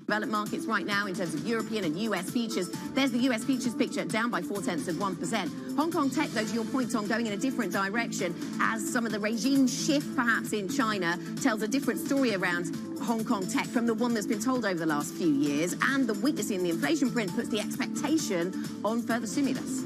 Developed markets right now in terms of European and US futures. There's the US futures picture, down by 0.4%. Hong Kong tech, though, to your point on going in a different direction as some of the regime shift perhaps in China tells a different story around Hong Kong tech from the one that's been told over the last few years, and the weakness in the inflation print puts the expectation on further stimulus.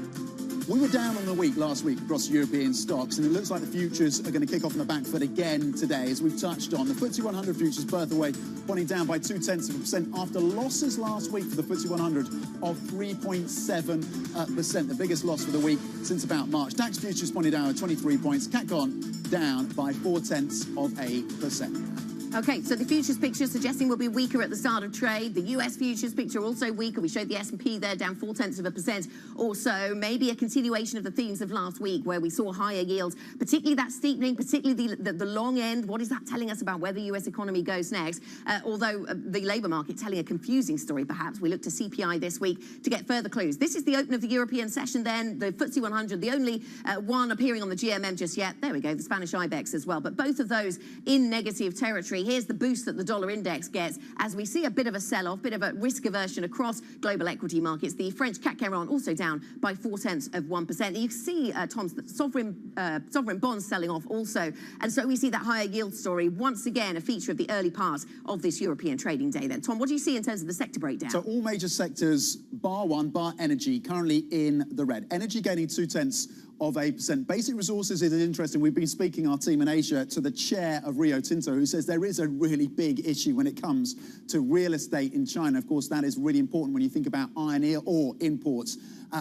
We were down on the week last week across European stocks, and it looks like the futures are going to kick off on the back foot again today, as we've touched on. The FTSE 100 futures birth away, pointing down by 0.2% after losses last week for the FTSE 100 of 3.7%, the biggest loss for the week since about March. DAX futures pointed down at 23 points, CAC down by 0.4%. Okay, so the futures picture suggesting we'll be weaker at the start of trade. The US futures picture also weaker. We showed the S&P there down 0.4% or so. Maybe a continuation of the themes of last week where we saw higher yields, particularly that steepening, particularly the long end. What is that telling us about where the US economy goes next? Although the labour market telling a confusing story, perhaps. We look to CPI this week to get further clues. This is the open of the European session then. The FTSE 100, the only one appearing on the GMM just yet. There we go, the Spanish IBEX as well. But both of those in negative territory. Here's the boost that the dollar index gets as we see a bit of a sell-off, bit of a risk aversion across global equity markets. The French CAC also down by 0.4%. And you see, Tom, that sovereign bonds selling off also. And so we see that higher yield story once again a feature of the early part of this European trading day then. Tom, what do you see in terms of the sector breakdown? So all major sectors, bar one, bar energy, currently in the red. Energy gaining 0.2%. Basic resources is interesting. We've been speaking, our team in Asia, to the chair of Rio Tinto, who says there is a really big issue when it comes to real estate in China. Of course, that is really important when you think about iron ore imports.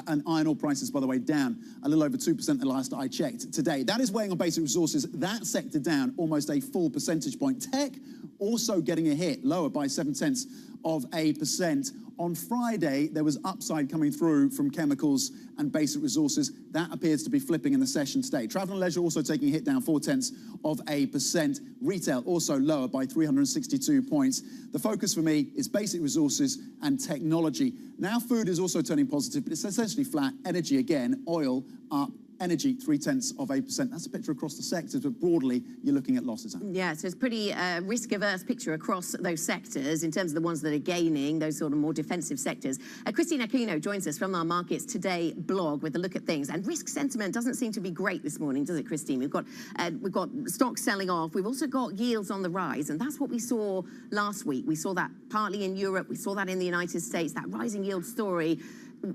And iron ore prices, by the way, down a little over 2% the last I checked today. That is weighing on basic resources. That sector down almost a full percentage point. Tech also getting a hit, lower by 0.7%. On Friday, there was upside coming through from chemicals and basic resources. That appears to be flipping in the session today. Travel and leisure also taking a hit, down 0.4%. Retail also lower by 362 points. The focus for me is basic resources and technology. Now food is also turning positive, but it's essentially flat. Energy again, oil up. Energy, 0.3%. That's a picture across the sectors, but broadly, you're looking at losses. Yeah, so it's a pretty risk-averse picture across those sectors in terms of the ones that are gaining, those sort of more defensive sectors. Christine Aquino joins us from our Markets Today blog with a look at things. And risk sentiment doesn't seem to be great this morning, does it, Christine? We've got stocks selling off. We've also got yields on the rise, and that's what we saw last week. We saw that partly in Europe. We saw that in the United States, that rising yield story.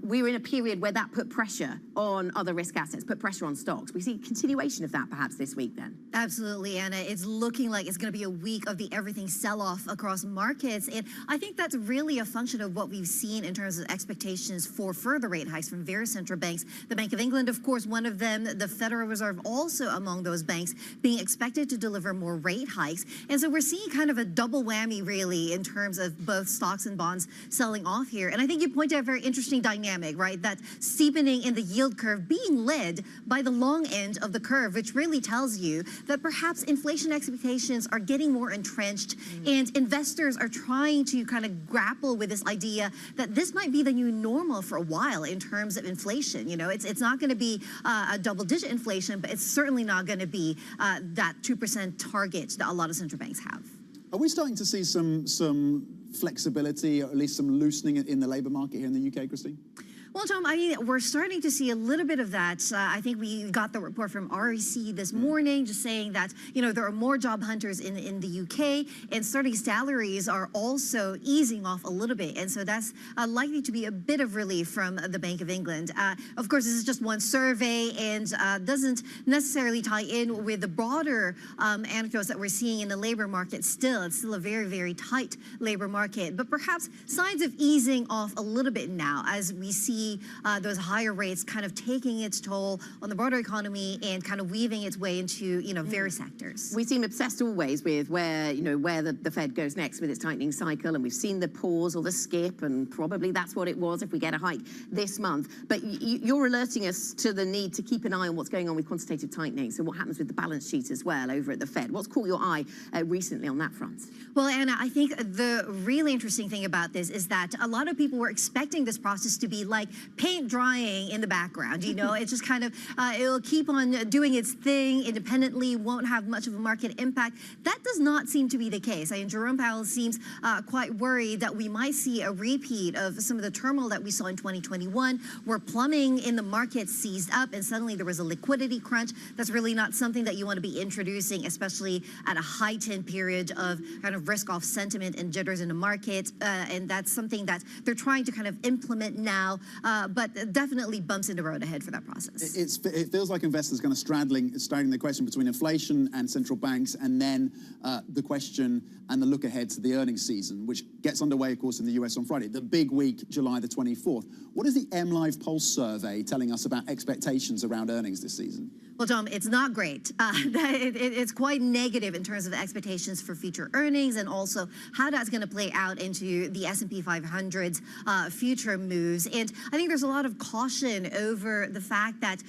We're in a period where that put pressure on other risk assets, put pressure on stocks. We see a continuation of that perhaps this week then. Absolutely, Anna. It's looking like it's going to be a week of the everything sell-off across markets. And I think that's really a function of what we've seen in terms of expectations for further rate hikes from various central banks. The Bank of England, of course, one of them, the Federal Reserve also among those banks being expected to deliver more rate hikes. And so we're seeing kind of a double whammy really in terms of both stocks and bonds selling off here. And I think you point out a very interesting dynamic, right? That steepening in the yield curve being led by the long end of the curve, which really tells you that perhaps inflation expectations are getting more entrenched and investors are trying to kind of grapple with this idea that this might be the new normal for a while in terms of inflation. You know, it's not going to be a double-digit inflation, but it's certainly not going to be that 2% target that a lot of central banks have. Are we starting to see some flexibility, or at least some loosening in the labour market here in the UK, Christine? Well, Tom, I mean, we're starting to see a little bit of that. I think we got the report from REC this morning just saying that, you know, there are more job hunters in the UK, and starting salaries are also easing off a little bit. And so that's likely to be a bit of relief from the Bank of England. Of course, this is just one survey and doesn't necessarily tie in with the broader anecdotes that we're seeing in the labor market still. It's still a very, very tight labor market, but perhaps signs of easing off a little bit now as we see those higher rates kind of taking its toll on the broader economy and kind of weaving its way into, you know, various sectors. We seem obsessed always with where, you know, where the Fed goes next with its tightening cycle, and we've seen the pause or the skip, and probably that's what it was if we get a hike this month. But you're alerting us to the need to keep an eye on what's going on with quantitative tightening, so what happens with the balance sheet as well over at the Fed. What's caught your eye recently on that front? Well, Anna, I think the really interesting thing about this is that a lot of people were expecting this process to be like paint drying in the background. You know, it's just kind of, it'll keep on doing its thing independently, won't have much of a market impact. That does not seem to be the case. I mean, Jerome Powell seems quite worried that we might see a repeat of some of the turmoil that we saw in 2021, where plumbing in the market seized up and suddenly there was a liquidity crunch. That's really not something that you want to be introducing, especially at a heightened period of kind of risk-off sentiment and jitters in the market. And that's something that they're trying to kind of implement now, but definitely bumps in the road ahead for that process. It feels like investors kind of straddling the question between inflation and central banks, and then the question and the look ahead to the earnings season, which gets underway, of course, in the US on Friday. The big week, July the 24th. What is the MLive Pulse survey telling us about expectations around earnings this season? Well, Tom, it's not great. It's quite negative in terms of expectations for future earnings and also how that's going to play out into the S&P 500's future moves. And I think there's a lot of caution over the fact that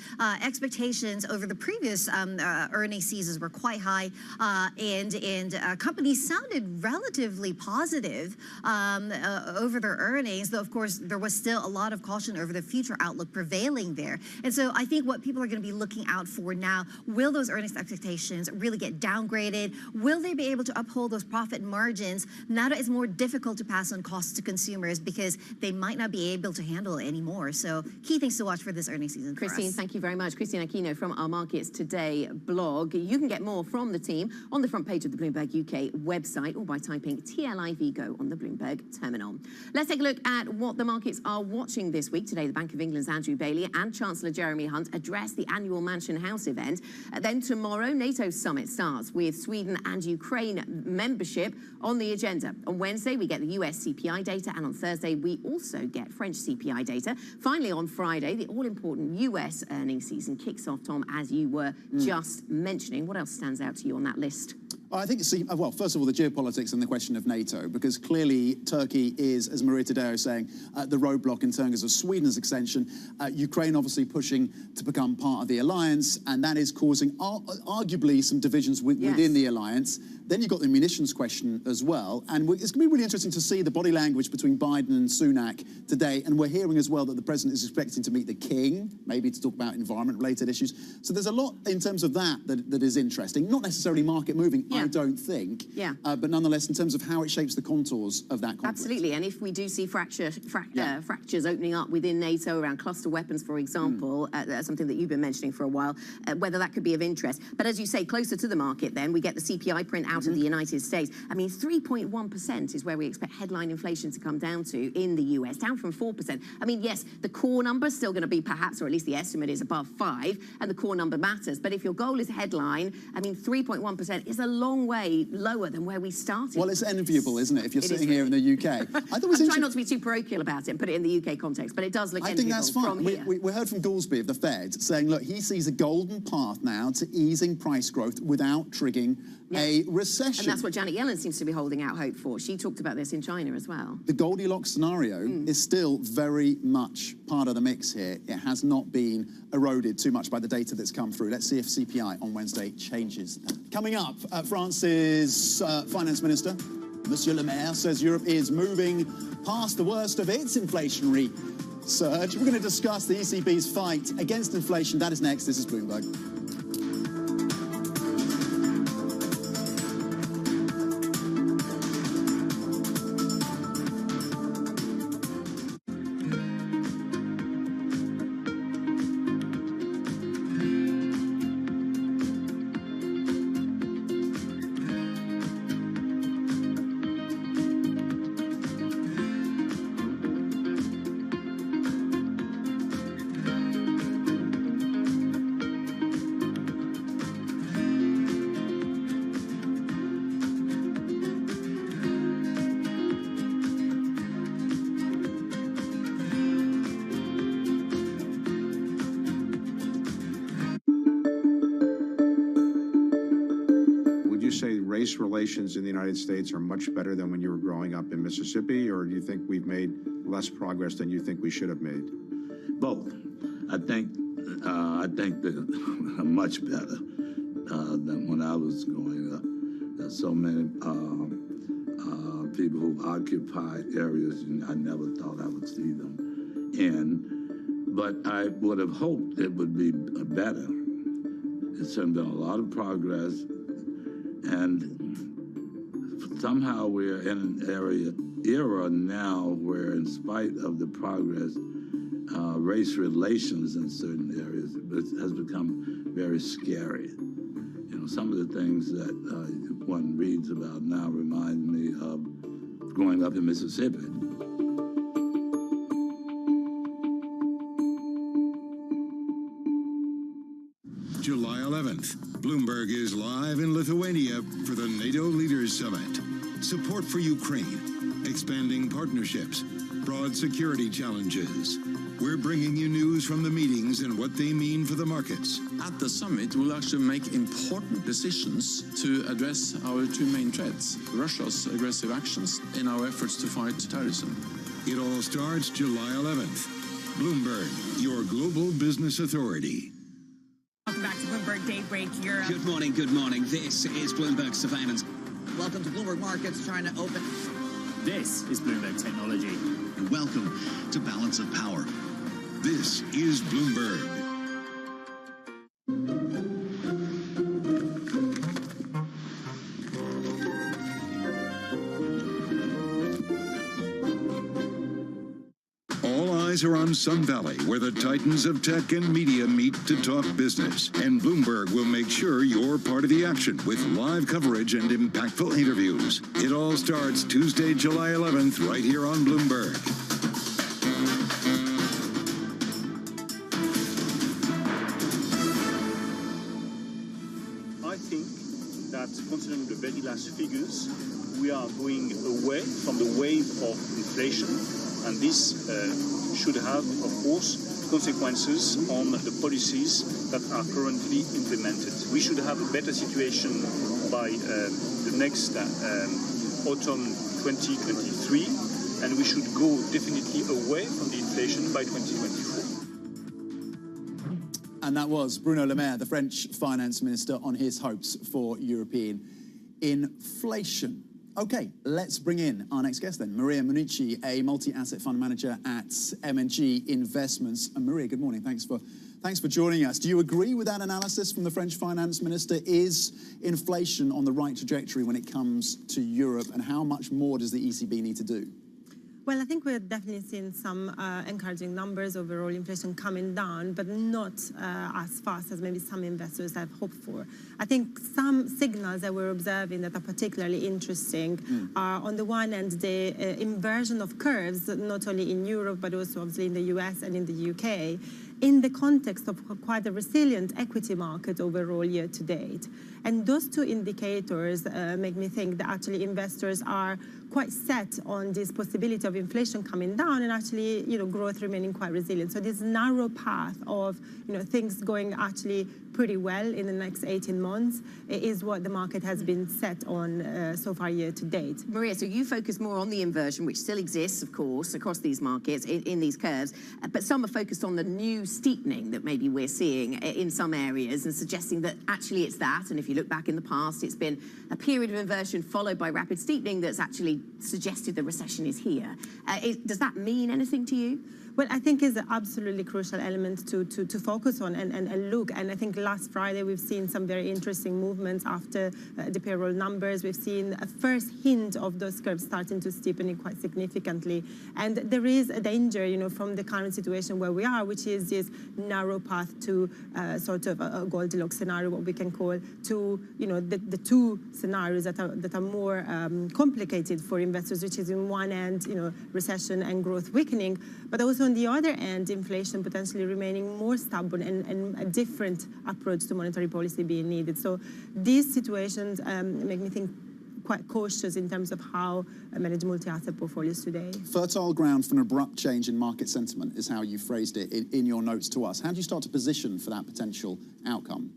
expectations over the previous earnings seasons were quite high, and companies sounded relatively positive over their earnings, though, of course, there was still a lot of caution over the future outlook prevailing there. And so I think what people are going to be looking out for now, will those earnings expectations really get downgraded? Will they be able to uphold those profit margins now that it's more difficult to pass on costs to consumers because they might not be able to handle it anymore? So key things to watch for this earnings season. Christine, thank you very much. Christine Aquino from our Markets Today blog. You can get more from the team on the front page of the Bloomberg UK website or by typing TLIV Go on the Bloomberg terminal. Let's take a look at what the markets are watching this week. Today, the Bank of England's Andrew Bailey and Chancellor Jeremy Hunt address the annual Mansion House event. Then tomorrow, NATO's summit starts with Sweden and Ukraine membership on the agenda. On Wednesday, we get the US CPI data, and on Thursday, we also get French CPI data. Finally, on Friday, the all-important US earnings season kicks off, Tom, as you were just mentioning. What else stands out to you on that list? I think it's, well, first of all, the geopolitics and the question of NATO, because clearly Turkey is, as Maria Tadeo is saying, the roadblock in terms of Sweden's extension. Ukraine obviously pushing to become part of the alliance, and that is causing arguably some divisions within the alliance. Then you've got the munitions question as well, and it's going to be really interesting to see the body language between Biden and Sunak today. And we're hearing as well that the president is expecting to meet the king, maybe to talk about environment-related issues. So there's a lot in terms of that is interesting. Not necessarily market moving, I don't think. But nonetheless, in terms of how it shapes the contours of that conflict. Absolutely, and if we do see fractures opening up within NATO around cluster weapons, for example, something that you've been mentioning for a while, whether that could be of interest. But as you say, closer to the market then, we get the CPI print out of the United States. I mean, 3.1% is where we expect headline inflation to come down to in the US, down from 4%. I mean, yes, the core number is still going to be perhaps, or at least the estimate is above 5, and the core number matters. But if your goal is headline, I mean, 3.1% is a long way lower than where we started. Well, it's enviable, isn't it, if you're sitting here in the UK? I thought I'm trying not to be too parochial about it and put it in the UK context, but it does look enviable. I think that's fine. We heard from Goolsbee of the Fed saying, look, he sees a golden path now to easing price growth without triggering a recession. And that's what Janet Yellen seems to be holding out hope for. She talked about this in China as well. The Goldilocks scenario is still very much part of the mix here. It has not been eroded too much by the data that's come through. Let's see if CPI on Wednesday changes that. Coming up, France's finance minister, Monsieur Le Maire, says Europe is moving past the worst of its inflationary surge. We're going to discuss the ECB's fight against inflation. That is next. This is Bloomberg. race relations in the United States are much better than when you were growing up in Mississippi, or do you think we've made less progress than you think we should have made? Both. I think that much better than when I was growing up. There's so many people who occupied areas and I never thought I would see them in. But I would have hoped it would be better. It's been a lot of progress, and somehow we're in an era now where, in spite of the progress, race relations in certain areas has become very scary. You know, some of the things that one reads about now remind me of growing up in Mississippi. July 11th, Bloomberg is live in Lithuania for the NATO Leaders Summit. Support for Ukraine, expanding partnerships, broad security challenges. We're bringing you news from the meetings and what they mean for the markets. At the summit, we'll actually make important decisions to address our two main threats, Russia's aggressive actions in our efforts to fight terrorism. It all starts July 11th. Bloomberg, your global business authority. Welcome back to Bloomberg Daybreak Europe. Good morning, good morning. This is Bloomberg Surveillance. Welcome to Bloomberg Markets, trying to open. This is Bloomberg Technology. And welcome to Balance of Power. This is Bloomberg. All eyes are on Sun Valley, where the titans of tech and media meet to talk business. And Bloomberg will make sure you're part of the action with live coverage and impactful interviews. It all starts Tuesday, July 11th, right here on Bloomberg. I think that, considering the very last figures, we are going away from the wave of inflation, and this should have, of course, consequences on the policies that are currently implemented. We should have a better situation by the next autumn 2023, and we should go definitely away from the inflation by 2024. And that was Bruno Le Maire, the French finance minister, on his hopes for European inflation. Okay, let's bring in our next guest then, Maria Monici, a multi-asset fund manager at M&G Investments. And Maria, good morning. Thanks for joining us. Do you agree with that analysis from the French finance minister? Is inflation on the right trajectory when it comes to Europe, and how much more does the ECB need to do? Well, I think we're definitely seeing some encouraging numbers, overall inflation coming down, but not as fast as maybe some investors have hoped for. I think some signals that we're observing that are particularly interesting are, on the one hand, the inversion of curves, not only in Europe, but also obviously in the US and in the UK, in the context of quite a resilient equity market overall year to date. And those two indicators make me think that actually investors are quite set on this possibility of inflation coming down and actually, growth remaining quite resilient. So this narrow path of, things going actually pretty well in the next 18 months is what the market has been set on so far year to date. Maria, so you focus more on the inversion, which still exists, of course, across these markets, in these curves, but some are focused on the new steepening that maybe we're seeing in some areas and suggesting that actually it's that. And if you look back in the past, it's been a period of inversion followed by rapid steepening that's actually suggested the recession is here. Does that mean anything to you? Well, I think is an absolutely crucial element to focus on and look. And I think last Friday we've seen some very interesting movements after the payroll numbers. We've seen a first hint of those curves starting to steepen quite significantly. And there is a danger, from the current situation where we are, which is this narrow path to sort of a Goldilocks scenario, what we can call, to the two scenarios that are more complicated for investors, which is in one end, recession and growth weakening, but also on the other end, inflation potentially remaining more stubborn and a different approach to monetary policy being needed. So these situations make me think quite cautious in terms of how manage multi-asset portfolios today. Fertile ground for an abrupt change in market sentiment is how you phrased it in your notes to us. How do you start to position for that potential outcome?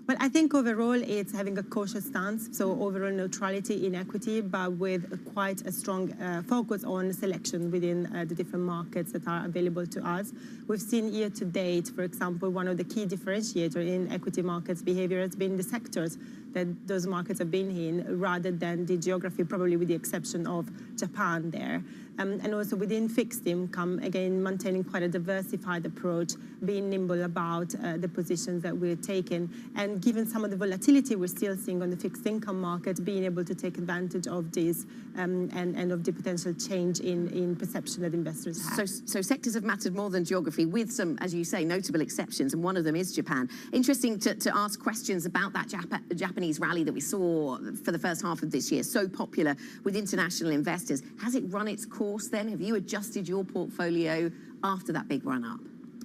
Well, I think overall it's having a cautious stance, so overall neutrality in equity, but with quite a strong focus on selection within the different markets that are available to us. We've seen year to date, for example, one of the key differentiators in equity markets behavior has been the sectors that those markets have been in rather than the geography, probably with the exception of Japan there. And also within fixed income, again, maintaining quite a diversified approach, being nimble about the positions that we're taking. And given some of the volatility we're still seeing on the fixed income market, being able to take advantage of this and of the potential change in perception that investors have. So sectors have mattered more than geography, with some, as you say, notable exceptions, and one of them is Japan. Interesting to ask questions about that Japanese rally that we saw for the first half of this year, so popular with international investors. Has it run its course then? Have you adjusted your portfolio after that big run up?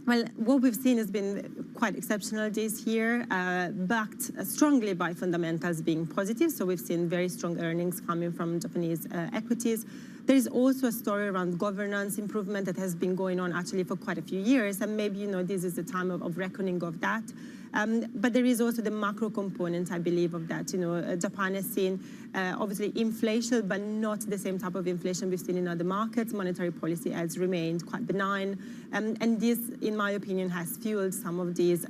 Well, what we've seen has been quite exceptional this year, backed strongly by fundamentals being positive. So we've seen very strong earnings coming from Japanese equities. There is also a story around governance improvement that has been going on actually for quite a few years, and maybe, this is the time of reckoning of that. But there is also the macro component, I believe, of that. Japan has seen obviously inflation, but not the same type of inflation we've seen in other markets. Monetary policy has remained quite benign, and this, in my opinion, has fueled some of these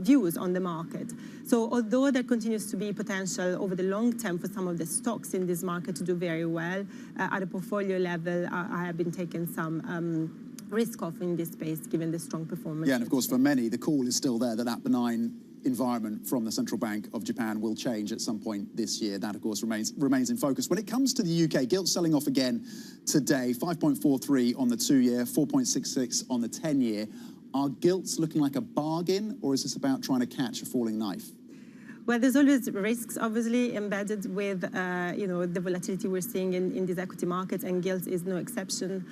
views on the market. So although there continues to be potential over the long term for some of the stocks in this market to do very well, at a portfolio level, I have been taking some risk off in this space, given the strong performance. Yeah, and of course, for many, the call is still there that benign environment from the Central Bank of Japan will change at some point this year. That, of course, remains in focus. When it comes to the UK, gilts selling off again today, 5.43 on the 2-year, 4.66 on the 10-year. Are gilts looking like a bargain, or is this about trying to catch a falling knife? Well, there's always risks, obviously, embedded with the volatility we're seeing in these equity markets, and gilts is no exception.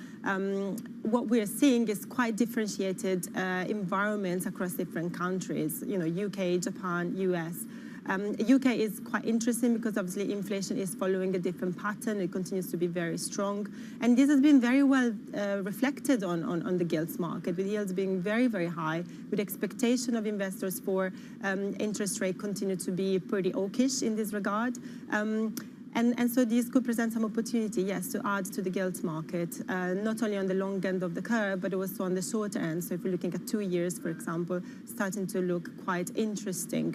What we're seeing is quite differentiated environments across different countries. UK, Japan, US. UK is quite interesting because obviously inflation is following a different pattern. It continues to be very strong, and this has been very well reflected on the gilts market, with yields being very, very high, with expectation of investors for interest rate continue to be pretty hawkish in this regard. And so these could present some opportunity, yes, to add to the gilts market, not only on the long end of the curve, but also on the short end. So if we're looking at 2 years, for example, starting to look quite interesting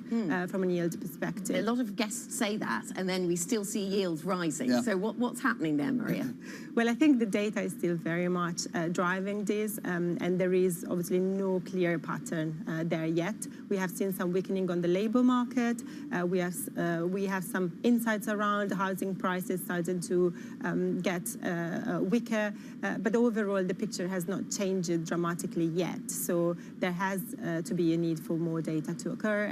from a yield perspective. A lot of guests say that, and then we still see yields rising. Yeah. So what's happening there, Maria? Well, I think the data is still very much driving this, and there is obviously no clear pattern there yet. We have seen some weakening on the labor market. We have some insights around housing prices starting to get weaker, but overall the picture has not changed dramatically yet. So there has to be a need for more data to occur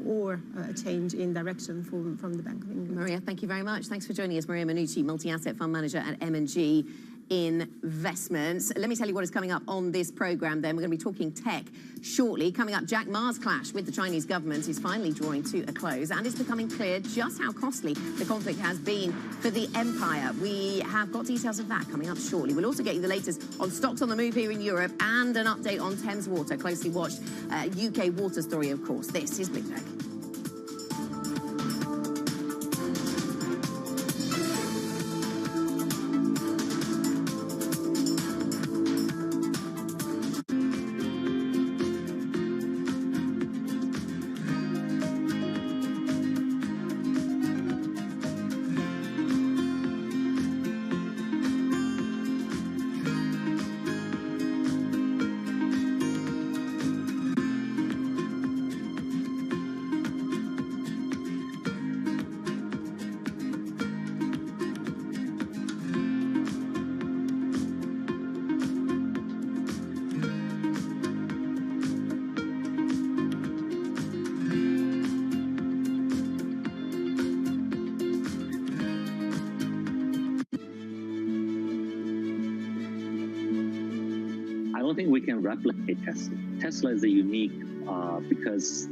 or a change in direction from the Bank of England. Maria, thank you very much. Thanks for joining us. Maria Manucci, multi-asset fund manager at M&G Investments. Let me tell you what is coming up on this program then. We're going to be talking tech shortly. Coming up, Jack Ma's clash with the Chinese government is finally drawing to a close, and it's becoming clear just how costly the conflict has been for the empire. We have got details of that coming up shortly. We'll also get you the latest on stocks on the move here in Europe and an update on Thames Water, closely watched UK water story, of course. This is Bloomberg. I don't think we can replicate Tesla. Tesla is a unique because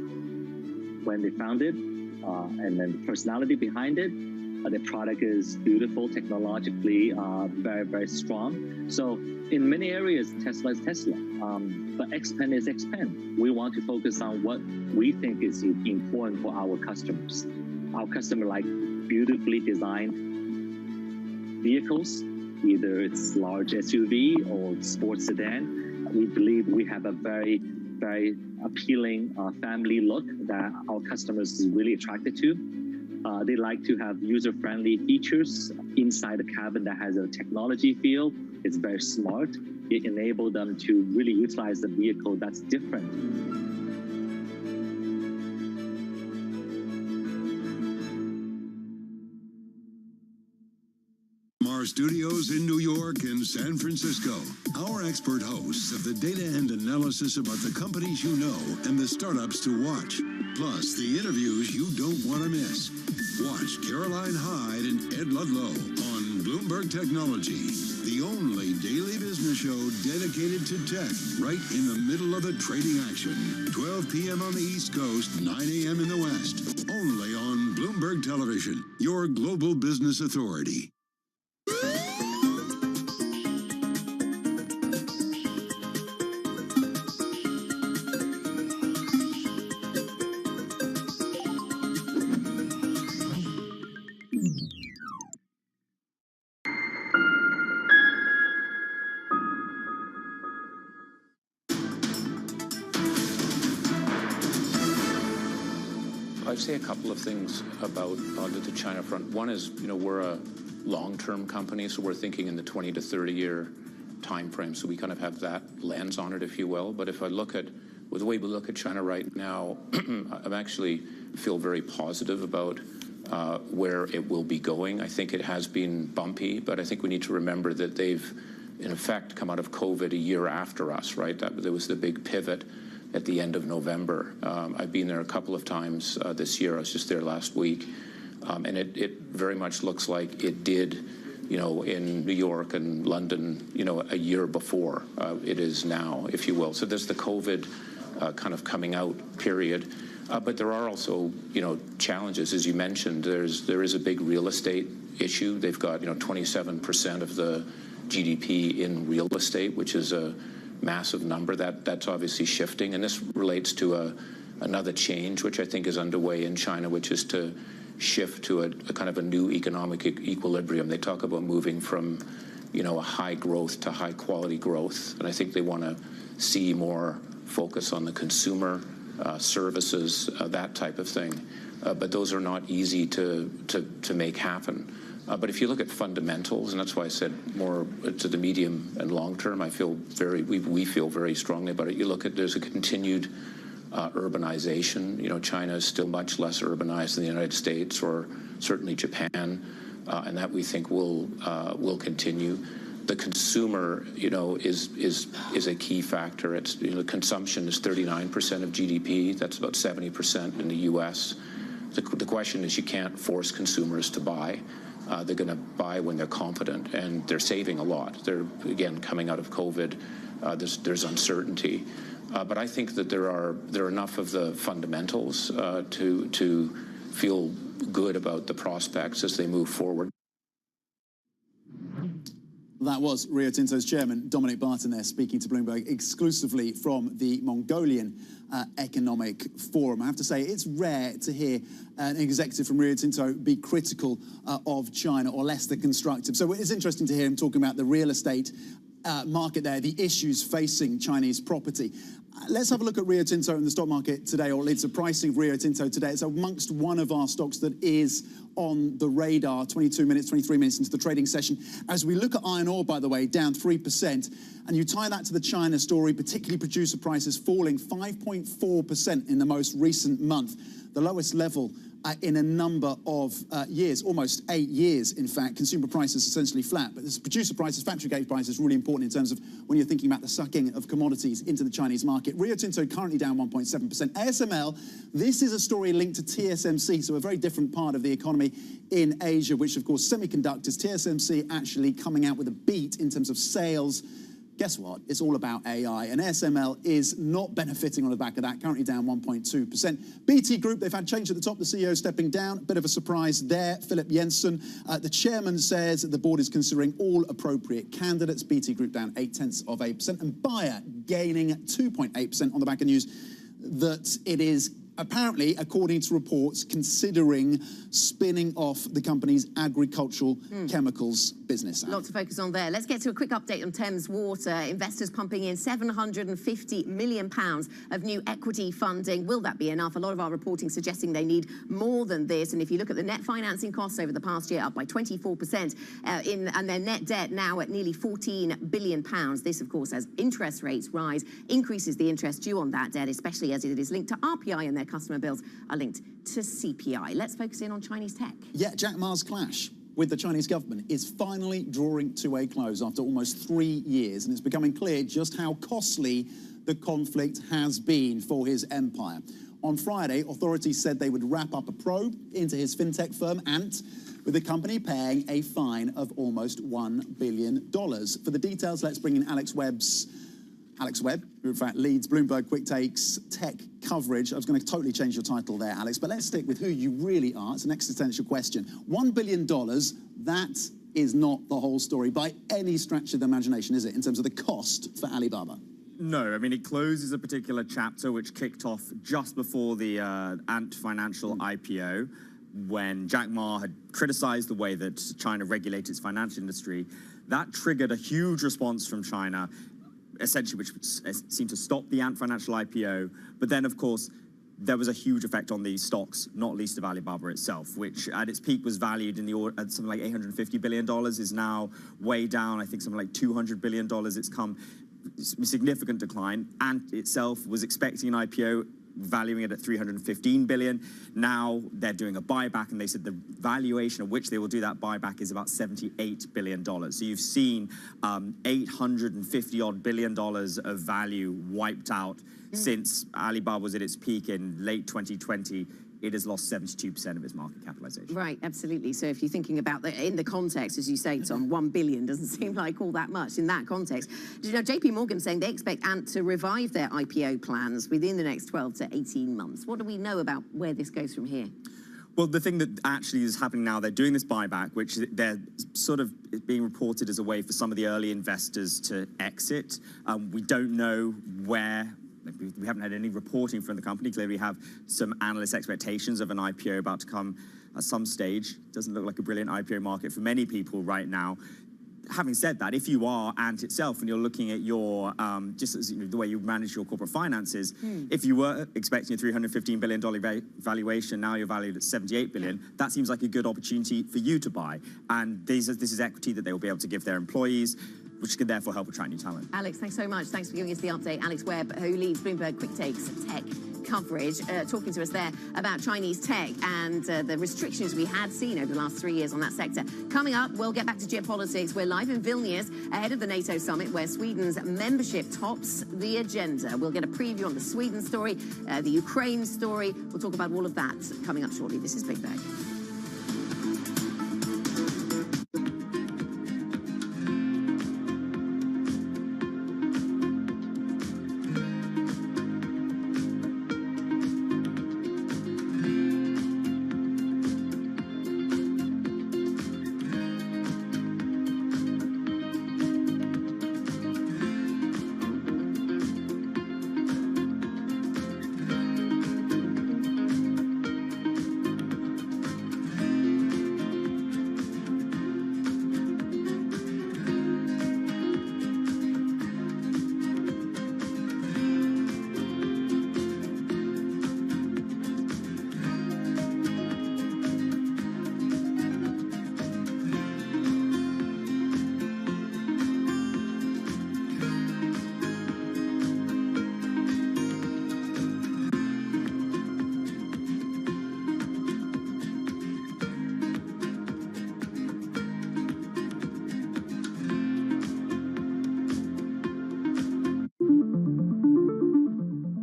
when they founded and then the personality behind it, The product is beautiful, technologically very, very strong. So in many areas, Tesla is Tesla, but XPeng is XPeng. We want to focus on what we think is important for our customers. Our customer like beautifully designed vehicles, either it's large SUV or sports sedan. We believe we have a very, very appealing family look that our customers is really attracted to. They like to have user-friendly features inside the cabin that has a technology feel. It's very smart. It enables them to really utilize the vehicle that's different. Our studios in New York and San Francisco, our expert hosts of the data and analysis about the companies you know and the startups to watch, plus the interviews you don't want to miss. Watch Caroline Hyde and Ed Ludlow on Bloomberg Technology, the only daily business show dedicated to tech, right in the middle of the trading action. 12 p.m. on the East Coast, 9 a.m. in the West, only on Bloomberg Television, your global business authority. I'd say a couple of things about the China front. One is, we're a long-term company, so we're thinking in the 20 to 30-year time frame. So we kind of have that lens on it, if you will. But if I look at, with the way we look at China right now, I actually feel very positive about where it will be going. I think it has been bumpy, but I think we need to remember that they've, in effect, come out of COVID a year after us, right? There was the big pivot at the end of November. I've been there a couple of times this year. I was just there last week. And it very much looks like it did, in New York and London, a year before it is now, if you will. So there's the COVID kind of coming out period. But there are also, challenges. As you mentioned, there is a big real estate issue. They've got, 27% of the GDP in real estate, which is a massive number. That's obviously shifting, and this relates to another change which I think is underway in China, which is to shift to a kind of a new economic equilibrium. They talk about moving from a high growth to high quality growth, and I think they want to see more focus on the consumer services, that type of thing, but those are not easy to make happen. But if you look at fundamentals, and that's why I said more to the medium and long term, we feel very strongly about it. You look at, there's a continued urbanization. China is still much less urbanized than the United States or certainly Japan, and that we think will continue. The consumer, is a key factor. It's consumption is 39% of GDP. That's about 70% in the U.S. The question is, you can't force consumers to buy. They're going to buy when they're confident, and they're saving a lot. They're, again, coming out of COVID. There's uncertainty, but I think that there are enough of the fundamentals to feel good about the prospects as they move forward. That was Rio Tinto's chairman, Dominic Barton, there speaking to Bloomberg exclusively from the Mongolian Economic Forum. I have to say, it's rare to hear an executive from Rio Tinto be critical of China or less than constructive. So it's interesting to hear him talking about the real estate market there, the issues facing Chinese property. Let's have a look at Rio Tinto in the stock market today, or at least the pricing of Rio Tinto today. It's amongst one of our stocks that is on the radar, 23 minutes into the trading session. As we look at iron ore, by the way, down 3%, and you tie that to the China story, particularly producer prices falling 5.4% in the most recent month, the lowest level in a number of years, almost 8 years, in fact. Consumer prices essentially flat, but this producer prices, factory gate prices, really important in terms of when you're thinking about the sucking of commodities into the Chinese market. Rio Tinto currently down 1.7%. ASML, this is a story linked to TSMC, so a very different part of the economy in Asia, which of course semiconductors. TSMC actually coming out with a beat in terms of sales, guess what? It's all about AI, and SML is not benefiting on the back of that, currently down 1.2%. BT Group, they've had change at the top, the CEO stepping down, bit of a surprise there. Philip Jensen, the chairman, says the board is considering all appropriate candidates. BT Group down 0.8%, and Bayer gaining 2.8% on the back of news that it is apparently, according to reports, considering spinning off the company's agricultural chemicals business. Lots to focus on there. Let's get to a quick update on Thames Water. Investors pumping in £750 million of new equity funding. Will that be enough? A lot of our reporting suggesting they need more than this. And if you look at the net financing costs over the past year, up by 24%, and their net debt now at nearly £14 billion. This, of course, as interest rates rise, increases the interest due on that debt, especially as it is linked to RPI and their customer bills are linked to CPI. Let's focus in on Chinese tech. Yeah, Jack Ma's clash with the Chinese government is finally drawing to a close after almost 3 years, and it's becoming clear just how costly the conflict has been for his empire. On Friday, authorities said they would wrap up a probe into his fintech firm, Ant, with the company paying a fine of almost $1 billion. For the details, let's bring in Alex Webb, who in fact leads Bloomberg Quick Takes tech coverage. I was going to totally change your title there, Alex, but let's stick with who you really are. It's an existential question. $1 billion, that is not the whole story by any stretch of the imagination, is it, in terms of the cost for Alibaba? No, I mean, it closes a particular chapter which kicked off just before the Ant Financial IPO, when Jack Ma had criticized the way that China regulates its financial industry. That triggered a huge response from China, essentially, which seemed to stop the Ant Financial IPO. But then, of course, there was a huge effect on the stocks, not least of Alibaba itself, which at its peak was valued in the order at something like $850 billion, is now way down, I think something like $200 billion. It's come a significant decline. Ant itself was expecting an IPO, valuing it at $315 billion. Now they're doing a buyback, and they said the valuation at which they will do that buyback is about $78 billion. So you've seen $850-odd billion of value wiped out since Alibaba was at its peak in late 2020. It has lost 72% of its market capitalization. Right, absolutely. So if you're thinking about in the context, as you say, Tom, $1 billion doesn't seem like all that much in that context. You know, JP Morgan saying they expect Ant to revive their IPO plans within the next 12 to 18 months. What do we know about where this goes from here? Well, the thing that actually is happening now, they're doing this buyback, which they're sort of being reported as a way for some of the early investors to exit. We don't know where. We haven't had any reporting from the company. Clearly, we have some analyst expectations of an IPO about to come at some stage. Doesn't look like a brilliant IPO market for many people right now. Having said that, if you are Ant itself and you're looking at your, just as, the way you manage your corporate finances, if you were expecting a $315 billion valuation, now you're valued at $78 billion, that seems like a good opportunity for you to buy. And this is equity that they will be able to give their employees, which can therefore help attract new talent. Alex, thanks so much. Thanks for giving us the update. Alex Webb, who leads Bloomberg Quick Takes tech coverage, talking to us there about Chinese tech and the restrictions we had seen over the last 3 years on that sector. Coming up, we'll get back to geopolitics. We're live in Vilnius ahead of the NATO summit, where Sweden's membership tops the agenda. We'll get a preview on the Sweden story, the Ukraine story. We'll talk about all of that coming up shortly. This is Bloomberg.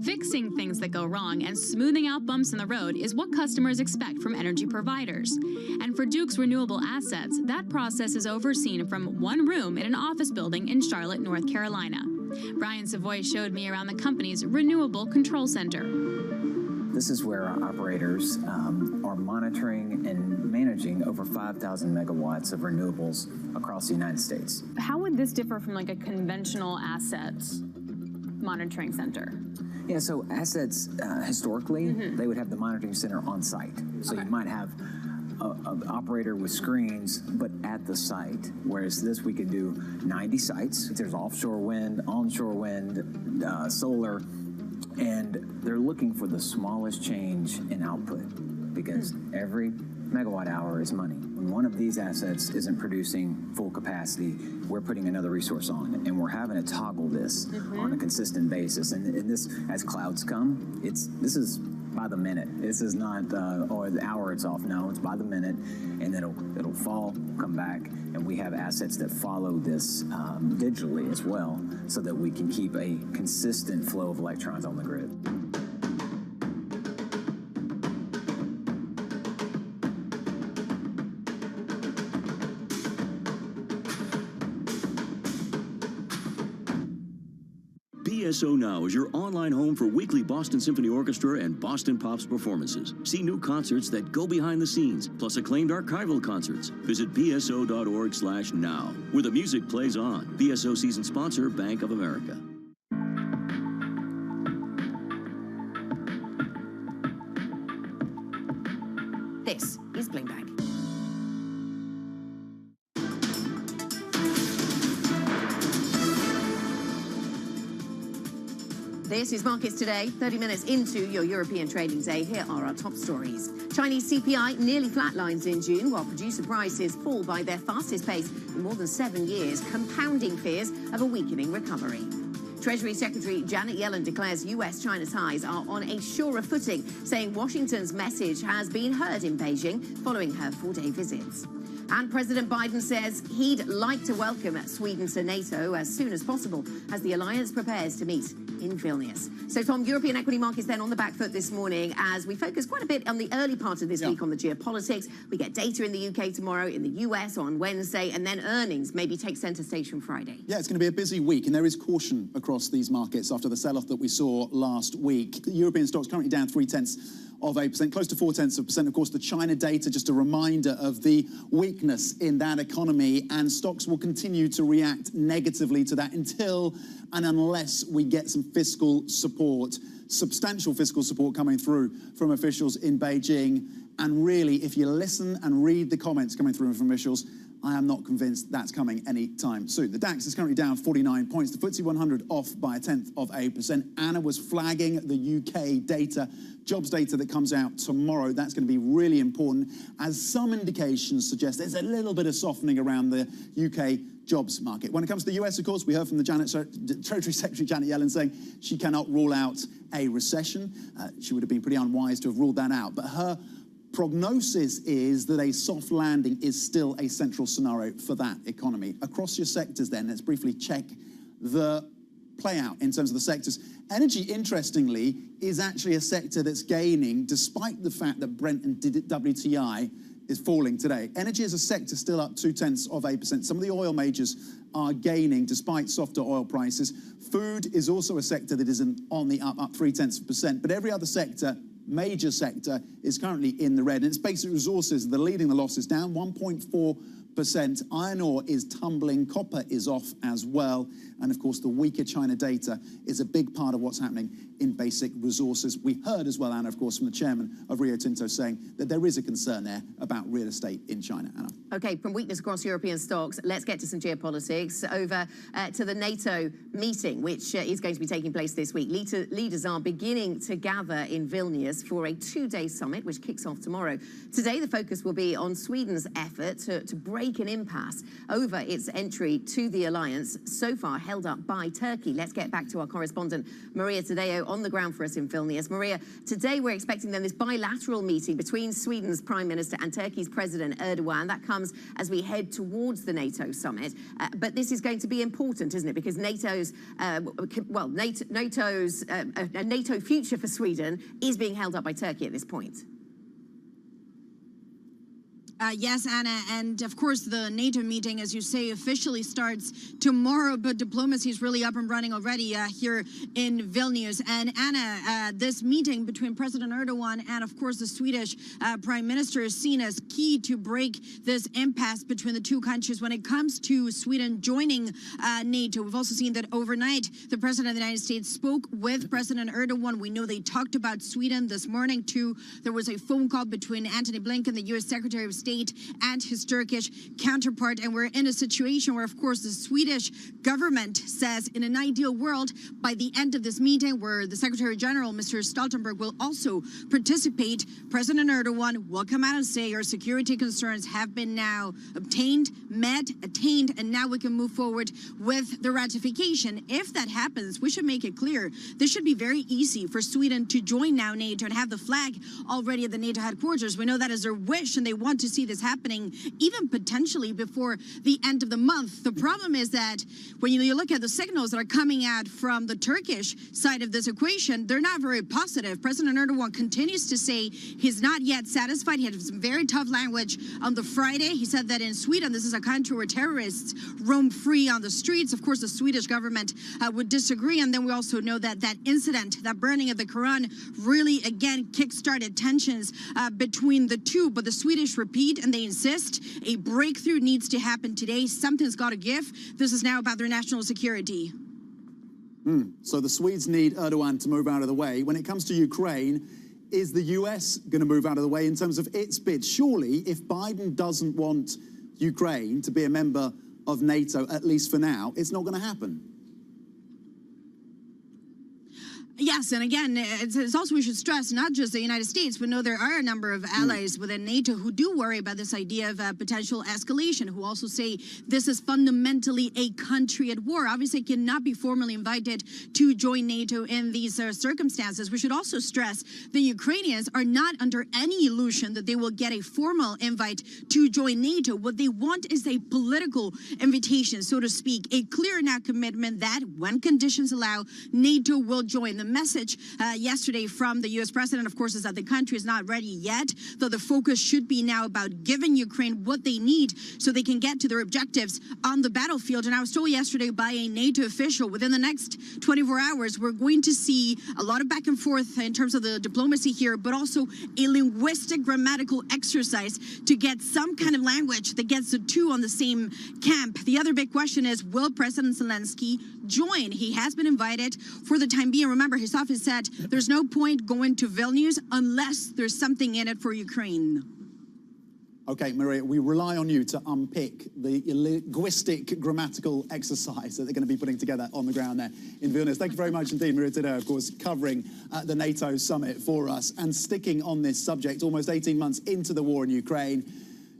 Fixing things that go wrong and smoothing out bumps in the road is what customers expect from energy providers. And For Duke's renewable assets, that process is overseen from one room in an office building in Charlotte, North Carolina. Brian Savoy showed me around the company's Renewable Control Center. This is where our operators are monitoring and managing over 5,000 megawatts of renewables across the United States. How would this differ from like a conventional asset monitoring center? Yeah, so assets, historically, they would have the monitoring center on site. So you might have an operator with screens, but at the site. Whereas this, we could do 90 sites. There's offshore wind, onshore wind, solar, and they're looking for the smallest change in output because every megawatt hour is money. When one of these assets isn't producing full capacity, we're putting another resource on, and we're having to toggle this on a consistent basis. And this, as clouds come, this is by the minute. This is not, or the hour it's off. No, it's by the minute, and it'll fall, come back, and we have assets that follow this digitally as well, so that we can keep a consistent flow of electrons on the grid. BSO Now is your online home for weekly Boston Symphony Orchestra and Boston Pops performances. See new concerts that go behind the scenes, plus acclaimed archival concerts. Visit bso.org/now, where the music plays on. BSO season sponsor, Bank of America. This is Bloomberg. This is Markets Today, 30 minutes into your European trading day. Here are our top stories. Chinese CPI nearly flatlines in June, while producer prices fall by their fastest pace in more than 7 years, compounding fears of a weakening recovery. Treasury Secretary Janet Yellen declares U.S.-China ties are on a surer footing, saying Washington's message has been heard in Beijing following her 4-day visits. And President Biden says he'd like to welcome Sweden to NATO as soon as possible as the alliance prepares to meet in Vilnius. So, Tom, European equity markets then on the back foot this morning as we focus quite a bit on the early part of this week on the geopolitics. We get data in the UK tomorrow, in the US on Wednesday, and then earnings maybe take centre stage from Friday. Yeah, it's going to be a busy week, and there is caution across these markets after the sell-off that we saw last week. The European stocks currently down 0.3%, close to 0.4%. Of course, the China data, just a reminder of the weakness in that economy, and stocks will continue to react negatively to that until and unless we get some fiscal support, substantial fiscal support coming through from officials in Beijing. And really, if you listen and read the comments coming through from officials, I am not convinced that's coming anytime soon. The DAX is currently down 49 points. The FTSE 100 off by 0.1%. Anna was flagging the UK data, jobs data that comes out tomorrow. That's going to be really important, as some indications suggest there's a little bit of softening around the UK jobs market. When it comes to the US, of course, we heard from the Treasury Secretary Janet Yellen saying she cannot rule out a recession. She would have been pretty unwise to have ruled that out. But her prognosis is that a soft landing is still a central scenario for that economy. Across your sectors then, let's briefly check the play out in terms of the sectors. Energy, interestingly, is actually a sector that's gaining despite the fact that Brent and WTI is falling today. Energy as a sector still up 0.2%. Some of the oil majors are gaining despite softer oil prices. Food is also a sector that isn't on the up 0.3%. But every other sector, major sector, is currently in the red. And it's basic resources that are leading the losses, down 1.4%. Iron ore is tumbling, copper is off as well. And of course, the weaker China data is a big part of what's happening in basic resources. We heard as well, Anna, of course, from the chairman of Rio Tinto saying that there is a concern there about real estate in China. Anna. Okay, from weakness across European stocks, let's get to some geopolitics. Over to the NATO meeting, which is going to be taking place this week. Leaders are beginning to gather in Vilnius for a 2-day summit, which kicks off tomorrow. Today, the focus will be on Sweden's effort to break an impasse over its entry to the alliance, so far held up by Turkey. Let's get back to our correspondent, Maria Tadeo, on the ground for us in Vilnius. Maria, today we're expecting then this bilateral meeting between Sweden's Prime Minister and Turkey's President Erdogan. That comes as we head towards the NATO summit. But this is going to be important, isn't it? Because NATO's NATO future for Sweden is being held up by Turkey at this point. Yes, Anna, and of course the NATO meeting, as you say, officially starts tomorrow, but diplomacy is really up and running already here in Vilnius. And Anna, this meeting between President Erdogan and, of course, the Swedish Prime Minister is seen as key to break this impasse between the two countries when it comes to Sweden joining NATO. We've also seen that overnight the President of the United States spoke with President Erdogan. We know they talked about Sweden this morning, too. There was a phone call between Antony Blinken, the U.S. Secretary of State, and his Turkish counterpart. And we're in a situation where, of course, the Swedish government says in an ideal world, by the end of this meeting, where the Secretary General, Mr. Stoltenberg, will also participate, President Erdogan will come out and say our security concerns have been now obtained, met, attained, and now we can move forward with the ratification. If that happens, we should make it clear this should be very easy for Sweden to join now NATO and have the flag already at the NATO headquarters. We know that is their wish, and they want to see this happening even potentially before the end of the month. The problem is that when you look at the signals that are coming out from the Turkish side of this equation, they're not very positive. President Erdogan continues to say he's not yet satisfied. He had some very tough language on the Friday. He said that in Sweden, this is a country where terrorists roam free on the streets. Of course, the Swedish government would disagree. And then we also know that that incident, that burning of the Quran, really, again, kick-started tensions between the two. But the Swedish repeat and they insist a breakthrough needs to happen today. Something's got to give. This is now about their national security. So the Swedes need Erdogan to move out of the way. When it comes to Ukraine, is the US going to move out of the way in terms of its bid? Surely, if Biden doesn't want Ukraine to be a member of NATO, at least for now, it's not going to happen. Yes, and again, it's also we should stress not just the United States. We know there are a number of allies within NATO who do worry about this idea of potential escalation, who also say this is fundamentally a country at war. Obviously, cannot be formally invited to join NATO in these circumstances. We should also stress the Ukrainians are not under any illusion that they will get a formal invite to join NATO. What they want is a political invitation, so to speak, a clear now commitment that when conditions allow, NATO will join. The message yesterday from the U.S. president, of course, is that the country is not ready yet, though the focus should be now about giving Ukraine what they need so they can get to their objectives on the battlefield. And I was told yesterday by a NATO official, within the next 24 hours, we're going to see a lot of back and forth in terms of the diplomacy here, but also a linguistic grammatical exercise to get some kind of language that gets the two on the same camp. The other big question is, will President Zelensky join? He has been invited for the time being. Remember, his office said there's no point going to Vilnius unless there's something in it for Ukraine. Okay, Maria, we rely on you to unpick the linguistic grammatical exercise that they're going to be putting together on the ground there in Vilnius. Thank you very much indeed, Maria Tadeo, of course, covering the NATO summit for us. And sticking on this subject, almost 18 months into the war in Ukraine,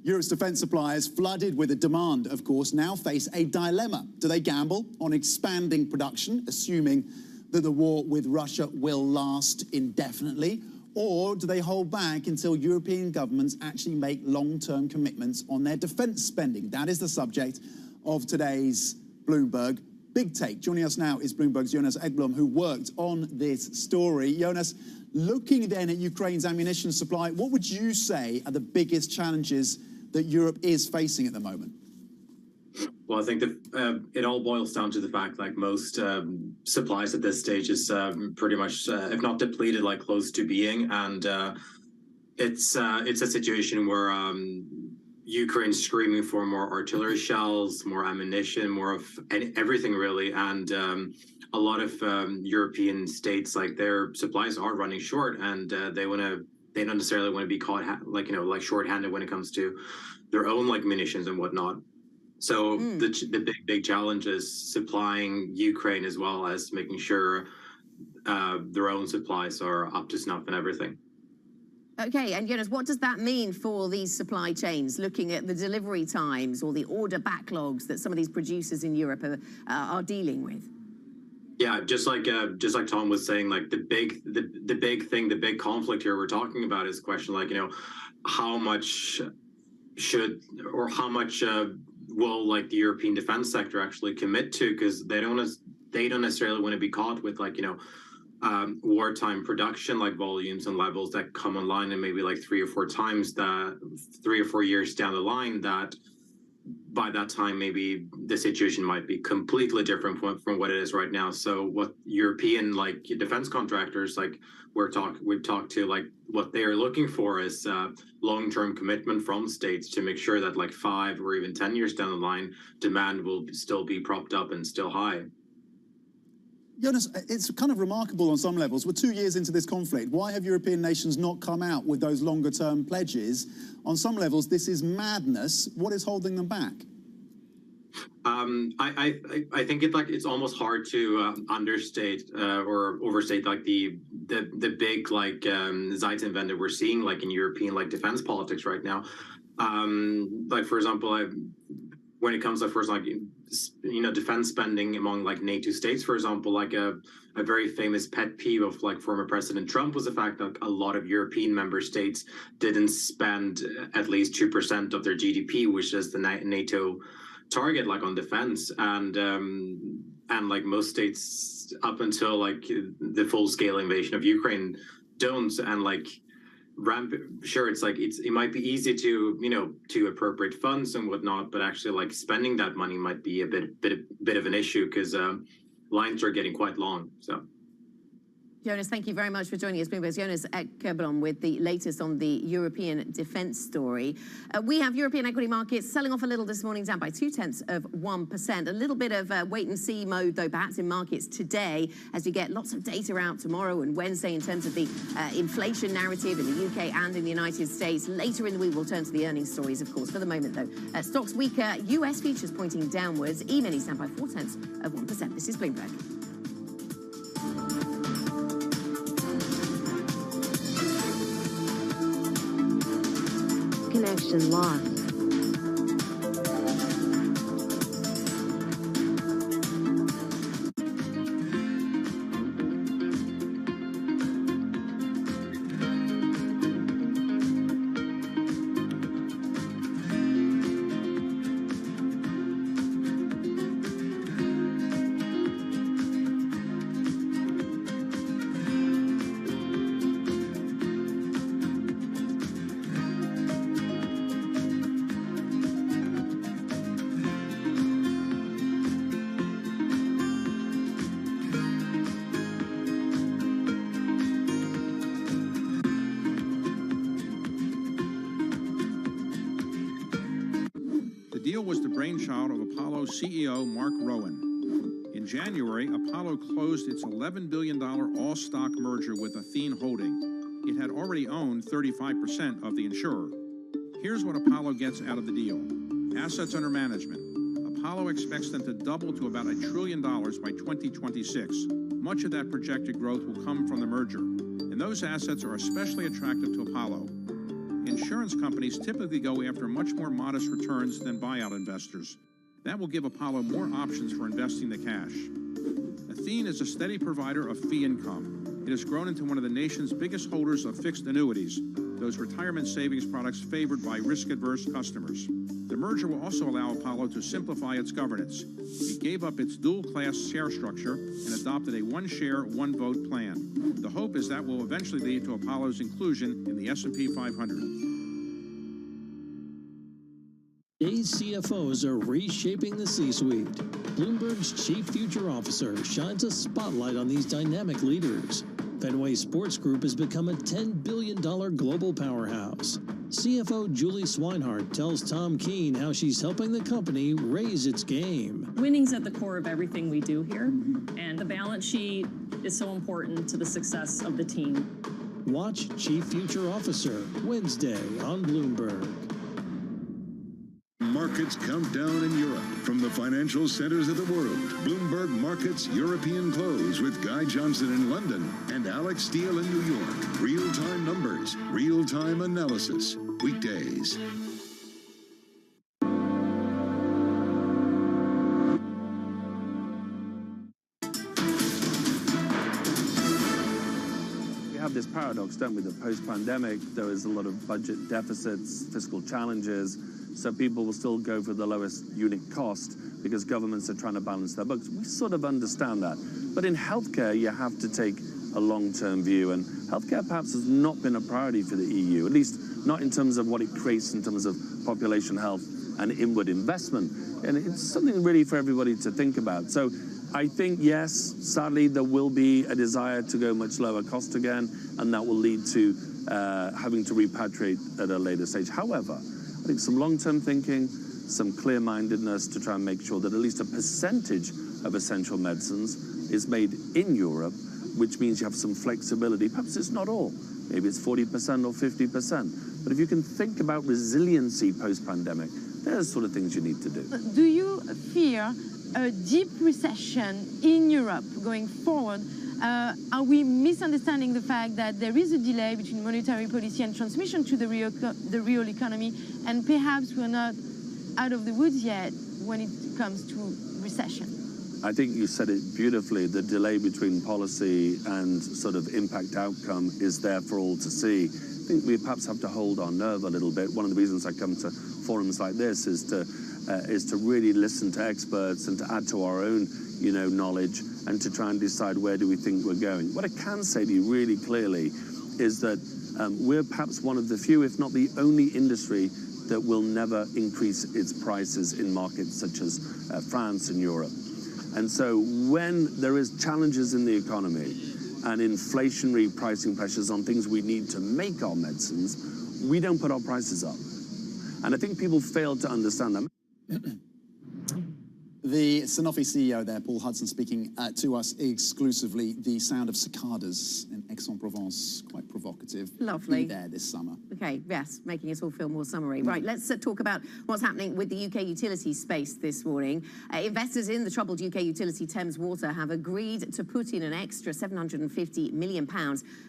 Europe's defence suppliers, flooded with a demand, of course, now face a dilemma. Do they gamble on expanding production, assuming that the war with Russia will last indefinitely? Or do they hold back until European governments actually make long-term commitments on their defence spending? That is the subject of today's Bloomberg Big Take. Joining us now is Bloomberg's Jonas Ekblom, who worked on this story. Jonas, looking then at Ukraine's ammunition supply, what would you say are the biggest challenges that Europe is facing at the moment? Well, I think that it all boils down to the fact, like most supplies at this stage is pretty much, if not depleted, like close to being. And it's a situation where Ukraine's screaming for more artillery shells, more ammunition, more of everything really. And a lot of European states, like their supplies are running short, and they don't necessarily want to be caught like shorthanded when it comes to their own like munitions and whatnot. So the big challenge is supplying Ukraine as well as making sure their own supplies are up to snuff and everything. Okay, and Jonas, what does that mean for these supply chains, looking at the delivery times or the order backlogs that some of these producers in Europe are dealing with? Yeah, just like Tom was saying, like the big conflict here we're talking about is a question like, how much will like the European defense sector actually commit to, because they don't necessarily want to be caught with like wartime production like volumes and levels that come online in maybe like 3 or 4 times that 3 or 4 years down the line, that by that time maybe the situation might be completely different from what it is right now. So what European like defense contractors like we've talked to, like what they're looking for is long-term commitment from states to make sure that like 5 or even 10 years down the line demand will still be propped up and still high. Jonas, it's kind of remarkable on some levels. We're 2 years into this conflict. Why have European nations not come out with those longer-term pledges? On some levels, this is madness. What is holding them back? I think it's almost hard to understate or overstate like the big like Zeitenwende we're seeing like in European like defense politics right now. Like for example, when it comes to first like defense spending among like NATO states, for example, like a very famous pet peeve of like former President Trump was the fact that a lot of European member states didn't spend at least 2% of their GDP, which is the NATO target, like on defense, and like most states up until like the full-scale invasion of Ukraine don't, and like it might be easy to appropriate funds and whatnot, but actually like spending that money might be a bit of an issue because lines are getting quite long. So Jonas, thank you very much for joining us. Bloomberg's Jonas Ekblom with the latest on the European defence story. We have European equity markets selling off a little this morning, down by 0.2%. A little bit of wait-and-see mode, though, perhaps in markets today, as we get lots of data out tomorrow and Wednesday in terms of the inflation narrative in the UK and in the United States. Later in the week, we'll turn to the earnings stories, of course. For the moment, though, stocks weaker, US futures pointing downwards, E-minis down by 0.4%. This is Bloomberg. Connection lost. The deal was the brainchild of Apollo CEO Mark Rowan. In January, Apollo closed its $11 billion all-stock merger with Athene Holding. It had already owned 35% of the insurer. Here's what Apollo gets out of the deal. Assets under management. Apollo expects them to double to about $1 trillion by 2026. Much of that projected growth will come from the merger, and those assets are especially attractive to Apollo. Insurance companies typically go after much more modest returns than buyout investors. That will give Apollo more options for investing the cash. Athene is a steady provider of fee income. It has grown into one of the nation's biggest holders of fixed annuities, those retirement savings products favored by risk-averse customers. The merger will also allow Apollo to simplify its governance. It gave up its dual-class share structure and adopted a one-share, one-vote plan. The hope is that will eventually lead to Apollo's inclusion in the S&P 500. Today's CFOs are reshaping the C-suite. Bloomberg's Chief Future Officer shines a spotlight on these dynamic leaders. Fenway Sports Group has become a $10 billion global powerhouse. CFO Julie Swinehart tells Tom Keene how she's helping the company raise its game. Winning's at the core of everything we do here, and the balance sheet is so important to the success of the team. Watch Chief Future Officer Wednesday on Bloomberg. Markets countdown in Europe from the financial centers of the world. Bloomberg Markets European Close with Guy Johnson in London and Alex Steele in New York. Real-time numbers, real-time analysis. Weekdays. This paradox, don't we, that post-pandemic there is a lot of budget deficits, fiscal challenges, so people will still go for the lowest unit cost because governments are trying to balance their books. We sort of understand that. But in healthcare, you have to take a long-term view. And healthcare perhaps has not been a priority for the EU, at least not in terms of what it creates in terms of population health and inward investment. And it's something really for everybody to think about. So I think, yes, sadly, there will be a desire to go much lower cost again, and that will lead to having to repatriate at a later stage. However, I think some long-term thinking, some clear-mindedness to try and make sure that at least a percentage of essential medicines is made in Europe, which means you have some flexibility. Perhaps it's not all. Maybe it's 40% or 50%. But if you can think about resiliency post-pandemic, there's the sort of things you need to do. Do you fear a deep recession in Europe going forward? Are we misunderstanding the fact that there is a delay between monetary policy and transmission to the real economy, and perhaps we're not out of the woods yet when it comes to recession? I think you said it beautifully. The delay between policy and sort of impact outcome is there for all to see. I think we perhaps have to hold our nerve a little bit. One of the reasons I come to forums like this is to really listen to experts and to add to our own, knowledge, and to try and decide where do we think we're going. What I can say to you really clearly is that we're perhaps one of the few, if not the only industry that will never increase its prices in markets such as France and Europe. And so when there is challenges in the economy and inflationary pricing pressures on things we need to make our medicines, we don't put our prices up. And I think people fail to understand that. The Sanofi CEO there, Paul Hudson, speaking to us exclusively. The sound of cicadas in Aix-en-Provence, quite provocative. Lovely. Be there this summer. Okay, yes, making us all feel more summery. Right, let's talk about what's happening with the UK utility space this morning. Investors in the troubled UK utility Thames Water have agreed to put in an extra £750 million.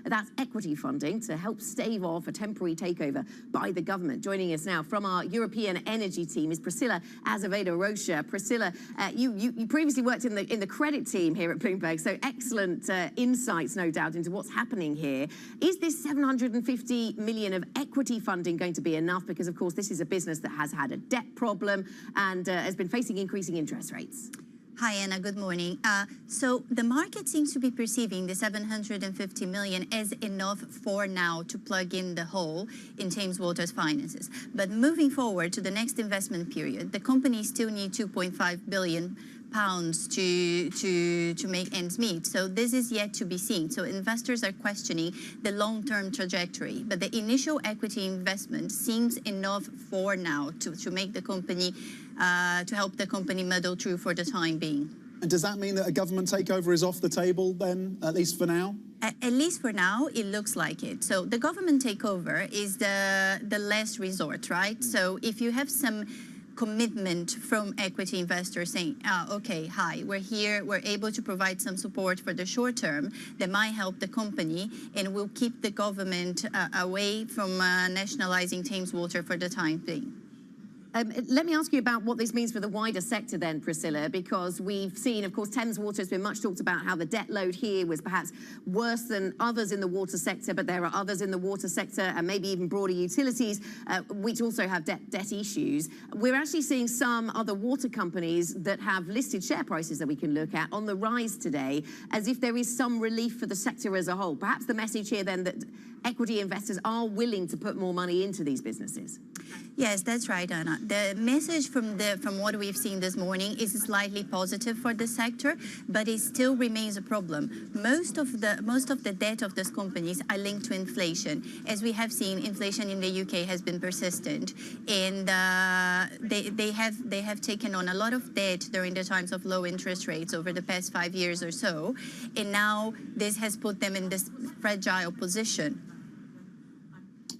That's equity funding to help stave off a temporary takeover by the government. Joining us now from our European energy team is Priscilla Azevedo-Rocha. Priscilla, you previously worked in the credit team here at Bloomberg, so excellent insights, no doubt, into what's happening here. Is this 750 million of equity funding going to be enough? Because, of course, this is a business that has had a debt problem and has been facing increasing interest rates. Hi, Anna. Good morning. So the market seems to be perceiving the 750 million as enough for now to plug in the hole in Thames Water's finances. But moving forward to the next investment period, the company still needs 2.5 billion pounds to make ends meet. So this is yet to be seen. So investors are questioning the long-term trajectory. But the initial equity investment seems enough for now to make the company, to help the company muddle through for the time being. And does that mean that a government takeover is off the table then, at least for now? At least for now, it looks like it. So the government takeover is the last resort, right? So if you have some commitment from equity investors saying, okay, hi, we're here, we're able to provide some support for the short term that might help the company and will keep the government away from nationalizing Thames Water for the time being. Let me ask you about what this means for the wider sector then, Priscilla, because we've seen, of course, Thames Water has been much talked about how the debt load here was perhaps worse than others in the water sector, but there are others in the water sector and maybe even broader utilities which also have debt issues. We're actually seeing some other water companies that have listed share prices that we can look at on the rise today, as if there is some relief for the sector as a whole. Perhaps the message here then that equity investors are willing to put more money into these businesses. Yes, that's right, Anna. The message from what we've seen this morning is slightly positive for the sector, but it still remains a problem. Most of the debt of these companies are linked to inflation. As we have seen, inflation in the UK has been persistent, and they have taken on a lot of debt during the times of low interest rates over the past 5 years or so, and now this has put them in this fragile position.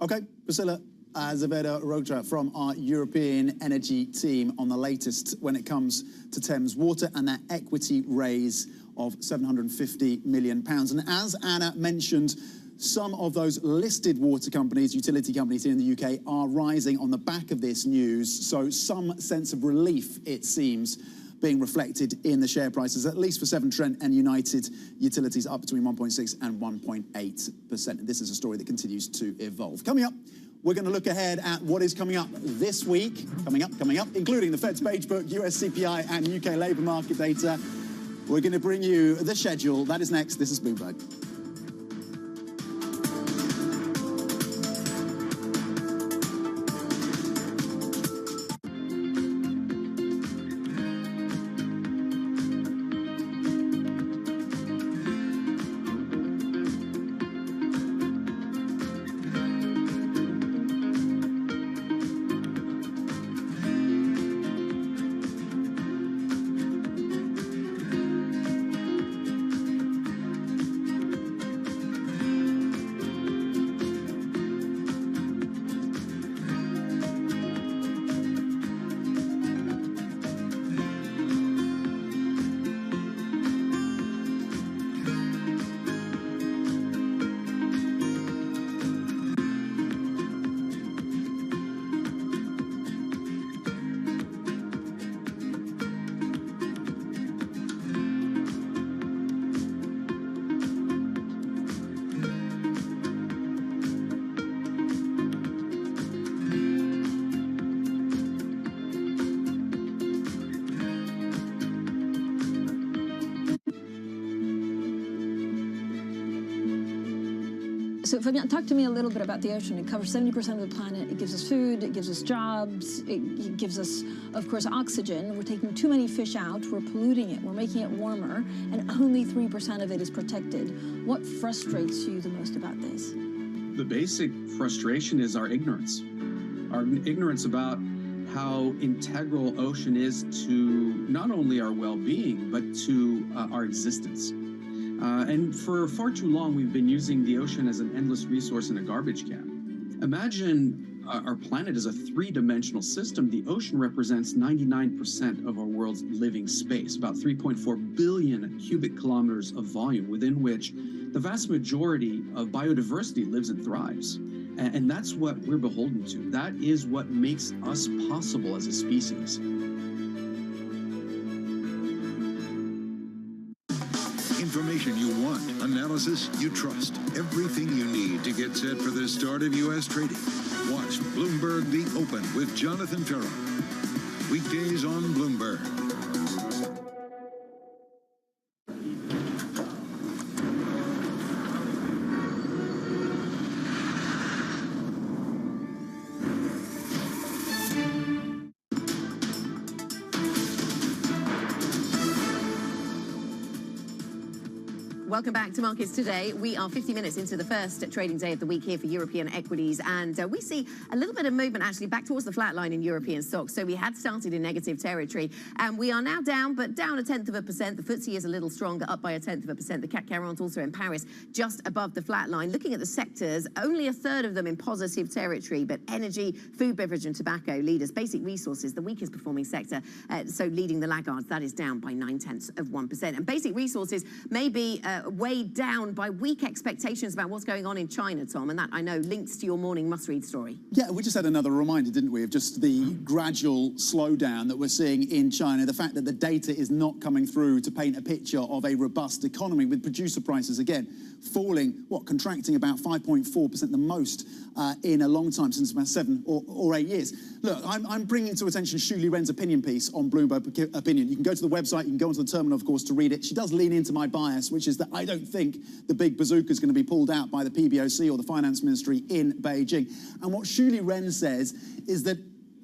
Okay, Priscilla Azevedo-Rocha from our European energy team on the latest when it comes to Thames Water and that equity raise of £750 million. And as Anna mentioned, some of those listed water companies, utility companies here in the UK, are rising on the back of this news. So some sense of relief, it seems, being reflected in the share prices, at least for Severn Trent and United Utilities, up between 1.6 and 1.8%. This is a story that continues to evolve. Coming up, we're going to look ahead at what is coming up this week, coming up, including the Fed's Beige Book, US CPI and UK labour market data. We're going to bring you the schedule. That is next. This is Bloomberg. So Fabien, talk to me a little bit about the ocean. It covers 70% of the planet. It gives us food, it gives us jobs, it gives us, of course, oxygen. We're taking too many fish out, we're polluting it, we're making it warmer, and only 3% of it is protected. What frustrates you the most about this? The basic frustration is our ignorance about how integral ocean is to not only our well-being, but to our existence. And for far too long, we've been using the ocean as an endless resource in a garbage can. Imagine our planet is a three-dimensional system. The ocean represents 99% of our world's living space, about 3.4 billion cubic kilometers of volume, within which the vast majority of biodiversity lives and thrives. And that's what we're beholden to. That is what makes us possible as a species. Information you want, analysis you trust, everything you need to get set for the start of U.S. trading. Watch Bloomberg The Open with Jonathan Ferro. Weekdays on Bloomberg. Welcome back to Markets Today. We are 50 minutes into the first trading day of the week here for European equities, and we see a little bit of movement actually back towards the flat line in European stocks. So we had started in negative territory, and we are now down, but down 0.1%. The FTSE is a little stronger, up by 0.1%. The CAC 40 also in Paris, just above the flat line. Looking at the sectors, only a third of them in positive territory, but energy, food, beverage, and tobacco leaders. Basic resources, the weakest performing sector, so leading the laggards, that is down by 0.9%. And basic resources may be weighed down by weak expectations about what's going on in China, Tom, and that, I know, links to your morning must-read story. Yeah, we just had another reminder, didn't we, of just the gradual slowdown that we're seeing in China, the fact that the data is not coming through to paint a picture of a robust economy, with producer prices, again, falling, contracting about 5.4%, the most in a long time, since about 7 or 8 years. Look, I'm bringing to attention Xu Li Ren's opinion piece on Bloomberg Opinion. You can go to the website, you can go onto the terminal, of course, to read it. She does lean into my bias, which is that I don't think the big bazooka is going to be pulled out by the PBOC or the Finance Ministry in Beijing. And what Xu Li Ren says is that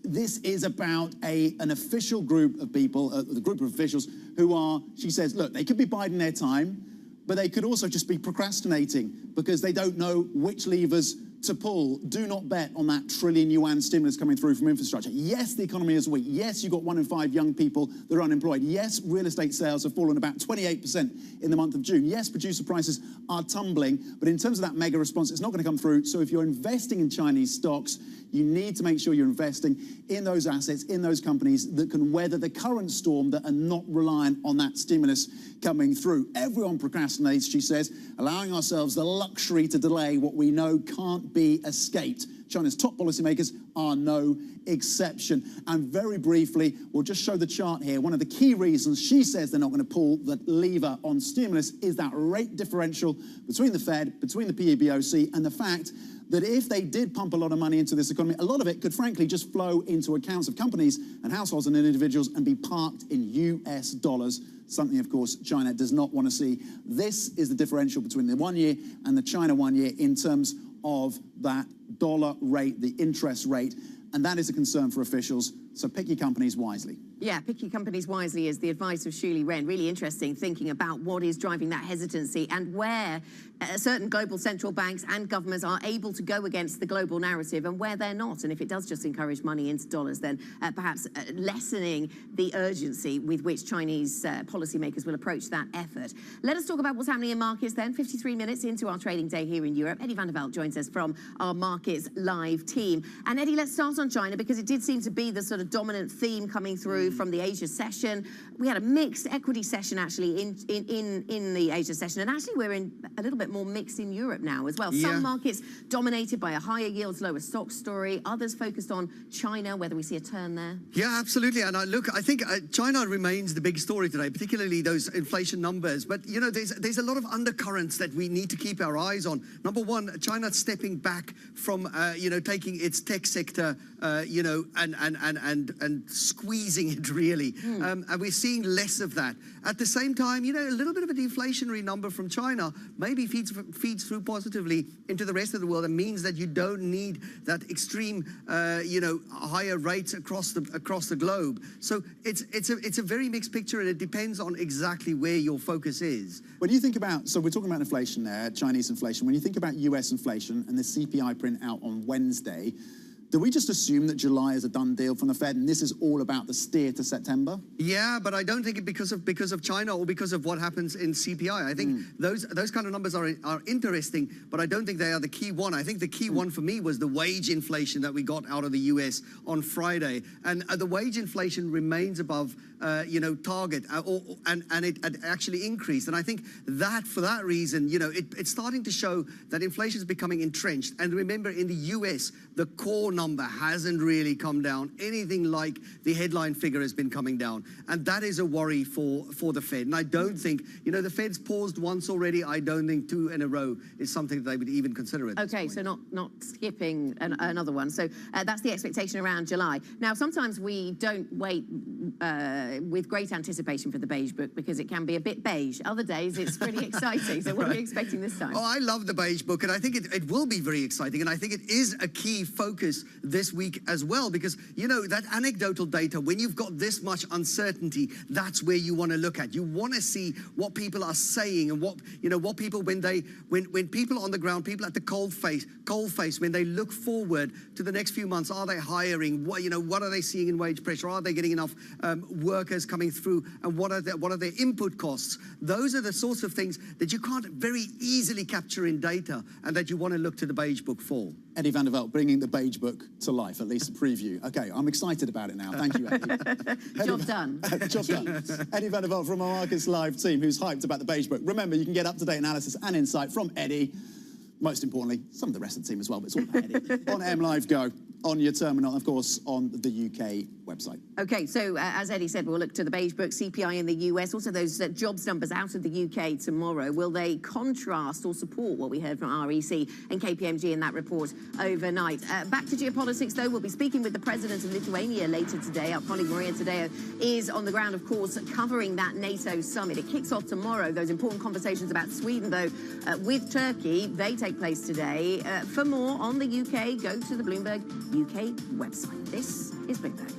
this is about an official group of people, the group of officials who are, she says, look, they could be biding their time, but they could also just be procrastinating because they don't know which levers to pull. Do not bet on that trillion yuan stimulus coming through from infrastructure. Yes, the economy is weak. Yes, you've got 1 in 5 young people that are unemployed. Yes, real estate sales have fallen about 28% in the month of June. Yes, producer prices are tumbling, but in terms of that mega response, it's not going to come through. So if you're investing in Chinese stocks, you need to make sure you're investing in those assets, in those companies that can weather the current storm, that are not reliant on that stimulus coming through. Everyone procrastinates, she says, allowing ourselves the luxury to delay what we know can't be escaped. China's top policymakers are no exception. And very briefly, we'll just show the chart here. One of the key reasons she says they're not going to pull the lever on stimulus is that rate differential between the Fed, between the PBOC, and the fact that if they did pump a lot of money into this economy, a lot of it could frankly just flow into accounts of companies and households and individuals and be parked in US dollars, something, of course, China does not want to see. This is the differential between the 1 year and the China 1 year in terms of that dollar rate, the interest rate, and that is a concern for officials, so pick your companies wisely. Yeah, pick your companies wisely is the advice of Xu Li Ren. Really interesting, thinking about what is driving that hesitancy and where certain global central banks and governments are able to go against the global narrative and where they're not. And if it does just encourage money into dollars, then perhaps lessening the urgency with which Chinese policymakers will approach that effort. Let us talk about what's happening in markets then. 53 minutes into our trading day here in Europe. Eddie van der Veld joins us from our Markets Live team. And Eddie, let's start on China, because it did seem to be the sort of dominant theme coming through from the Asia session. We had a mixed equity session actually in the Asia session, and actually we're in a little bit more mixed in Europe now as well. Yeah. Some markets dominated by a higher yields, lower stock story, others focused on China, whether we see a turn there. Yeah, absolutely. And I think China remains the big story today, particularly those inflation numbers. But, you know, there's a lot of undercurrents that we need to keep our eyes on. Number one, China stepping back from, you know, taking its tech sector, you know, and and squeezing it really. And we're seeing less of that. At the same time, a little bit of a deflationary number from China maybe feeds through positively into the rest of the world and means that you don't need that extreme, higher rates across the globe. So it's a very mixed picture, and it depends on exactly where your focus is. When you think about, so we're talking about inflation there, Chinese inflation. When you think about US inflation and the CPI print out on Wednesday, do we just assume that July is a done deal from the Fed and this is all about the steer to September? Yeah, but I don't think it because of China or because of what happens in CPI. I think those kind of numbers are interesting, but I don't think they are the key one. I think the key one for me was the wage inflation that we got out of the US on Friday, and the wage inflation remains above target, and it actually increased. And I think that for that reason, it's starting to show that inflation is becoming entrenched. And remember, in the US, the core number hasn't really come down anything like the headline figure has been coming down, and that is a worry for the Fed. And I don't think, the Fed's paused once already. I don't think 2 in a row is something that they would even consider it. Okay, so not skipping another one. So that's the expectation around July. Now, sometimes we don't wait with great anticipation for the beige book because it can be a bit beige. Other days it's pretty exciting. So what are you expecting this time? Oh, I love the beige book, and I think it will be very exciting, and I think it is a key focus this week as well, because that anecdotal data, when you've got this much uncertainty, that's where you want to look at. You want to see what people are saying and what people, when people on the ground, people at the coal face, when they look forward to the next few months, are they hiring? What are they seeing in wage pressure? Are they getting enough workers coming through? And what are their input costs? Those are the sorts of things that you can't very easily capture in data, and that you want to look to the beige book for. Eddie van der Velde bringing the beige book to life, at least a preview. Okay, I'm excited about it now. Thank you, Eddie. Job done. Job done. Eddie van der Velde from our Markets Live team, who's hyped about the beige book. Remember, you can get up-to-date analysis and insight from Eddie. Most importantly, some of the rest of the team as well, but it's all about Eddie. On M Live Go, on your terminal, of course, on the UK website. Okay, so as Eddie said, we'll look to the beige book, CPI in the US, also those jobs numbers out of the UK tomorrow. Will they contrast or support what we heard from REC and KPMG in that report overnight? Back to geopolitics, though. We'll be speaking with the president of Lithuania later today. Our colleague Maria Tadeo is on the ground, of course, covering that NATO summit. It kicks off tomorrow. Those important conversations about Sweden, though, with Turkey, they take place today. For more on the UK, go to the Bloomberg UK website. This is Bloomberg.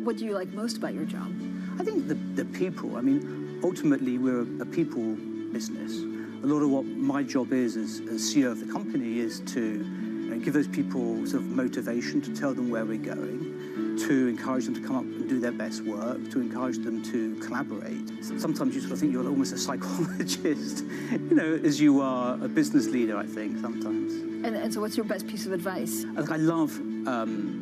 What do you like most about your job? I think the people. I mean, ultimately, we're a people business. A lot of what my job is as CEO of the company is to give those people sort of motivation, to tell them where we're going, to encourage them to come up and do their best work, to encourage them to collaborate. Sometimes you sort of think you're almost a psychologist, as you are a business leader, I think, sometimes. And so what's your best piece of advice? I love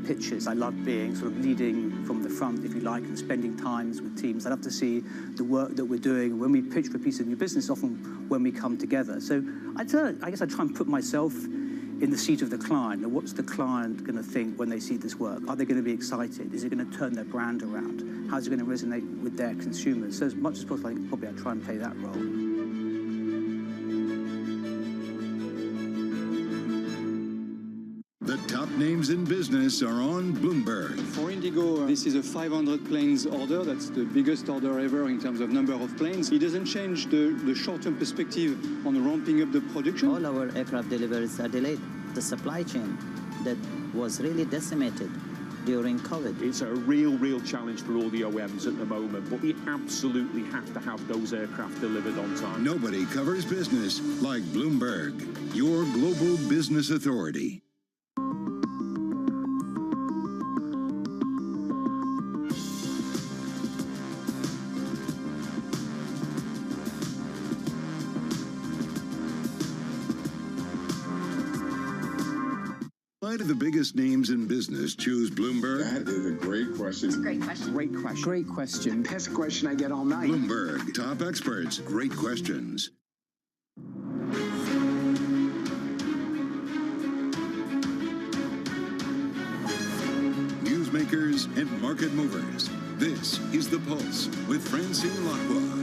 pitches. I love being sort of leading from the front, if you like, and spending times with teams. I love to see the work that we're doing. When we pitch for a piece of new business, often when we come together. So I guess I try and put myself in the seat of the client. What's the client going to think when they see this work? Are they going to be excited? Is it going to turn their brand around? How's it going to resonate with their consumers? So as much as possible, I think probably I try and play that role. The top names in business are on Bloomberg. For Indigo, this is a 500 planes order. That's the biggest order ever in terms of number of planes. It doesn't change the short-term perspective on ramping up the production. All our aircraft deliveries are delayed. The supply chain that was really decimated during COVID. It's a real challenge for all the OEMs at the moment, but we absolutely have to have those aircraft delivered on time. Nobody covers business like Bloomberg, your global business authority. Why do the biggest names in business choose Bloomberg? That is a great question. It's a great question. Great question. Great question. Best question I get all night. Bloomberg, top experts, great questions. Newsmakers and market movers. This is The Pulse with Francine Lacqua.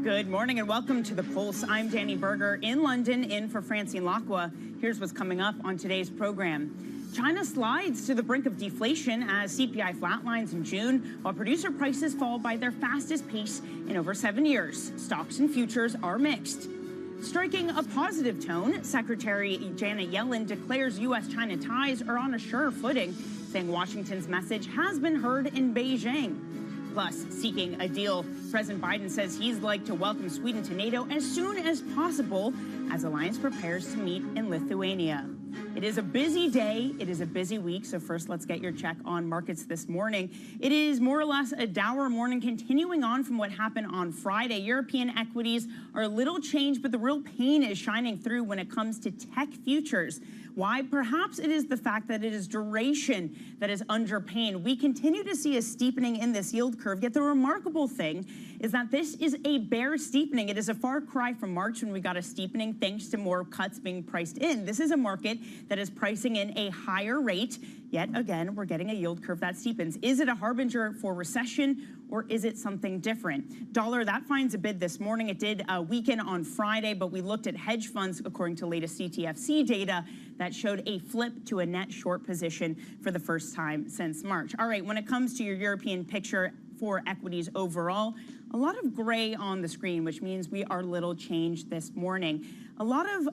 Good morning and welcome to The Pulse. I'm Danny Berger in London, in for Francine Lacqua. Here's what's coming up on today's program. China slides to the brink of deflation as CPI flatlines in June, while producer prices fall by their fastest pace in over 7 years. Stocks and futures are mixed. Striking a positive tone, Secretary Janet Yellen declares U.S.-China ties are on a sure footing, saying Washington's message has been heard in Beijing. Plus, seeking a deal, President Biden says he'd like to welcome Sweden to NATO as soon as possible as alliance prepares to meet in Lithuania. It is a busy day. It is a busy week. So first, let's get your check on markets this morning. It is more or less a dour morning, continuing on from what happened on Friday. European equities are a little changed, but the real pain is shining through when it comes to tech futures. Why? Perhaps it is the fact that it is duration that is under pain. We continue to see a steepening in this yield curve, yet the remarkable thing is that this is a bear steepening. It is a far cry from March when we got a steepening thanks to more cuts being priced in. This is a market that is pricing in a higher rate, yet again, we're getting a yield curve that steepens. Is it a harbinger for recession, or is it something different? Dollar, that finds a bid this morning. It did weaken on Friday, but we looked at hedge funds, according to latest CTFC data, that showed a flip to a net short position for the first time since March. All right, when it comes to your European picture for equities overall, a lot of gray on the screen, which means we are little changed this morning. A lot of,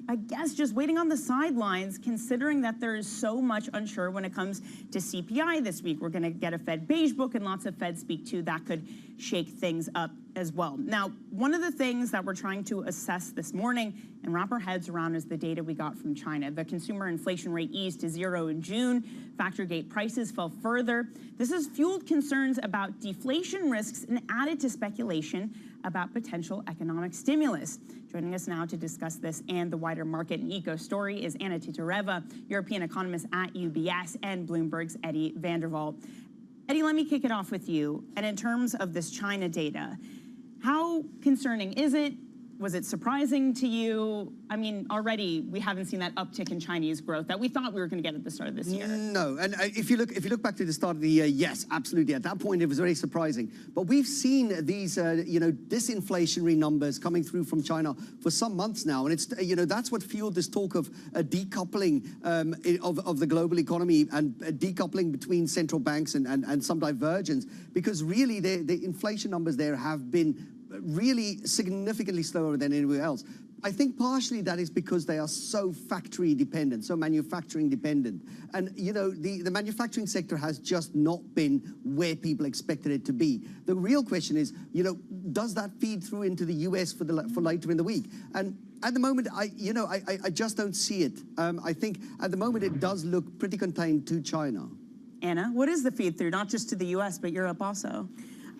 I guess, just waiting on the sidelines, considering that there is so much unsure when it comes to CPI this week. We're going to get a Fed beige book and lots of Fed speak too. That could shake things up as well. Now, one of the things that we're trying to assess this morning and wrap our heads around is the data we got from China. The consumer inflation rate eased to 0 in June. Factory gate prices fell further. This has fueled concerns about deflation risks and added to speculation about potential economic stimulus. Joining us now to discuss this and the wider market and eco story is Anna Titoreva, European economist at UBS, and Bloomberg's Eddie Vanderwalt. Eddie, let me kick it off with you. And in terms of this China data, how concerning is it? Was it surprising to you? I mean, already we haven't seen that uptick in Chinese growth that we thought we were going to get at the start of this year. No, and if you look back to the start of the year, yes, absolutely. At that point, it was very surprising. But we've seen these, disinflationary numbers coming through from China for some months now, and it's, that's what fueled this talk of decoupling of the global economy and decoupling between central banks and some divergence, because really the inflation numbers there have been really significantly slower than anywhere else. I think partially that is because they are so factory dependent, so manufacturing dependent. And, the manufacturing sector has just not been where people expected it to be. The real question is, does that feed through into the US for later in the week? And at the moment, I just don't see it. I think at the moment it does look pretty contained to China. Anna, what is the feed through, not just to the US, but Europe also?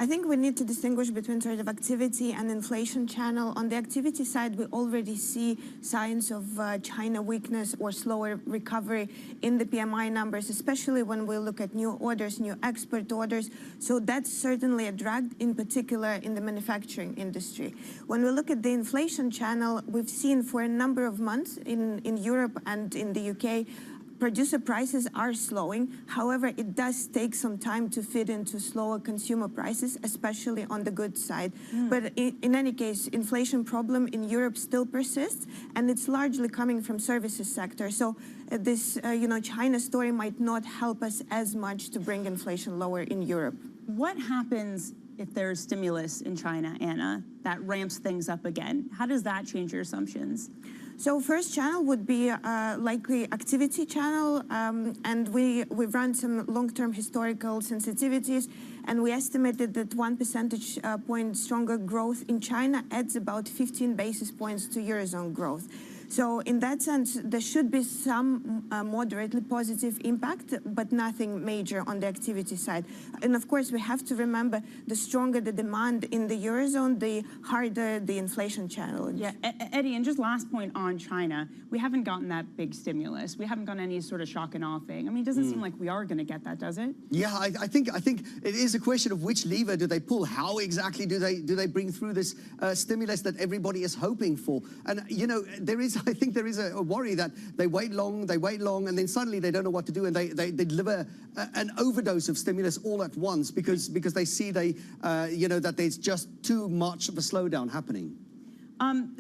I think we need to distinguish between sort of activity and inflation channel. On the activity side, we already see signs of China weakness or slower recovery in the PMI numbers, especially when we look at new orders, new export orders. So that's certainly a drag, in particular in the manufacturing industry. When we look at the inflation channel, we've seen for a number of months in Europe and in the UK producer prices are slowing. However, it does take some time to fit into slower consumer prices, especially on the goods side. But in any case, inflation problem in Europe still persists, and it's largely coming from services sector. So this, China story might not help us as much to bring inflation lower in Europe. What happens if there's stimulus in China, Anna, that ramps things up again? How does that change your assumptions? So first channel would be likely activity channel, and we've run some long-term historical sensitivities, and we estimated that 1 percentage point stronger growth in China adds about 15 basis points to Eurozone growth. So in that sense, there should be some moderately positive impact, but nothing major on the activity side. And of course, we have to remember the stronger the demand in the Eurozone, the harder the inflation challenge. Yeah, Eddie, and just last point on China, we haven't gotten that big stimulus. We haven't gotten any sort of shock and awe thing. I mean, it doesn't seem like we are going to get that, does it? Yeah, I think it is a question of which lever do they pull. How exactly do they bring through this stimulus that everybody is hoping for? And I think there is a worry that they wait long, and then suddenly they don't know what to do, and they deliver an overdose of stimulus all at once because they see that there's just too much of a slowdown happening.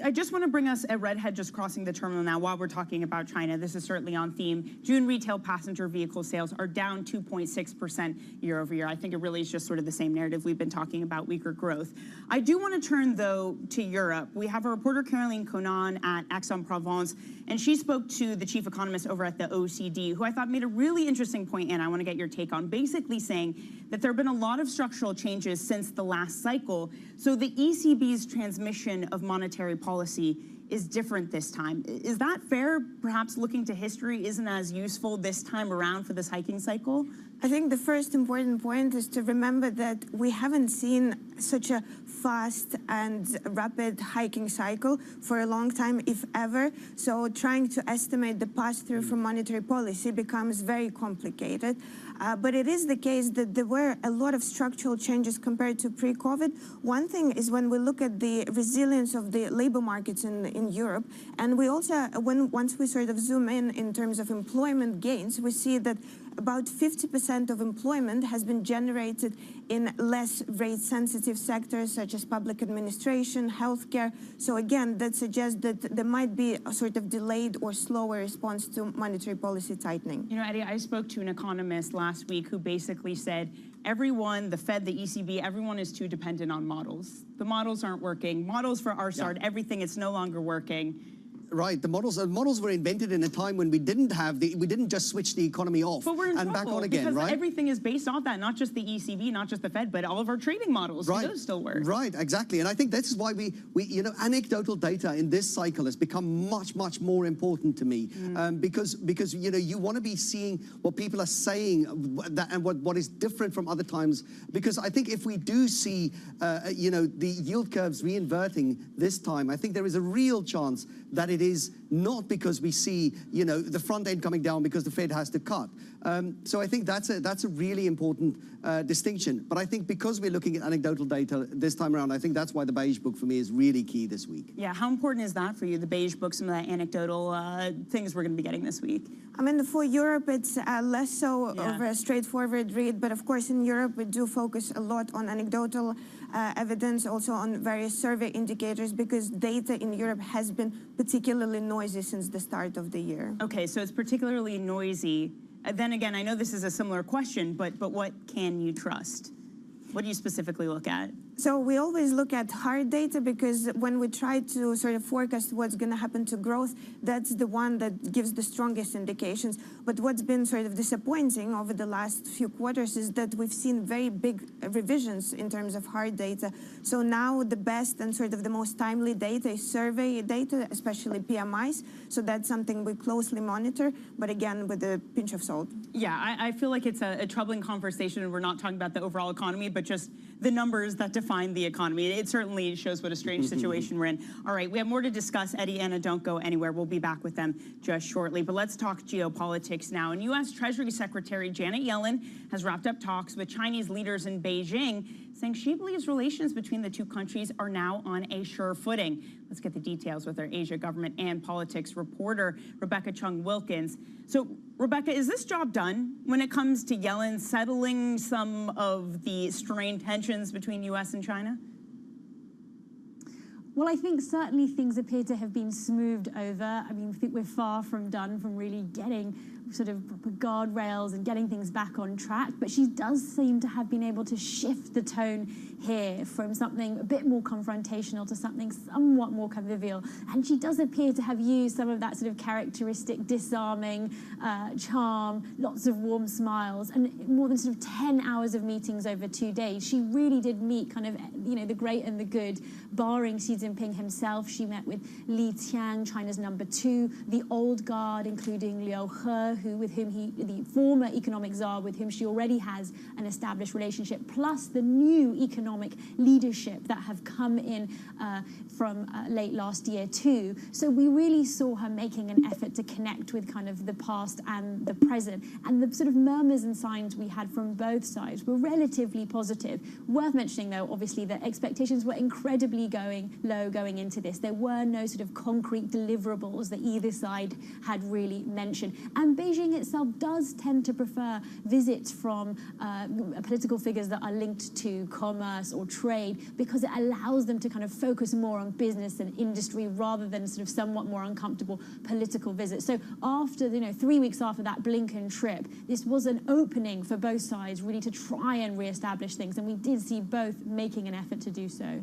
I just want to bring us a redhead just crossing the terminal now while we're talking about China. This is certainly on theme. June retail passenger vehicle sales are down 2.6% year over year. I think it really is just sort of the same narrative we've been talking about, weaker growth. I do want to turn, though, to Europe. We have a reporter, Caroline Conan, at Aix-en-Provence, and she spoke to the chief economist over at the OECD, who I thought made a really interesting point, and I want to get your take on, basically saying that there have been a lot of structural changes since the last cycle. So the ECB's transmission of monetary policy is different this time. Is that fair? Perhaps looking to history isn't as useful this time around for this hiking cycle? I think the first important point is to remember that we haven't seen such a fast and rapid hiking cycle for a long time, if ever. So trying to estimate the pass-through from monetary policy becomes very complicated. But it is the case that there were a lot of structural changes compared to pre-COVID. One thing is when we look at the resilience of the labor markets in Europe, and we also, once we sort of zoom in terms of employment gains, we see that about 50% of employment has been generated in less rate-sensitive sectors such as public administration, healthcare. So again, that suggests that there might be a sort of delayed or slower response to monetary policy tightening. You know, Eddie, I spoke to an economist last week who basically said everyone, the Fed, the ECB, everyone is too dependent on models. The models aren't working. Models for our start, everything, it's no longer working. Right, the models were invented in a time when we didn't just switch the economy off and back on again, because right? Everything is based off that, not just the ECB, not just the Fed, but all of our trading models. Right. Those still work. Right, exactly. And I think this is why we anecdotal data in this cycle has become much more important to me, because you want to be seeing what people are saying and what is different from other times. Because I think if we do see the yield curves reinverting this time, I think there is a real chance that it is not because we see, the front end coming down because the Fed has to cut. So I think that's a really important distinction. But I think because we're looking at anecdotal data this time around, I think that's why the beige book for me is really key this week. Yeah, how important is that for you, the beige book, some of that anecdotal things we're going to be getting this week? I mean, for Europe, it's less so of a straightforward read. But of course, in Europe, we do focus a lot on anecdotal evidence, also on various survey indicators, because data in Europe has been particularly noisy since the start of the year. Okay, so it's particularly noisy. Then again, I know this is a similar question, but what can you trust? What do you specifically look at? So we always look at hard data because when we try to sort of forecast what's going to happen to growth, that's the one that gives the strongest indications. But what's been sort of disappointing over the last few quarters is that we've seen very big revisions in terms of hard data. So now the best and sort of the most timely data is survey data, especially PMIs. So that's something we closely monitor, but again, with a pinch of salt. Yeah, I feel like it's a troubling conversation, and we're not talking about the overall economy, but just the numbers that define the economy. It certainly shows what a strange situation we're in. All right, we have more to discuss. Eddie, Anna, don't go anywhere. We'll be back with them just shortly. But let's talk geopolitics now. And U.S. Treasury Secretary Janet Yellen has wrapped up talks with Chinese leaders in Beijing, saying she believes relations between the two countries are now on a sure footing. Let's get the details with our Asia government and politics reporter, Rebecca Chung-Wilkins. So, Rebecca, is this job done when it comes to Yellen settling some of the strained tensions between U.S. and China? Well, I think certainly things appear to have been smoothed over. I mean, I think we're far from done from really getting sort of guardrails and getting things back on track, but she does seem to have been able to shift the tone here from something a bit more confrontational to something somewhat more convivial. And she does appear to have used some of that sort of characteristic disarming charm, lots of warm smiles, and more than sort of 10 hours of meetings over 2 days. She really did meet kind of, you know, the great and the good, barring Xi Jinping himself. She met with Li Qiang, China's #2, the old guard, including Liu He, the former economic czar, with whom she already has an established relationship, plus the new economic leadership that have come in from late last year too. So we really saw her making an effort to connect with kind of the past and the present. And the sort of murmurs and signs we had from both sides were relatively positive. Worth mentioning, though, obviously, that expectations were incredibly low going into this. There were no sort of concrete deliverables that either side had really mentioned. And Beijing itself does tend to prefer visits from political figures that are linked to commerce or trade, because it allows them to kind of focus more on business and industry rather than sort of somewhat more uncomfortable political visits. So after, 3 weeks after that Blinken trip, this was an opening for both sides really to try and reestablish things, and we did see both making an effort to do so.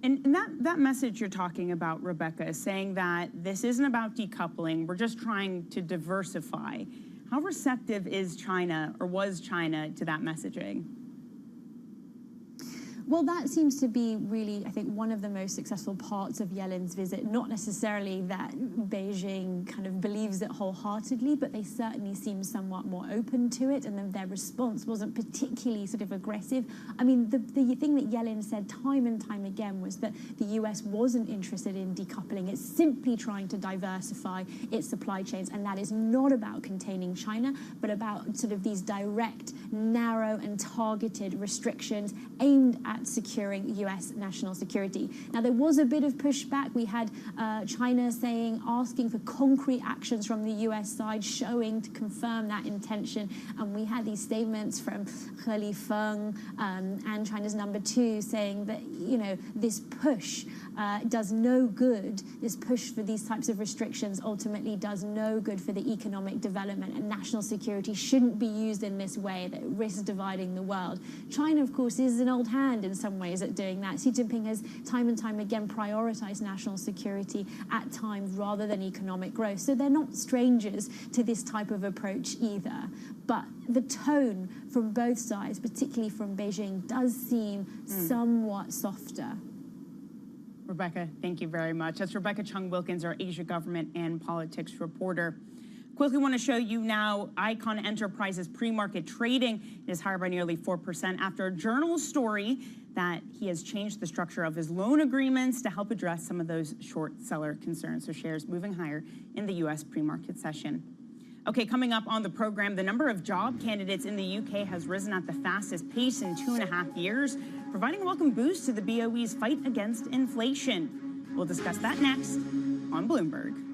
And that message you're talking about, Rebecca, is saying that this isn't about decoupling, we're just trying to diversify. How receptive is China, or was China, to that messaging? Well, that seems to be really, I think, one of the most successful parts of Yellen's visit. Not necessarily that Beijing kind of believes it wholeheartedly, but they certainly seem somewhat more open to it, and then their response wasn't particularly sort of aggressive. I mean, the thing that Yellen said time and time again was that the US wasn't interested in decoupling. It's simply trying to diversify its supply chains, and that is not about containing China, but about sort of these direct, narrow and targeted restrictions aimed at securing US national security. Now, there was a bit of pushback. We had China asking for concrete actions from the US side, showing to confirm that intention. And we had these statements from He Lifeng and China's #2 saying that, this push does no good. This push for these types of restrictions ultimately does no good for the economic development, and national security shouldn't be used in this way that risks dividing the world. China, of course, is an old hand in some ways at doing that. Xi Jinping has time and time again prioritized national security at times rather than economic growth. So they're not strangers to this type of approach either. But the tone from both sides, particularly from Beijing, does seem somewhat softer. Rebecca, thank you very much. That's Rebecca Chung-Wilkins, our Asia government and politics reporter. Quickly want to show you now Icon Enterprises pre-market trading is higher by nearly 4% after a journal story that he has changed the structure of his loan agreements to help address some of those short seller concerns. So shares moving higher in the U.S. pre-market session. Okay, coming up on the program, the number of job candidates in the UK has risen at the fastest pace in 2.5 years, providing a welcome boost to the BOE's fight against inflation. We'll discuss that next on Bloomberg.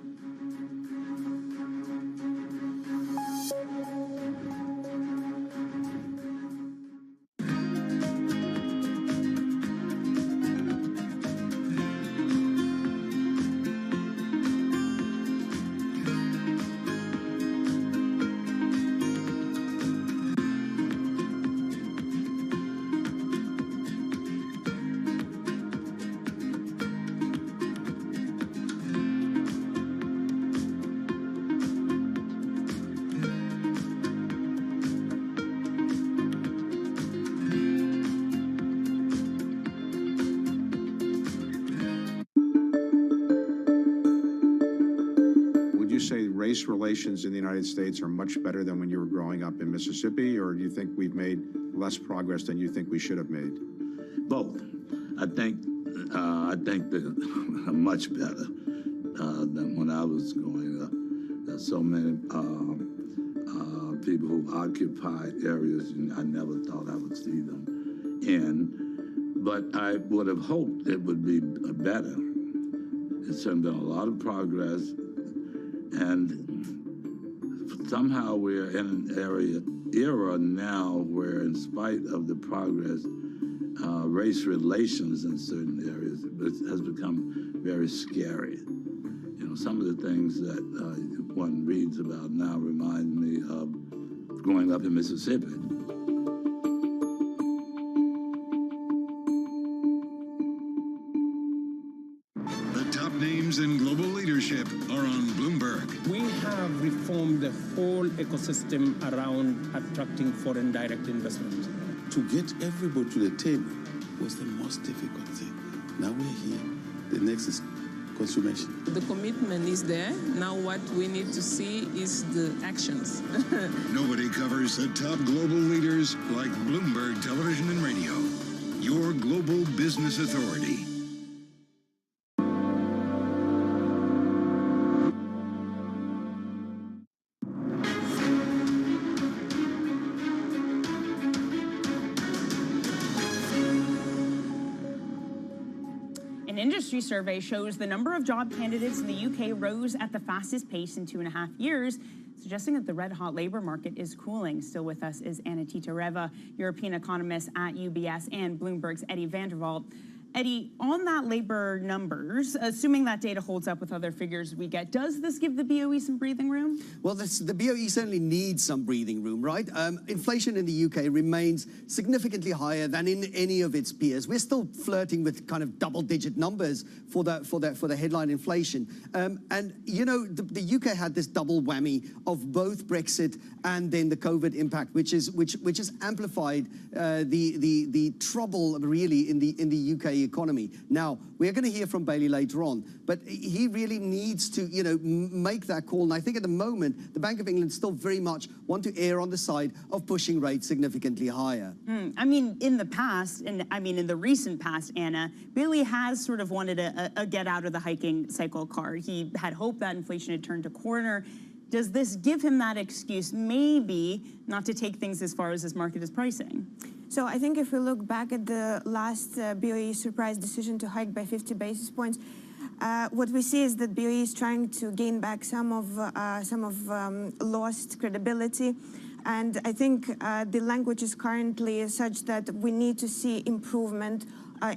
Race relations in the United States are much better than when you were growing up in Mississippi, or do you think we've made less progress than you think we should have made? Both. I think they're much better than when I was growing up. There's so many people who occupy areas I never thought I would see them in. But I would have hoped it would be better. It's been a lot of progress. And somehow we're in an era now where, in spite of the progress, race relations in certain areas has become very scary. You know, some of the things that one reads about now remind me of growing up in Mississippi. The top names in global leadership are on Bloomberg. We have reformed the whole ecosystem around attracting foreign direct investment. To get everybody to the table was the most difficult thing. Now we're here. The next is consummation. The commitment is there. Now what we need to see is the actions. Nobody covers the top global leaders like Bloomberg Television and Radio, your global business authority. An industry survey shows the number of job candidates in the UK rose at the fastest pace in 2.5 years, suggesting that the red-hot labor market is cooling. Still with us is Anna Titareva, European economist at UBS, and Bloomberg's Eddie Vanderwalt. Eddie, on that labor numbers, assuming that data holds up with other figures we get, does this give the BOE some breathing room? Well, the BOE certainly needs some breathing room, right? Inflation in the UK remains significantly higher than in any of its peers. We're still flirting with kind of double-digit numbers for the headline inflation. And you know, the UK had this double whammy of both Brexit and then the COVID impact, which has amplified the trouble really in the UK economy. Now, we're going to hear from Bailey later on, but he really needs to, you know, make that call. And I think at the moment, the Bank of England still very much want to err on the side of pushing rates significantly higher. I mean, in the past, and I mean, in the recent past, Anna, Bailey has sort of wanted a get out of the hiking cycle card. He had hoped that inflation had turned a corner. Does this give him that excuse, maybe, not to take things as far as this market is pricing? So I think if we look back at the last BOE surprise decision to hike by 50 basis points, what we see is that BOE is trying to gain back some of lost credibility. And I think the language is currently such that we need to see improvement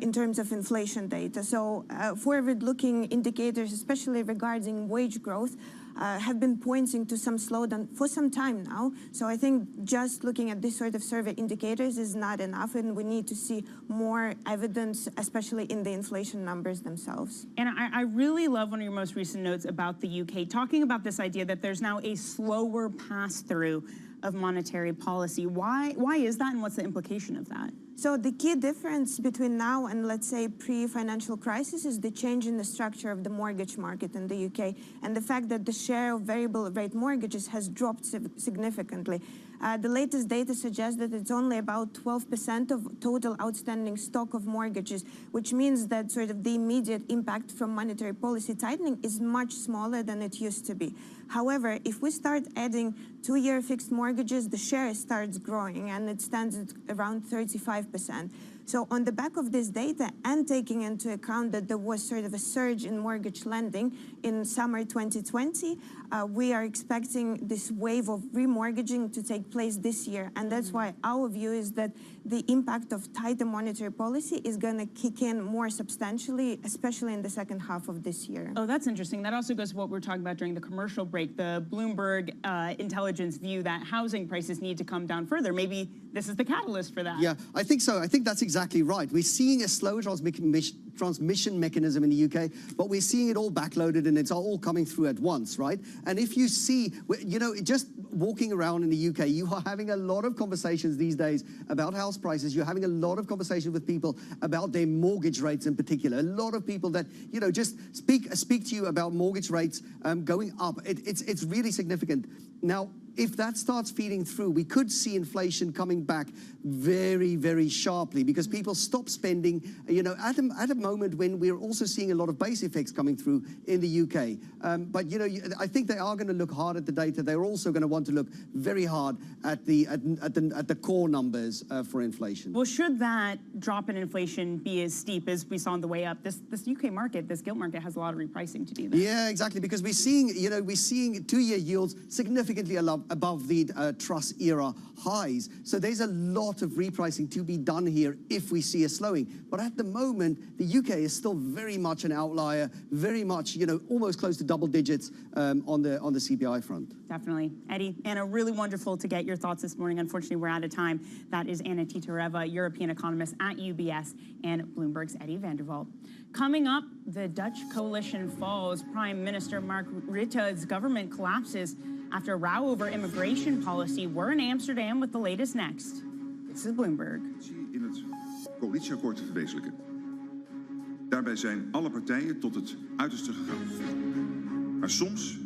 in terms of inflation data. So forward-looking indicators, especially regarding wage growth, have been pointing to some slowdown for some time now. So I think just looking at this sort of survey indicators is not enough, and we need to see more evidence, especially in the inflation numbers themselves. And I really love one of your most recent notes about the UK, talking about this idea that there's now a slower pass-through of monetary policy. Why is that, and what's the implication of that? So the key difference between now and, let's say, pre-financial crisis is the change in the structure of the mortgage market in the UK and the fact that the share of variable rate mortgages has dropped significantly. The latest data suggests that it's only about 12% of total outstanding stock of mortgages, which means that sort of the immediate impact from monetary policy tightening is much smaller than it used to be. However, if we start adding 2-year fixed mortgages, the share starts growing and it stands at around 35%. So on the back of this data and taking into account that there was sort of a surge in mortgage lending in summer 2020, we are expecting this wave of remortgaging to take place this year. And that's why our view is that the impact of tighter monetary policy is going to kick in more substantially, especially in the second half of this year. Oh, that's interesting. That also goes to what we were talking about during the commercial break, the Bloomberg intelligence view that housing prices need to come down further. Maybe this is the catalyst for that. Yeah, I think so. I think that's exactly right. We're seeing a slow transmission mechanism in the UK, but we're seeing it all backloaded and it's all coming through at once, right? And if you see, you know, just walking around in the UK, you are having a lot of conversations these days about house prices. You're having a lot of conversations with people about their mortgage rates in particular. A lot of people that, you know, just speak to you about mortgage rates going up. It's really significant. Now, if that starts feeding through, we could see inflation coming back very, very sharply because people stop spending, at a moment when we're also seeing a lot of base effects coming through in the UK. But, I think they are going to look hard at the data. They're also going to want to look very hard at the core numbers for inflation. Well, should that drop in inflation be as steep as we saw on the way up, this UK market, this gilt market has a lot of repricing to do there. Yeah, exactly, because we're seeing 2-year yields significantly above the Truss era highs. So there's a lot of repricing to be done here if we see a slowing. But at the moment, the UK is still very much an outlier, very much, almost close to double digits on the CPI front. Definitely. Eddie, Anna, really wonderful to get your thoughts this morning. Unfortunately, we're out of time. That is Anna Titareva, European economist at UBS, and Bloomberg's Eddie van der Walt. Coming up, the Dutch coalition falls. Prime Minister Mark Rutte's government collapses after a row over immigration policy. We're in Amsterdam with the latest next. This is Bloomberg. In het coalitieakkoord te verwezenlijken. Daarbij zijn alle partijen tot het uiterste gegaan. Maar soms...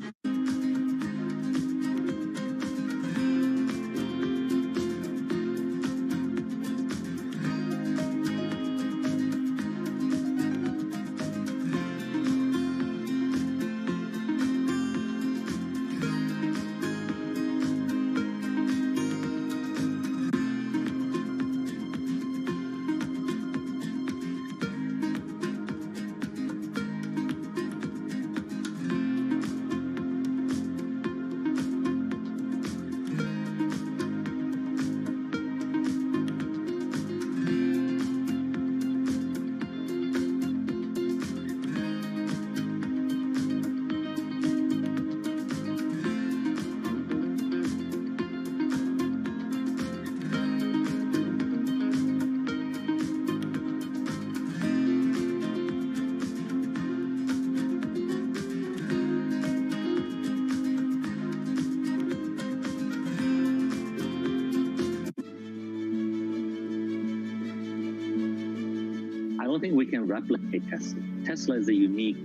I don't think we can replicate Tesla. Tesla is a unique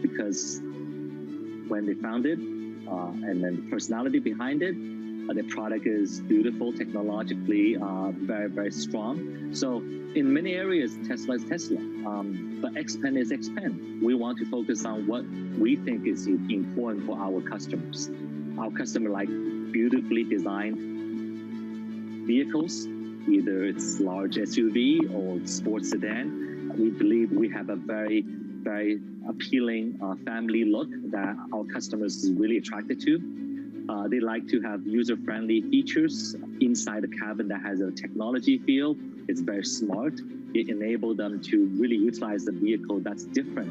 because when they found it, and then the personality behind it, the product is beautiful, technologically very, very strong. So in many areas, Tesla is Tesla, but Xpeng is Xpeng. We want to focus on what we think is important for our customers. Our customer like beautifully designed vehicles, either it's large SUV or sports sedan. We believe we have a very, very appealing family look that our customers is really attracted to. They like to have user-friendly features inside the cabin that has a technology feel. It's very smart. It enables them to really utilize the vehicle that's different.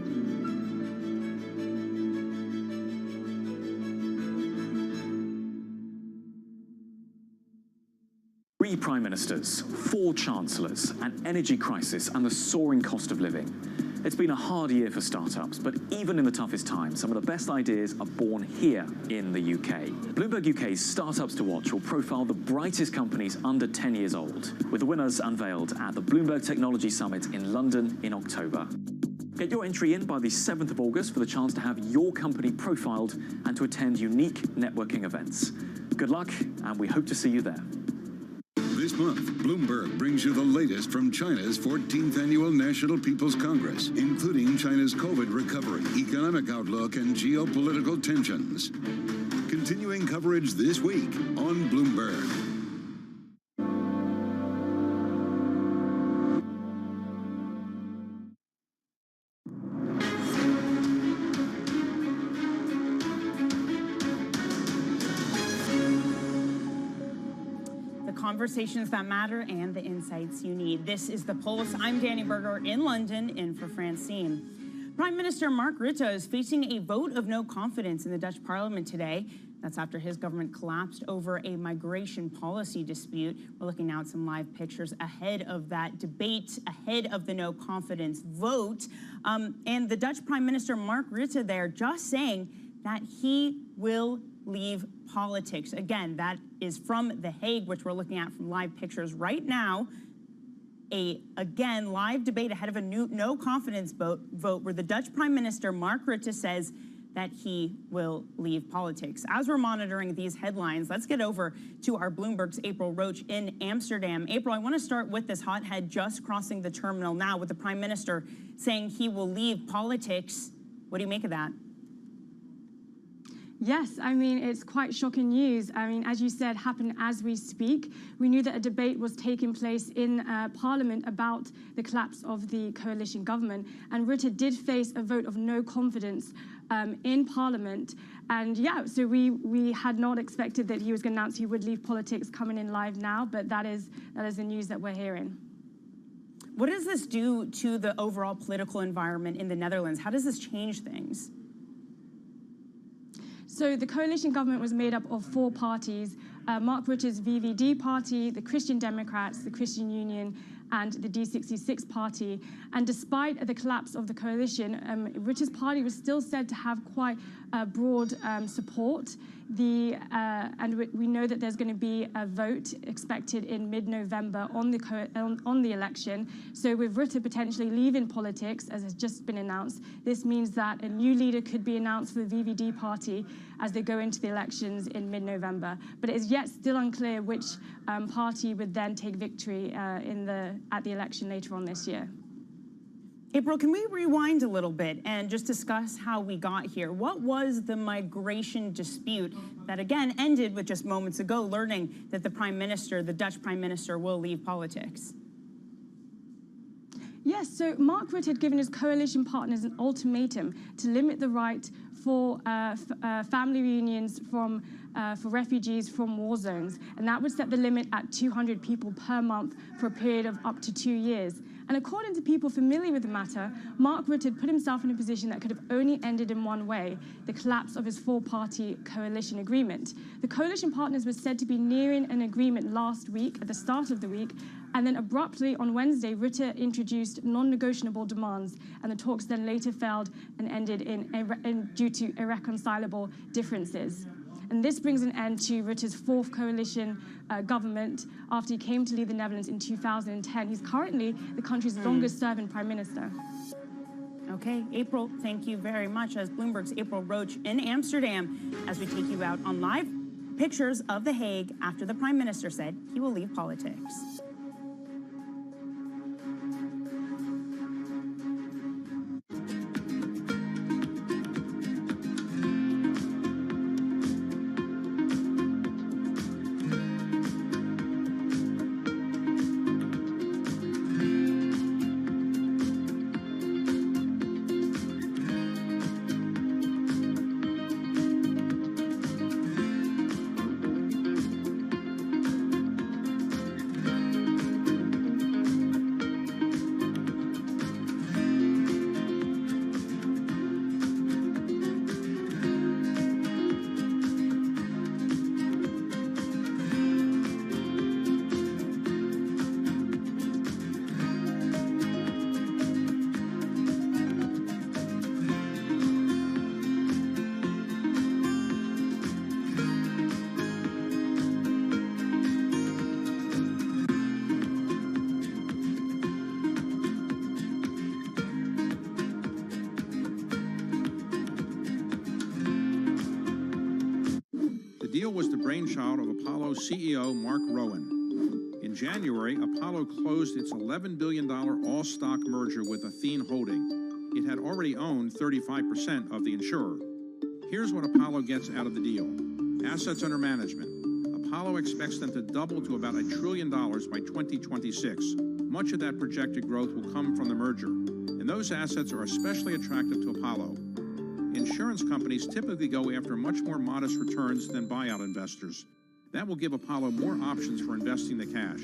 Three prime ministers, 4 chancellors, an energy crisis and the soaring cost of living. It's been a hard year for startups, but even in the toughest times, some of the best ideas are born here in the UK. Bloomberg UK's Startups to Watch will profile the brightest companies under 10 years old, with the winners unveiled at the Bloomberg Technology Summit in London in October. Get your entry in by the 7th of August for the chance to have your company profiled and to attend unique networking events. Good luck, and we hope to see you there. This month, Bloomberg brings you the latest from China's 14th Annual National People's Congress, including China's COVID recovery, economic outlook, and geopolitical tensions. Continuing coverage this week on Bloomberg. Conversations that matter and the insights you need. This is The Pulse. I'm Danny Berger in London, in for Francine. Prime Minister Mark Rutte is facing a vote of no confidence in the Dutch parliament today. That's after his government collapsed over a migration policy dispute. We're looking now at some live pictures ahead of that debate, ahead of the no confidence vote. And the Dutch Prime Minister Mark Rutte there just saying that he will leave politics. Again, that is from The Hague, which we're looking at from live pictures right now. Again, live debate ahead of a no confidence vote where the Dutch Prime Minister Mark Rutte says that he will leave politics. As we're monitoring these headlines, let's get over to our Bloomberg's April Roach in Amsterdam. April, I want to start with this hothead just crossing the terminal now with the Prime Minister saying he will leave politics. What do you make of that? Yes, I mean, it's quite shocking news. I mean, as you said, happened as we speak. We knew that a debate was taking place in Parliament about the collapse of the coalition government, and Rutte did face a vote of no confidence in Parliament. And yeah, so we had not expected that he was going to announce he would leave politics coming in live now, but that is the news that we're hearing. What does this do to the overall political environment in the Netherlands? How does this change things? So the coalition government was made up of 4 parties, Mark Rutte's VVD party, the Christian Democrats, the Christian Union, and the D66 party. And despite the collapse of the coalition, Rutte's party was still said to have quite broad support. And we know that there's going to be a vote expected in mid-November on the election. So with Rutte potentially leaving politics, as has just been announced, this means that a new leader could be announced for the VVD party as they go into the elections in mid-November. But it is yet still unclear which party would then take victory at the election later on this year. April, can we rewind a little bit and just discuss how we got here? What was the migration dispute that again ended with just moments ago learning that the Prime Minister, the Dutch Prime Minister, will leave politics? Yes, so Mark Rutte had given his coalition partners an ultimatum to limit the right for family reunions for refugees from war zones, and that would set the limit at 200 people per month for a period of up to 2 years. And according to people familiar with the matter, Mark Rutte had put himself in a position that could have only ended in one way, the collapse of his 4-party coalition agreement. The coalition partners were said to be nearing an agreement last week, at the start of the week, and then abruptly on Wednesday, Rutte introduced non-negotiable demands, and the talks then later failed and ended due to irreconcilable differences. And this brings an end to Rutte's 4th coalition government after he came to lead the Netherlands in 2010. He's currently the country's longest-serving Prime Minister. Okay, April, thank you very much. As Bloomberg's April Roach in Amsterdam, as we take you out on live pictures of The Hague after the Prime Minister said he will leave politics. The deal was the brainchild of Apollo CEO Mark Rowan. In January, Apollo closed its $11 billion all-stock merger with Athene Holding. It had already owned 35% of the insurer. Here's what Apollo gets out of the deal. Assets under management. Apollo expects them to double to about $1 trillion by 2026. Much of that projected growth will come from the merger, and those assets are especially attractive to Apollo. Insurance companies typically go after much more modest returns than buyout investors. That will give Apollo more options for investing the cash.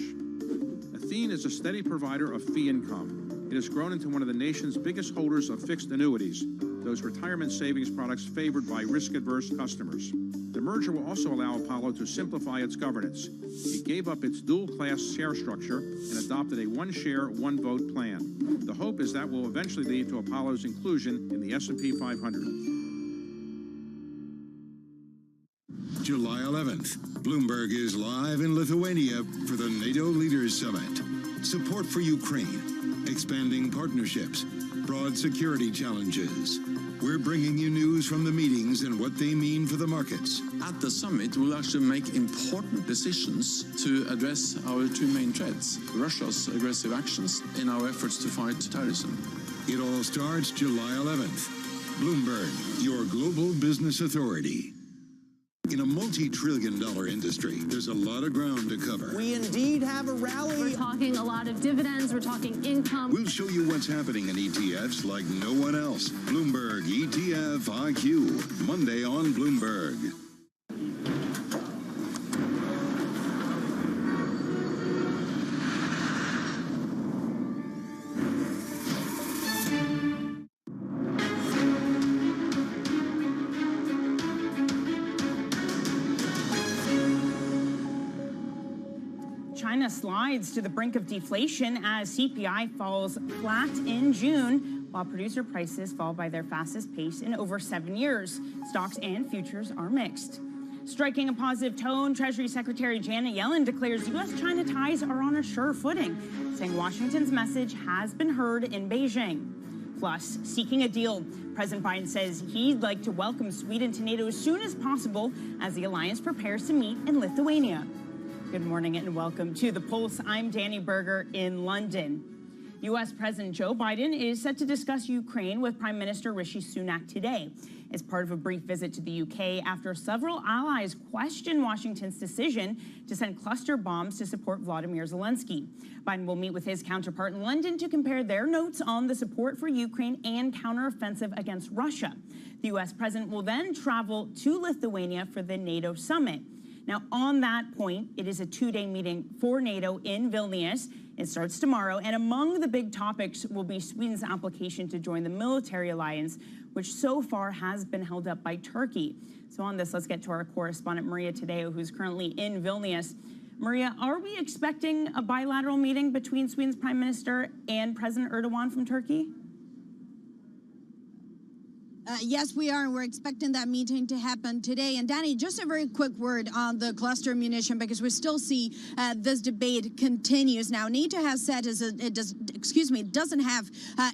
Athene is a steady provider of fee income. It has grown into one of the nation's biggest holders of fixed annuities, those retirement savings products favored by risk-averse customers. The merger will also allow Apollo to simplify its governance. It gave up its dual-class share structure and adopted a one-share, one-vote plan. The hope is that will eventually lead to Apollo's inclusion in the S&P 500. July 11th, Bloomberg is live in Lithuania for the NATO Leaders Summit. Support for Ukraine, expanding partnerships, broad security challenges. We're bringing you news from the meetings and what they mean for the markets. At the summit, we'll actually make important decisions to address our two main threats, Russia's aggressive actions in our efforts to fight terrorism. It all starts July 11th. Bloomberg, your global business authority. In a multi-trillion-dollar industry, there's a lot of ground to cover. We indeed have a rally. We're talking a lot of dividends. We're talking income. We'll show you what's happening in ETFs like no one else. Bloomberg ETF IQ, Monday on Bloomberg. China slides to the brink of deflation as CPI falls flat in June, while producer prices fall by their fastest pace in over 7 years. Stocks and futures are mixed. Striking a positive tone, Treasury Secretary Janet Yellen declares U.S.-China ties are on a sure footing, saying Washington's message has been heard in Beijing. Plus, seeking a deal, President Biden says he'd like to welcome Sweden to NATO as soon as possible as the alliance prepares to meet in Lithuania. Good morning and welcome to The Pulse. I'm Danny Berger in London. U.S. President Joe Biden is set to discuss Ukraine with Prime Minister Rishi Sunak today as part of a brief visit to the U.K. after several allies question Washington's decision to send cluster bombs to support Vladimir Zelensky. Biden will meet with his counterpart in London to compare their notes on the support for Ukraine and counteroffensive against Russia. The U.S. president will then travel to Lithuania for the NATO summit. Now, on that point, it is a two-day meeting for NATO in Vilnius. It starts tomorrow, and among the big topics will be Sweden's application to join the military alliance, which so far has been held up by Turkey. So on this, let's get to our correspondent, Maria Tadeo, who's currently in Vilnius. Maria, are we expecting a bilateral meeting between Sweden's Prime Minister and President Erdogan from Turkey? Yes, we are, and we're expecting that meeting to happen today. And Danny, just a very quick word on the cluster munition, because we still see this debate continues. Now, NATO has said it doesn't have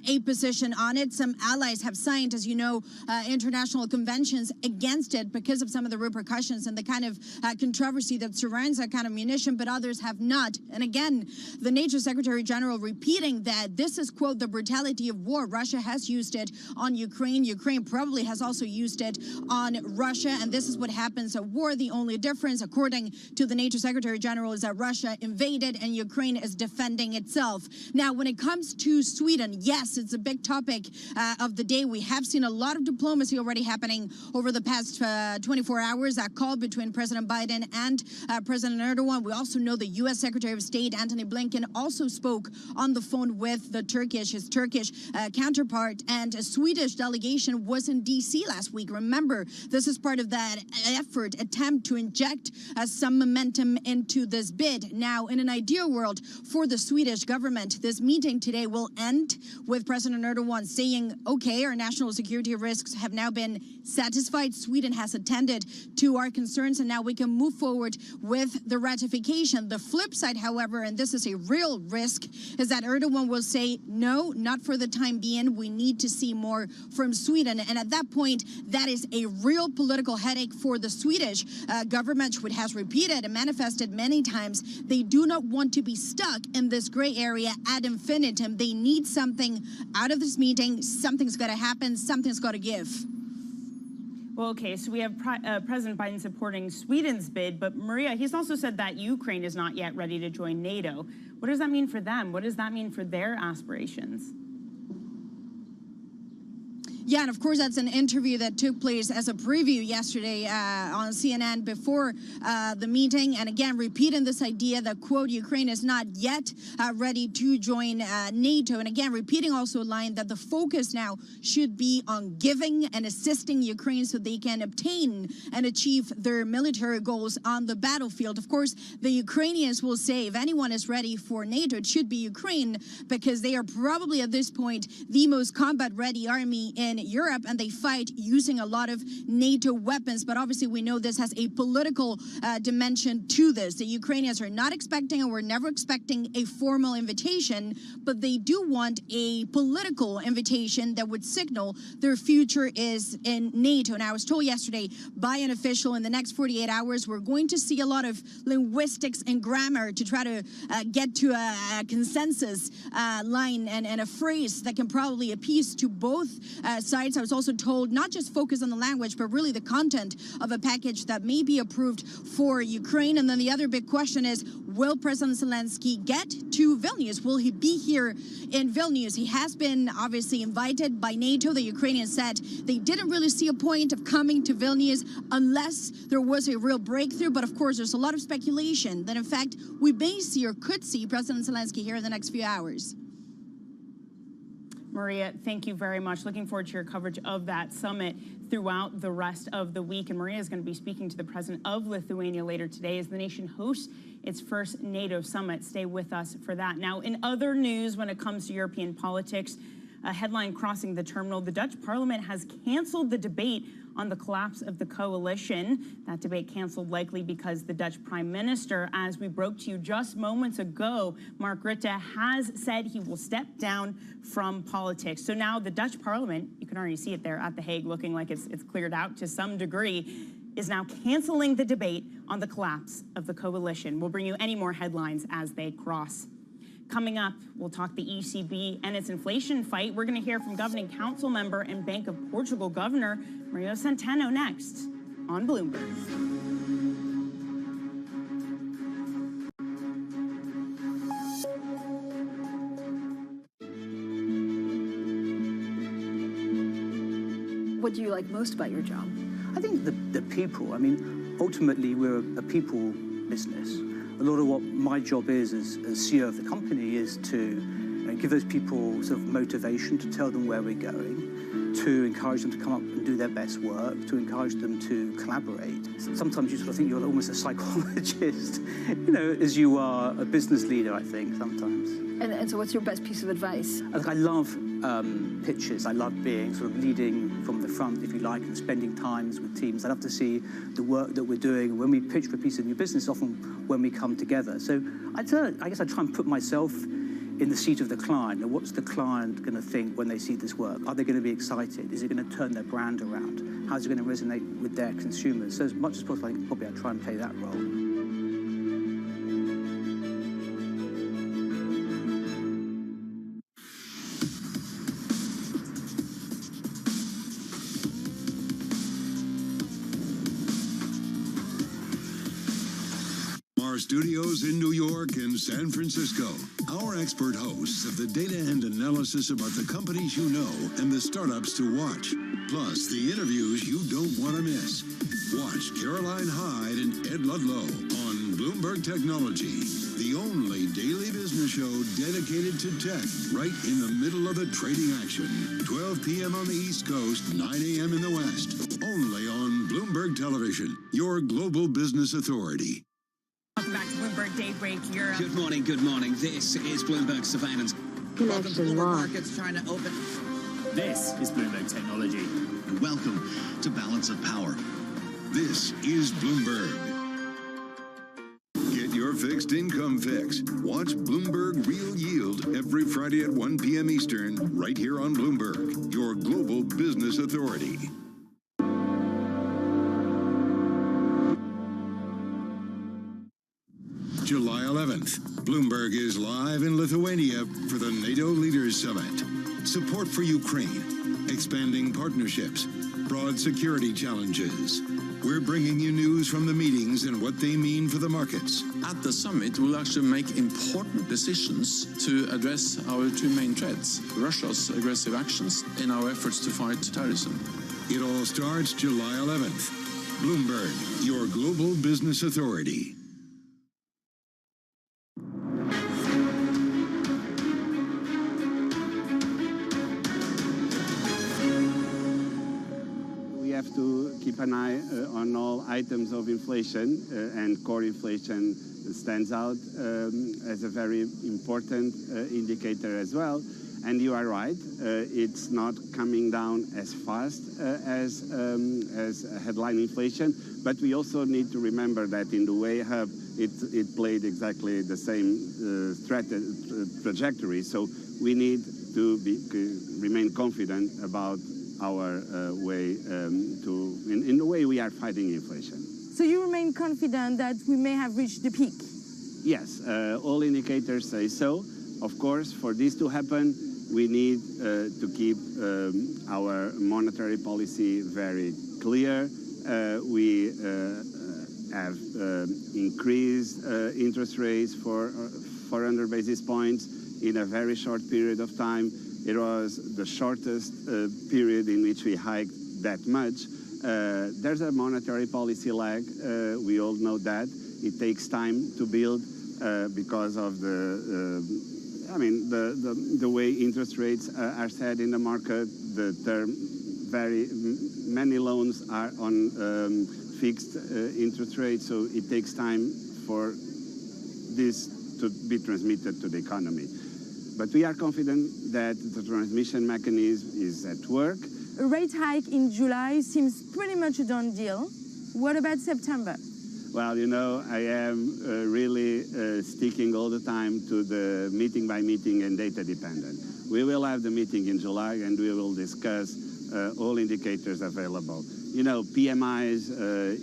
a position on it. Some allies have signed, as you know, international conventions against it because of some of the repercussions and the kind of controversy that surrounds that kind of munition, but others have not. And again, the NATO Secretary General repeating that this is, quote, the brutality of war. Russia has used it on Ukraine. Ukraine probably has also used it on Russia, and this is what happens at war. The only difference, according to the NATO Secretary General, is that Russia invaded and Ukraine is defending itself. Now, when it comes to Sweden, yes, it's a big topic of the day. We have seen a lot of diplomacy already happening over the past 24 hours. That call between President Biden and President Erdogan. We also know the U.S. Secretary of State Antony Blinken also spoke on the phone with his Turkish counterpart, and a Swedish delegation was in D.C. last week. Remember, this is part of that attempt to inject some momentum into this bid. Now, in an ideal world for the Swedish government, this meeting today will end with President Erdogan saying, okay, our national security risks have now been satisfied. Sweden has attended to our concerns, and now we can move forward with the ratification. The flip side, however, and this is a real risk, is that Erdogan will say, no, not for the time being. We need to see more from Sweden. And at that point, that is a real political headache for the Swedish government, which has repeated and manifested many times. They do not want to be stuck in this gray area ad infinitum. They need something out of this meeting. Something's got to happen. Something's got to give. Well, okay, so we have President Biden supporting Sweden's bid, but Maria, he's also said that Ukraine is not yet ready to join NATO. What does that mean for them? What does that mean for their aspirations? Yeah, and of course, that's an interview that took place as a preview yesterday on CNN before the meeting. And again, repeating this idea that, quote, Ukraine is not yet ready to join NATO. And again, repeating also a line that the focus now should be on giving and assisting Ukraine so they can obtain and achieve their military goals on the battlefield. Of course, the Ukrainians will say if anyone is ready for NATO, it should be Ukraine, because they are probably at this point the most combat-ready army in in Europe, and they fight using a lot of NATO weapons. But obviously, we know this has a political dimension to this. The Ukrainians are not expecting, and were never expecting, a formal invitation, but they do want a political invitation that would signal their future is in NATO. Now, I was told yesterday by an official in the next 48 hours, we're going to see a lot of linguistics and grammar to try to get to a consensus line and a phrase that can probably appease to both sides. I was also told not just focus on the language, but really the content of a package that may be approved for Ukraine. And then the other big question is, will President Zelensky get to Vilnius? Will he be here in Vilnius? He has been obviously invited by NATO. The Ukrainians said they didn't really see a point of coming to Vilnius unless there was a real breakthrough. But of course, there's a lot of speculation that in fact we may see or could see President Zelensky here in the next few hours. Maria, thank you very much. Looking forward to your coverage of that summit throughout the rest of the week. And Maria is going to be speaking to the president of Lithuania later today as the nation hosts its first NATO summit. Stay with us for that. Now, in other news, when it comes to European politics, a headline crossing the terminal, the Dutch parliament has canceled the debate on the collapse of the coalition. That debate canceled likely because the Dutch prime minister, as we broke to you just moments ago, Mark Rutte, has said he will step down from politics. So now the Dutch parliament, you can already see it there at The Hague, looking like it's cleared out to some degree, is now canceling the debate on the collapse of the coalition. We'll bring you any more headlines as they cross. Coming up, we'll talk the ECB and its inflation fight. We're going to hear from Governing Council member and Bank of Portugal Governor Mario Centeno next on Bloomberg. What do you like most about your job? I think the people. I mean, ultimately, we're a people business. A lot of what my job is as CEO of the company is to give those people sort of motivation, to tell them where we're going, to encourage them to come up and do their best work, to encourage them to collaborate. Sometimes you sort of think you're almost a psychologist, as you are a business leader, I think, sometimes. And so what's your best piece of advice? I love pitches. I love being sort of leading from the front, if you like, and spending times with teams. I love to see the work that we're doing. When we pitch for a piece of new business, often when we come together. So I guess I try and put myself in the seat of the client. And what's the client going to think when they see this work? Are they going to be excited? Is it going to turn their brand around? How's it going to resonate with their consumers? So as much as possible, I think probably I try and play that role. Studios in New York and San Francisco. Our expert hosts of the data and analysis about the companies you know and the startups to watch. Plus, the interviews you don't want to miss. Watch Caroline Hyde and Ed Ludlow on Bloomberg Technology, the only daily business show dedicated to tech, right in the middle of the trading action. 12 p.m. on the East Coast, 9 a.m. in the West. Only on Bloomberg Television, your global business authority. Welcome back to Bloomberg Daybreak Europe. Good morning, good morning. This is Bloomberg Surveillance. Welcome to Bloomberg Markets trying to open. This is Bloomberg Technology. And welcome to Balance of Power. This is Bloomberg. Get your fixed income fix. Watch Bloomberg Real Yield every Friday at 1 p.m. Eastern, right here on Bloomberg, your global business authority. July 11th, Bloomberg is live in Lithuania for the NATO Leaders Summit. Support for Ukraine, expanding partnerships, broad security challenges. We're bringing you news from the meetings and what they mean for the markets. At the summit, we'll actually make important decisions to address our two main threats, Russia's aggressive actions in our efforts to fight terrorism. It all starts July 11th. Bloomberg, your global business authority. To keep an eye on all items of inflation, and core inflation stands out as a very important indicator as well. And you are right, it's not coming down as fast as headline inflation, but we also need to remember that in the way hub, it played exactly the same trajectory. So we need to remain confident about our way in the way we are fighting inflation. So you remain confident that we may have reached the peak? Yes, all indicators say so. Of course, for this to happen, we need to keep our monetary policy very clear. We have increased interest rates for 400 basis points in a very short period of time. It was the shortest period in which we hiked that much. There's a monetary policy lag. We all know that. It takes time to build because of the way interest rates are set in the market. Very many loans are on fixed interest rates, so it takes time for this to be transmitted to the economy. But we are confident that the transmission mechanism is at work. A rate hike in July seems pretty much a done deal. What about September? Well, you know, I am really sticking all the time to the meeting by meeting and data dependent. We will have the meeting in July and we will discuss all indicators available. You know, PMIs,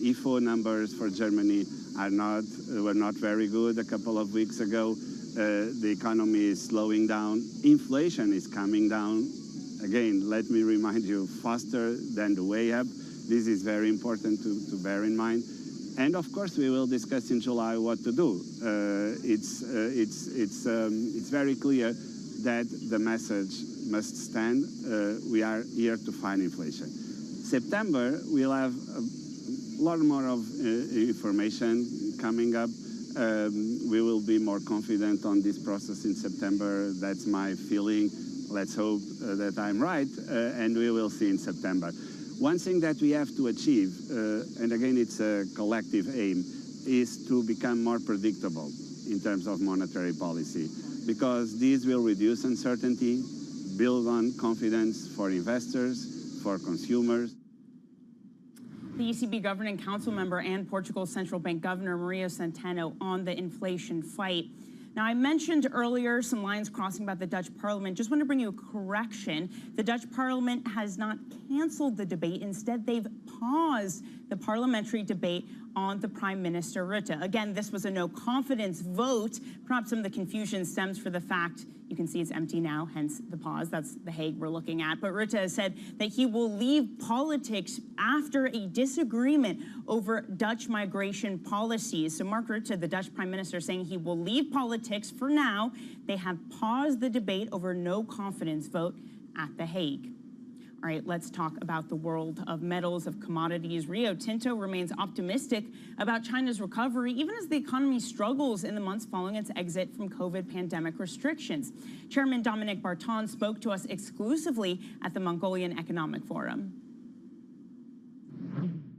IFO numbers for Germany were not very good a couple of weeks ago. The economy is slowing down. Inflation is coming down. Again, let me remind you, faster than the way up. This is very important to bear in mind. And of course, we will discuss in July what to do. It's very clear that the message must stand. We are here to fight inflation. September, we'll have a lot more of information coming up. We will be more confident on this process in September. That's my feeling. Let's hope that I'm right, and we will see in September. One thing that we have to achieve, and again, it's a collective aim, is to become more predictable in terms of monetary policy, because this will reduce uncertainty, build on confidence for investors, for consumers. The ECB Governing Council member and Portugal's Central Bank Governor Maria Centeno on the inflation fight. Now, I mentioned earlier some lines crossing about the Dutch Parliament. Just want to bring you a correction. The Dutch Parliament has not canceled the debate. Instead, they've paused the parliamentary debate on the Prime Minister Rutte. Again, this was a no-confidence vote. Perhaps some of the confusion stems from the fact, you can see it's empty now, hence the pause. That's The Hague we're looking at. But Rutte has said that he will leave politics after a disagreement over Dutch migration policies. So Mark Rutte, the Dutch Prime Minister, saying he will leave politics for now. They have paused the debate over no-confidence vote at The Hague. All right, let's talk about the world of metals, of commodities. Rio Tinto remains optimistic about China's recovery, even as the economy struggles in the months following its exit from COVID pandemic restrictions. Chairman Dominic Barton spoke to us exclusively at the Mongolian Economic Forum.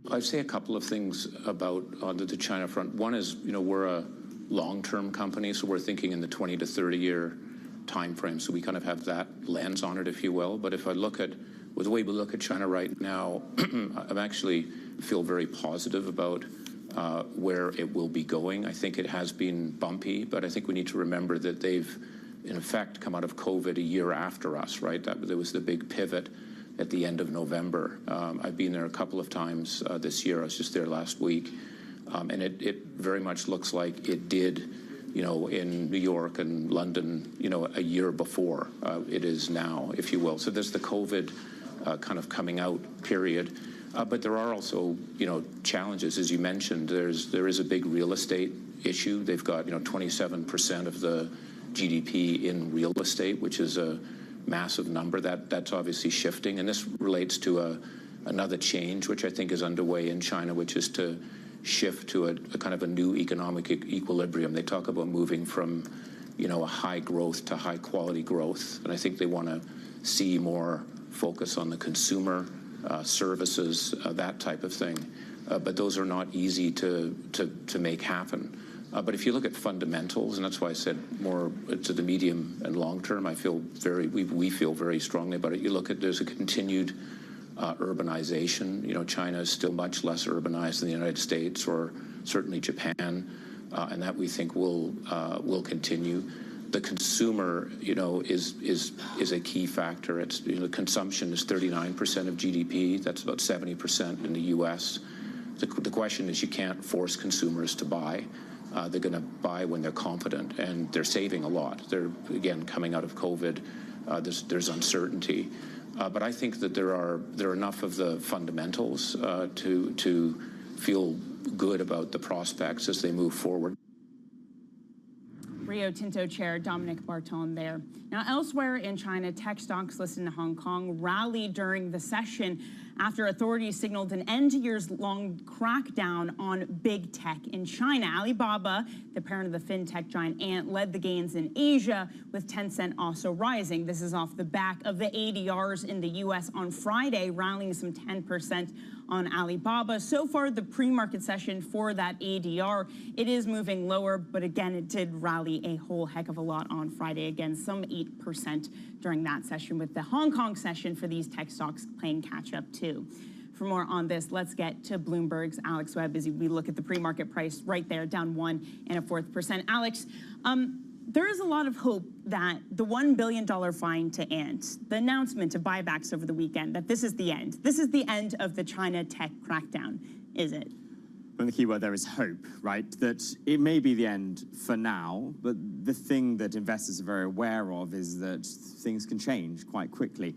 I'd say a couple of things about on the China front. One is, you know, we're a long-term company, so we're thinking in the 20 to 30-year time frame, so we kind of have that lens on it, if you will. But if I look at with the way we look at China right now, I actually feel very positive about where it will be going. I think it has been bumpy, but I think we need to remember that they've, in effect, come out of COVID a year after us, right? There was the big pivot at the end of November. I've been there a couple of times this year. I was just there last week. And it very much looks like it did, you know, in New York and London, you know, a year before it is now, if you will. So there's the COVID kind of coming out period. But there are also, you know, challenges. As you mentioned, there is a big real estate issue. They've got, you know, 27% of the GDP in real estate, which is a massive number. That's obviously shifting. And this relates to another change, which I think is underway in China, which is to shift to a kind of a new economic equilibrium. They talk about moving from, you know, a high growth to high quality growth. And I think they want to see more focus on the consumer, services, that type of thing. But those are not easy to make happen. But if you look at fundamentals, and that's why I said more to the medium and long term, we feel very strongly about it. You look at, there's a continued urbanization. You know, China is still much less urbanized than the United States or certainly Japan, and that we think will continue. The consumer, you know, is a key factor. It's, you know, consumption is 39% of GDP. That's about 70% in the U.S. The question is, you can't force consumers to buy. They're going to buy when they're confident, and they're saving a lot. They're, again, coming out of COVID. There's uncertainty, but I think that there are enough of the fundamentals to feel good about the prospects as they move forward. Rio Tinto Chair Dominic Barton there. Now, elsewhere in China, tech stocks listed in Hong Kong rallied during the session after authorities signaled an end to years-long crackdown on big tech in China. Alibaba, the parent of the fintech giant Ant, led the gains in Asia, with Tencent also rising. This is off the back of the ADRs in the U.S. on Friday, rallying some 10% on Alibaba. So far, the pre-market session for that ADR, it is moving lower, but again, it did rally a whole heck of a lot on Friday. Again, some 8% during that session, with the Hong Kong session for these tech stocks playing catch up too. For more on this, let's get to Bloomberg's Alex Webb as we look at the pre-market price right there, down 1 1/4%. Alex, there is a lot of hope that the $1 billion fine to Ant, the announcement of buybacks over the weekend, that this is the end. This is the end of the China tech crackdown, is it? And the key word there is hope, right? That it may be the end for now, but the thing that investors are very aware of is that things can change quite quickly.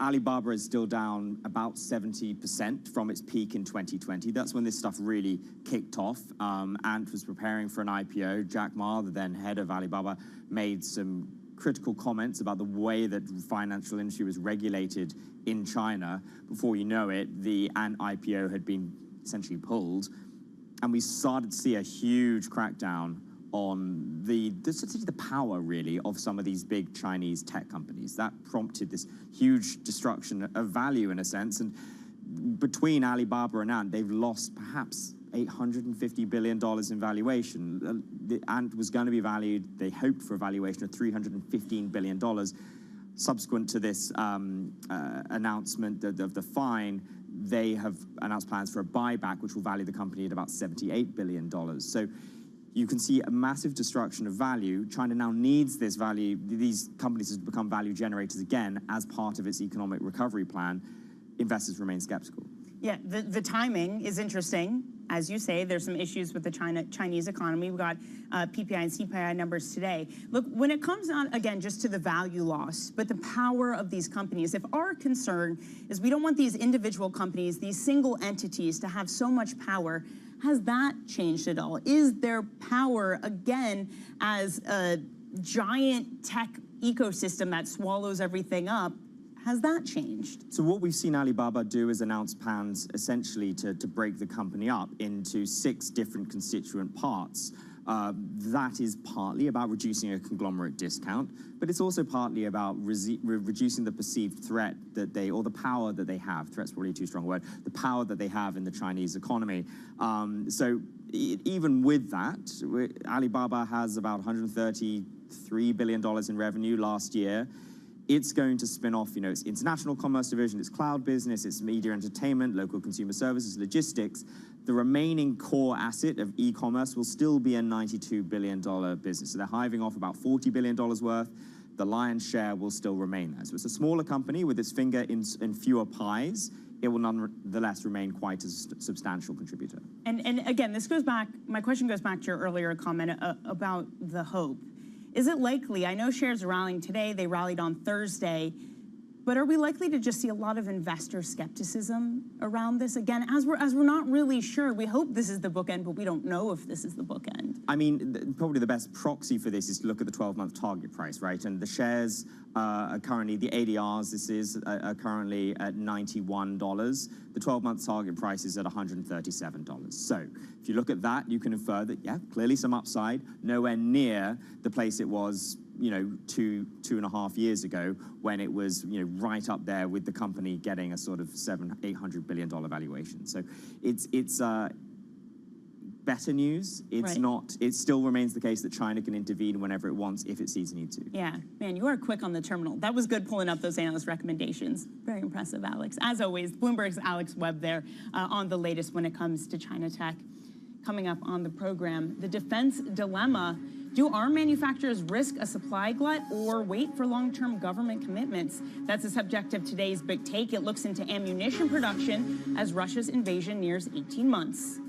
Alibaba is still down about 70% from its peak in 2020. That's when this stuff really kicked off. Ant was preparing for an IPO. Jack Ma, the then head of Alibaba, made some critical comments about the way that the financial industry was regulated in China. Before you know it, the Ant IPO had been essentially pulled, and we started to see a huge crackdown on the power, really, of some of these big Chinese tech companies. That prompted this huge destruction of value, in a sense. And between Alibaba and Ant, they've lost perhaps $850 billion in valuation. Ant was going to be valued, they hoped for a valuation of $315 billion. Subsequent to this announcement of the fine, they have announced plans for a buyback, which will value the company at about $78 billion. So you can see a massive destruction of value. China now needs this value, these companies to become value generators again as part of its economic recovery plan. Investors remain skeptical. Yeah, the timing is interesting. As you say, there's some issues with the Chinese economy. We've got PPI and CPI numbers today. Look, when it comes on, again, just to the value loss, but the power of these companies, if our concern is we don't want these individual companies, these single entities to have so much power, has that changed at all? Is their power, again, as a giant tech ecosystem that swallows everything up, has that changed? So what we've seen Alibaba do is announce plans essentially to break the company up into 6 different constituent parts. That is partly about reducing a conglomerate discount, but it's also partly about reducing the perceived threat that they, or the power that they have. Threat's probably too strong a word. The power that they have in the Chinese economy. Even with that, Alibaba has about $133 billion in revenue last year. It's going to spin off, its international commerce division, its cloud business, its media entertainment, local consumer services, logistics. The remaining core asset of e-commerce will still be a $92 billion business. So they're hiving off about $40 billion worth. The lion's share will still remain there. So it's a smaller company with its finger in fewer pies. It will nonetheless remain quite a substantial contributor. And again, this goes back, my question goes back to your earlier comment about the hope. Is it likely, I know shares are rallying today, they rallied on Thursday, but are we likely to just see a lot of investor skepticism around this? Again, as we're not really sure, we hope this is the bookend, but we don't know if this is the bookend. I mean, probably the best proxy for this is to look at the 12-month target price, right? And the shares are currently, the ADRs, are currently at $91. The 12-month target price is at $137. So if you look at that, you can infer that, yeah, clearly some upside, nowhere near the place it was, 2.5 years ago, when it was, right up there with the company getting a sort of $700–800 billion valuation. So it's better news. It's not. It still remains the case that China can intervene whenever it wants if it sees a need to. Yeah, man, you are quick on the terminal. That was good pulling up those analyst recommendations. Very impressive, Alex. As always, Bloomberg's Alex Webb there on the latest when it comes to China tech. Coming up on the program, the defense dilemma. Do arm manufacturers risk a supply glut or wait for long-term government commitments? That's the subject of today's Big Take. It looks into ammunition production as Russia's invasion nears 18 months.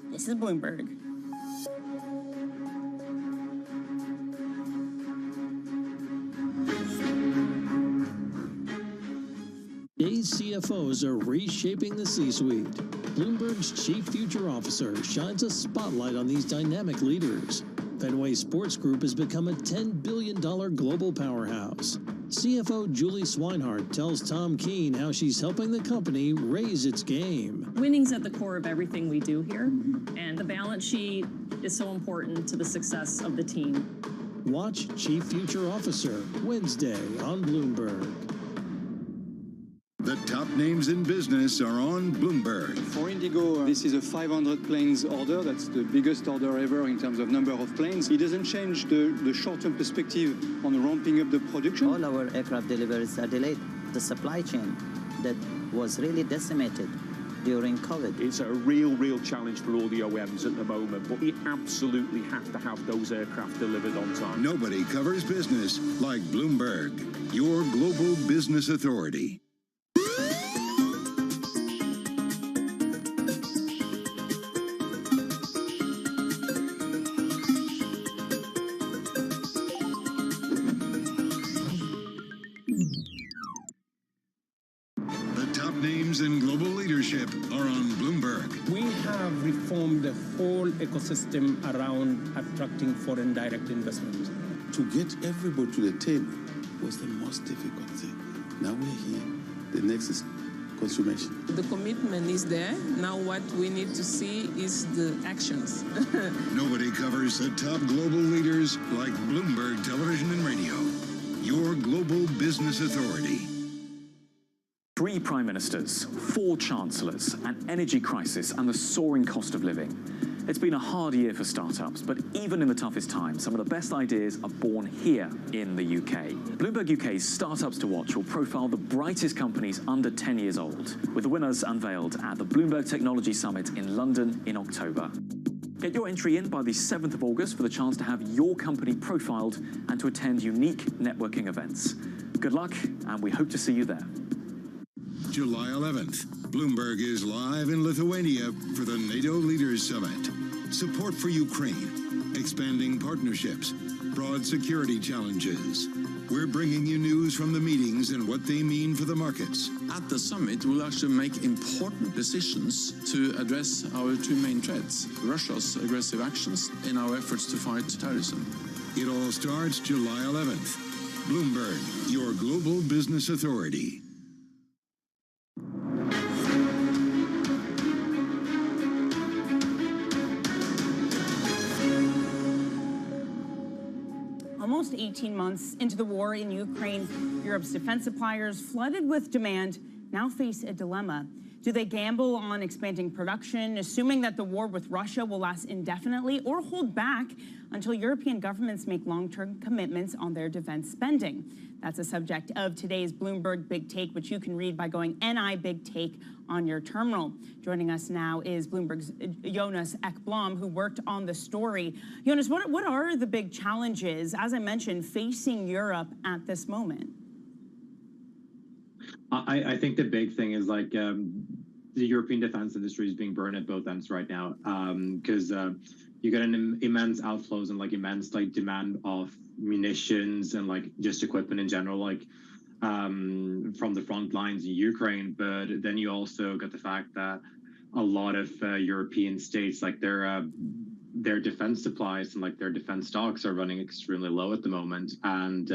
This is Bloomberg. Today's CFOs are reshaping the C-suite. Bloomberg's Chief Future Officer shines a spotlight on these dynamic leaders. Fenway Sports Group has become a $10 billion global powerhouse. CFO Julie Swinehart tells Tom Keene how she's helping the company raise its game. Winning's at the core of everything we do here, and the balance sheet is so important to the success of the team. Watch Chief Future Officer Wednesday on Bloomberg. The top names in business are on Bloomberg. For Indigo, this is a 500 planes order. That's the biggest order ever in terms of number of planes. It doesn't change the short-term perspective on ramping up the production. All our aircraft deliveries are delayed. The supply chain that was really decimated during COVID. It's a real challenge for all the OEMs at the moment, but we absolutely have to have those aircraft delivered on time. Nobody covers business like Bloomberg, your global business authority. And global leadership are on Bloomberg. We have reformed the whole ecosystem around attracting foreign direct investment. To get everybody to the table was the most difficult thing. Now we're here. The next is consummation. The commitment is there. Now what we need to see is the actions. Nobody covers the top global leaders like Bloomberg Television and Radio, your global business authority. 3 prime ministers, 4 chancellors, an energy crisis, and the soaring cost of living. It's been a hard year for startups, but even in the toughest times, some of the best ideas are born here in the UK. Bloomberg UK's Startups to Watch will profile the brightest companies under 10 years old, with the winners unveiled at the Bloomberg Technology Summit in London in October. Get your entry in by the 7th of August for the chance to have your company profiled and to attend unique networking events. Good luck, and we hope to see you there. July 11th, Bloomberg is live in Lithuania for the NATO Leaders Summit. Support for Ukraine, expanding partnerships, broad security challenges. We're bringing you news from the meetings and what they mean for the markets. At the summit, we'll actually make important decisions to address our 2 main threats, Russia's aggressive actions in our efforts to fight terrorism. It all starts July 11th. Bloomberg, your global business authority. Almost 18 months into the war in Ukraine, Europe's defense suppliers, flooded with demand, now face a dilemma. Do they gamble on expanding production, assuming that the war with Russia will last indefinitely, or hold back until European governments make long-term commitments on their defense spending? That's the subject of today's Bloomberg Big Take, which you can read by going NI Big Take on your terminal. Joining us now is Bloomberg's Jonas Ekblom, who worked on the story. Jonas, what are the big challenges, as I mentioned, facing Europe at this moment? I think the big thing is like the European defense industry is being burned at both ends right now because you get an immense outflows and like immense like demand of munitions and like just equipment in general, like from the front lines in Ukraine. But then you also got the fact that a lot of European states, like their defense supplies and like their defense stocks are running extremely low at the moment. And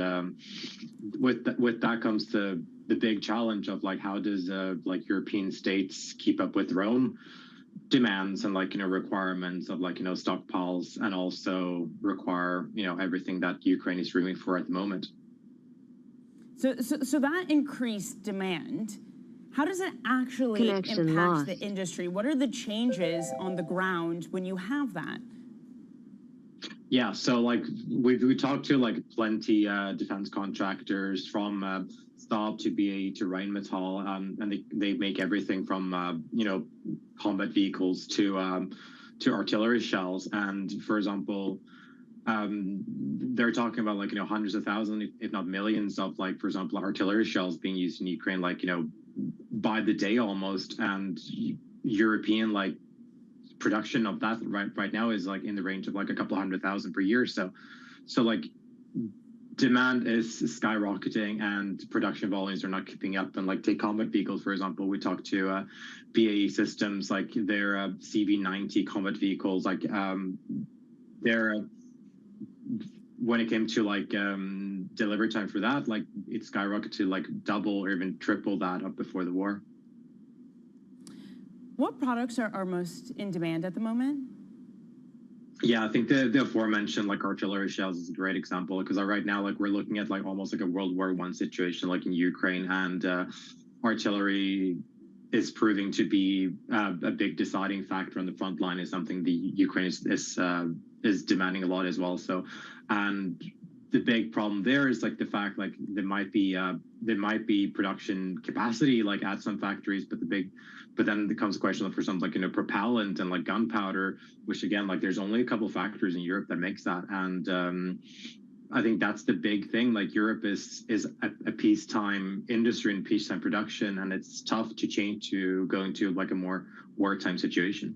with that comes the big challenge of like how does like European states keep up with their own demands and like requirements of like stockpiles, and also require everything that Ukraine is rooming for at the moment. So that increased demand, How does it actually impact the industry? What are the changes on the ground when you have that? Yeah, so like we talked to like plenty defense contractors from Saab to BAE to Rheinmetall, and they make everything from you know, combat vehicles to artillery shells. And for example, they're talking about like, you know, hundreds of thousands, if not millions of like, for example, artillery shells being used in Ukraine, like, you know, by the day almost. And European like production of that right now is like in the range of like a couple 100,000 per year. So like demand is skyrocketing and production volumes are not keeping up. And like take combat vehicles, for example, we talked to BAE Systems, like their CV90 combat vehicles, like they're when it came to like delivery time for that, like it skyrocketed to like double or even triple that up before the war. What products are most in demand at the moment? Yeah, I think the aforementioned like artillery shells is a great example, because right now like we're looking at like almost like a World War I situation like in Ukraine, and artillery is proving to be a big deciding factor on the front line. Is something the Ukraine is demanding a lot as well. So, and the big problem there is like the fact like there might be production capacity like at some factories, but then there comes a question for something like, you know, propellant and like gunpowder, which again, like there's only a couple of factories in Europe that makes that. And I think that's the big thing. Like Europe is a peacetime industry and peacetime production, and it's tough to change to going to like a more wartime situation.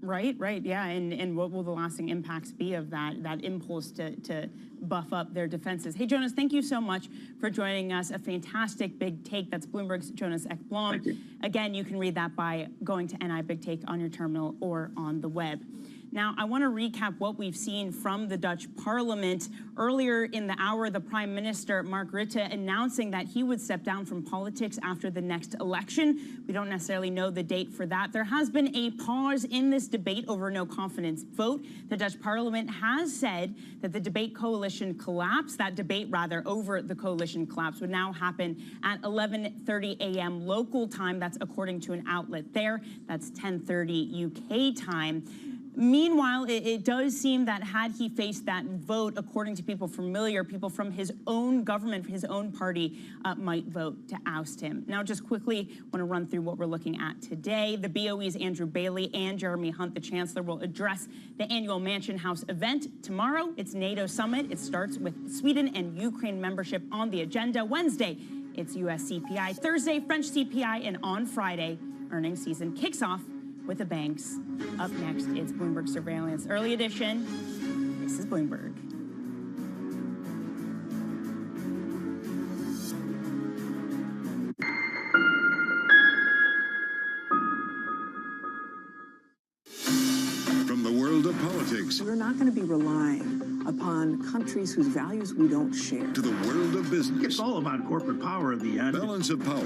Right, yeah, and what will the lasting impacts be of that impulse to buff up their defenses? Hey, Jonas, thank you so much for joining us. A fantastic big take. That's Bloomberg's Jonas Ekblom. Again, you can read that by going to NI Big Take on your terminal or on the web. Now, I want to recap what we've seen from the Dutch Parliament. Earlier in the hour, the Prime Minister, Mark Rutte, announcing that he would step down from politics after the next election. We don't necessarily know the date for that. There has been a pause in this debate over no confidence vote. The Dutch Parliament has said that the debate coalition collapse, that debate rather over the coalition collapse, would now happen at 11:30 a.m. local time. That's according to an outlet there. That's 10:30 UK time. Meanwhile, it does seem that had he faced that vote, according to people familiar, people from his own government, his own party, might vote to oust him. Now, just quickly, want to run through what we're looking at today. The BOE's Andrew Bailey and Jeremy Hunt, the Chancellor, will address the annual Mansion House event tomorrow. It's NATO summit. It starts with Sweden and Ukraine membership on the agenda. Wednesday, it's US CPI. Thursday, French CPI. And on Friday, earnings season kicks off with the banks. Up next, it's Bloomberg Surveillance Early Edition. This is Bloomberg. From the world of politics, we're not going to be relying upon countries whose values we don't share. To the world of business. It's all about corporate power at the end. Balance of Power,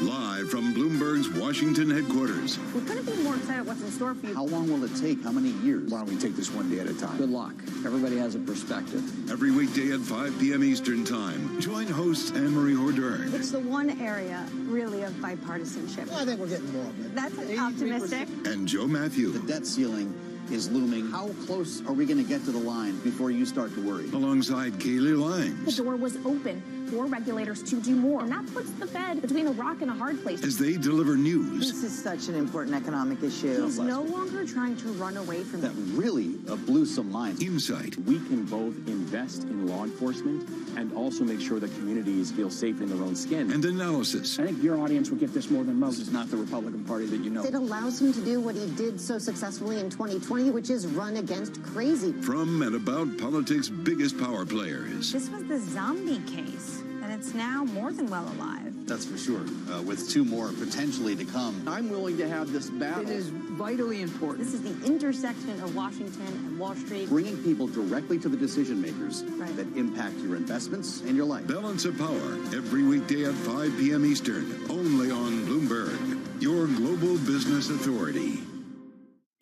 live from Bloomberg's Washington headquarters. We couldn't be more excited what's in store for you. How long will it take? How many years? Why don't we take this one day at a time? Good luck. Everybody has a perspective. Every weekday at 5 p.m. Eastern Time. Join host Anne-Marie Hordern. It's the one area, really, of bipartisanship. Well, I think we're getting more of it. That's optimistic. And Joe Matthew. The debt ceiling is looming. How close are we going to get to the line before you start to worry? Alongside Kaylee Limes. The door was open for regulators to do more, and that puts the Fed between a rock and a hard place. As they deliver news. This is such an important economic issue. He's no longer trying to run away from that. Really blew some minds. Insight. We can both invest in law enforcement and also make sure that communities feel safe in their own skin. And analysis. I think your audience will get this more than most. This is not the Republican Party that you know. It allows him to do what he did so successfully in 2020, which is run against crazy. From and about politics' biggest power players. This was the zombie case, and it's now more than well alive. That's for sure, with two more potentially to come. I'm willing to have this battle. It is vitally important. This is the intersection of Washington and Wall Street. Bringing people directly to the decision makers that impact your investments and your life. Balance of Power, every weekday at 5 p.m. Eastern, only on Bloomberg, your global business authority.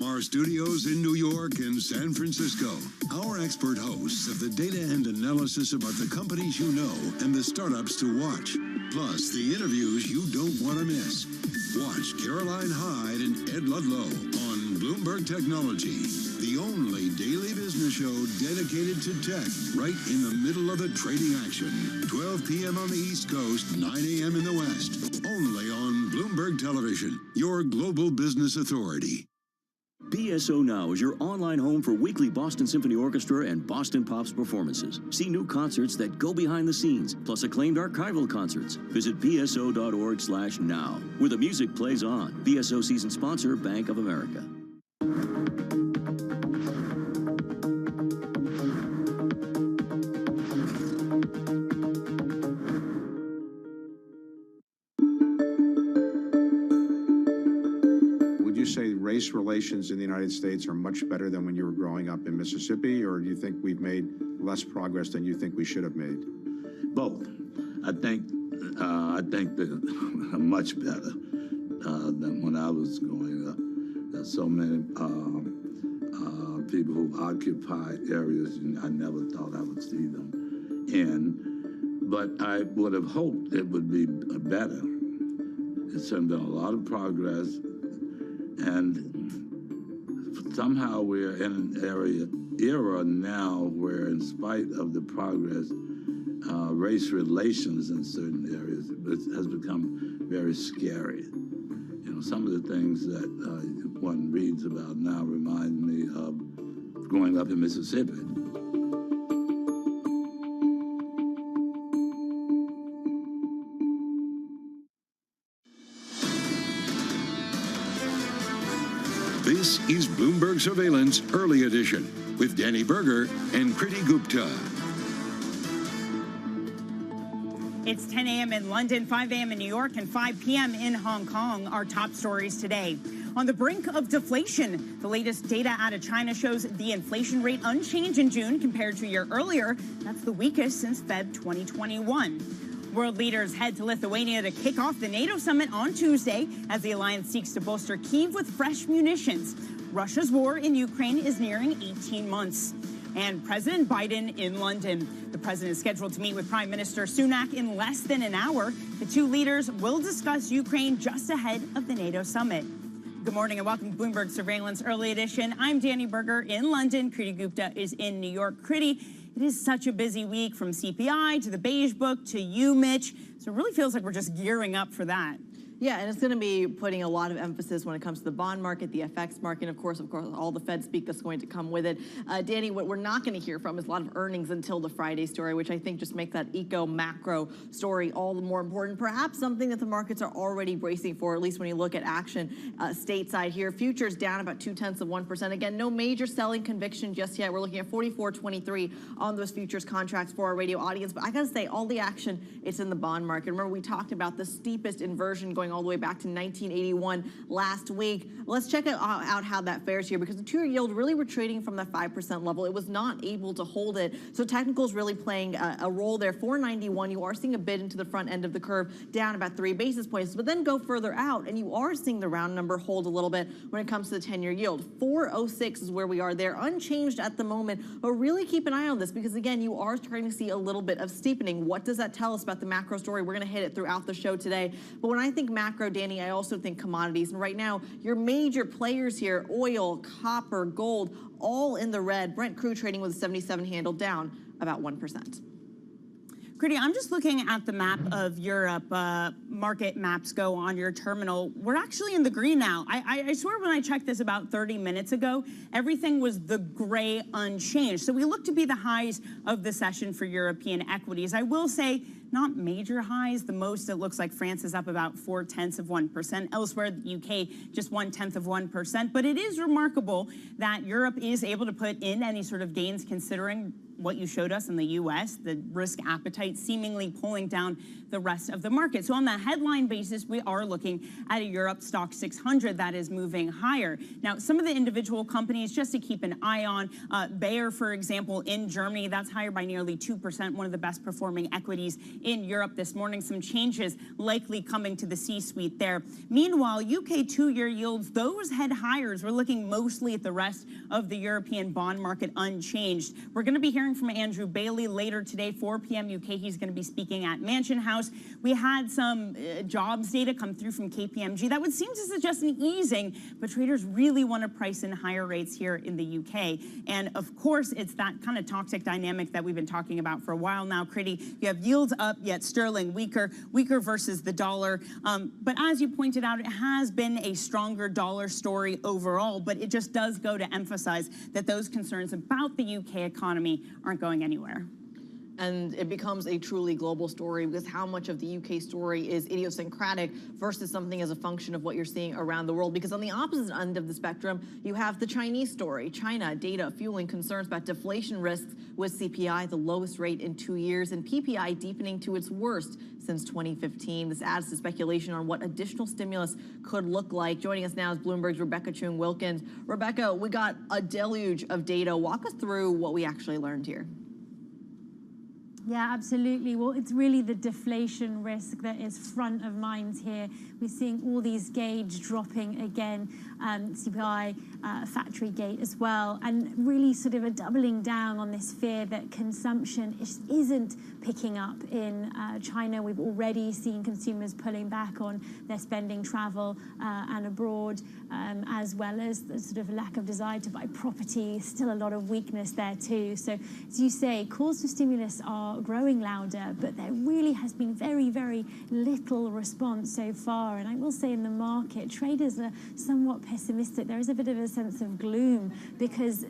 Our studios in New York and San Francisco. Our expert hosts have the data and analysis about the companies you know and the startups to watch. Plus, the interviews you don't want want to miss. Watch Caroline Hyde and Ed Ludlow on Bloomberg Technology, the only daily business show dedicated to tech, right in the middle of the trading action. 12 p.m. on the East Coast, 9 a.m. in the West. Only on Bloomberg Television, your global business authority. BSO Now is your online home for weekly Boston Symphony Orchestra and Boston Pops performances. See new concerts that go behind the scenes, plus acclaimed archival concerts. Visit bso.org/now, where the music plays on. BSO season sponsor, Bank of America. Say race relations in the United States are much better than when you were growing up in Mississippi, or do you think we've made less progress than you think we should have made? Both. I think that much better than when I was growing up. There's so many people who occupy areas and I never thought I would see them in. But I would have hoped it would be better. It's been a lot of progress. And somehow we're in an era now where, in spite of the progress, race relations in certain areas has become very scary. You know, some of the things that one reads about now remind me of growing up in Mississippi. This is Bloomberg Surveillance Early Edition with Danny Berger and Kriti Gupta. It's 10 a.m. in London, 5 a.m. in New York, and 5 p.m. in Hong Kong. Our top stories today. On the brink of deflation, the latest data out of China shows the inflation rate unchanged in June compared to a year earlier. That's the weakest since Feb 2021. World leaders head to Lithuania to kick off the NATO summit on Tuesday as the alliance seeks to bolster Kyiv with fresh munitions. Russia's war in Ukraine is nearing 18 months. And President Biden in London. The president is scheduled to meet with Prime Minister Sunak in less than an hour. The two leaders will discuss Ukraine just ahead of the NATO summit. Good morning and welcome to Bloomberg Surveillance Early Edition. I'm Danny Berger in London. Kriti Gupta is in New York. Kriti, it is such a busy week from CPI to the Beige Book to you, Mitch. So it really feels like we're just gearing up for that. Yeah, and it's going to be putting a lot of emphasis when it comes to the bond market, the FX market, and of course, all the Fed speak that's going to come with it. Danny, what we're not going to hear from is a lot of earnings until the Friday story, which I think just makes that eco-macro story all the more important. Perhaps something that the markets are already bracing for, at least when you look at action stateside here. Futures down about 0.2%. Again, no major selling conviction just yet. We're looking at 44.23 on those futures contracts for our radio audience. But I got to say, all the action, it's in the bond market. Remember, we talked about the steepest inversion going all the way back to 1981 last week. Let's check out how that fares here, because the two-year yield really retreating from that 5% level. It was not able to hold it. So technicals really playing a role there. 491, you are seeing a bid into the front end of the curve, down about 3 basis points, but then go further out and you are seeing the round number hold a little bit when it comes to the 10-year yield. 406 is where we are there, unchanged at the moment, but really keep an eye on this, because again, you are starting to see a little bit of steepening. What does that tell us about the macro story? We're going to hit it throughout the show today. But when I think macro, Danny, I also think commodities. And right now, your major players here, oil, copper, gold, all in the red. Brent crude trading with a 77 handle, down about 1%. Kriti, I'm just looking at the map of Europe. Market maps go on your terminal. We're actually in the green now. I swear when I checked this about 30 minutes ago, everything was the gray unchanged. So we look to be the highs of the session for European equities. I will say, not major highs. The most, it looks like France is up about 0.4%. Elsewhere, the UK just 0.1%. But it is remarkable that Europe is able to put in any sort of gains, considering what you showed us in the U.S., the risk appetite seemingly pulling down the rest of the market. So on the headline basis, we are looking at a Europe stock 600 that is moving higher. Now, some of the individual companies just to keep an eye on, Bayer, for example, in Germany, that's higher by nearly 2%, one of the best performing equities in Europe this morning. Some changes likely coming to the C-suite there. Meanwhile, UK two-year yields, those head higher. We're looking mostly at the rest of the European bond market unchanged. We're going to be hearing hearing from Andrew Bailey later today, 4 p.m. UK. He's going to be speaking at Mansion House. We had some jobs data come through from KPMG that would seem to suggest an easing, but traders really want to price in higher rates here in the UK. And of course, it's that kind of toxic dynamic that we've been talking about for a while now. Critty, you have yields up, yet sterling weaker versus the dollar. But as you pointed out, it has been a stronger dollar story overall, but it just does go to emphasize that those concerns about the UK economy aren't going anywhere. And it becomes a truly global story because how much of the UK story is idiosyncratic versus something as a function of what you're seeing around the world. Because on the opposite end of the spectrum, you have the Chinese story. China data fueling concerns about deflation risks with CPI, the lowest rate in 2 years, and PPI deepening to its worst since 2015. This adds to speculation on what additional stimulus could look like. Joining us now is Bloomberg's Rebecca Chung-Wilkins. Rebecca, we got a deluge of data. Walk us through what we actually learned here. Yeah, absolutely. Well, it's really the deflation risk that is front of mind here. We're seeing all these gauge dropping again, CPI, factory gate as well, and really sort of a doubling down on this fear that consumption isn't picking up in China. We've already seen consumers pulling back on their spending, travel and abroad, as well as the sort of lack of desire to buy property. Still a lot of weakness there too. So as you say, calls for stimulus are growing louder, but there really has been very, very little response so far. And I will say in the market, traders are somewhat pessimistic. There is a bit of a sense of gloom because,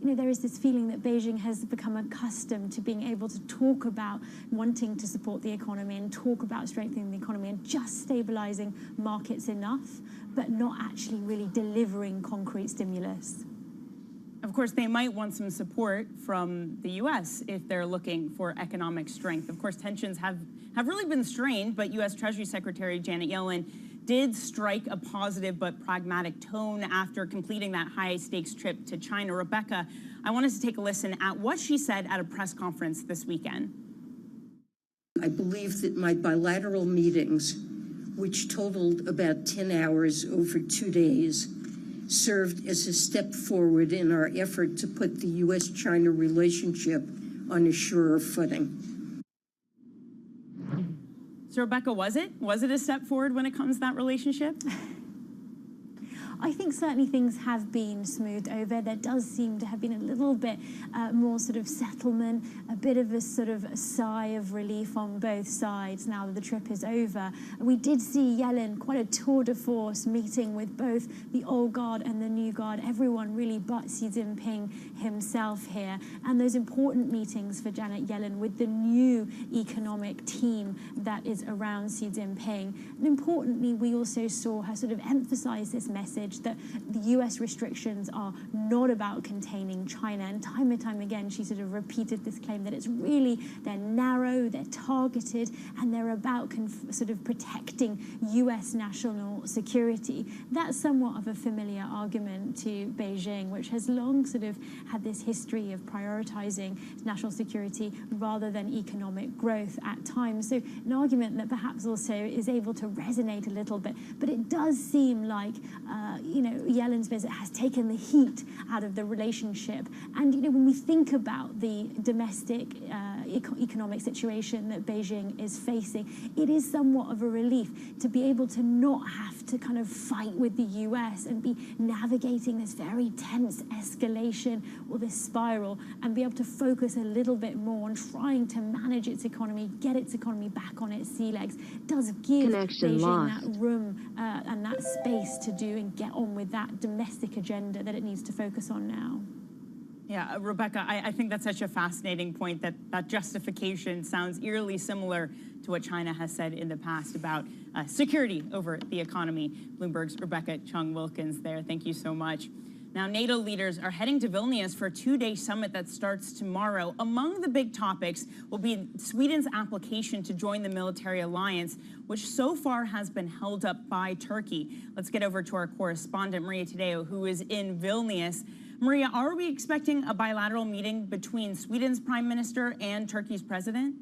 there is this feeling that Beijing has become accustomed to being able to talk about wanting to support the economy and talk about strengthening the economy and just stabilizing markets enough, but not actually really delivering concrete stimulus. Of course, they might want some support from the U.S. if they're looking for economic strength. Of course, tensions have really been strained, but U.S. Treasury Secretary Janet Yellen did strike a positive but pragmatic tone after completing that high-stakes trip to China. Rebecca, I want us to take a listen at what she said at a press conference this weekend. I believe that my bilateral meetings, which totaled about 10 hours over 2 days, served as a step forward in our effort to put the U.S.-China relationship on a surer footing. So, Rebecca, was it a step forward when it comes to that relationship? I think certainly things have been smoothed over. There does seem to have been a little bit more sort of settlement, a bit of a sort of sigh of relief on both sides now that the trip is over. We did see Yellen, quite a tour de force, meeting with both the old guard and the new guard, everyone really but Xi Jinping himself here. And those important meetings for Janet Yellen with the new economic team that is around Xi Jinping. And importantly, we also saw her sort of emphasize this message that the US restrictions are not about containing China. And time again, she sort of repeated this claim that they're narrow, they're targeted, and they're about sort of protecting US national security. That's somewhat of a familiar argument to Beijing, which has long sort of had this history of prioritizing national security rather than economic growth at times. So an argument that perhaps also is able to resonate a little bit, but it does seem like Yellen's visit has taken the heat out of the relationship. And, when we think about the domestic economic situation that Beijing is facing, it is somewhat of a relief to be able to not have to kind of fight with the US and be navigating this very tense escalation or this spiral and be able to focus a little bit more on trying to manage its economy, get its economy back on its sea legs. It does give Beijing that room and that space to do and get on with that domestic agenda that it needs to focus on now. Yeah, Rebecca, I think that's such a fascinating point that justification sounds eerily similar to what China has said in the past about security over the economy. Bloomberg's Rebecca Chung-Wilkins there. Thank you so much. Now, NATO leaders are heading to Vilnius for a two-day summit that starts tomorrow. Among the big topics will be Sweden's application to join the military alliance, which so far has been held up by Turkey. Let's get over to our correspondent, Maria Tadeo, who is in Vilnius. Maria, are we expecting a bilateral meeting between Sweden's prime minister and Turkey's president?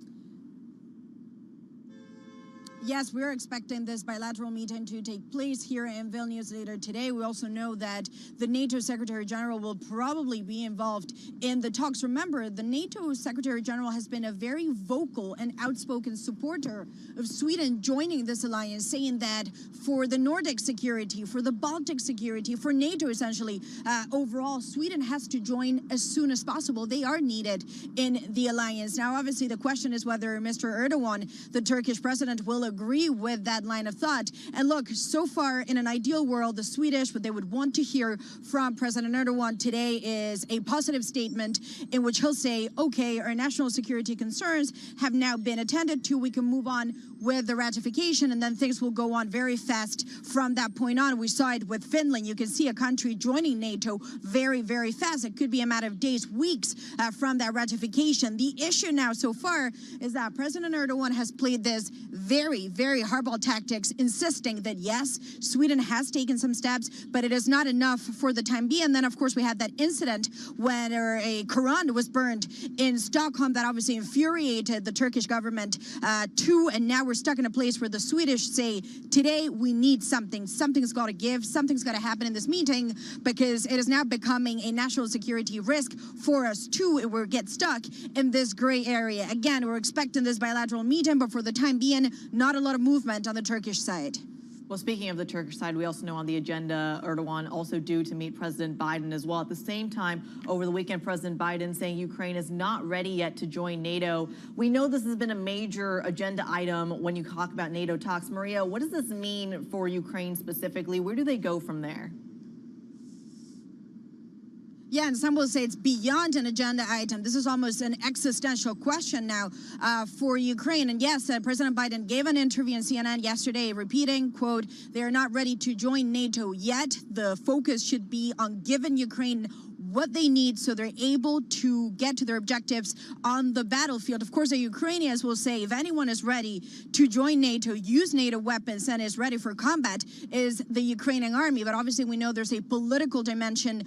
Yes, we're expecting this bilateral meeting to take place here in Vilnius later today. We also know that the NATO Secretary General will probably be involved in the talks. Remember, the NATO Secretary General has been a very vocal and outspoken supporter of Sweden joining this alliance, saying that for the Nordic security, for the Baltic security, for NATO essentially, overall, Sweden has to join as soon as possible. They are needed in the alliance. Now, obviously, the question is whether Mr. Erdogan, the Turkish president, will agree with that line of thought. And look, so far in an ideal world, the Swedish, what they would want to hear from President Erdogan today is a positive statement in which he'll say, okay, our national security concerns have now been attended to. We can move on with the ratification, and then things will go on very fast from that point on. We saw it with Finland. You can see a country joining NATO very, very fast. It could be a matter of days, weeks from that ratification. The issue now so far is that President Erdogan has played this very, very hardball tactics, insisting that yes, Sweden has taken some steps, but it is not enough for the time being. And then, of course, we had that incident when a Quran was burned in Stockholm that obviously infuriated the Turkish government too. And now we're stuck in a place where the Swedish say, today we need something. Something's got to give. Something's got to happen in this meeting because it is now becoming a national security risk for us too. We'll get stuck in this gray area. Again, we're expecting this bilateral meeting, but for the time being, not a lot of movement on the Turkish side. Well, speaking of the Turkish side, we also know on the agenda, Erdogan also due to meet President Biden as well. At the same time, over the weekend, President Biden saying Ukraine is not ready yet to join NATO. We know this has been a major agenda item when you talk about NATO talks. Maria, what does this mean for Ukraine specifically? Where do they go from there? Yeah, and some will say it's beyond an agenda item. This is almost an existential question now for Ukraine. And yes, President Biden gave an interview on CNN yesterday repeating, quote, they are not ready to join NATO yet. The focus should be on giving Ukraine what they need so they're able to get to their objectives on the battlefield. Of course, the Ukrainians will say if anyone is ready to join NATO, use NATO weapons, and is ready for combat, is the Ukrainian army. But obviously, we know there's a political dimension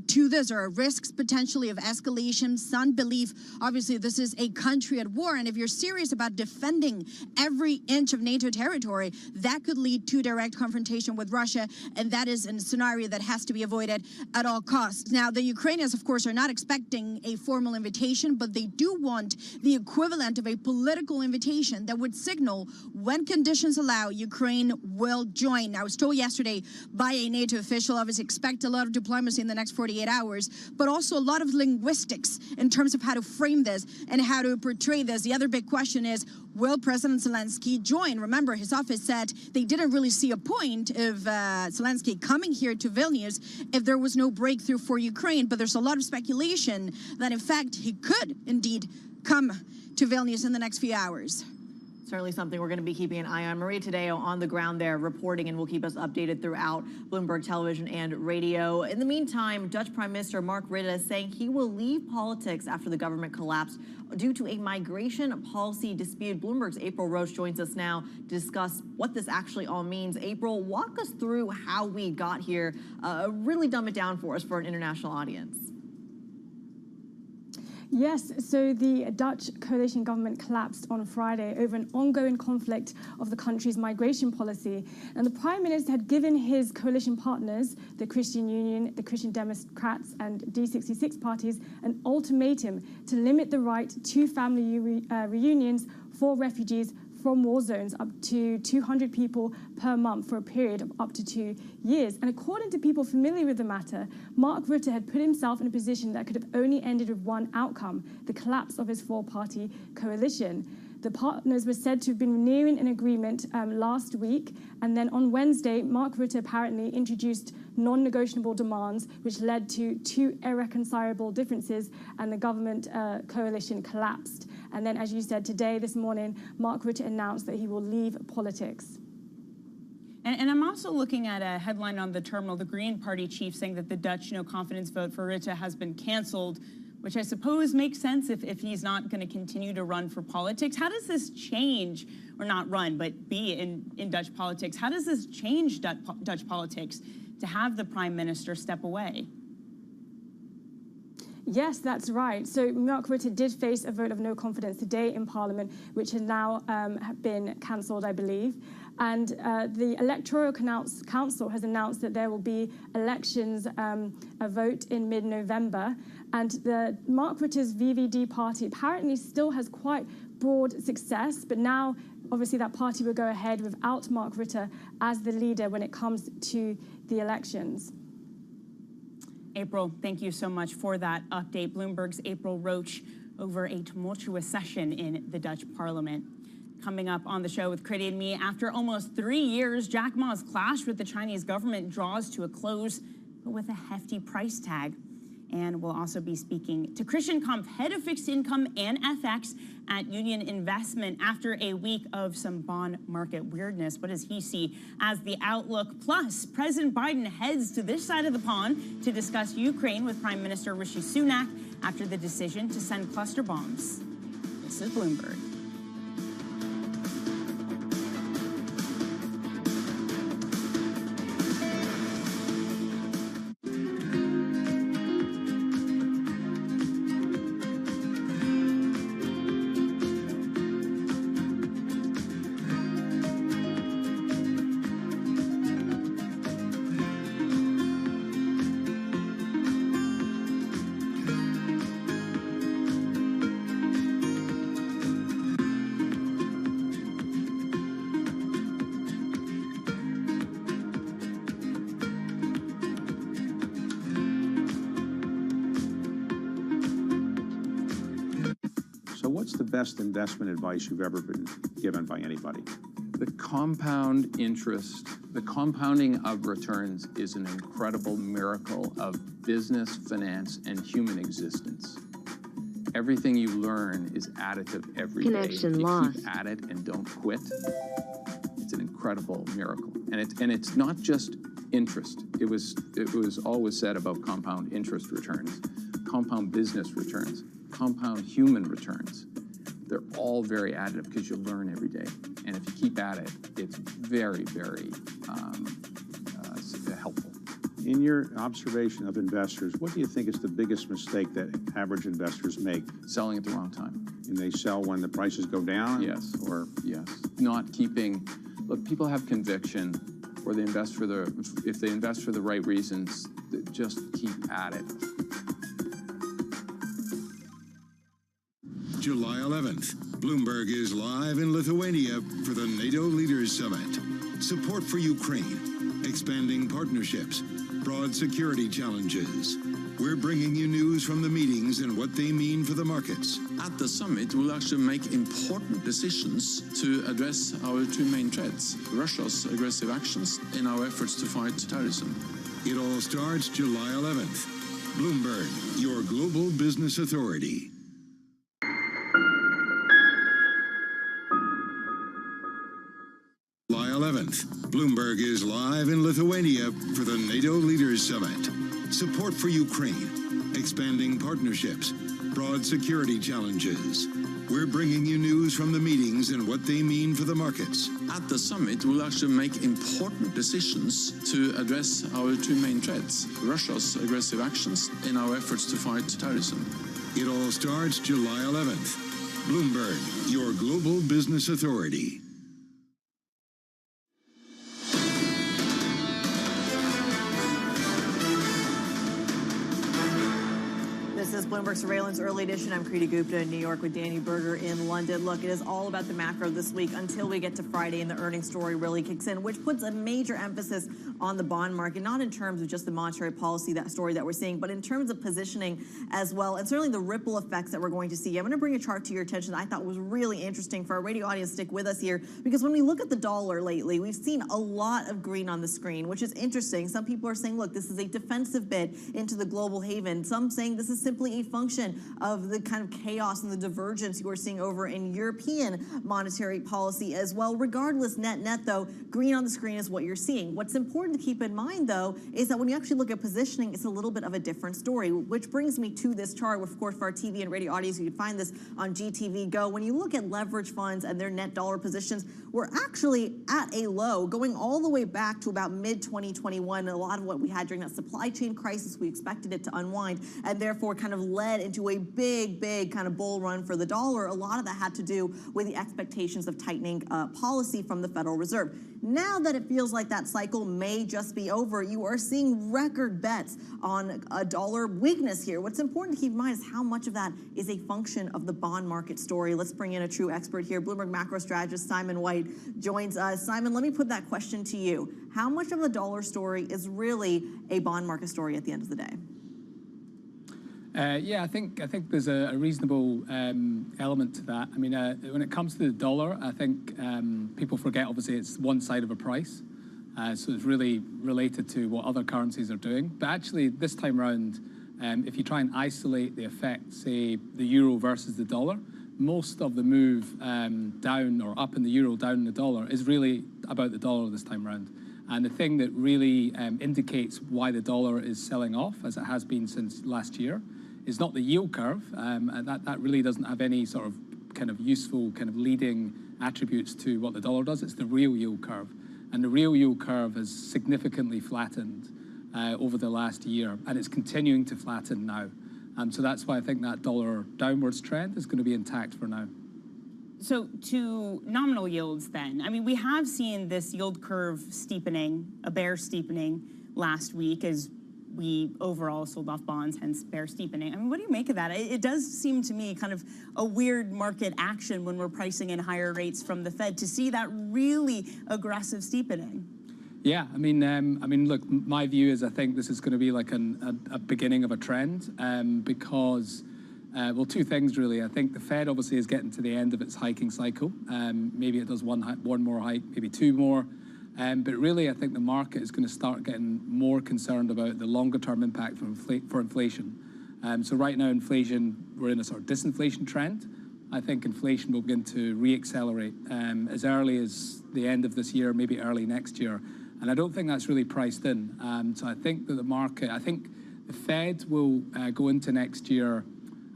to this. There are risks potentially of escalation, some belief. Obviously, this is a country at war. And if you're serious about defending every inch of NATO territory, that could lead to direct confrontation with Russia. And that is a scenario that has to be avoided at all costs. Now, the Ukrainians, of course, are not expecting a formal invitation, but they do want the equivalent of a political invitation that would signal when conditions allow, Ukraine will join. I was told yesterday by a NATO official, obviously expect a lot of diplomacy in the next 48 hours, but also a lot of linguistics in terms of how to frame this and how to portray this. The other big question is, will President Zelensky join? Remember, his office said they didn't really see a point of Zelensky coming here to Vilnius if there was no breakthrough for Ukraine. But there's a lot of speculation that, in fact, he could indeed come to Vilnius in the next few hours. Certainly something we're going to be keeping an eye on. Maria Tadeo on the ground there reporting and will keep us updated throughout Bloomberg Television and radio. In the meantime, Dutch Prime Minister Mark Rutte is saying he will leave politics after the government collapsed due to a migration policy dispute. Bloomberg's April Roche joins us now to discuss what this actually all means. April, walk us through how we got here. Really dumb it down for us for an international audience. Yes, so the Dutch coalition government collapsed on Friday over an ongoing conflict of the country's migration policy. And the Prime Minister had given his coalition partners, the Christian Union, the Christian Democrats and D66 parties, an ultimatum to limit the right to family reunions for refugees from war zones up to 200 people per month for a period of up to 2 years. And according to people familiar with the matter, Mark Rutte had put himself in a position that could have only ended with one outcome, the collapse of his four-party coalition. The partners were said to have been nearing an agreement last week, and then on Wednesday, Mark Rutte apparently introduced non-negotiable demands, which led to two irreconcilable differences, and the government coalition collapsed. And then, as you said, today, this morning, Mark Rutte announced that he will leave politics. And I'm also looking at a headline on the terminal, the Green Party chief saying that the Dutch no-confidence vote for Rutte has been canceled, which I suppose makes sense if he's not going to continue to run for politics. How does this change, or not run, but be in Dutch politics? How does this change Dutch politics to have the Prime Minister step away? Yes, that's right. So Mark Rutte did face a vote of no confidence today in Parliament, which has now been cancelled, I believe. And the Electoral Council has announced that there will be elections, a vote in mid-November. And the Mark Rutte's VVD party apparently still has quite broad success, but now obviously that party will go ahead without Mark Rutte as the leader when it comes to the elections. April, thank you so much for that update. Bloomberg's April Roach over a tumultuous session in the Dutch Parliament. Coming up on the show with Critty and me, after almost 3 years, Jack Ma's clash with the Chinese government draws to a close, but with a hefty price tag. And we'll also be speaking to Christian Kampf, head of fixed income and FX at Union Investment, after a week of some bond market weirdness. What does he see as the outlook? Plus, President Biden heads to this side of the pond to discuss Ukraine with Prime Minister Rishi Sunak after the decision to send cluster bombs. This is Bloomberg. What's the best investment advice you've ever been given by anybody? The compound interest, the compounding of returns is an incredible miracle of business, finance, and human existence. Everything you learn is additive every day. Connection if you lost. keep at it and don't quit, it's an incredible miracle. And it's not just interest. It was always said about compound interest returns, compound business returns, compound human returns. They're all very additive because you learn every day. And if you keep at it, it's very, very helpful. In your observation of investors, what do you think is the biggest mistake that average investors make? Selling at the wrong time. And they sell when the prices go down? Yes. Or yes. Not keeping, look, people have conviction, or they invest for if they invest for the right reasons, just keep at it. July 11th, Bloomberg is live in Lithuania for the NATO Leaders Summit. Support for Ukraine, expanding partnerships, broad security challenges. We're bringing you news from the meetings and what they mean for the markets. At the summit, we'll actually make important decisions to address our two main threats: Russia's aggressive actions in our efforts to fight terrorism. It all starts July 11th. Bloomberg, your global business authority. July 11th, Bloomberg is live in Lithuania for the NATO Leaders Summit. Support for Ukraine, expanding partnerships, broad security challenges. We're bringing you news from the meetings and what they mean for the markets. At the summit, we'll actually make important decisions to address our two main threats: Russia's aggressive actions in our efforts to fight terrorism. It all starts July 11th. Bloomberg, your global business authority. This is Bloomberg Surveillance Early Edition. I'm Kriti Gupta in New York with Danny Berger in London. Look, it is all about the macro this week until we get to Friday and the earnings story really kicks in, which puts a major emphasis on the bond market, not in terms of just the monetary policy, that story that we're seeing, but in terms of positioning as well, and certainly the ripple effects that we're going to see. I'm going to bring a chart to your attention that I thought was really interesting for our radio audience. Stick with us here, because when we look at the dollar lately, we've seen a lot of green on the screen, which is interesting. Some people are saying, look, this is a defensive bid into the global haven. Some saying this is simply a function of the kind of chaos and the divergence you are seeing over in European monetary policy as well. Regardless, net though, green on the screen is what you're seeing. What's important to keep in mind though is that when you actually look at positioning, it's a little bit of a different story, which brings me to this chart. Of course, for our TV and radio audience, you can find this on GTV Go. When you look at leverage funds and their net dollar positions, we're actually at a low going all the way back to about mid-2021. A lot of what we had during that supply chain crisis, we expected it to unwind and therefore kind of led into a big kind of bull run for the dollar. A lot of that had to do with the expectations of tightening policy from the Federal Reserve. Now that it feels like that cycle may just be over, you are seeing record bets on a dollar weakness here. What's important to keep in mind is how much of that is a function of the bond market story. Let's bring in a true expert here. Bloomberg macro strategist Simon White joins us. Simon, let me put that question to you. How much of the dollar story is really a bond market story at the end of the day? Yeah, I think there's a reasonable element to that. I mean, when it comes to the dollar, I think people forget, obviously, it's one side of a price. So it's really related to what other currencies are doing. But actually, this time around, if you try and isolate the effect, say, the euro versus the dollar, most of the move down or up in the euro, down in the dollar, is really about the dollar this time around. And the thing that really indicates why the dollar is selling off, as it has been since last year, is not the yield curve. And that really doesn't have any sort of kind of useful kind of leading attributes to what the dollar does. It's the real yield curve. And the real yield curve has significantly flattened over the last year, and it's continuing to flatten now. So that's why I think that dollar downwards trend is going to be intact for now. So to nominal yields then, I mean, we have seen this yield curve steepening, a bear steepening last week as we overall sold off bonds, hence bear steepening. I mean, what do you make of that? It does seem to me kind of a weird market action when we're pricing in higher rates from the Fed to see that really aggressive steepening. Yeah, I mean, look, my view is I think this is going to be like a beginning of a trend because, well, two things really. I think the Fed obviously is getting to the end of its hiking cycle. Maybe it does one more hike, maybe two more. But really, I think the market is going to start getting more concerned about the longer-term impact for inflation. So right now, inflation, we're in a sort of disinflation trend. I think inflation will begin to re-accelerate as early as the end of this year, maybe early next year. And I don't think that's really priced in. So I think that I think the Fed will go into next year.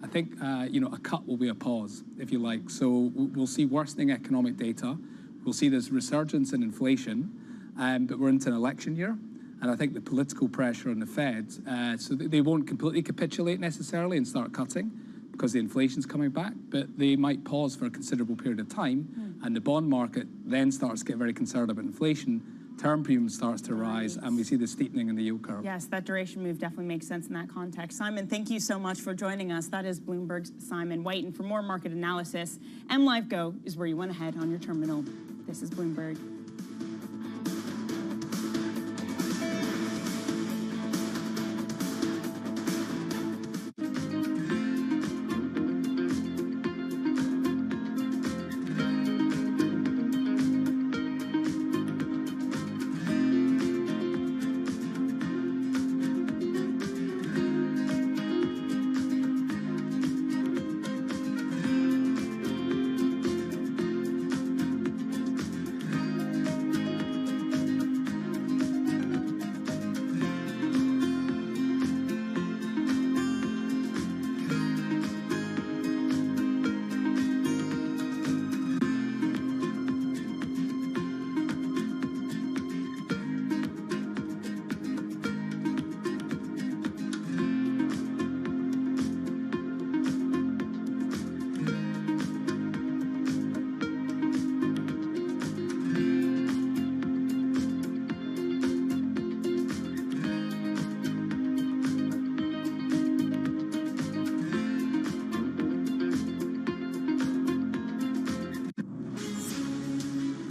I think, a cut will be a pause, if you like. So we'll see worsening economic data. We'll see this resurgence in inflation, but we're into an election year. And I think the political pressure on the Fed, so they won't completely capitulate necessarily and start cutting because the inflation's coming back, but they might pause for a considerable period of time. And the bond market then starts to get very concerned about inflation. Term premium starts to rise, and we see the steepening in the yield curve. Yes, that duration move definitely makes sense in that context. Simon, thank you so much for joining us. That is Bloomberg's Simon White. And for more market analysis, MLive Go is where you want to head on your terminal. This is Bloomberg.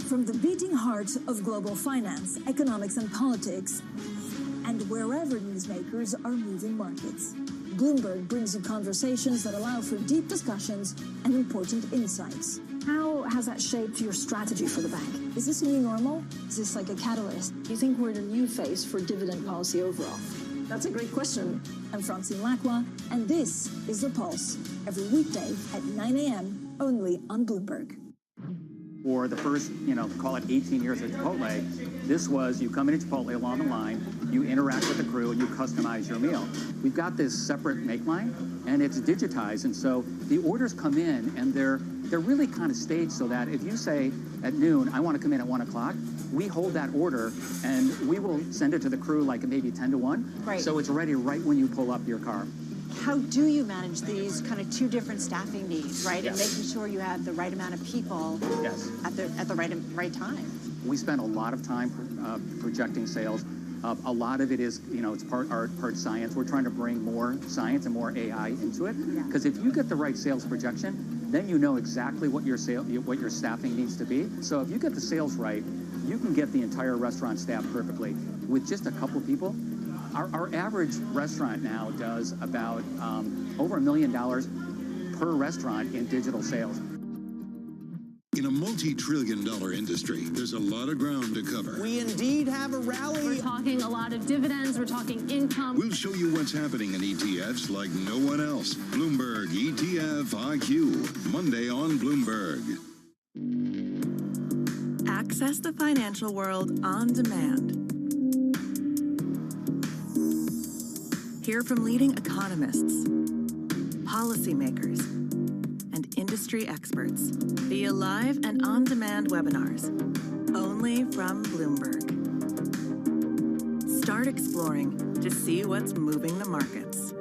From the beating heart of global finance, economics, and politics, and wherever newsmakers are moving markets, Bloomberg brings you conversations that allow for deep discussions and important insights. How has that shaped your strategy for the bank? Is this a new normal? Is this like a catalyst? Do you think we're in a new phase for dividend policy overall? That's a great question. I'm Francine Lacqua, and this is The Pulse, every weekday at 9 a.m. only on Bloomberg. For the first, call it 18 years at Chipotle, this was you come into Chipotle along the line, you interact with the crew, and you customize your meal. We've got this separate make line, and it's digitized, and so the orders come in, and they're really kind of staged so that if you say at noon, I want to come in at 1 o'clock, we hold that order, and we will send it to the crew like maybe 10 to 1. Right. So it's ready right when you pull up your car. how do you manage these kind of two different staffing needs, right? Yes. And making sure you have the right amount of people at the right time. We spend a lot of time projecting sales. A lot of it is, it's part art, part science. We're trying to bring more science and more AI into it. Because if you get the right sales projection, then you know exactly what your staffing needs to be. So if you get the sales right, you can get the entire restaurant staffed perfectly. With just a couple people, our average restaurant now does about over $1 million per restaurant in digital sales. In a multi-trillion-dollar industry, there's a lot of ground to cover. We indeed have a rally. We're talking a lot of dividends. We're talking income. We'll show you what's happening in ETFs like no one else. Bloomberg ETF IQ, Monday on Bloomberg. Access the financial world on demand. Hear from leading economists, policymakers, and industry experts via live and on-demand webinars, only from Bloomberg. Start exploring to see what's moving the markets.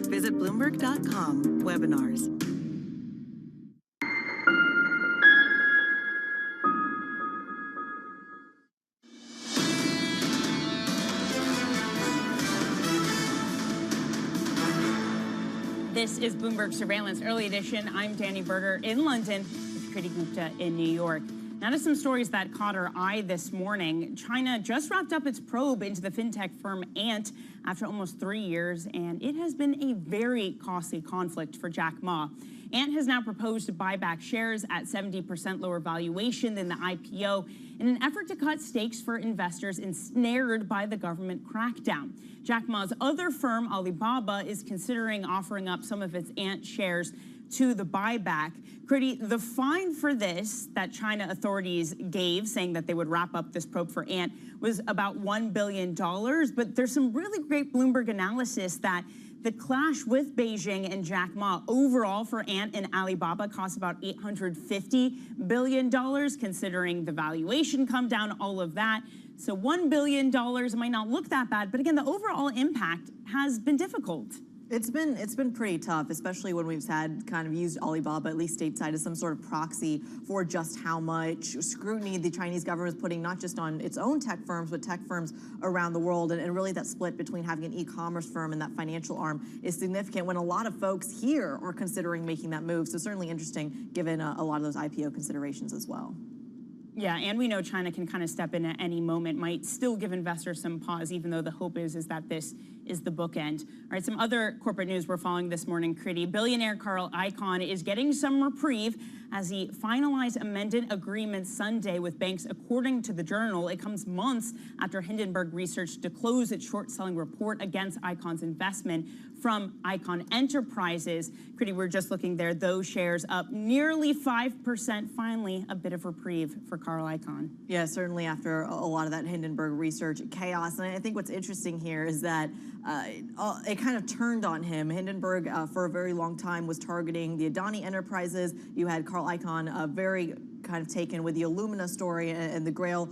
Visit Bloomberg.com/webinars. This is Bloomberg Surveillance Early Edition. I'm Danny Berger in London with Kriti Gupta in New York. Now to some stories that caught our eye this morning. China just wrapped up its probe into the fintech firm Ant after almost 3 years, and it has been a very costly conflict for Jack Ma. Ant has now proposed to buy back shares at 70% lower valuation than the IPO in an effort to cut stakes for investors ensnared by the government crackdown. Jack Ma's other firm, Alibaba, is considering offering up some of its Ant shares to the buyback. Kriti, the fine for this that China authorities gave, saying that they would wrap up this probe for Ant, was about $1 billion. But there's some really great Bloomberg analysis that the clash with Beijing and Jack Ma overall for Ant and Alibaba cost about $850 billion, considering the valuation come down, all of that. So $1 billion might not look that bad, but again, the overall impact has been difficult. It's been pretty tough, especially when we've had kind of used Alibaba, at least stateside, as some sort of proxy for just how much scrutiny the Chinese government is putting not just on its own tech firms, but tech firms around the world. And really that split between having an e-commerce firm and that financial arm is significant when a lot of folks here are considering making that move. So certainly interesting given a lot of those IPO considerations as well. Yeah, and we know China can kind of step in at any moment, might still give investors some pause, even though the hope is that this is the bookend. All right, some other corporate news we're following this morning, Kriti. Billionaire Carl Icahn is getting some reprieve as he finalized amended agreements Sunday with banks, according to the Journal. It comes months after Hindenburg Research disclosed its short-selling report against Icahn's investment from Icahn Enterprises. Kriti, we're just looking there, those shares up nearly 5%. Finally, a bit of reprieve for Carl Icahn. Yeah, certainly after a lot of that Hindenburg Research chaos. And I think what's interesting here is that it kind of turned on him. Hindenburg, for a very long time, was targeting the Adani Enterprises. You had Carl Icahn very kind of taken with the Illumina story and the Grail,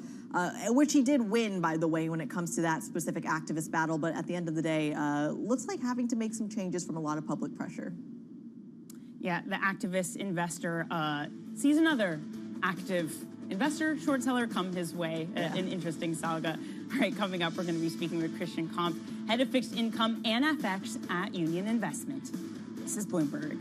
which he did win, by the way, when it comes to that specific activist battle. But at the end of the day, looks like having to make some changes from a lot of public pressure. Yeah, the activist investor sees another active investor, short seller come his way. An interesting saga. All right, coming up, we're going to be speaking with Christian Kampf, head of fixed income and FX at Union Investment. This is Bloomberg.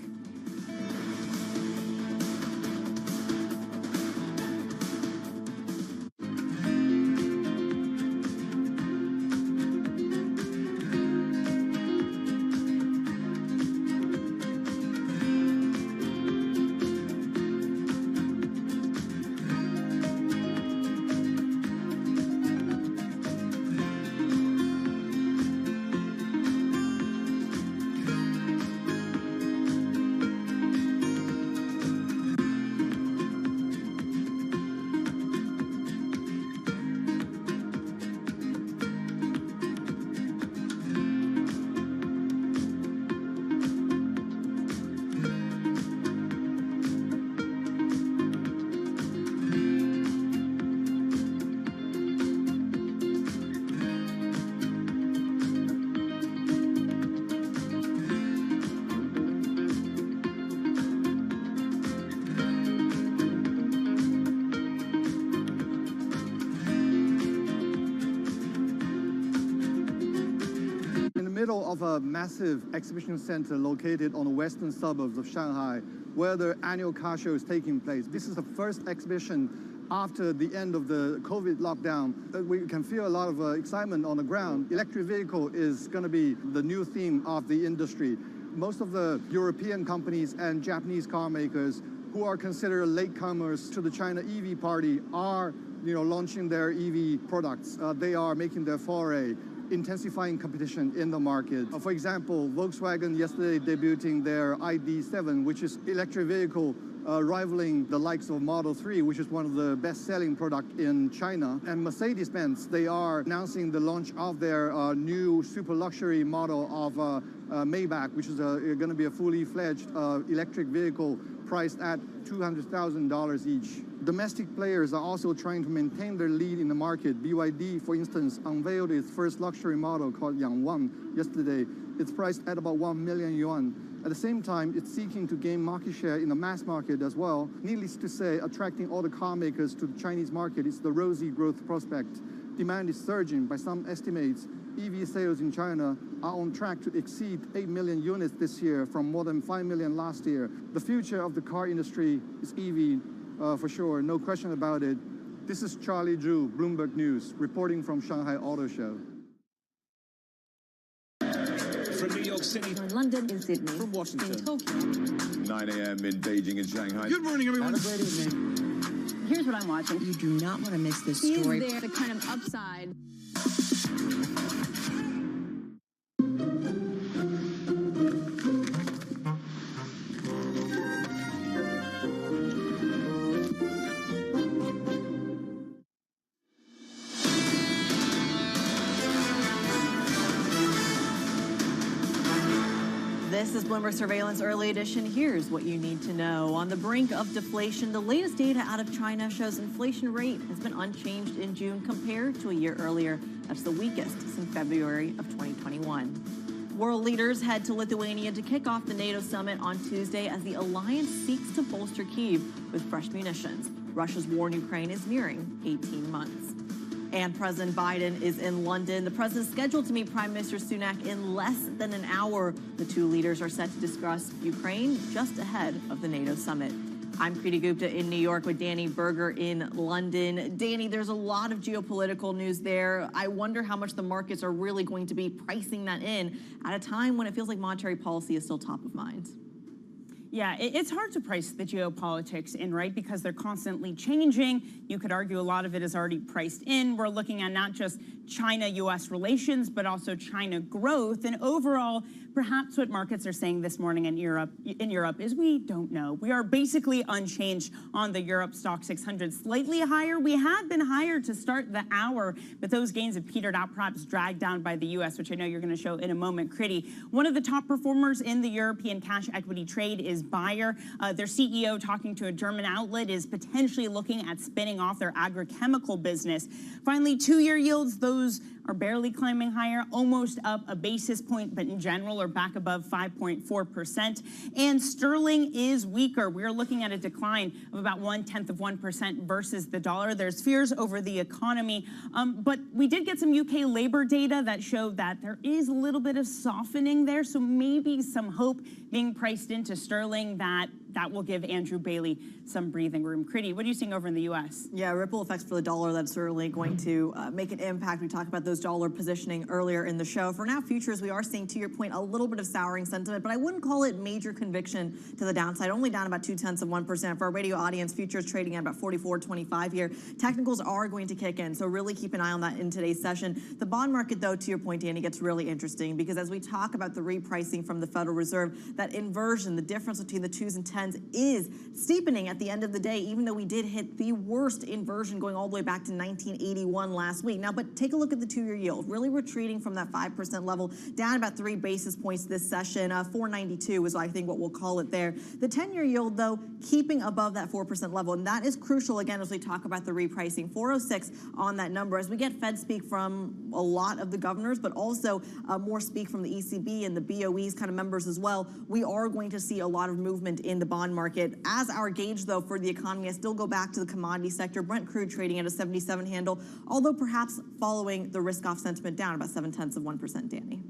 middle of a massive exhibition center located on the western suburbs of Shanghai, where the annual car show is taking place. This is the first exhibition after the end of the COVID lockdown. We can feel a lot of excitement on the ground. Electric vehicle is going to be the new theme of the industry. Most of the European companies and Japanese car makers who are considered latecomers to the China EV party are launching their EV products. They are making their foray, intensifying competition in the market. For example, Volkswagen yesterday debuting their ID.7, which is electric vehicle rivaling the likes of Model 3, which is one of the best-selling products in China. And Mercedes-Benz, they are announcing the launch of their new super luxury model of Maybach, which is going to be a fully fledged electric vehicle priced at $200,000 each. Domestic players are also trying to maintain their lead in the market. BYD, for instance, unveiled its first luxury model called Yangwang yesterday. It's priced at about 1 million yuan. At the same time, it's seeking to gain market share in the mass market as well. Needless to say, attracting all the car makers to the Chinese market is the rosy growth prospect. Demand is surging. By some estimates, EV sales in China are on track to exceed 8 million units this year from more than 5 million last year. The future of the car industry is EV, for sure, no question about it. This is Charlie Zhu, Bloomberg News, reporting from Shanghai Auto Show. From New York City, In London, in Sydney, from Washington, in Tokyo. 9 a.m. in Beijing and Shanghai. Good morning, everyone. Have a great evening. Here's what I'm watching. You do not want to miss this Is story. there the kind of upside? This is Bloomberg Surveillance Early Edition. Here's what you need to know. On the brink of deflation, the latest data out of China shows inflation rate has been unchanged in June compared to a year earlier. That's the weakest since February of 2021. World leaders head to Lithuania to kick off the NATO summit on Tuesday as the alliance seeks to bolster Kyiv with fresh munitions. Russia's war in Ukraine is nearing 18 months. And President Biden is in London. The president is scheduled to meet Prime Minister Sunak in less than an hour. The two leaders are set to discuss Ukraine just ahead of the NATO summit. I'm Kriti Gupta in New York with Danny Berger in London. Danny, there's a lot of geopolitical news there. I wonder how much the markets are really going to be pricing that in at a time when it feels like monetary policy is still top of mind. Yeah, it's hard to price the geopolitics in, right? Because they're constantly changing. You could argue a lot of it is already priced in. We're looking at not just China-U.S. relations, but also China growth. And overall, perhaps what markets are saying this morning in Europe is we don't know. We are basically unchanged on the Europe Stock 600, slightly higher. We had been higher to start the hour, but those gains have petered out, perhaps dragged down by the U.S., which I know you're going to show in a moment. Kriti, one of the top performers in the European cash equity trade is Bayer. Their CEO, talking to a German outlet, is potentially looking at spinning off their agrochemical business. Finally, two-year yields, those are barely climbing higher, almost up a basis point, but in general are back above 5.4%. And sterling is weaker. We're looking at a decline of about 0.1% versus the dollar. There's fears over the economy, but we did get some UK labor data that showed that there is a little bit of softening there, so maybe some hope being priced into sterling that will give Andrew Bailey some breathing room. Kriti, what are you seeing over in the U.S.? Yeah, ripple effects for the dollar, that's certainly going to make an impact. We talked about those dollar positioning earlier in the show. For now, futures, we are seeing, to your point, a little bit of souring sentiment, but I wouldn't call it major conviction to the downside, only down about 0.2%. For our radio audience, futures trading at about 44.25 here. Technicals are going to kick in, so really keep an eye on that in today's session. The bond market, though, to your point, Danny, gets really interesting because as we talk about the repricing from the Federal Reserve, that inversion, the difference between the 2s and 10s is steepening at the end of the day, even though we did hit the worst inversion going all the way back to 1981 last week. Now, but take a look at the two-year yield, really retreating from that 5% level, down about 3 basis points this session. 492 is, I think, what we'll call it there. The 10-year yield, though, keeping above that 4% level, and that is crucial, again, as we talk about the repricing. 406 on that number. As we get Fed speak from a lot of the governors, but also more speak from the ECB and the BOE's kind of members as well, we are going to see a lot of movement in the bond market. As our gauge, though, for the economy, I still go back to the commodity sector. Brent crude trading at a 77 handle, although perhaps following the risk-off sentiment down about 0.7%, Danny.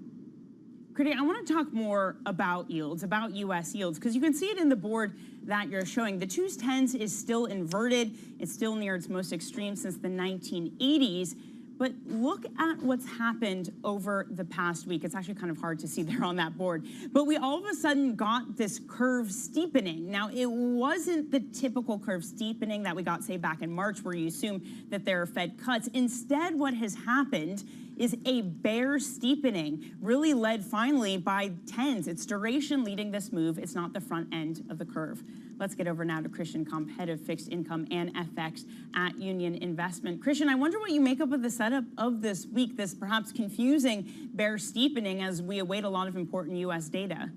Kriti, I want to talk more about yields, about U.S. yields, because you can see it in the board that you're showing. The 2s10s is still inverted. It's still near its most extreme since the 1980s. But look at what's happened over the past week. It's actually kind of hard to see there on that board. But we all of a sudden got this curve steepening. Now, it wasn't the typical curve steepening that we got, say, back in March, where you assume that there are Fed cuts. Instead, what has happened is a bear steepening, really led finally by 10s. It's duration leading this move. It's not the front end of the curve. Let's get over now to Christian Komp, head of fixed income and FX at Union Investment. Christian, I wonder what you make up of the setup of this week, this perhaps confusing bear steepening as we await a lot of important U.S. data.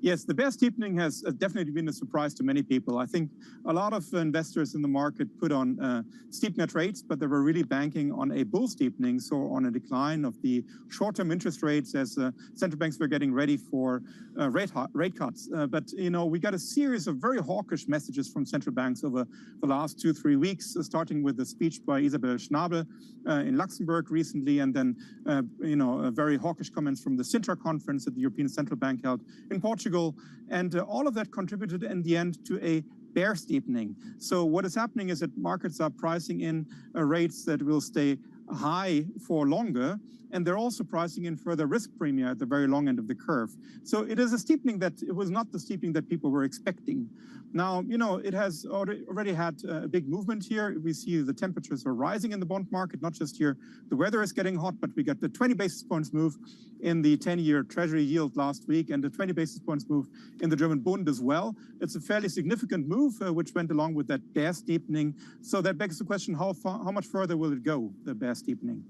Yes, the bear steepening has definitely been a surprise to many people. I think a lot of investors in the market put on steep net rates, but they were really banking on a bull steepening, so on a decline of the short-term interest rates as central banks were getting ready for rate cuts. But, you know, we got a series of very hawkish messages from central banks over the last 2-3 weeks, starting with the speech by Isabel Schnabel in Luxembourg recently, and then, you know, very hawkish comments from the Sintra conference that the European Central Bank held in Portugal. And all of that contributed in the end to a bear steepening. So what is happening is that markets are pricing in rates that will stay high for longer, and they're also pricing in further risk premia at the very long end of the curve. So it is a steepening that it was not the steepening that people were expecting. Now, you know, it has already had a big movement here. We see the temperatures are rising in the bond market, not just here. The weather is getting hot, but we got the 20 basis points move in the 10-year Treasury yield last week and the 20 basis points move in the German Bund as well. It's a fairly significant move, which went along with that bear steepening. So that begs the question, how much further will it go, the bear steepening?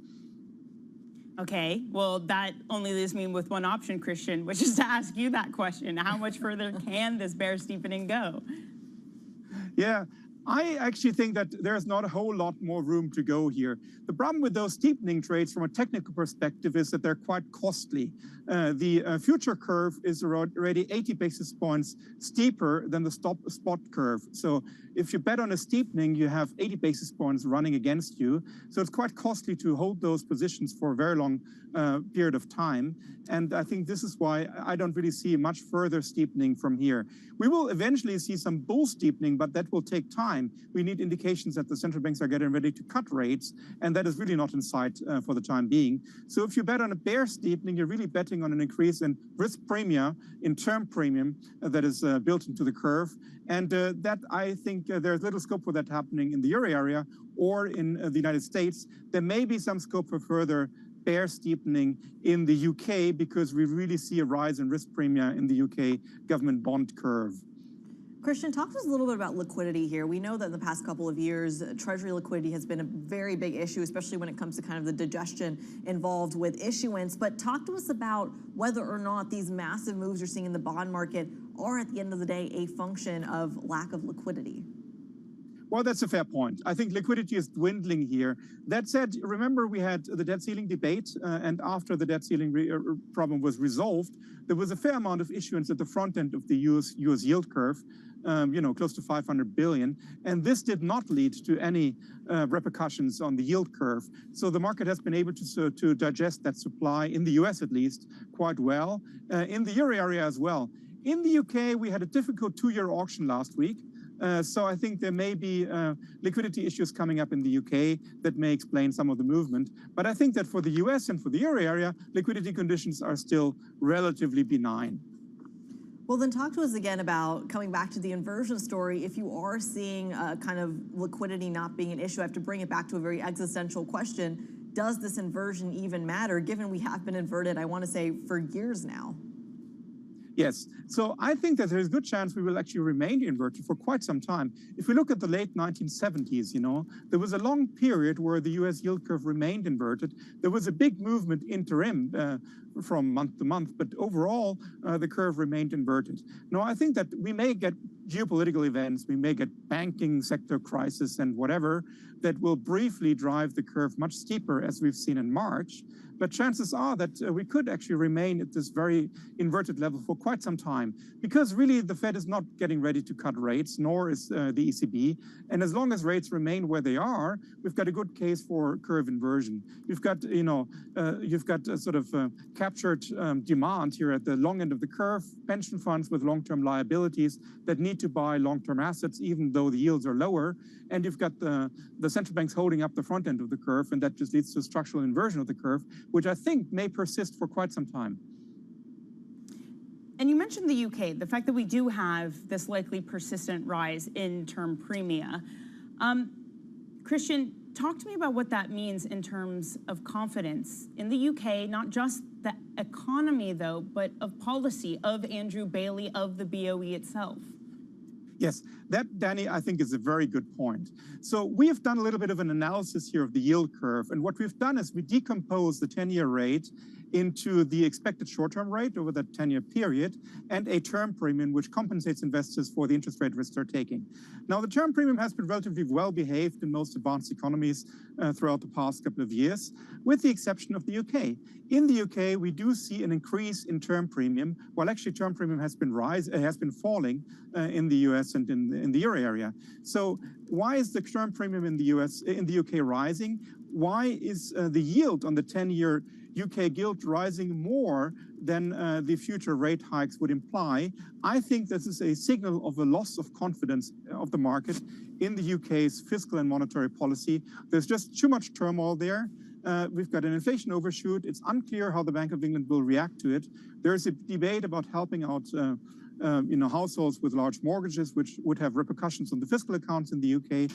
Okay, well, that only leaves me with one option, Christian, which is to ask you that question. How much further can this bear steepening go? Yeah, I actually think that there's not a whole lot more room to go here. The problem with those steepening trades from a technical perspective is that they're quite costly. The future curve is already 80 basis points steeper than the spot curve. So if you bet on a steepening, you have 80 basis points running against you. So it's quite costly to hold those positions for a very long period of time. And I think this is why I don't really see much further steepening from here. We will eventually see some bull steepening, but that will take time. We need indications that the central banks are getting ready to cut rates, and that is really not in sight for the time being. So if you bet on a bear steepening, you're really betting on an increase in risk premia, in term premium that is built into the curve. And that I think there's little scope for that happening in the euro area or in the United States. There may be some scope for further bear steepening in the UK because we really see a rise in risk premia in the UK government bond curve. Christian, talk to us a little bit about liquidity here. We know that in the past couple of years, Treasury liquidity has been a very big issue, especially when it comes to kind of the digestion involved with issuance. But talk to us about whether or not these massive moves you're seeing in the bond market are, at the end of the day, a function of lack of liquidity. Well, that's a fair point. I think liquidity is dwindling here. That said, remember we had the debt ceiling debate, and after the debt ceiling problem was resolved, there was a fair amount of issuance at the front end of the US yield curve, you know, close to 500 billion. And this did not lead to any repercussions on the yield curve. So the market has been able to digest that supply, in the US at least, quite well, in the euro area as well. In the UK, we had a difficult 2-year auction last week. So I think there may be liquidity issues coming up in the UK that may explain some of the movement. But I think that for the US and for the euro area, liquidity conditions are still relatively benign. Well, then talk to us again about coming back to the inversion story. If you are seeing kind of liquidity not being an issue, I have to bring it back to a very existential question. Does this inversion even matter, given we have been inverted, I want to say, for years now? Yes, so I think that there's a good chance we will actually remain inverted for quite some time. If we look at the late 1970s, you know, there was a long period where the US yield curve remained inverted. There was a big movement interim from month to month, but overall, the curve remained inverted. Now, I think that we may get geopolitical events, we may get banking sector crisis and whatever, that will briefly drive the curve much steeper as we've seen in March. But chances are that we could actually remain at this very inverted level for quite some time, because really the Fed is not getting ready to cut rates, nor is the ECB. And as long as rates remain where they are, we've got a good case for curve inversion. You've got, a sort of captured demand here at the long end of the curve, pension funds with long-term liabilities that need to buy long-term assets, even though the yields are lower. And you've got the central banks holding up the front end of the curve, and that just leads to a structural inversion of the curve, which I think may persist for quite some time. And you mentioned the UK, the fact that we do have this likely persistent rise in term premia. Christian, talk to me about what that means in terms of confidence in the UK, not just the economy, though, but of policy, of Andrew Bailey, of the BOE itself. Yes, that, Danny, I think is a very good point. So we have done a little bit of an analysis here of the yield curve. And what we've done is we decompose the 10-year rate into the expected short-term rate over that 10-year period and a term premium which compensates investors for the interest rate risk they're taking. Now, the term premium has been relatively well behaved in most advanced economies throughout the past couple of years, with the exception of the UK. In the UK, we do see an increase in term premium, while actually term premium has been falling in the US and in the euro area. So why is the term premium in the UK rising? Why is the yield on the 10-year UK gilt rising more than the future rate hikes would imply? I think this is a signal of a loss of confidence of the market in the UK's fiscal and monetary policy. There's just too much turmoil there. We've got an inflation overshoot. It's unclear how the Bank of England will react to it. There's a debate about helping out households with large mortgages, which would have repercussions on the fiscal accounts in the UK.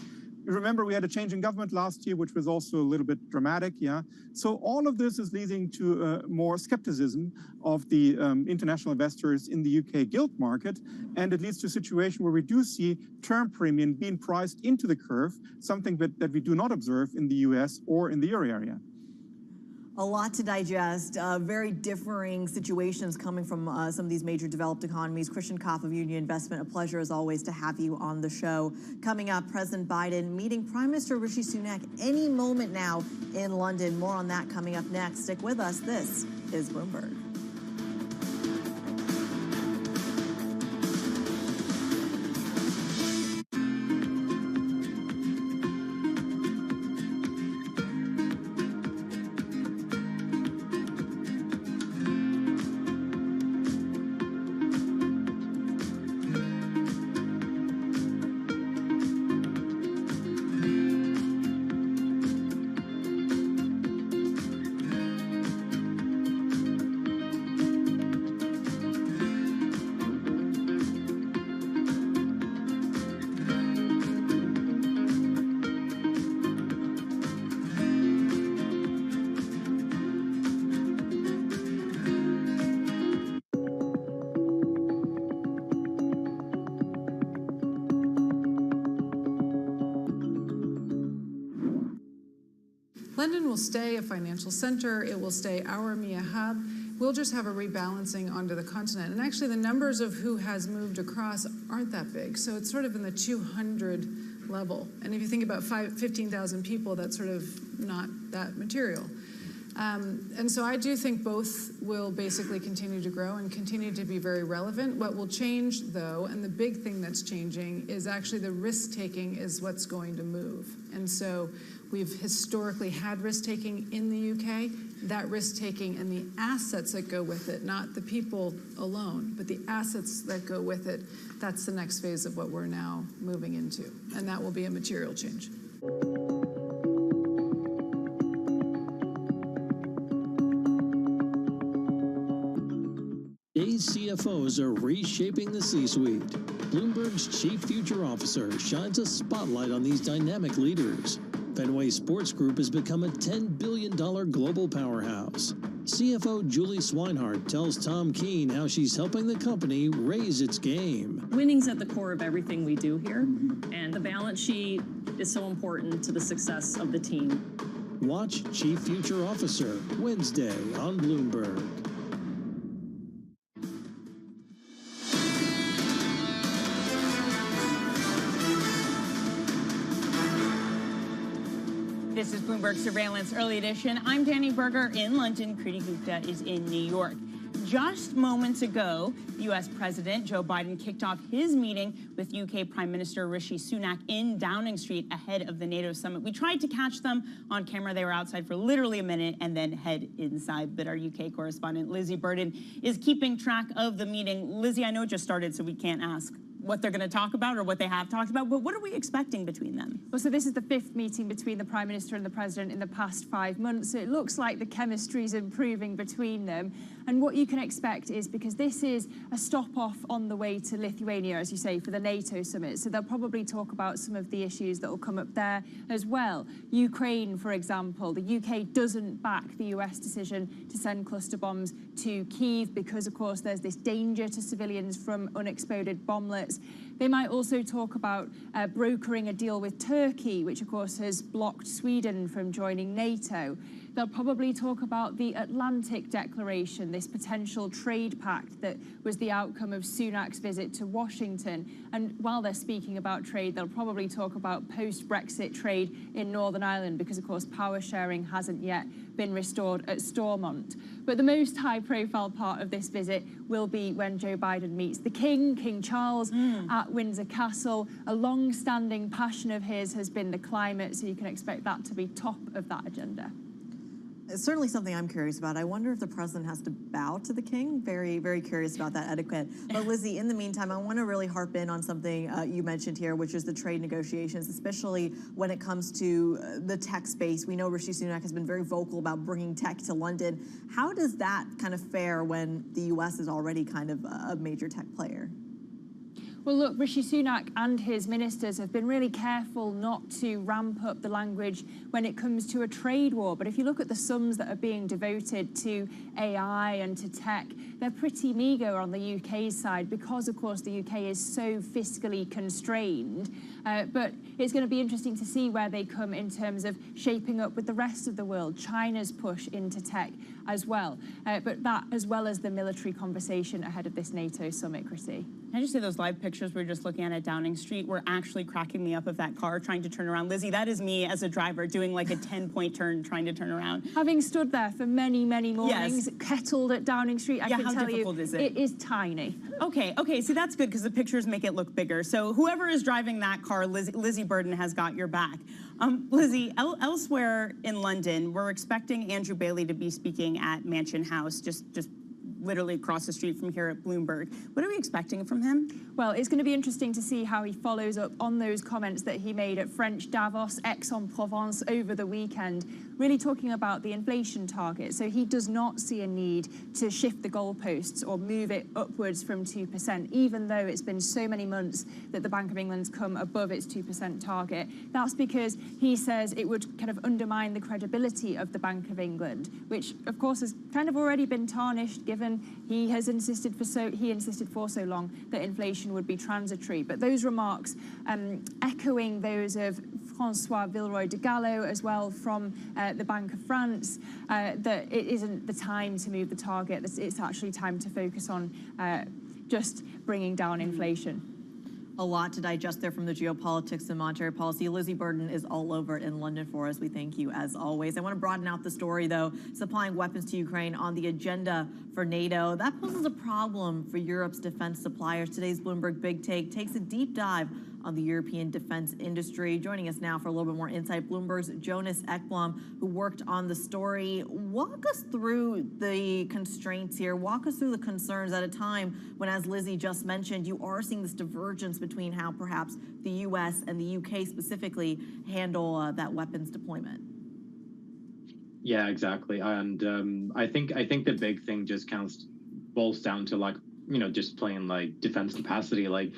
Remember, we had a change in government last year, which was also a little bit dramatic, yeah? So all of this is leading to more skepticism of the international investors in the UK gilt market, and it leads to a situation where we do see term premium being priced into the curve, something that we do not observe in the US or in the euro area. A lot to digest, very differing situations coming from some of these major developed economies. Christian Koff of Union Investment, a pleasure as always to have you on the show. Coming up, President Biden meeting Prime Minister Rishi Sunak any moment now in London. More on that coming up next. Stick with us. This is Bloomberg. London will stay a financial center. It will stay our EMEA hub. We'll just have a rebalancing onto the continent. And actually, the numbers of who has moved across aren't that big. So it's sort of in the 200 level. And if you think about 15,000 people, that's sort of not that material. And so I do think both will basically continue to grow and continue to be very relevant. What will change, though, and the big thing that's changing, is actually the risk-taking is what's going to move. And so we've historically had risk-taking in the UK. That risk-taking and the assets that go with it, not the people alone, but the assets that go with it, that's the next phase of what we're now moving into. And that will be a material change. Today's CFOs are reshaping the C-suite. Bloomberg's Chief Future Officer shines a spotlight on these dynamic leaders. Fenway Sports Group has become a $10 billion global powerhouse. CFO Julie Swinehart tells Tom Keene how she's helping the company raise its game. Winning's at the core of everything we do here, and the balance sheet is so important to the success of the team. Watch Chief Future Officer Wednesday on Bloomberg. This is Bloomberg Surveillance Early Edition. I'm Danny Berger in London. Kriti Gupta is in New York. Just moments ago, U.S. President Joe Biden kicked off his meeting with UK Prime Minister Rishi Sunak in Downing Street ahead of the NATO summit. We tried to catch them on camera. They were outside for literally a minute and then head inside. But our UK correspondent Lizzie Burden is keeping track of the meeting. Lizzie, I know it just started, so we can't ask what they're going to talk about or what they have talked about, but what are we expecting between them? Well, so this is the fifth meeting between the Prime Minister and the President in the past 5 months. So it looks like the chemistry is improving between them. And what you can expect is, because this is a stop-off on the way to Lithuania, as you say, for the NATO summit, so they'll probably talk about some of the issues that will come up there as well. Ukraine, for example, the UK doesn't back the US decision to send cluster bombs to Kyiv because, of course, there's this danger to civilians from unexploded bomblets. They might also talk about brokering a deal with Turkey, which, of course, has blocked Sweden from joining NATO. They'll probably talk about the Atlantic Declaration, this potential trade pact that was the outcome of Sunak's visit to Washington. And while they're speaking about trade, they'll probably talk about post-Brexit trade in Northern Ireland because, of course, power sharing hasn't yet been restored at Stormont. But the most high-profile part of this visit will be when Joe Biden meets the King, King Charles, at Windsor Castle. A long-standing passion of his has been the climate, so you can expect that to be top of that agenda. It's certainly something I'm curious about. I wonder if the president has to bow to the king. Very, very curious about that etiquette. But Lizzie, in the meantime, I want to really harp in on something you mentioned here, which is the trade negotiations, especially when it comes to the tech space. We know Rishi Sunak has been very vocal about bringing tech to London. How does that kind of fare when the U.S. is already kind of a major tech player? Well, look, Rishi Sunak and his ministers have been really careful not to ramp up the language when it comes to a trade war. But if you look at the sums that are being devoted to AI and to tech, they're pretty meagre on the UK's side because, of course, the UK is so fiscally constrained. But it's going to be interesting to see where they come in terms of shaping up with the rest of the world, China's push into tech as well. But that, as well as the military conversation ahead of this NATO summit, Kriti. Can I just say those live pictures we were just looking at Downing Street were actually cracking me up of that car trying to turn around. Lizzie, that is me as a driver doing like a 10-point turn trying to turn around. Having stood there for many, many mornings, kettled at Downing Street, I can tell you, it is tiny. Okay, see, that's good because the pictures make it look bigger. So whoever is driving that car, Lizzie Burden has got your back. Lizzie, elsewhere in London, we're expecting Andrew Bailey to be speaking at Mansion House, just literally across the street from here at Bloomberg. What are we expecting from him? Well, it's going to be interesting to see how he follows up on those comments that he made at French Davos, Aix-en-Provence over the weekend, really talking about the inflation target. So he does not see a need to shift the goalposts or move it upwards from 2%, even though it's been so many months that the Bank of England's come above its 2% target. That's because he says it would kind of undermine the credibility of the Bank of England, which, of course, has kind of already been tarnished given he insisted for so long that inflation would be transitory. But those remarks, echoing those of François Villeroy de Gallo as well from the Bank of France, that it isn't the time to move the target. It's actually time to focus on just bringing down inflation. A lot to digest there from the geopolitics and monetary policy. Lizzie Burden is all over it in London for us. We thank you as always. I want to broaden out the story, though. Supplying weapons to Ukraine on the agenda for NATO. That poses a problem for Europe's defense suppliers. Today's Bloomberg Big Take takes a deep dive on the European defense industry. Joining us now for a little bit more insight, Bloomberg's Jonas Ekblom, who worked on the story. Walk us through the constraints here. Walk us through the concerns at a time when, as Lizzie just mentioned, you are seeing this divergence between how perhaps the U.S. and the U.K. specifically handle that weapons deployment. Yeah, exactly. And I think the big thing just boils down to just plain defense capacity.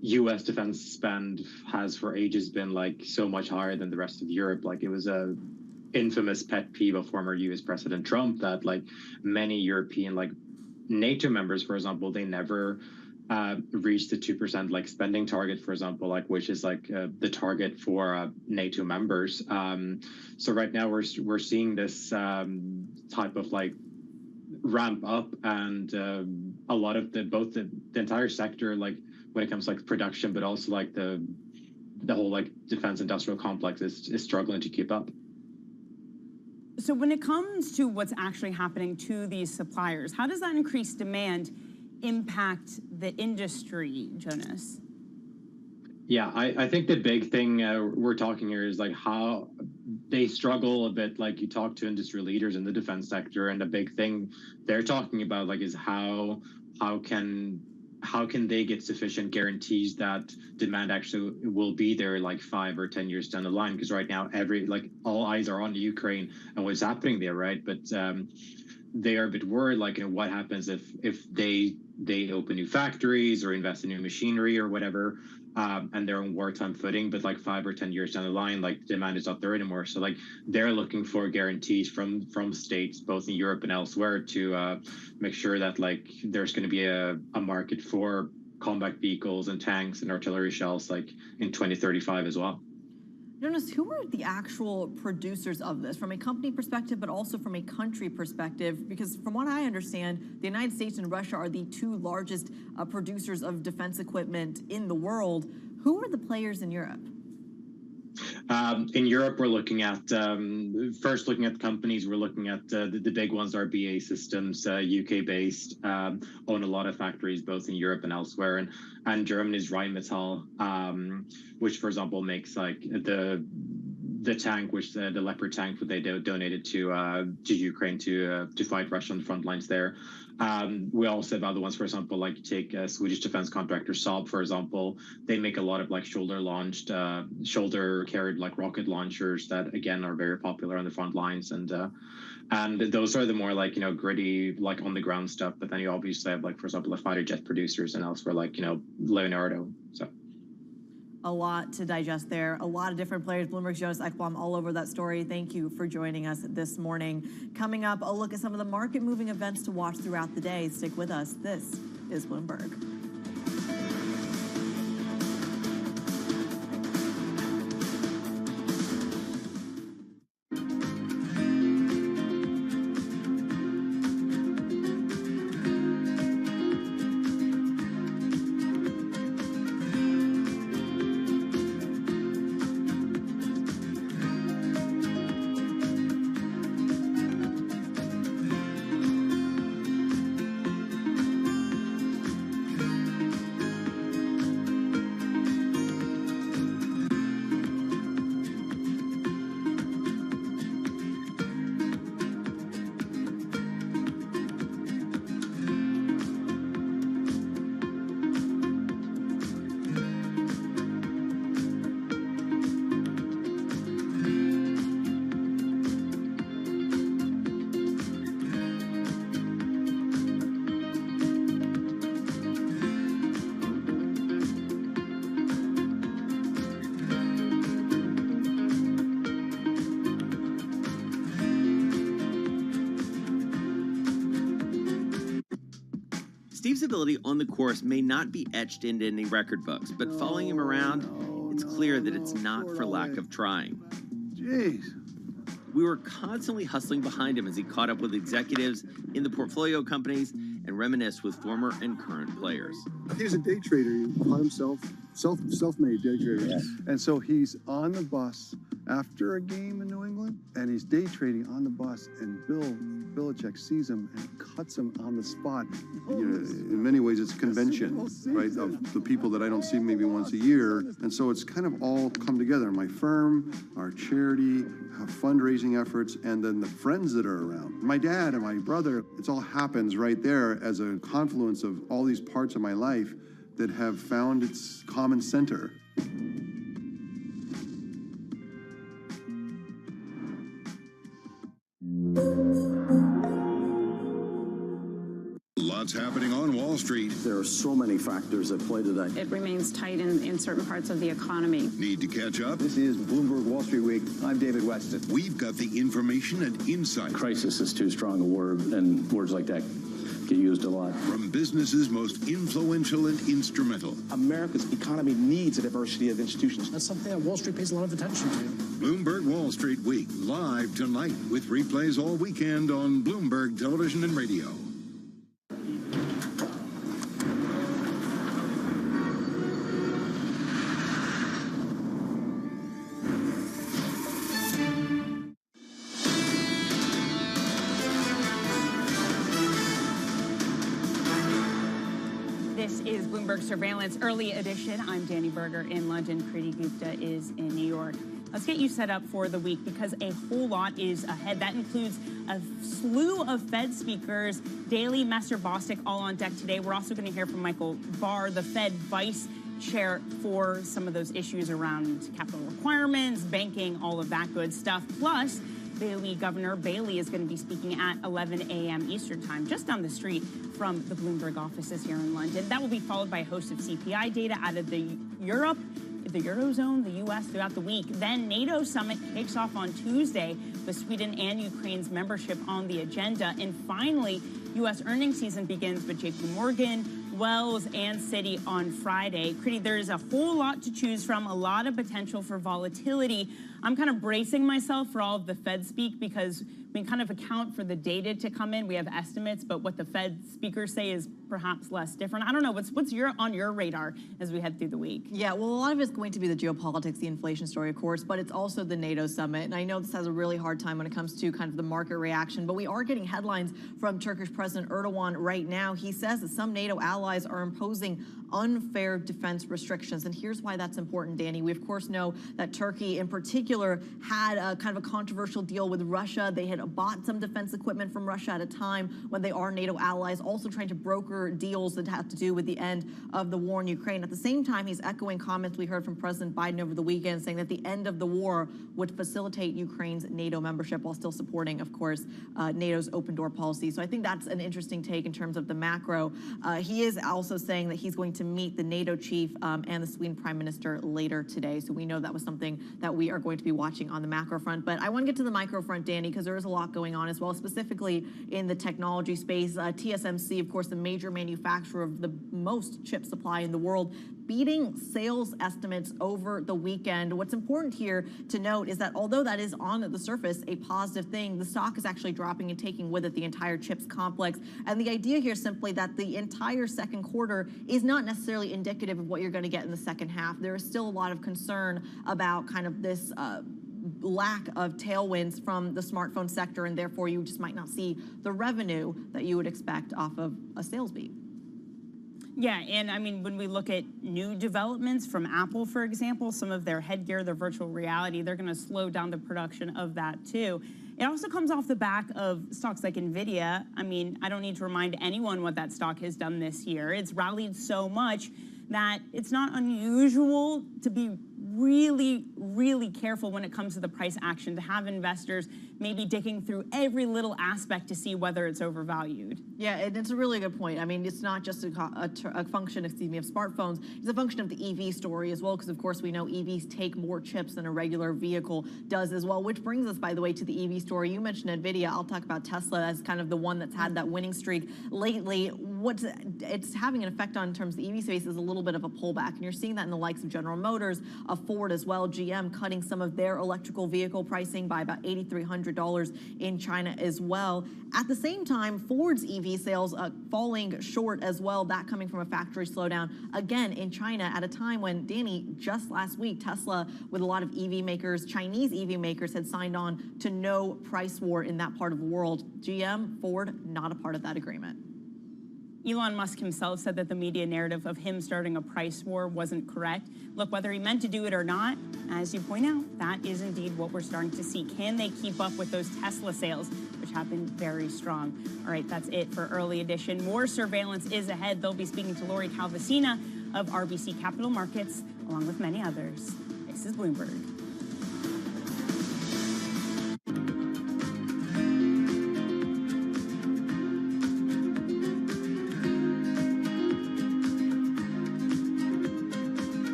U.S. defense spend has for ages been so much higher than the rest of Europe. It was a infamous pet peeve of former U.S. President Trump that many European NATO members, for example, they never reached the 2% spending target, for example, which is the target for NATO members. So right now we're seeing this type of ramp up, and a lot of both the entire sector when it comes to production, but also the whole defense industrial complex is struggling to keep up. So when it comes to what's actually happening to these suppliers, how does that increased demand impact the industry, Jonas? Yeah, I think the big thing we're talking here is like how they struggle a bit. Like you talk to industry leaders in the defense sector, and the big thing they're talking about like is how can they get sufficient guarantees that demand actually will be there like 5 or 10 years down the line? Because right now all eyes are on Ukraine and what's happening there, right? But they are a bit worried, like, what happens if they open new factories or invest in new machinery or whatever, and they're on wartime footing, but like 5 or 10 years down the line, like demand is not there anymore. So like they're looking for guarantees from states both in Europe and elsewhere to make sure that like there's going to be a market for combat vehicles and tanks and artillery shells like in 2035 as well. Jonas, who are the actual producers of this from a company perspective, but also from a country perspective? Because from what I understand, the United States and Russia are the two largest producers of defense equipment in the world. Who are the players in Europe? In Europe, we're looking at first looking at the companies. We're looking at the big ones are BAE Systems, UK-based, own a lot of factories both in Europe and elsewhere, and Germany's Rheinmetall, which, for example, makes like the tank, which the Leopard tank, that they donated to Ukraine to fight Russia on the front lines there. We also have other ones, for example, like take Swedish defense contractor Saab, for example. They make a lot of like shoulder carried like rocket launchers that again are very popular on the front lines, and those are the more like gritty like on the ground stuff. But then you obviously have like, for example, the fighter jet producers and elsewhere like Leonardo. So. A lot to digest there. A lot of different players. Bloomberg's Jonas Ekblom all over that story. Thank you for joining us this morning. Coming up, a look at some of the market-moving events to watch throughout the day. Stick with us. This is Bloomberg. Steve's ability on the course may not be etched into any record books, but following him around, it's clear that it's not for lack of trying. Jeez. We were constantly hustling behind him as he caught up with executives in the portfolio companies and reminisced with former and current players. He was a day trader. He taught himself, self-made day trader. Yes. And so he's on the bus after a game in New England, and he's day trading on the bus, and Bill Belichick sees him and cuts him on the spot. In many ways, it's a convention, right, of the people that I don't see maybe once a year. And so it's kind of all come together. My firm, our charity, fundraising efforts, and then the friends that are around. My dad and my brother, it all happens right there as a confluence of all these parts of my life that have found its common center. Lots happening on Wall Street. There are so many factors at play today. It remains tight in certain parts of the economy. Need to catch up? This is Bloomberg Wall Street Week. I'm David Weston. We've got the information and insight. Crisis is too strong a word, and words like that get used a lot. From businesses most influential and instrumental. America's economy needs a diversity of institutions. That's something that Wall Street pays a lot of attention to. Bloomberg Wall Street Week, live tonight with replays all weekend on Bloomberg Television and Radio. This is Bloomberg Surveillance Early Edition. I'm Danny Berger in London. Kriti Gupta is in New York. Let's get you set up for the week because a whole lot is ahead. That includes a slew of Fed speakers, Daly, Messer, Bostic, all on deck today. We're also going to hear from Michael Barr, the Fed vice chair, for some of those issues around capital requirements, banking, all of that good stuff. Plus, Governor Bailey is going to be speaking at 11 a.m. Eastern Time, just down the street from the Bloomberg offices here in London. That will be followed by a host of CPI data out of the Eurozone, the U.S. throughout the week. Then NATO summit kicks off on Tuesday with Sweden and Ukraine's membership on the agenda. And finally, U.S. earnings season begins with J.P. Morgan, Wells, and Citi on Friday. Kriti, there's a whole lot to choose from, a lot of potential for volatility. I'm kind of bracing myself for all of the Fed speak because we kind of account for the data to come in. We have estimates, but what the Fed speakers say is perhaps less different. I don't know. What's on your radar as we head through the week? Yeah, well, a lot of it's going to be the geopolitics, the inflation story, of course, but it's also the NATO summit. And I know this has a really hard time when it comes to kind of the market reaction, but we are getting headlines from Turkish President Erdogan right now. He says that some NATO allies are imposing unfair defense restrictions. And here's why that's important, Danny. We, of course, know that Turkey in particular had a kind of a controversial deal with Russia. They had bought some defense equipment from Russia at a time when they are NATO allies, also trying to broker deals that have to do with the end of the war in Ukraine. At the same time, he's echoing comments we heard from President Biden over the weekend saying that the end of the war would facilitate Ukraine's NATO membership while still supporting, of course, NATO's open door policy. So I think that's an interesting take in terms of the macro. He is also saying that he's going to meet the NATO chief and the Sweden prime minister later today. So we know that was something that we are going to be watching on the macro front. But I want to get to the micro front, Danny, because there is a lot going on as well, specifically in the technology space. TSMC, of course, the major manufacturer of the most chip supply in the world, beating sales estimates over the weekend. What's important here to note is that although that is on the surface a positive thing, the stock is actually dropping and taking with it the entire chips complex. And the idea here is simply that the entire second quarter is not necessarily indicative of what you're going to get in the second half. There is still a lot of concern about kind of this lack of tailwinds from the smartphone sector, and therefore you just might not see the revenue that you would expect off of a sales beat. Yeah, and I mean, when we look at new developments from Apple, for example, some of their headgear, their virtual reality, they're going to slow down the production of that too. It also comes off the back of stocks like NVIDIA. I mean, I don't need to remind anyone what that stock has done this year. It's rallied so much that it's not unusual to be really, really careful when it comes to the price action, to have investors maybe digging through every little aspect to see whether it's overvalued. Yeah, and it's a really good point. I mean, it's not just a function, of smartphones. It's a function of the EV story as well, because of course we know EVs take more chips than a regular vehicle does as well, which brings us, by the way, to the EV story. You mentioned NVIDIA. I'll talk about Tesla as kind of the one that's had that winning streak lately. What it's having an effect on in terms of the EV space is a little bit of a pullback, and you're seeing that in the likes of General Motors, Ford as well, GM cutting some of their electrical vehicle pricing by about $8,300 in China as well. At the same time, Ford's EV sales falling short as well, that coming from a factory slowdown, again, in China at a time when, Danny, just last week, Tesla, with a lot of EV makers, Chinese EV makers, had signed on to no price war in that part of the world. GM, Ford, not a part of that agreement. Elon Musk himself said that the media narrative of him starting a price war wasn't correct. Look, whether he meant to do it or not, as you point out, that is indeed what we're starting to see. Can they keep up with those Tesla sales, which have been very strong? All right, that's it for Early Edition. More surveillance is ahead. They'll be speaking to Lori Calvasina of RBC Capital Markets, along with many others. This is Bloomberg.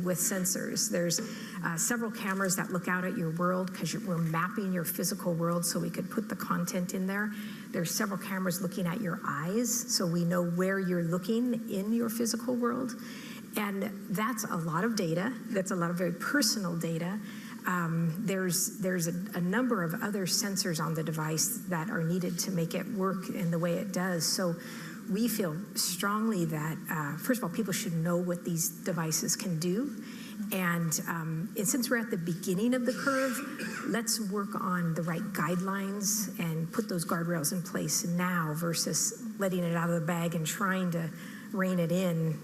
with sensors. There's several cameras that look out at your world because we're mapping your physical world so we could put the content in there. There's several cameras looking at your eyes so we know where you're looking in your physical world. And that's a lot of data. That's a lot of very personal data. There's a number of other sensors on the device that are needed to make it work in the way it does. So we feel strongly that, first of all, people should know what these devices can do. And since we're at the beginning of the curve, let's work on the right guidelines and put those guardrails in place now versus letting it out of the bag and trying to rein it in,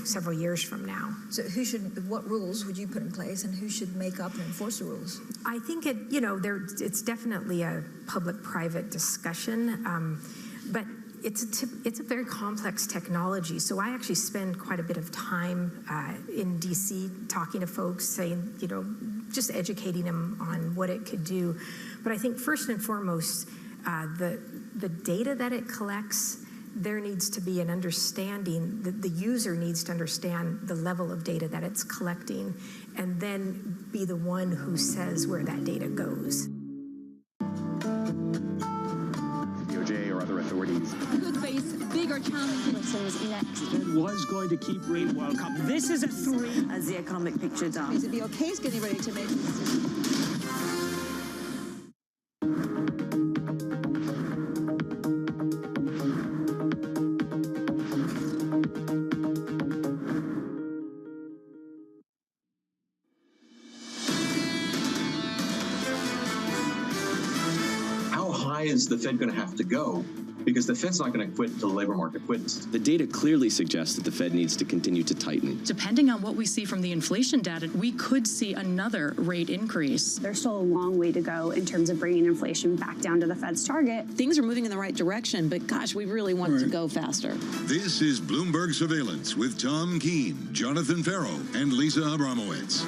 several years from now. So what rules would you put in place, and who should make up and enforce the rules? I think it's definitely a public-private discussion, but it's a very complex technology. So I actually spend quite a bit of time in DC talking to folks, saying, just educating them on what it could do. But I think first and foremost, the data that it collects, there needs to be an understanding, the user needs to understand the level of data that it's collecting and then be the one who says where that data goes. DOJ or other authorities could face bigger challenges next. It was going to keep Rain World Cup. This is a 3. As the economic picture does. Is it the OK's getting ready to make this decision? Is the Fed going to have to go? Because the Fed's not going to quit until the labor market quits. The data clearly suggests that the Fed needs to continue to tighten. Depending on what we see from the inflation data, we could see another rate increase. There's still a long way to go in terms of bringing inflation back down to the Fed's target. Things are moving in the right direction, but gosh, we really want to go faster. This is Bloomberg Surveillance with Tom Keene, Jonathan Farrow, and Lisa Abramowitz.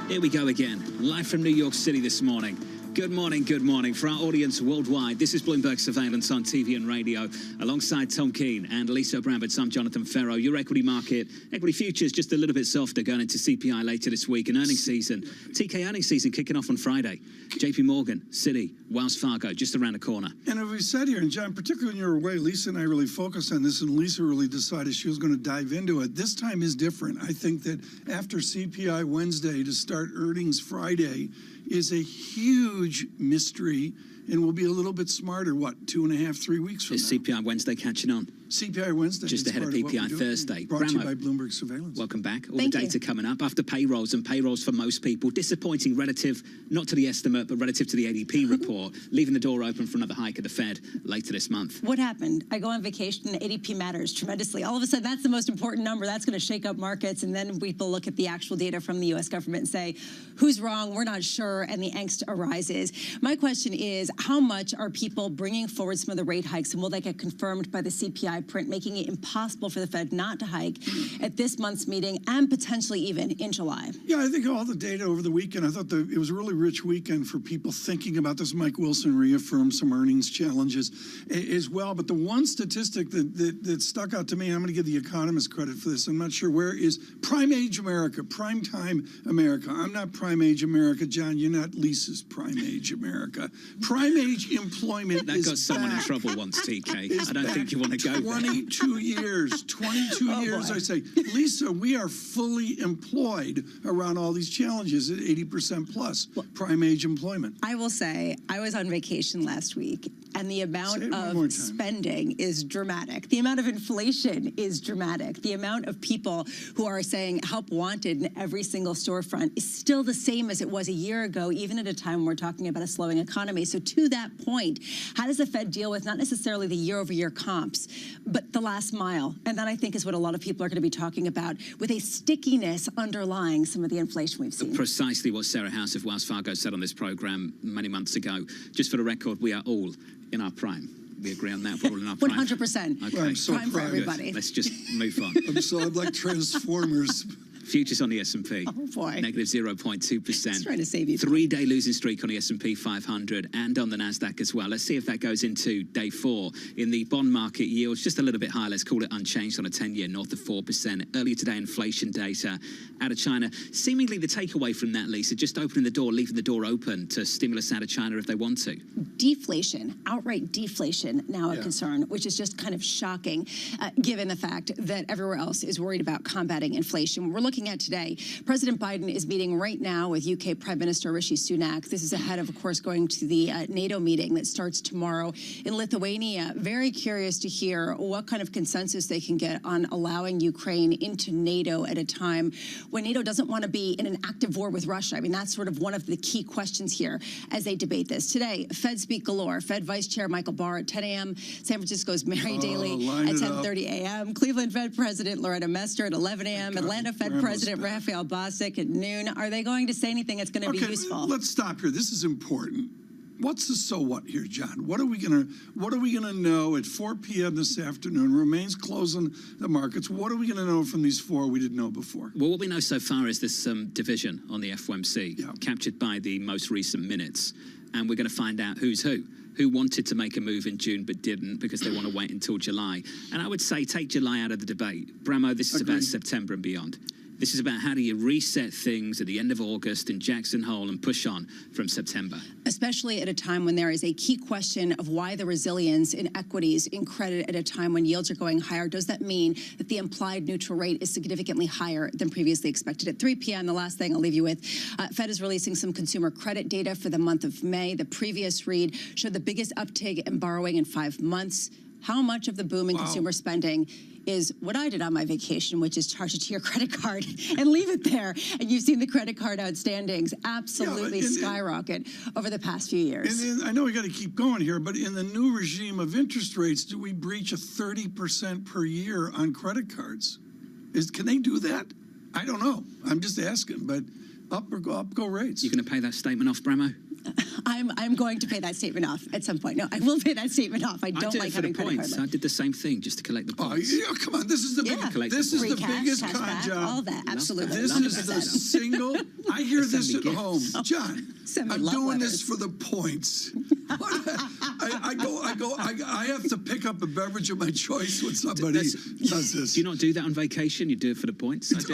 Here we go again, live from New York City this morning. Good morning, good morning. For our audience worldwide, this is Bloomberg Surveillance on TV and radio. Alongside Tom Keene and Lisa Abramowitz, I'm Jonathan Farrow. Your equity market, equity futures just a little bit softer going into CPI later this week. And earnings season, TK earnings season kicking off on Friday. JP Morgan, Citi, Wells Fargo, just around the corner. And as we said here, and John, particularly when you were away, Lisa and I really focused on this, and Lisa really decided she was going to dive into it. This time is different. I think that after CPI Wednesday to start earnings Friday is a huge mystery, and we'll be a little bit smarter, 2.5, 3 weeks from now. Is CPI Wednesday catching on? CPI Wednesday. Just ahead of PPI Thursday. Brought to you by Bloomberg Surveillance. Welcome back. All the data coming up after payrolls, and payrolls for most people. Disappointing relative, not to the estimate, but relative to the ADP report, leaving the door open for another hike at the Fed later this month. What happened? I go on vacation and ADP matters tremendously. All of a sudden, that's the most important number. That's going to shake up markets. And then people look at the actual data from the U.S. government and say, who's wrong? We're not sure. And the angst arises. My question is, how much are people bringing forward some of the rate hikes, and will they get confirmed by the CPI print, making it impossible for the Fed not to hike at this month's meeting and potentially even in July? Yeah, I think all the data over the weekend, I thought it was a really rich weekend for people thinking about this. Mike Wilson reaffirmed some earnings challenges as well. But the one statistic that stuck out to me, I'm going to give the economists credit for this, I'm not sure where, is prime age America, prime time America. I'm not prime age America, John. You're not Lisa's prime age America. Prime age employment that is got someone back. in trouble once, TK. I don't think you want to go there. 22 years, 22 years, boy. I say. Lisa, we are fully employed around all these challenges at 80% plus prime age employment. I will say, I was on vacation last week, and the amount of spending is dramatic. The amount of inflation is dramatic. The amount of people who are saying help wanted in every single storefront is still the same as it was a year ago, even at a time when we're talking about a slowing economy. So to that point, how does the Fed deal with not necessarily the year-over-year comps, but the last mile? And that, I think, is what a lot of people are going to be talking about, with a stickiness underlying some of the inflation we've seen. Precisely what Sarah House of Wells Fargo said on this program many months ago. Just for the record, we are all in our prime. We agree on that. We're all in our prime. 100%. Okay. I'm so prime for proud. everybody. Let's just move on. I'm like Transformers. Futures on the S&P. Oh, boy. Negative 0.2%. Just trying to save you. 3-day losing streak on the S&P 500 and on the NASDAQ as well. Let's see if that goes into day 4. In the bond market, yields just a little bit higher. Let's call it unchanged on a 10-year, north of 4%. Earlier today, inflation data out of China. Seemingly the takeaway from that, Lisa, just opening the door, leaving the door open to stimulus out of China if they want to. Deflation, outright deflation, now a concern, which is just kind of shocking, given the fact that everywhere else is worried about combating inflation. We're looking at today, President Biden is meeting right now with UK Prime Minister Rishi Sunak. This is ahead of course, going to the NATO meeting that starts tomorrow in Lithuania. Very curious to hear what kind of consensus they can get on allowing Ukraine into NATO at a time when NATO doesn't want to be in an active war with Russia. I mean, that's sort of one of the key questions here as they debate this. Today, Fed speak galore. Fed Vice Chair Michael Barr at 10 a.m. San Francisco's Mary Daly at 10:30 a.m. Cleveland Fed President Loretta Mester at 11 a.m. Atlanta Fed President Raphael Bostic at noon. Are they going to say anything that's going to be useful? Let's stop here. This is important. What's the so what here, John? What are we gonna know at 4 p.m. this afternoon? Remains closing the markets. What are we gonna know from these 4 we didn't know before? Well, what we know so far is there's some division on the FOMC, captured by the most recent minutes, and we're going to find out who's who wanted to make a move in June but didn't because they want to wait until July. And I would say take July out of the debate. Bramo, this is about September and beyond. This is about how do you reset things at the end of August in Jackson Hole and push on from September. Especially at a time when there is a key question of why the resilience in equities in credit at a time when yields are going higher. Does that mean that the implied neutral rate is significantly higher than previously expected? At 3 p.m., the last thing I'll leave you with, Fed is releasing some consumer credit data for the month of May. The previous read showed the biggest uptick in borrowing in 5 months. How much of the boom in consumer spending is what I did on my vacation, which is charge it to your credit card and leave it there. And you've seen the credit card outstandings absolutely skyrocket over the past few years. And I know we got to keep going here, but in the new regime of interest rates, do we breach a 30% per year on credit cards? Can they do that? I don't know. I'm just asking, but up go rates. You're going to pay that statement off, Bramo? I'm going to pay that statement off at some point. No, I will pay that statement off. I don't like having credit card. I did the same thing just to collect the points. Oh, yeah, come on. This is the biggest con job. All that, absolutely. This is the single. I hear this at home. John, I'm doing this for the points. I have to pick up a beverage of my choice when somebody does this. Do you not do that on vacation? You do it for the points? You're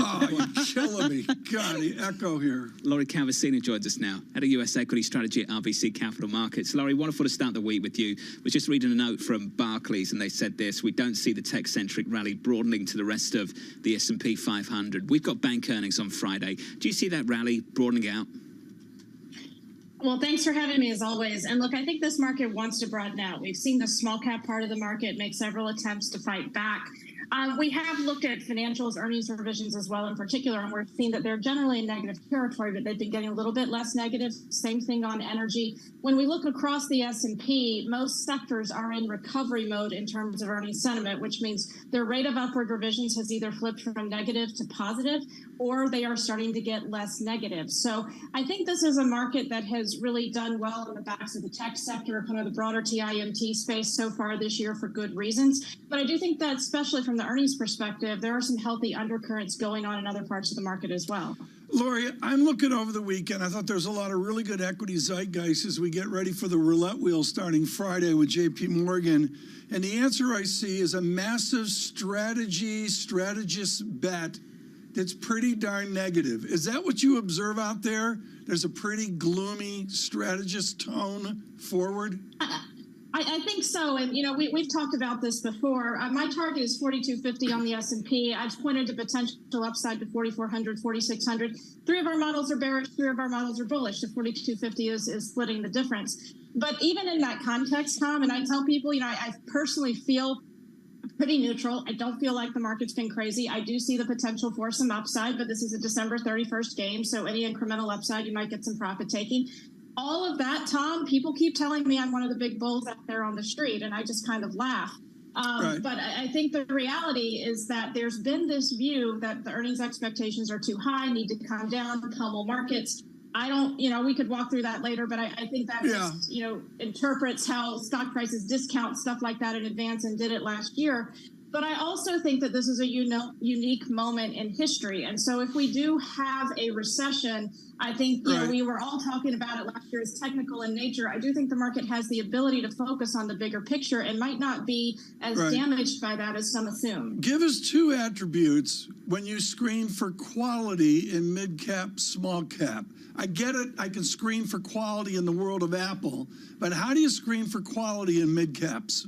killing me. God, the echo here. Laurie Calvasini joins us now, head of US Equity Strategy at RBC Capital Markets. Laurie, wonderful to start the week with you. Was just reading a note from Barclays, and they said this: we don't see the tech-centric rally broadening to the rest of the S&P 500. We've got bank earnings on Friday. Do you see that rally broadening out? Well, thanks for having me as always. And look, I think this market wants to broaden out. We've seen the small cap part of the market make several attempts to fight back. We have looked at financials, earnings revisions as well in particular, and we're seeing that they're generally in negative territory, but they've been getting a little bit less negative. Same thing on energy. When we look across the S&P, most sectors are in recovery mode in terms of earnings sentiment, which means their rate of upward revisions has either flipped from negative to positive, or they are starting to get less negative. So I think this is a market that has really done well on the backs of the tech sector, kind of the broader TIMT space so far this year for good reasons. But I do think that especially from the earnings perspective, there are some healthy undercurrents going on in other parts of the market as well. Laurie, I'm looking over the weekend. I thought there's a lot of really good equity zeitgeist as we get ready for the roulette wheel starting Friday with JP Morgan. And the answer I see is a massive strategist bet that's pretty darn negative. Is that what you observe out there? There's a pretty gloomy strategist tone forward? I think so, and we've talked about this before. My target is 4250 on the S&P. I've pointed to potential upside to 4400, 4600. 3 of our models are bearish, 3 of our models are bullish. The 4250 is splitting the difference. But even in that context, Tom, and I tell people, I personally feel pretty neutral. I don't feel like the market's been crazy. I do see the potential for some upside, but this is a December 31st game, so any incremental upside, you might get some profit taking. All of that, Tom, people keep telling me I'm one of the big bulls out there on the street, and I just kind of laugh. But I think the reality is that there's been this view that the earnings expectations are too high, need to come down, pummel markets. I don't, we could walk through that later, but I think that just, interprets how stock prices discount stuff like that in advance and did it last year. But I also think that this is a unique moment in history. And so if we do have a recession, I think, you know, we were all talking about it last year as technical in nature. I do think the market has the ability to focus on the bigger picture and might not be as damaged by that as some assume. Give us two attributes when you screen for quality in mid-cap, small-cap. I get it. I can screen for quality in the world of Apple. But how do you screen for quality in mid-caps?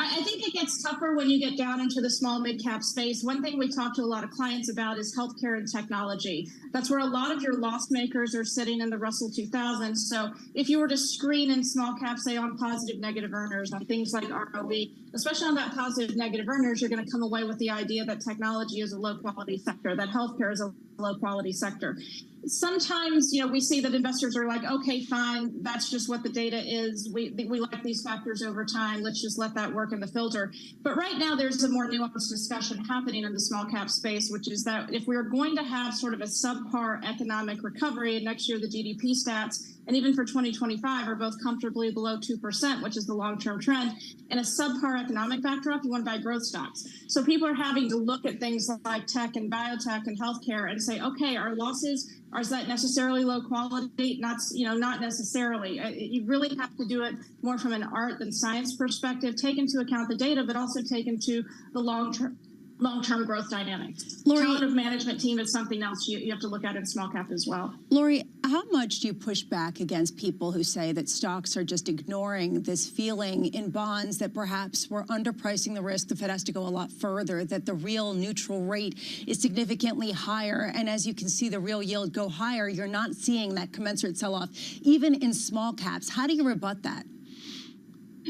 I think it gets tougher when you get down into the small mid-cap space. One thing we talk to a lot of clients about is healthcare and technology. That's where a lot of your loss makers are sitting in the Russell 2000. So if you were to screen in small cap, say on positive negative earners, on things like ROE, especially on that positive negative earners, you're going to come away with the idea that technology is a low quality sector, that healthcare is a low quality sector. Sometimes, you know, we see that investors are like, okay, fine, that's just what the data is. We like these factors over time. Let's just let that work in the filter. But right now, there's a more nuanced discussion happening in the small cap space, which is that if we're going to have sort of a subpar economic recovery, and next year the GDP stats, and even for 2025, are both comfortably below 2%, which is the long-term trend. In a subpar economic backdrop, you want to buy growth stocks. So people are having to look at things like tech and biotech and healthcare and say, okay, our losses, is that necessarily low quality? Not necessarily. You really have to do it more from an art than science perspective, take into account the data, but also take into the long-term growth dynamics. Talent of management team is something else you have to look at in small cap as well. Lori, how much do you push back against people who say that stocks are just ignoring this feeling in bonds that perhaps we're underpricing the risk, the Fed has to go a lot further, that the real neutral rate is significantly higher, and as you can see the real yield go higher, you're not seeing that commensurate sell-off, even in small caps? How do you rebut that?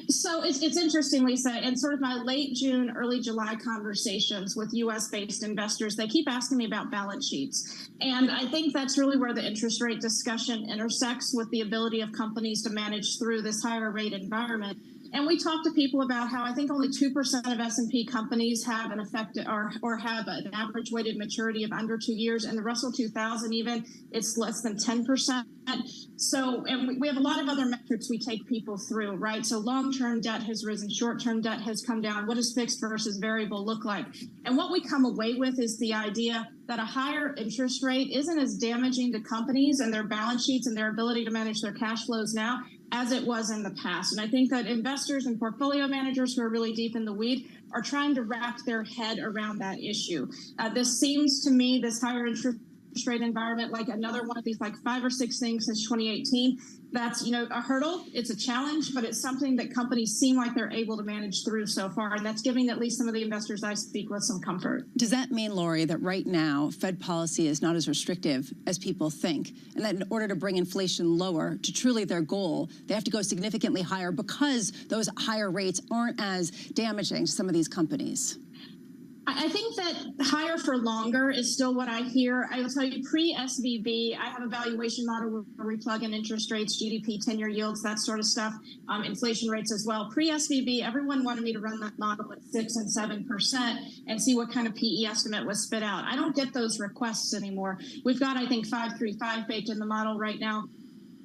So it's interesting, Lisa, in sort of my late June, early July conversations with U.S.-based investors, they keep asking me about balance sheets. And I think that's really where the interest rate discussion intersects with the ability of companies to manage through this higher rate environment. And we talk to people about how I think only 2% of S&P companies have an effective or have an average weighted maturity of under 2 years. And the Russell 2000 even, it's less than 10%. So, and we have a lot of other metrics we take people through, right? So long-term debt has risen, short-term debt has come down. What does fixed versus variable look like? And what we come away with is the idea that a higher interest rate isn't as damaging to companies and their balance sheets and their ability to manage their cash flows now as it was in the past. And I think that investors and portfolio managers who are really deep in the weed are trying to wrap their head around that issue. This seems to me, this higher interest rate environment, like another one of these like 5 or 6 things since 2018. That's, you know, a hurdle. It's a challenge, but it's something that companies seem like they're able to manage through so far. And that's giving at least some of the investors I speak with some comfort. Does that mean, Lori, that right now Fed policy is not as restrictive as people think, and that in order to bring inflation lower to truly their goal, they have to go significantly higher because those higher rates aren't as damaging to some of these companies? I think that higher for longer is still what I hear. I will tell you, pre-SVB, I have a valuation model where we plug in interest rates, GDP, 10-year yields, that sort of stuff, inflation rates as well. Pre-SVB, everyone wanted me to run that model at 6 and 7% and see what kind of PE estimate was spit out. I don't get those requests anymore. We've got, I think, 5.35 baked in the model right now.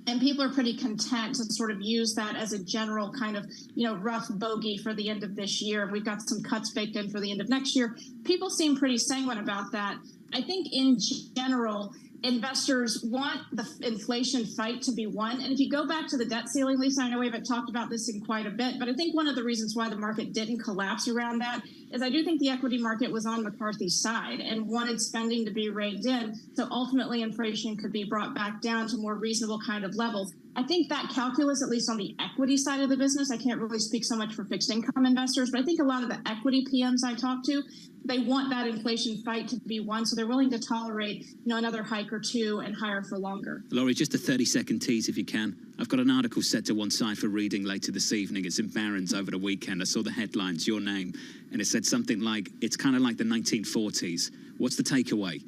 And people are pretty content to sort of use that as a general kind of, you know, rough bogey for the end of this year. We've got some cuts baked in for the end of next year. People seem pretty sanguine about that. I think in general, investors want the inflation fight to be won. And if you go back to the debt ceiling, Lisa, I know we haven't talked about this in quite a bit, but I think one of the reasons why the market didn't collapse around that is I do think the equity market was on McCarthy's side and wanted spending to be reined in. So ultimately inflation could be brought back down to more reasonable kind of levels. I think that calculus, at least on the equity side of the business, I can't really speak so much for fixed income investors, but I think a lot of the equity PMs I talk to, they want that inflation fight to be won, so they're willing to tolerate, you know, another hike or two and higher for longer. Laurie, just a 30-second tease if you can. I've got an article set to one side for reading later this evening. It's in Barron's over the weekend. I saw the headlines, your name, and it said something like, it's kind of like the 1940s. What's the takeaway?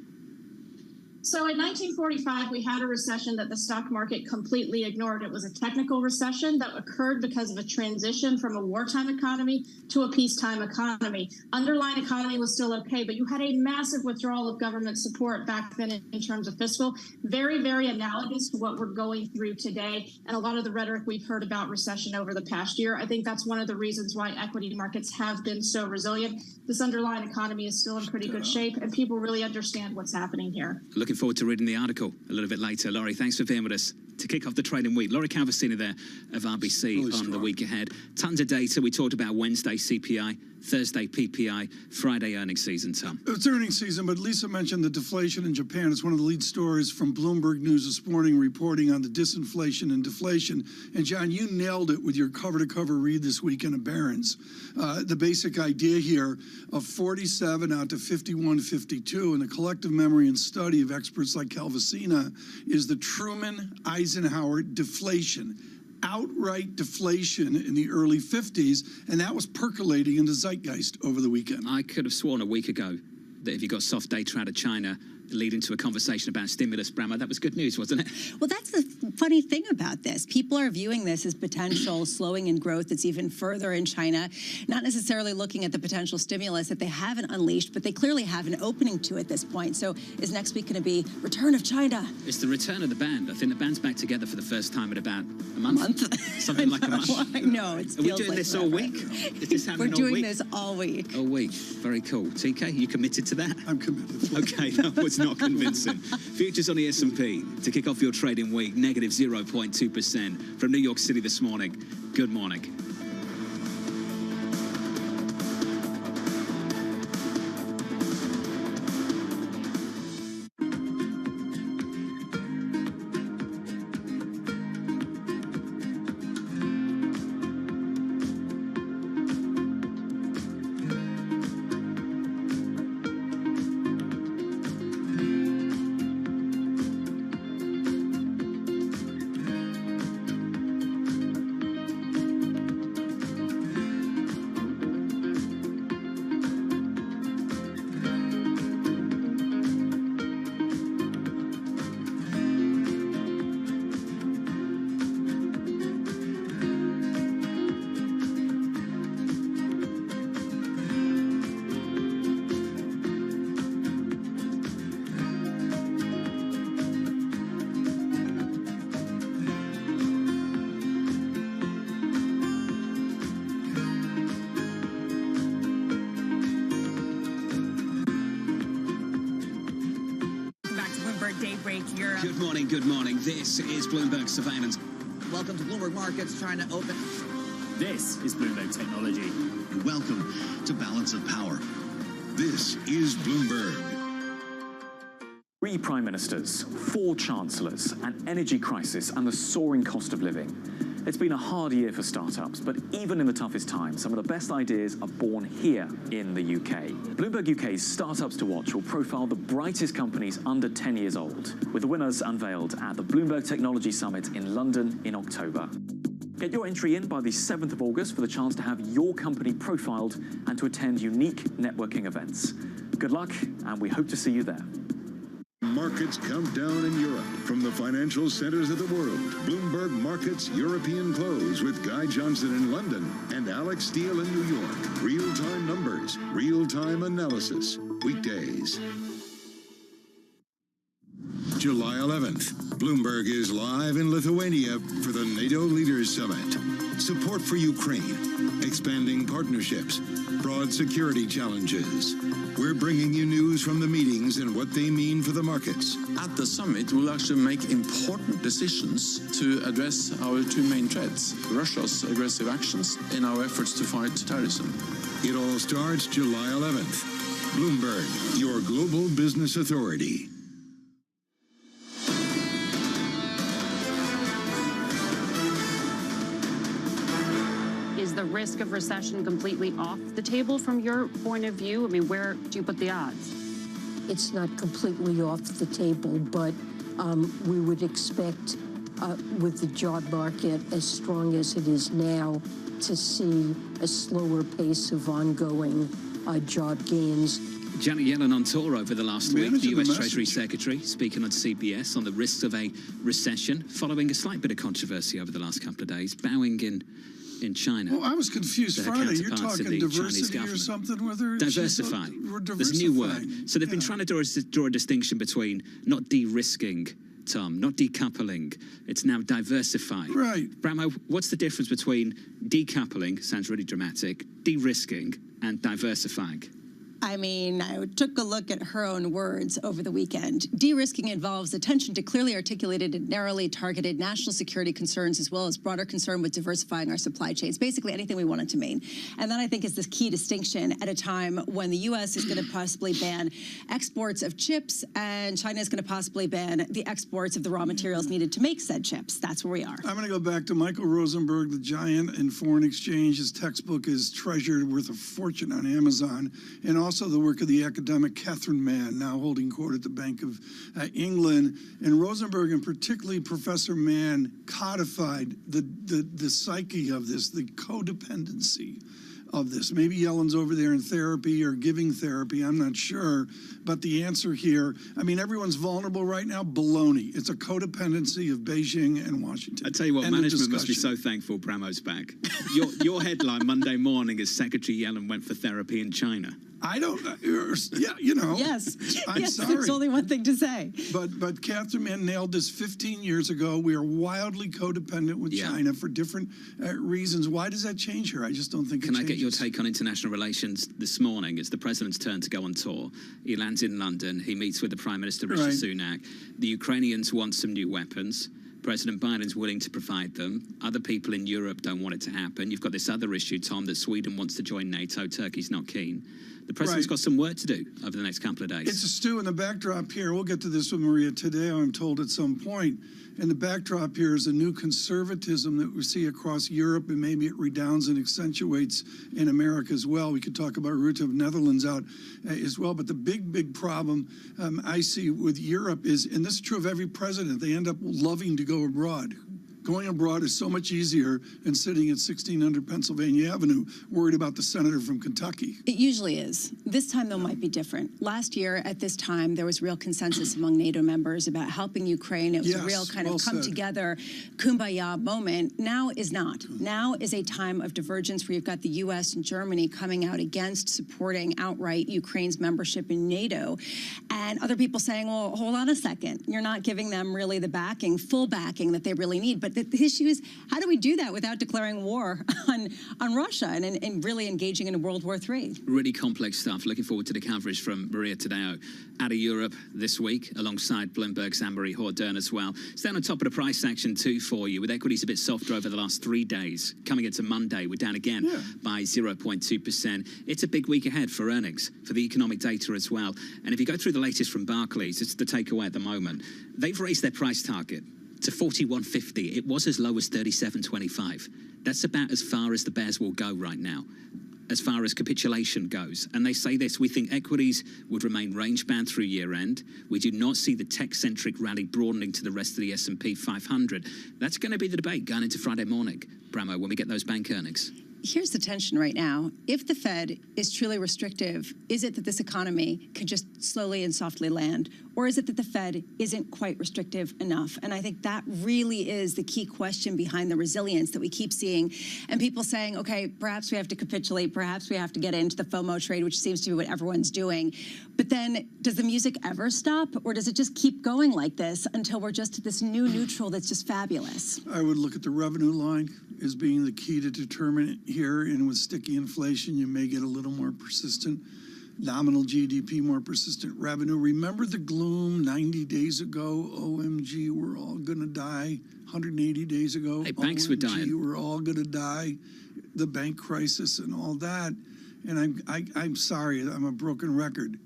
So in 1945, we had a recession that the stock market completely ignored. It was a technical recession that occurred because of a transition from a wartime economy to a peacetime economy. Underlying economy was still okay, but you had a massive withdrawal of government support back then in terms of fiscal. Very, very analogous to what we're going through today. And a lot of the rhetoric we've heard about recession over the past year, I think that's one of the reasons why equity markets have been so resilient. This underlying economy is still in pretty good shape, and people really understand what's happening here. Looking forward to reading the article a little bit later. Laurie, thanks for being with us to kick off the trading week. Laurie Calvasina there of RBC on the week ahead. Tons of data. We talked about Wednesday CPI, Thursday PPI, Friday earnings season, Tom. It's earnings season, but Lisa mentioned the deflation in Japan. It's one of the lead stories from Bloomberg News this morning, reporting on the disinflation and deflation. And John, you nailed it with your cover-to-cover read this weekend of Barron's. The basic idea here of 47 out to 51, 52, and the collective memory and study of experts like Calvasina is the Truman-Eisenhower deflation. Outright deflation in the early 50s, and that was percolating in the zeitgeist over the weekend. I could have sworn a week ago that if you got soft data out of China leading to a conversation about stimulus, Brammer, that was good news, wasn't it? Well, that's the funny thing about this. People are viewing this as potential slowing in growth that's even further in China, not necessarily looking at the potential stimulus that they haven't unleashed, but they clearly have an opening to at this point. So is next week going to be return of China? It's the return of the band. I think the band's back together for the first time in about a month. Something like a month. I know. Are we doing this all week? Is this happening We're all doing week? this all week. All week. Very cool. TK, you committed to that? I'm committed. Okay, that was not convincing. Futures on the S&P to kick off your trading week, negative 0.2% from New York City this morning. Good morning. Good morning. This is Bloomberg Surveillance. Welcome to Bloomberg Markets, trying to open. This is Bloomberg Technology. Welcome to Balance of Power. This is Bloomberg. 3 prime ministers, 4 chancellors, an energy crisis, and the soaring cost of living. It's been a hard year for startups, but even in the toughest times, some of the best ideas are born here in the UK. Bloomberg UK's Startups to Watch will profile the brightest companies under 10 years old, with the winners unveiled at the Bloomberg Technology Summit in London in October. Get your entry in by the 7th of August for the chance to have your company profiled and to attend unique networking events. Good luck, and we hope to see you there. Markets countdown in Europe from the financial centers of the world. Bloomberg Markets European Close with Guy Johnson in London and Alex Steele in New York. Real-time numbers, real-time analysis. Weekdays. July 11th, Bloomberg is live in Lithuania for the NATO Leaders Summit. Support for Ukraine, expanding partnerships, broad security challenges. We're bringing you news from the meetings and what they mean for the markets. At the summit, we'll actually make important decisions to address our 2 main threats, Russia's aggressive actions and our efforts to fight terrorism. It all starts July 11th. Bloomberg, your global business authority. Is the risk of recession completely off the table from your point of view? I mean, where do you put the odds? It's not completely off the table, but we would expect, with the job market as strong as it is now, to see a slower pace of ongoing job gains. Janet Yellen on tour over the last week, the US Treasury Secretary, speaking on CBS on the risks of a recession, following a slight bit of controversy over the last couple of days, bowing in China. Well, I was confused Friday. You're talking diversity or something with her? Diversify. There's a new word. So they've been trying to draw a distinction between not de-risking, Tom, not decoupling. It's now diversify. Right. Bramo, what's the difference between decoupling, sounds really dramatic, de-risking, and diversifying? I mean, I took a look at her own words over the weekend. De-risking involves attention to clearly articulated and narrowly targeted national security concerns, as well as broader concern with diversifying our supply chains, basically anything we want it to mean. And that, I think, is this key distinction at a time when the U.S. is going to possibly ban exports of chips and China is going to possibly ban the exports of the raw materials needed to make said chips. That's where we are. I'm going to go back to Michael Rosenberg, the giant in foreign exchange. His textbook is treasured, worth a fortune on Amazon, and also the work of the academic Catherine Mann, now holding court at the Bank of England. And Rosenberg, and particularly Professor Mann, codified the psyche of this, the codependency of this. Maybe Yellen's over there in therapy or giving therapy, I'm not sure. But the answer here, I mean, everyone's vulnerable right now. Baloney. It's a codependency of Beijing and Washington. I tell you what, management must be so thankful Bramo's back. Your headline Monday morning is Secretary Yellen went for therapy in China. I don't, yeah, you know. Yes. I'm yes, sorry. There's only one thing to say. But Catherine Mann nailed this 15 years ago. We are wildly codependent with China for different reasons. Why does that change here? I just don't think it changes. Can I get your take on international relations this morning? It's the president's turn to go on tour. He lands in London. He meets with the Prime Minister, Rishi Sunak. The Ukrainians want some new weapons. President Biden's willing to provide them. Other people in Europe don't want it to happen. You've got this other issue, Tom, that Sweden wants to join NATO. Turkey's not keen. The president's got some work to do over the next couple of days. It's a stew in the backdrop here. We'll get to this with Maria today, I'm told, at some point. And the backdrop here is a new conservatism that we see across Europe, and maybe it redounds and accentuates in America as well. We could talk about Rutte of Netherlands out as well. But the big problem I see with Europe is, and this is true of every president, they end up loving to go abroad. Going abroad is so much easier than sitting at 1600 Pennsylvania Avenue, worried about the senator from Kentucky. It usually is. This time, though, might be different. Last year, at this time, there was real consensus among NATO members about helping Ukraine. It was a real kind of come-together, kumbaya moment. Now is not. Now is a time of divergence where you've got the U.S. and Germany coming out against supporting outright Ukraine's membership in NATO, and other people saying, well, hold on a second. You're not giving them really the backing, full backing that they really need. But the issue is, how do we do that without declaring war on Russia and really engaging in a World War III? Really complex stuff. Looking forward to the coverage from Maria Tadeo out of Europe this week, alongside Bloomberg's Anne-Marie Hordern as well. It's down on top of the price section too for you, with equities a bit softer over the last 3 days. Coming into Monday, we're down again by 0.2%. It's a big week ahead for earnings, for the economic data as well. And if you go through the latest from Barclays, it's the takeaway at the moment. They've raised their price target to 41.50. It was as low as 37.25. That's about as far as the bears will go right now, as far as capitulation goes. And they say this: we think equities would remain range-bound through year-end. We do not see the tech-centric rally broadening to the rest of the S&P 500. That's going to be the debate going into Friday morning, Bramo, when we get those bank earnings. Here's the tension right now. If the Fed is truly restrictive, is it that this economy can just slowly and softly land? Or is it that the Fed isn't quite restrictive enough? And I think that really is the key question behind the resilience that we keep seeing. And people saying, okay, perhaps we have to capitulate, perhaps we have to get into the FOMO trade, which seems to be what everyone's doing. But then, does the music ever stop? Or does it just keep going like this until we're just at this new neutral that's just fabulous? I would look at the revenue line as being the key to determine it here. And with sticky inflation, you may get a little more persistent nominal GDP, more persistent revenue. Remember the gloom 90 days ago? OMG, we're all going to die. 180 days ago, hey, banks were dying. We're all going to die. The bank crisis and all that. And I'm sorry, I'm a broken record.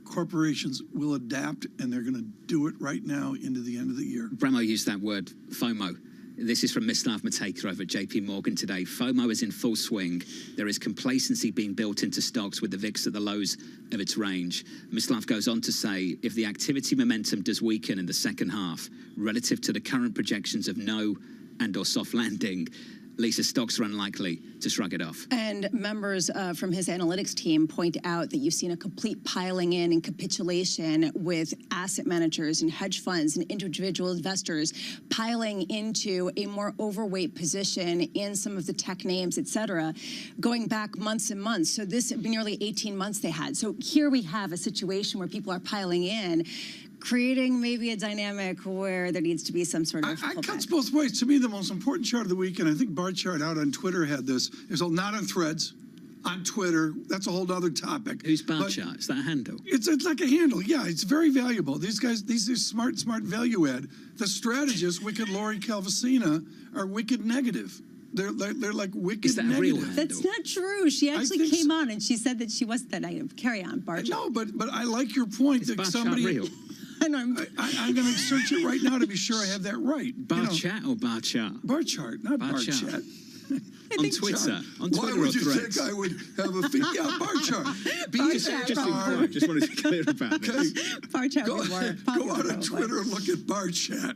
Corporations will adapt, and they're going to do it right now into the end of the year. Bramo used that word, FOMO. This is from Mislav Matejka over at JP Morgan today. FOMO is in full swing. There is complacency being built into stocks with the VIX at the lows of its range. Mislav goes on to say, if the activity momentum does weaken in the second half relative to the current projections of no and or soft landing, Lisa, stocks are unlikely to shrug it off. And members from his analytics team point out that you've seen a complete piling in and capitulation with asset managers and hedge funds and individual investors piling into a more overweight position in some of the tech names, et cetera, going back months and months. So this nearly 18 months they had. So here we have a situation where people are piling in, creating maybe a dynamic where there needs to be some sort of It cuts both ways. To me, the most important chart of the week, and I think Bar Chart out on Twitter had this, is not on Threads, on Twitter. That's a whole other topic. Who's Bar Chart? Is that a handle? It's like a handle. Yeah, it's very valuable. These guys, these are smart value add. The strategists, Wicked Lori Calvasina, are wicked negative. They're like wicked Is that negative. a real handle? That's not true. She actually came on and she said that she wasn't that negative. Carry on, Bar Chart. No, but I like your point Is that Bar somebody. Chart real? I'm going to search it right now to be sure I have that right. Bar Chat or Bar Chart? Bar Chart, not Bar Chat. On Twitter. On Twitter. Why would you Threads? think I would have a fee? Yeah, Bar Chart. Just wanted to be clear about this. Okay. Bar Chat Go would be more out popular, on Twitter and look at Bar Chat.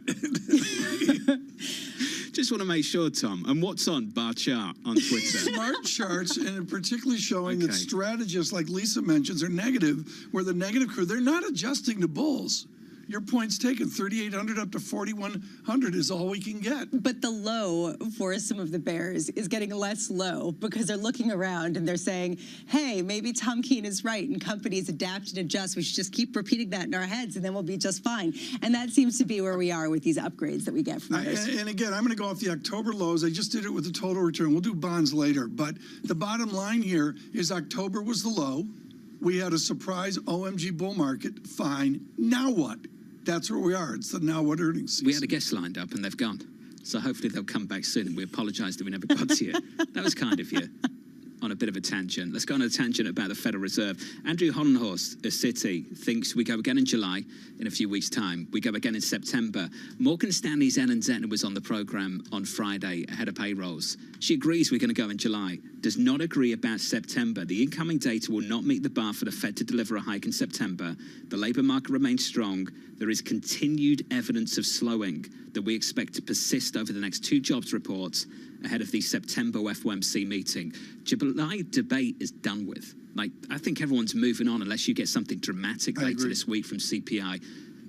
Just want to make sure, Tom. And what's on Bar Chart on Twitter? Smart charts, and particularly showing that strategists, like Lisa mentions, are negative, where the negative crew, they're not adjusting to bulls. Your point's taken. 3,800 up to 4,100 is all we can get. But the low for some of the bears is getting less low because they're looking around and they're saying, hey, maybe Tom Keene is right and companies adapt and adjust. We should just keep repeating that in our heads and then we'll be just fine. And that seems to be where we are with these upgrades that we get from bears. And again, I'm going to go off the October lows. I just did it with the total return. We'll do bonds later. But the bottom line here is October was the low. We had a surprise OMG bull market. Fine. Now what? That's where we are. It's the now what earnings season. We had a guest lined up and they've gone. So hopefully they'll come back soon. And we apologise that we never got to you. That was kind of you. On a bit of a tangent. Let's go on a tangent about the Federal Reserve. Andrew Hollenhorst of Citi thinks we go again in July in a few weeks' time. We go again in September. Morgan Stanley's Ellen Zentner was on the programme on Friday ahead of payrolls. She agrees we're going to go in July, does not agree about September. The incoming data will not meet the bar for the Fed to deliver a hike in September. The labour market remains strong. There is continued evidence of slowing that we expect to persist over the next two jobs reports ahead of the September FOMC meeting. July debate is done with. I think everyone's moving on unless you get something dramatic later this week from CPI,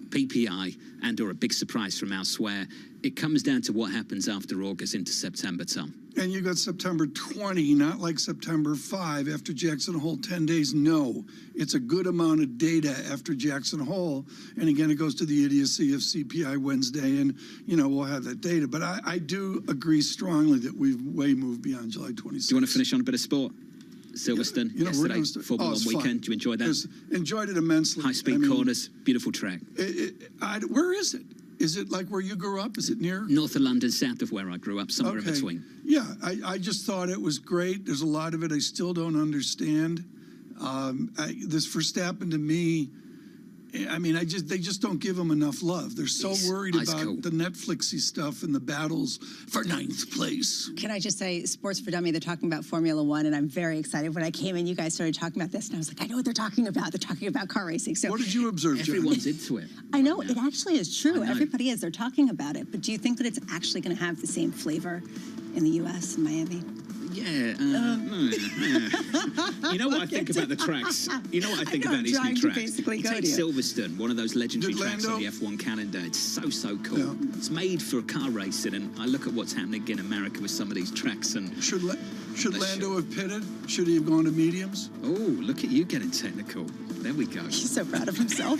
PPI, and or a big surprise from elsewhere. It comes down to what happens after August into September, Tom. And you got September 20, not like September 5 after Jackson Hole, 10 days. No, it's a good amount of data after Jackson Hole. And again, it goes to the idiocy of CPI Wednesday, and, we'll have that data. But I do agree strongly that we've way moved beyond July 26th. Do you want to finish on a bit of sport? Silverstone, yesterday, Formula 1 weekend. Fun. Do you enjoy that? Enjoyed it immensely. High-speed corners, beautiful track. Where is it? Is it like where you grew up? Is it near? North of London, south of where I grew up, somewhere in between. Yeah, I just thought it was great. There's a lot of it I still don't understand. This Verstappen, to me, they just don't give him enough love. They're so worried about the Netflixy stuff and the battles for 9th place. Can I just say, Sports for Dummy, they're talking about Formula 1, and I'm very excited. When I came in, you guys started talking about this, and I was like, I know what they're talking about. They're talking about car racing. So what did you observe, Jen? Everyone's into it. I know, it actually is true. Everybody is. They're talking about it. But do you think that it's actually going to have the same flavor in the U.S., in Miami? Yeah. You know what I think about the tracks? You know what I think about these new tracks? You take Silverstone, one of those legendary tracks on the F1 calendar. It's so cool. Yeah. It's made for car racing, and I look at what's happening in America with some of these tracks. And should Lando have pitted? Should he have gone to mediums? Oh, look at you getting technical. There we go. He's so proud of himself.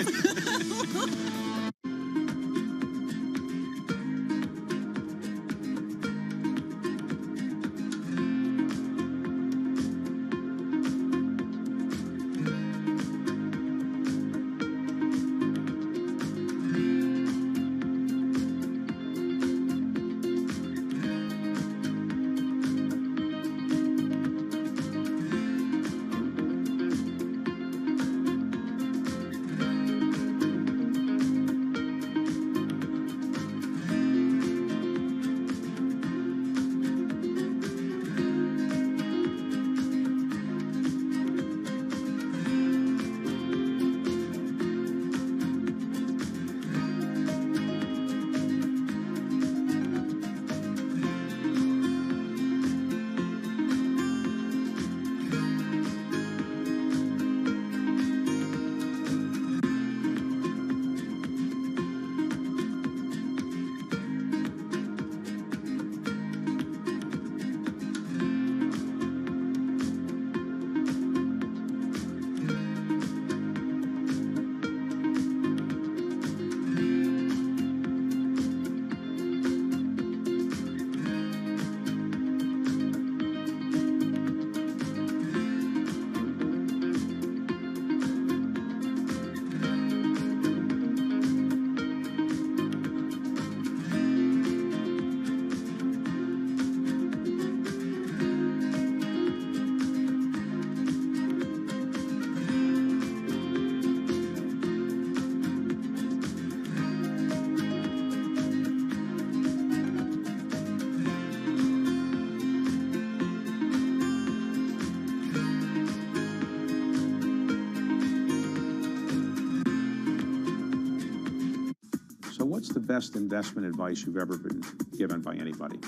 the best investment advice you've ever been given by anybody?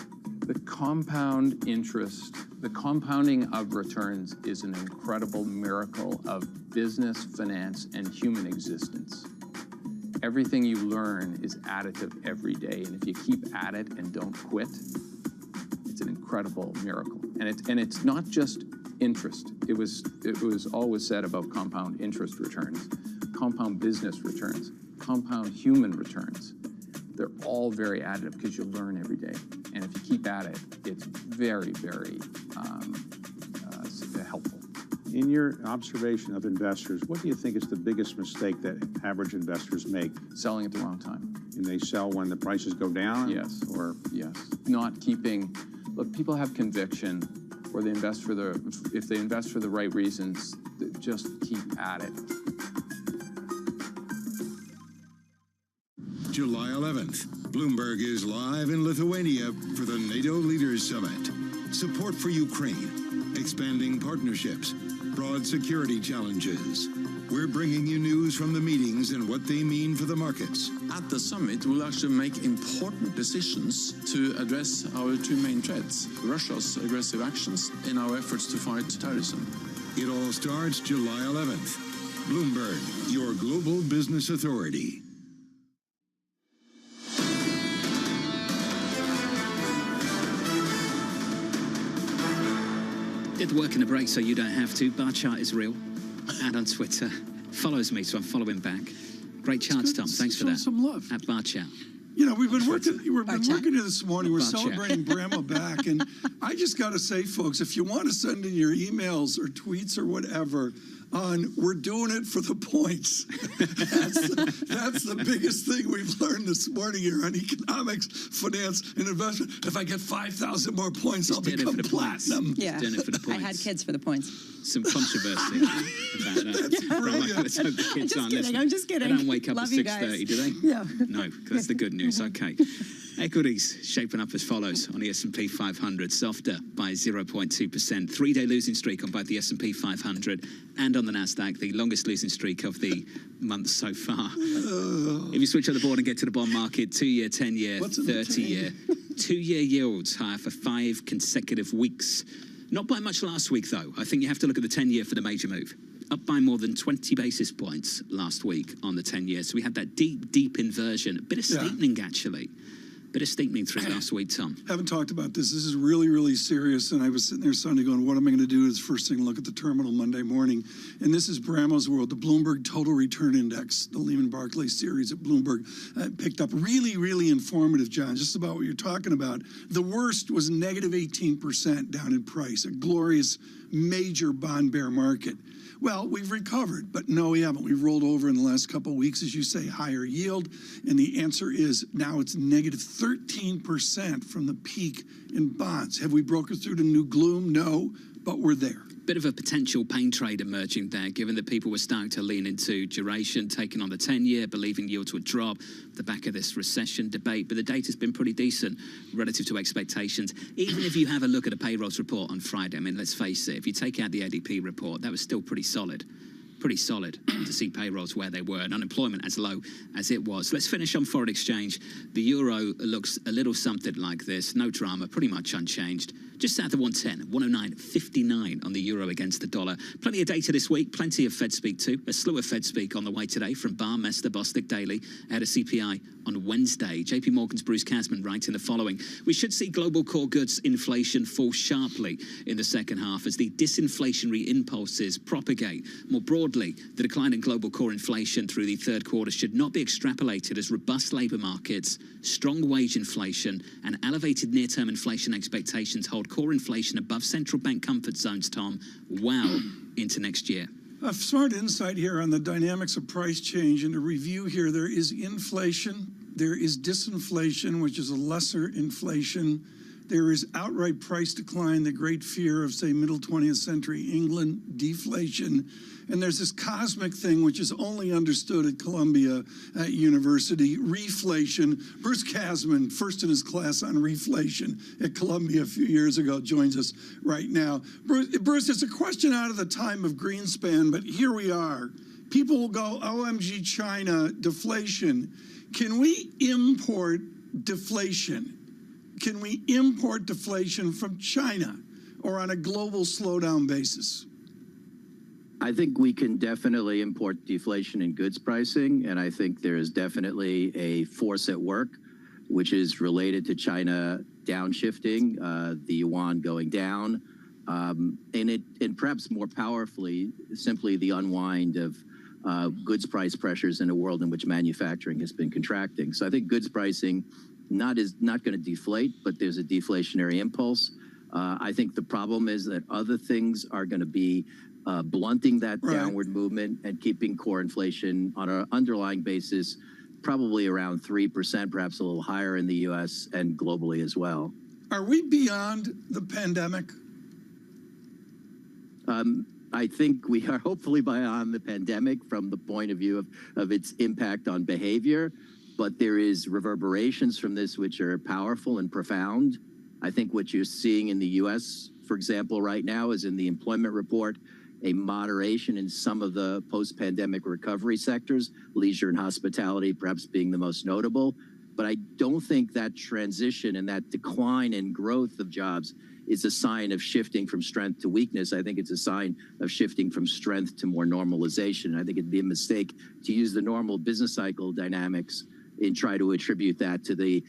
The compound interest, the compounding of returns is an incredible miracle of business, finance, and human existence. Everything you learn is additive every day, and if you keep at it and don't quit, it's an incredible miracle. And it's not just interest. It was always said about compound interest returns, compound business returns, compound human returns. They're all very additive because you learn every day. And if you keep at it, it's very, very helpful. In your observation of investors, what do you think is the biggest mistake that average investors make? Selling at the wrong time. And they sell when the prices go down? Yes. Yes. Not keeping, look, people have conviction, or they invest for if they invest for the right reasons, just keep at it. July 11th, Bloomberg is live in Lithuania for the NATO Leaders Summit. Support for Ukraine, expanding partnerships, broad security challenges. We're bringing you news from the meetings and what they mean for the markets. At the summit, we'll actually make important decisions to address our two main threats, Russia's aggressive actions and our efforts to fight terrorism. It all starts July 11th. Bloomberg, your global business authority. Did the work in the break so you don't have to. Bar chart is real. And on Twitter. Follows me, so I'm following back. Great charts, Tom. Thanks for that. Some love. At Bar Chat. You know, we've been working here this morning. We're celebrating Bramwell back. And I just got to say, folks, if you want to send in your emails or tweets or whatever on we're doing it for the points. That's the biggest thing we've learned this morning here on economics, finance, and investment. If I get 5,000 more points, I'll become platinum. Yeah, I had kids for the points. Some controversy about that. That's brilliant. Let's hope the kids aren't listening. I'm just kidding. They don't wake up Love at 6:30, do they? Yeah. No, that's the good news. Okay. Equities shaping up as follows on the S&P 500, softer by 0.2%. Three-day losing streak on both the S&P 500 and on the Nasdaq, the longest losing streak of the month so far. If you switch on the board and get to the bond market, 2-year, 10-year, 30-year, 2-year yields higher for 5 consecutive weeks. Not by much last week, though. I think you have to look at the 10-year for the major move. Up by more than 20 basis points last week on the 10-year. So we had that deep inversion. A bit of steepening, actually. Bit of steepening through last week, Tom. Haven't talked about this. This is really, really serious. And I was sitting there Sunday going, what am I going to do? Is first thing look at the terminal Monday morning. And this is Bramwell's World, the Bloomberg Total Return Index, the Lehman Barclays series at Bloomberg picked up. Really, really informative, John, just about what you're talking about. The worst was negative 18% down in price, a glorious major bond bear market. Well, we've recovered, but no, we haven't. We've rolled over in the last couple of weeks, as you say, higher yield. And the answer is now it's negative 13% from the peak in bonds. Have we broken through to new gloom? No, but we're there. Bit of a potential pain trade emerging there, given that people were starting to lean into duration, taking on the 10-year, believing yields would drop the back of this recession debate. But the data's been pretty decent relative to expectations. Even if you have a look at a payrolls report on Friday, I mean, let's face it, if you take out the ADP report, that was still pretty solid to see payrolls where they were and unemployment as low as it was. Let's finish on foreign exchange. The euro looks a little something like this. No drama, pretty much unchanged. Just south of 110, 109.59 on the euro against the dollar. Plenty of data this week, plenty of Fed speak too. A slew of Fed speak on the way today from Barr, Mester, Bostic, Daly. Ahead of CPI on Wednesday. JP Morgan's Bruce Kasman writing the following. We should see global core goods inflation fall sharply in the second half as the disinflationary impulses propagate. More broadly, the decline in global core inflation through the third quarter should not be extrapolated as robust labor markets, strong wage inflation, and elevated near-term inflation expectations hold core inflation above central bank comfort zones, Tom, well into next year. A smart insight here on the dynamics of price change. And to review here, there is inflation, there is disinflation, which is a lesser inflation. There is outright price decline, the great fear of, say, middle 20th century England, deflation. And there's this cosmic thing, which is only understood at Columbia University, reflation. Bruce Kasman, first in his class on reflation at Columbia a few years ago, joins us right now. Bruce, it's a question out of the time of Greenspan, but here we are. people will go, OMG, China, deflation. Can we import deflation? Can we import deflation from China or on a global slowdown basis? I think we can definitely import deflation in goods pricing, and I think there is definitely a force at work, which is related to China downshifting, the yuan going down, and perhaps more powerfully, simply the unwind of goods price pressures in a world in which manufacturing has been contracting. So I think goods pricing not going to deflate, but there's a deflationary impulse. I think the problem is that other things are going to be blunting that downward movement and keeping core inflation on an underlying basis probably around 3%, perhaps a little higher in the U.S. and globally as well. Are we beyond the pandemic? I think we are hopefully beyond the pandemic from the point of view of its impact on behavior, but there is reverberations from this which are powerful and profound. I think what you're seeing in the U.S., for example, right now is in the employment report, a moderation in some of the post-pandemic recovery sectors, leisure and hospitality perhaps being the most notable. But I don't think that transition and that decline in growth of jobs is a sign of shifting from strength to weakness. I think it's a sign of shifting from strength to more normalization. I think it'd be a mistake to use the normal business cycle dynamics and try to attribute that to the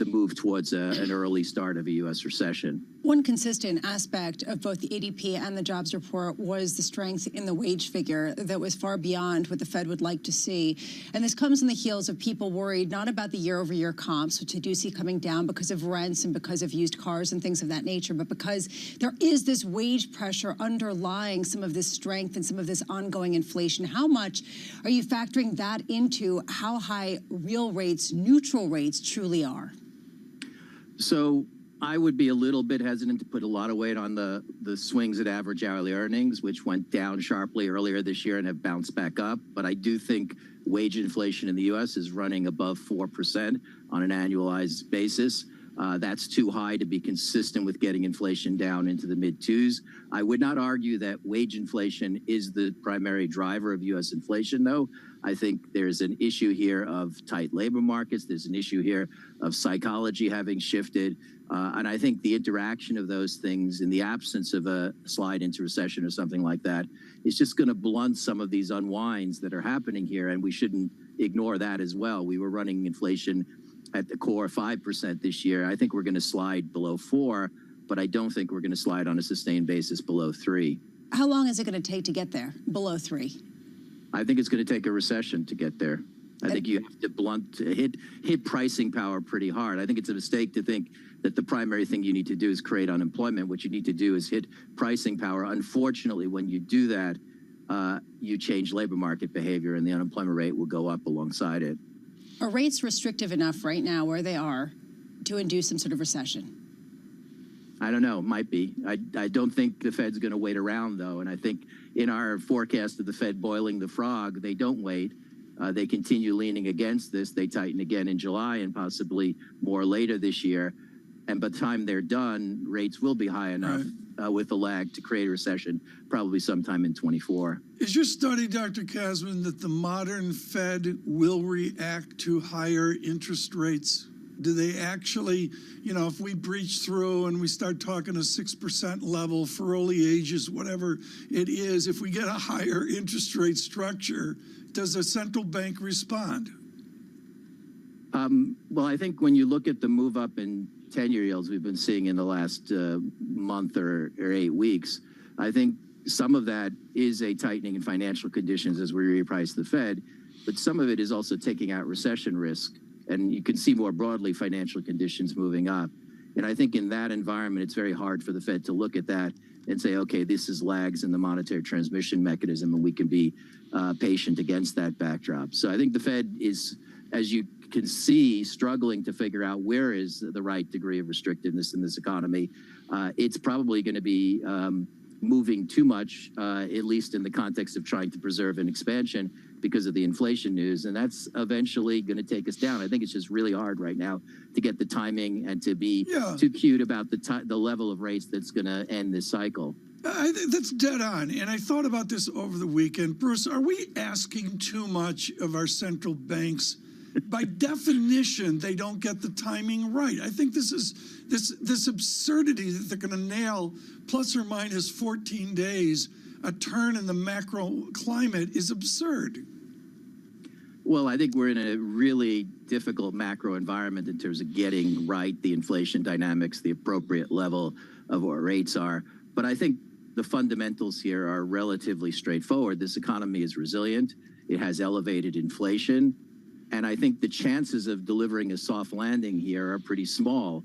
move towards an early start of a U.S. recession. One consistent aspect of both the ADP and the jobs report was the strength in the wage figure that was far beyond what the Fed would like to see. And this comes on the heels of people worried not about the year-over-year comps, which I do see coming down because of rents and because of used cars and things of that nature, but because there is this wage pressure underlying some of this strength and some of this ongoing inflation. How much are you factoring that into how high real rates, neutral rates truly are? So I would be a little bit hesitant to put a lot of weight on the swings at average hourly earnings, which went down sharply earlier this year and have bounced back up. But I do think wage inflation in the U.S. is running above 4% on an annualized basis. That's too high to be consistent with getting inflation down into the mid-twos. I would not argue that wage inflation is the primary driver of U.S. inflation, though. I think there's an issue here of tight labor markets. There's an issue here of psychology having shifted. And I think the interaction of those things in the absence of a slide into recession or something like that is just going to blunt some of these unwinds that are happening here. And we shouldn't ignore that as well. We were running inflation at the core 5% this year. I think we're going to slide below 4, but I don't think we're going to slide on a sustained basis below 3. How long is it going to take to get there, below 3? I think it's going to take a recession to get there. I think you have to hit pricing power pretty hard. I think it's a mistake to think that the primary thing you need to do is create unemployment. What you need to do is hit pricing power. Unfortunately, when you do that, you change labor market behavior and the unemployment rate will go up alongside it. Are rates restrictive enough right now where they are to induce some sort of recession? I don't know. Might be. I don't think the Fed's going to wait around, though. And I think in our forecast of the Fed boiling the frog, they don't wait. They continue leaning against this. They tighten again in July and possibly more later this year. And by the time they're done, rates will be high enough with a lag to create a recession, probably sometime in 24. Is your study, Dr. Kasman, that the modern Fed will react to higher interest rates? Do they actually, if we breach through and we start talking a 6% level for early ages, whatever it is, if we get a higher interest rate structure, does a central bank respond? Well, I think when you look at the move up in 10-year yields we've been seeing in the last month or 8 weeks, I think some of that is a tightening in financial conditions as we reprice the Fed, but some of it is also taking out recession risk. And you can see more broadly financial conditions moving up. And I think in that environment, it's very hard for the Fed to look at that and say, okay, this is lags in the monetary transmission mechanism, and we can be patient against that backdrop. So I think the Fed is, as you can see, struggling to figure out where is the right degree of restrictiveness in this economy. It's probably going to be moving too much, at least in the context of trying to preserve an expansion because of the inflation news, and that's eventually going to take us down. I think it's just really hard right now to get the timing and to be too cute about the level of rates that's going to end this cycle. That's dead on. And I thought about this over the weekend. Bruce, are we asking too much of our central banks? By definition, they don't get the timing right. I think this is this absurdity that they're going to nail plus or minus 14 days a turn in the macro climate is absurd. Well, I think we're in a really difficult macro environment in terms of getting right the inflation dynamics, the appropriate level of what rates are. But I think the fundamentals here are relatively straightforward. This economy is resilient. It has elevated inflation. And I think the chances of delivering a soft landing here are pretty small.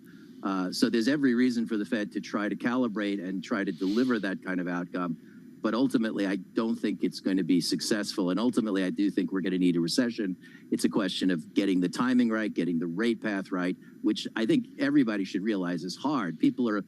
So there's every reason for the Fed to try to calibrate and try to deliver that kind of outcome. But ultimately, I don't think it's going to be successful. And ultimately, I do think we're going to need a recession. It's a question of getting the timing right, getting the rate path right, which I think everybody should realize is hard. People are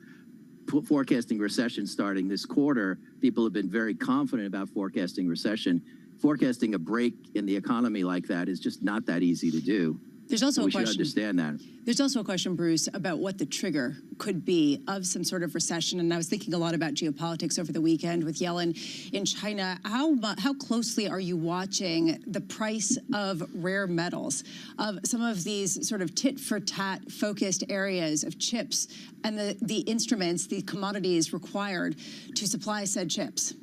forecasting recession starting this quarter. People have been very confident about forecasting recession. Forecasting a break in the economy like that is just not that easy to do. There's also a we question. should understand that. There's also a question, Bruce, about what the trigger could be of some sort of recession. And I was thinking a lot about geopolitics over the weekend with Yellen in China. How closely are you watching the price of rare metals, of some of these sort of tit-for-tat focused areas of chips and the instruments, the commodities required to supply said chips?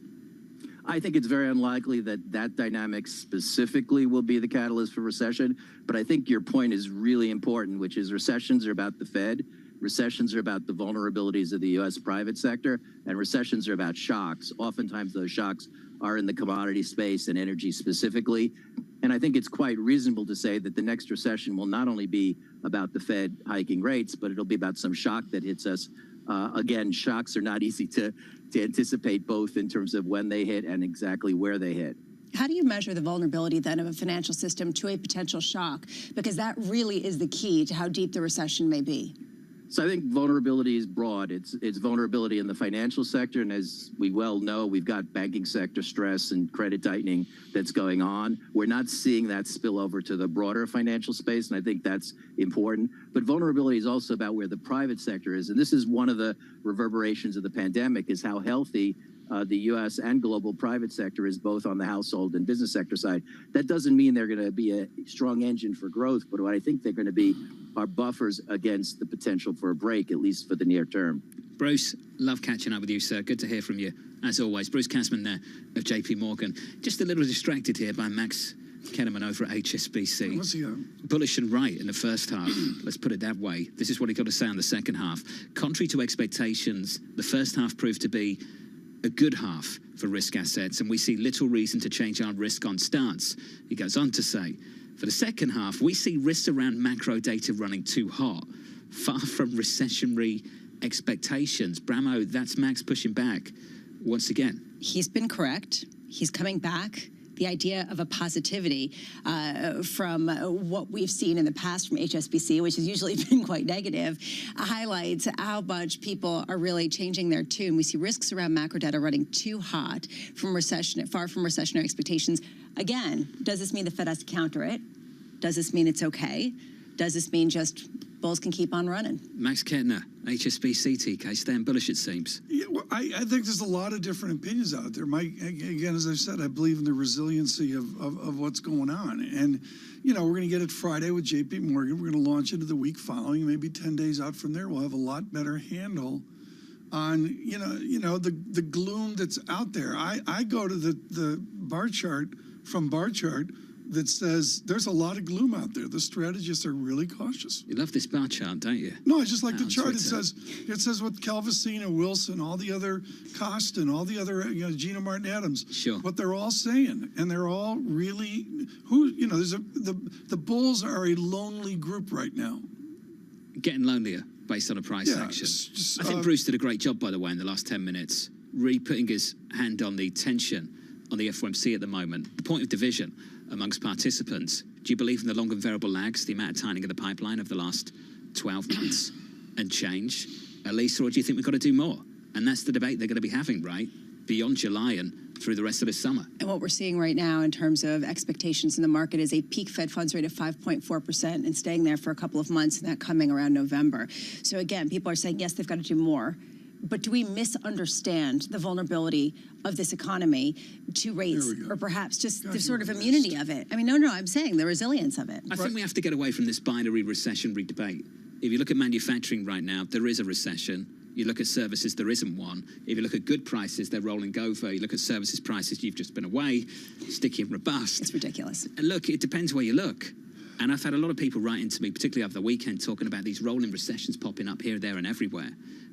I think it's very unlikely that that dynamic specifically will be the catalyst for recession. But I think your point is really important, which is recessions are about the Fed. Recessions are about the vulnerabilities of the U.S. private sector. And recessions are about shocks. Oftentimes those shocks are in the commodity space and energy specifically. And I think it's quite reasonable to say that the next recession will not only be about the Fed hiking rates, but it'll be about some shock that hits us. Again, shocks are not easy to anticipate, both in terms of when they hit and exactly where they hit. How do you measure the vulnerability then of a financial system to a potential shock? Because that really is the key to how deep the recession may be. So I think vulnerability is broad. It's vulnerability in the financial sector. And as we well know, we've got banking sector stress and credit tightening that's going on. We're not seeing that spill over to the broader financial space. And I think that's important. But vulnerability is also about where the private sector is. And this is one of the reverberations of the pandemic, is how healthy the U.S. and global private sector is, both on the household and business sector side. That doesn't mean they're going to be a strong engine for growth, but what I think they're going to be are buffers against the potential for a break, at least for the near term. Bruce, love catching up with you, sir. Good to hear from you, as always. Bruce Kassman there of JP Morgan. Just a little distracted here by Max Kenneman over at HSBC. What's he Bullish and right in the first half. Let's put it that way. This is what he got to say in the second half. Contrary to expectations, the first half proved to be a good half for risk assets, and we see little reason to change our risk on stance. He goes on to say, for the second half, we see risks around macro data running too hot, far from recessionary expectations. Bramo, that's Max pushing back once again. He's been correct. He's coming back. The idea of a positivity from what we've seen in the past from HSBC, which has usually been quite negative, highlights how much people are really changing their tune. We see risks around macro data running too hot, from recession, far from recessionary expectations. Again, does this mean the Fed has to counter it? Does this mean it's okay? Does this mean just bulls can keep on running? Max Kettner, HSBC TK, staying bullish, it seems. Yeah, well, I think there's a lot of different opinions out there. Mike, again, as I've said, I believe in the resiliency of what's going on. And, you know, we're going to get it Friday with JP Morgan. We're going to launch into the week following. Maybe 10 days out from there, we'll have a lot better handle on, you know, the gloom that's out there. I go to the bar chart from bar chart that says there's a lot of gloom out there. The strategists are really cautious. You love this bar chart, don't you? No, I just like the chart. It says what Calvasina, Wilson, all the other Costin, all the other, you know, Gina Martin Adams, sure, what they're all saying, and they're all really there's the bulls are a lonely group right now. Getting lonelier based on a price action. I think Bruce did a great job, by the way, in the last 10 minutes, really putting his hand on the tension on the FOMC at the moment. The point of division amongst participants. Do you believe in the long and variable lags, the amount of tightening of the pipeline of the last 12 months and change, Elisa, or do you think we've got to do more? And that's the debate they're going to be having, right? Beyond July and through the rest of this summer. And what we're seeing right now in terms of expectations in the market is a peak Fed funds rate of 5.4% and staying there for a couple of months, and that coming around November. So again, people are saying, yes, they've got to do more. but do we misunderstand the vulnerability of this economy to rates, or perhaps just the sort of immunity of it? I mean, no, I'm saying the resilience of it. I think we have to get away from this binary recessionary debate. If you look at manufacturing right now, there is a recession. You look at services, there isn't one. If you look at good prices, they're rolling over. You look at services prices, you've just been away, sticky and robust. It's ridiculous. And look, it depends where you look. And I've had a lot of people write into me, particularly over the weekend, talking about these rolling recessions popping up here, there, and everywhere.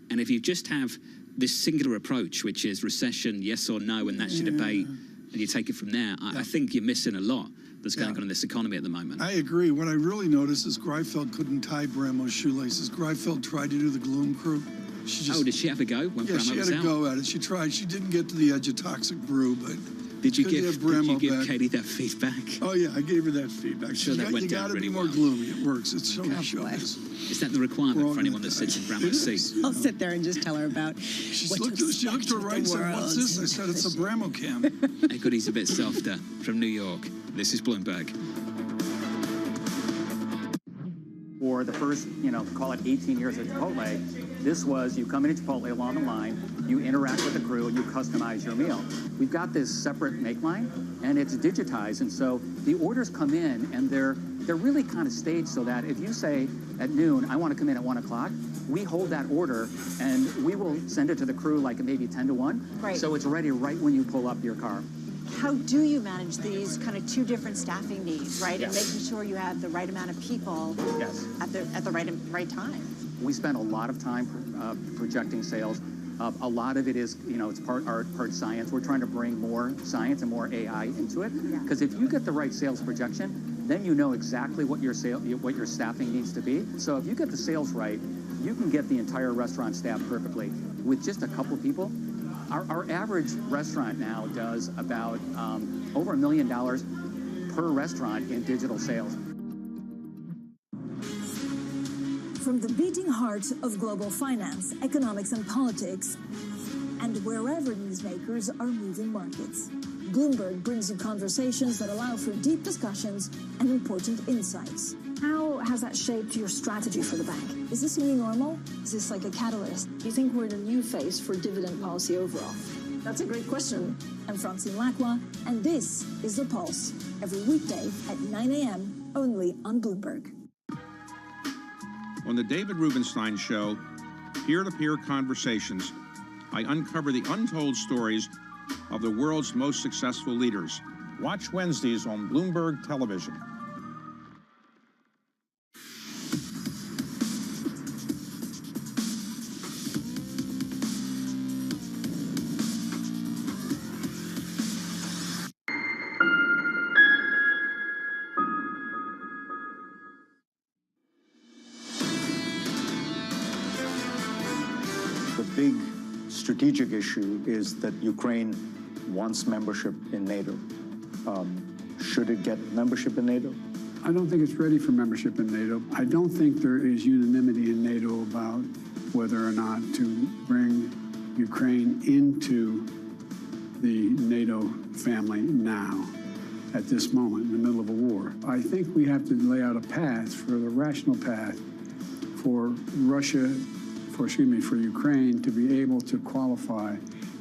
And if you just have this singular approach, which is recession, yes or no, and that's your debate, and you take it from there, I think you're missing a lot that's going on in this economy at the moment. I agree. What I really noticed is Greifeld couldn't tie Bramo's shoelaces. Greifeld tried to do the gloom crew. Did she have a go when Bramo was out? Yeah, she had a go at it. She tried. She didn't get to the edge of toxic brew, but did you give Katie that feedback? Oh yeah, I gave her that feedback. You got to be more gloomy. It works. It's so showbiz. Is that the requirement for anyone that sits in Bramo's seat? I'll sit there and just tell her about. She looked to her right and said, "What's this?" I said, "It's a Bramo cam." Hey, good, he's a bit softer. From New York, this is Bloomberg. For the first, call it 18 years at Chipotle, this was you come into Chipotle along the line, you interact with the crew, and you customize your meal. We've got this separate make line, and it's digitized, and so the orders come in, and they're really kind of staged so that if you say at noon, I want to come in at 1 o'clock, we hold that order, and we will send it to the crew like maybe 10 to 1, right. So it's ready right when you pull up your car. How do you manage these kind of two different staffing needs, right? Yes. And making sure you have the right amount of people at the right time. We spend a lot of time projecting sales. A lot of it is, it's part art, part science. We're trying to bring more science and more AI into it. Because if you get the right sales projection, then you know exactly what your staffing needs to be. So if you get the sales right, you can get the entire restaurant staffed perfectly. With just a couple people, our average restaurant now does about over $1 million per restaurant in digital sales. From the beating heart of global finance, economics, and politics, and wherever newsmakers are moving markets, Bloomberg brings you conversations that allow for deep discussions and important insights. How has that shaped your strategy for the bank? Is this a new normal? Is this like a catalyst? Do you think we're in a new phase for dividend policy overall? That's a great question. I'm Francine Lacqua, and this is The Pulse, every weekday at 9 a.m. only on Bloomberg. On the David Rubenstein Show, peer-to-peer conversations, I uncover the untold stories of the world's most successful leaders. Watch Wednesdays on Bloomberg Television. big strategic issue is that Ukraine wants membership in NATO. Should it get membership in NATO? I don't think it's ready for membership in NATO. I don't think there is unanimity in NATO about whether or not to bring Ukraine into the NATO family now, at this moment, in the middle of a war. I think we have to lay out a path, for the rational path, for Ukraine to be able to qualify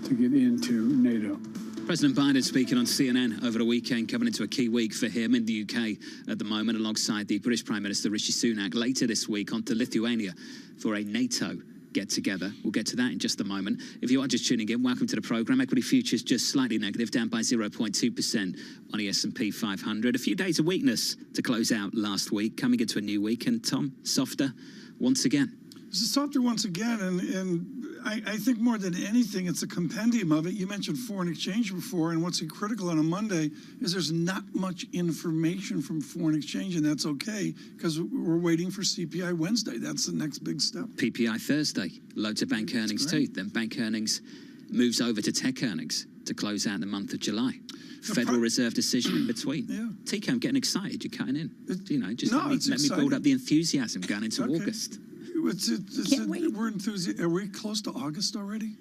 to get into NATO. President Biden speaking on CNN over the weekend, coming into a key week for him in the UK at the moment, alongside the British Prime Minister Rishi Sunak. Later this week, on to Lithuania for a NATO get-together. We'll get to that in just a moment. If you are just tuning in, welcome to the programme. Equity futures just slightly negative, down by 0.2% on the S&P 500. A few days of weakness to close out last week, coming into a new week. And Tom, softer once again. It's softer once again, and I think more than anything, it's a compendium of it. You mentioned foreign exchange before, and what's critical on a Monday is there's not much information from foreign exchange, and that's okay, because we're waiting for CPI Wednesday. That's the next big step. PPI Thursday, loads of bank earnings too. Then bank earnings moves over to tech earnings to close out the month of July. Federal Reserve decision in between. Yeah. TK, I'm getting excited. You're cutting in. Let me build up the enthusiasm going into August. We're enthusiastic. Are we close to August already?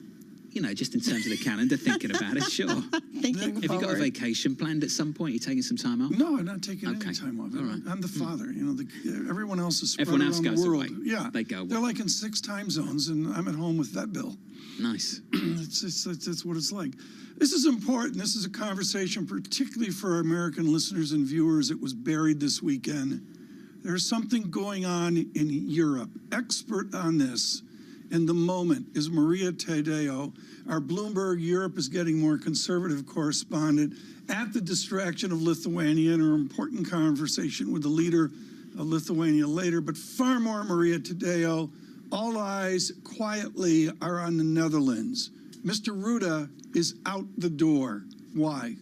you know, just in terms of the calendar, thinking about it, sure. Thinking Have you got a forward. vacation planned at some point? You taking some time off? No, I'm not taking Okay. any time off. All right. I'm the father. You know, everyone else is spread Everyone else around goes the world. away. Yeah, They go away. They're like in 6 time zones, and I'm at home with that bill. Nice. It's what it's like. This is important. This is a conversation, particularly for our American listeners and viewers. It was buried this weekend. There's something going on in Europe. Expert on this in the moment is Maria Tadeo. Our Bloomberg Europe is getting more conservative correspondent at the distraction of Lithuania in an important conversation with the leader of Lithuania later. But far more, Maria Tadeo, all eyes quietly are on the Netherlands. Mr. Rutte is out the door. Why?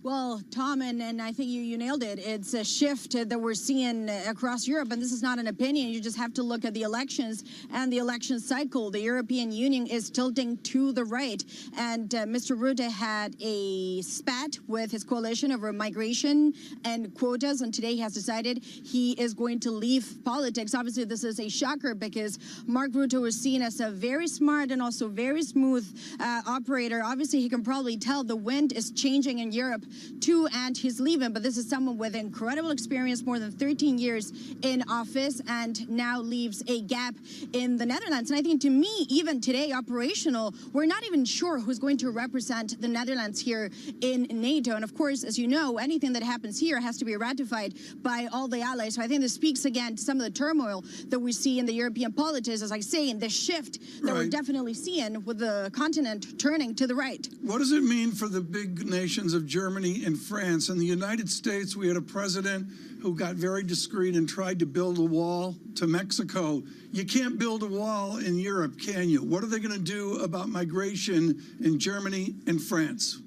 Well, Tom, and I think you nailed it. It's a shift that we're seeing across Europe, and this is not an opinion. You just have to look at the elections and the election cycle. The European Union is tilting to the right, and Mr. Rutte had a spat with his coalition over migration and quotas, and today he has decided he is going to leave politics. Obviously, this is a shocker because Mark Rutte was seen as a very smart and also very smooth operator. Obviously, he can probably tell the wind is changing in Europe too, and he's leaving. But this is someone with incredible experience, more than 13 years in office, and now leaves a gap in the Netherlands. And I think, to me, even today, operational, we're not even sure who's going to represent the Netherlands here in NATO. And of course, as you know, anything that happens here has to be ratified by all the allies. So I think this speaks again to some of the turmoil that we see in the European politics, as I say, in the shift that we're definitely seeing with the continent turning to the right. What does it mean for the big nations of Germany and France? In the United States, we had a president who got very discreet and tried to build a wall to Mexico. You can't build a wall in Europe, can you? What are they going to do about migration in Germany and France?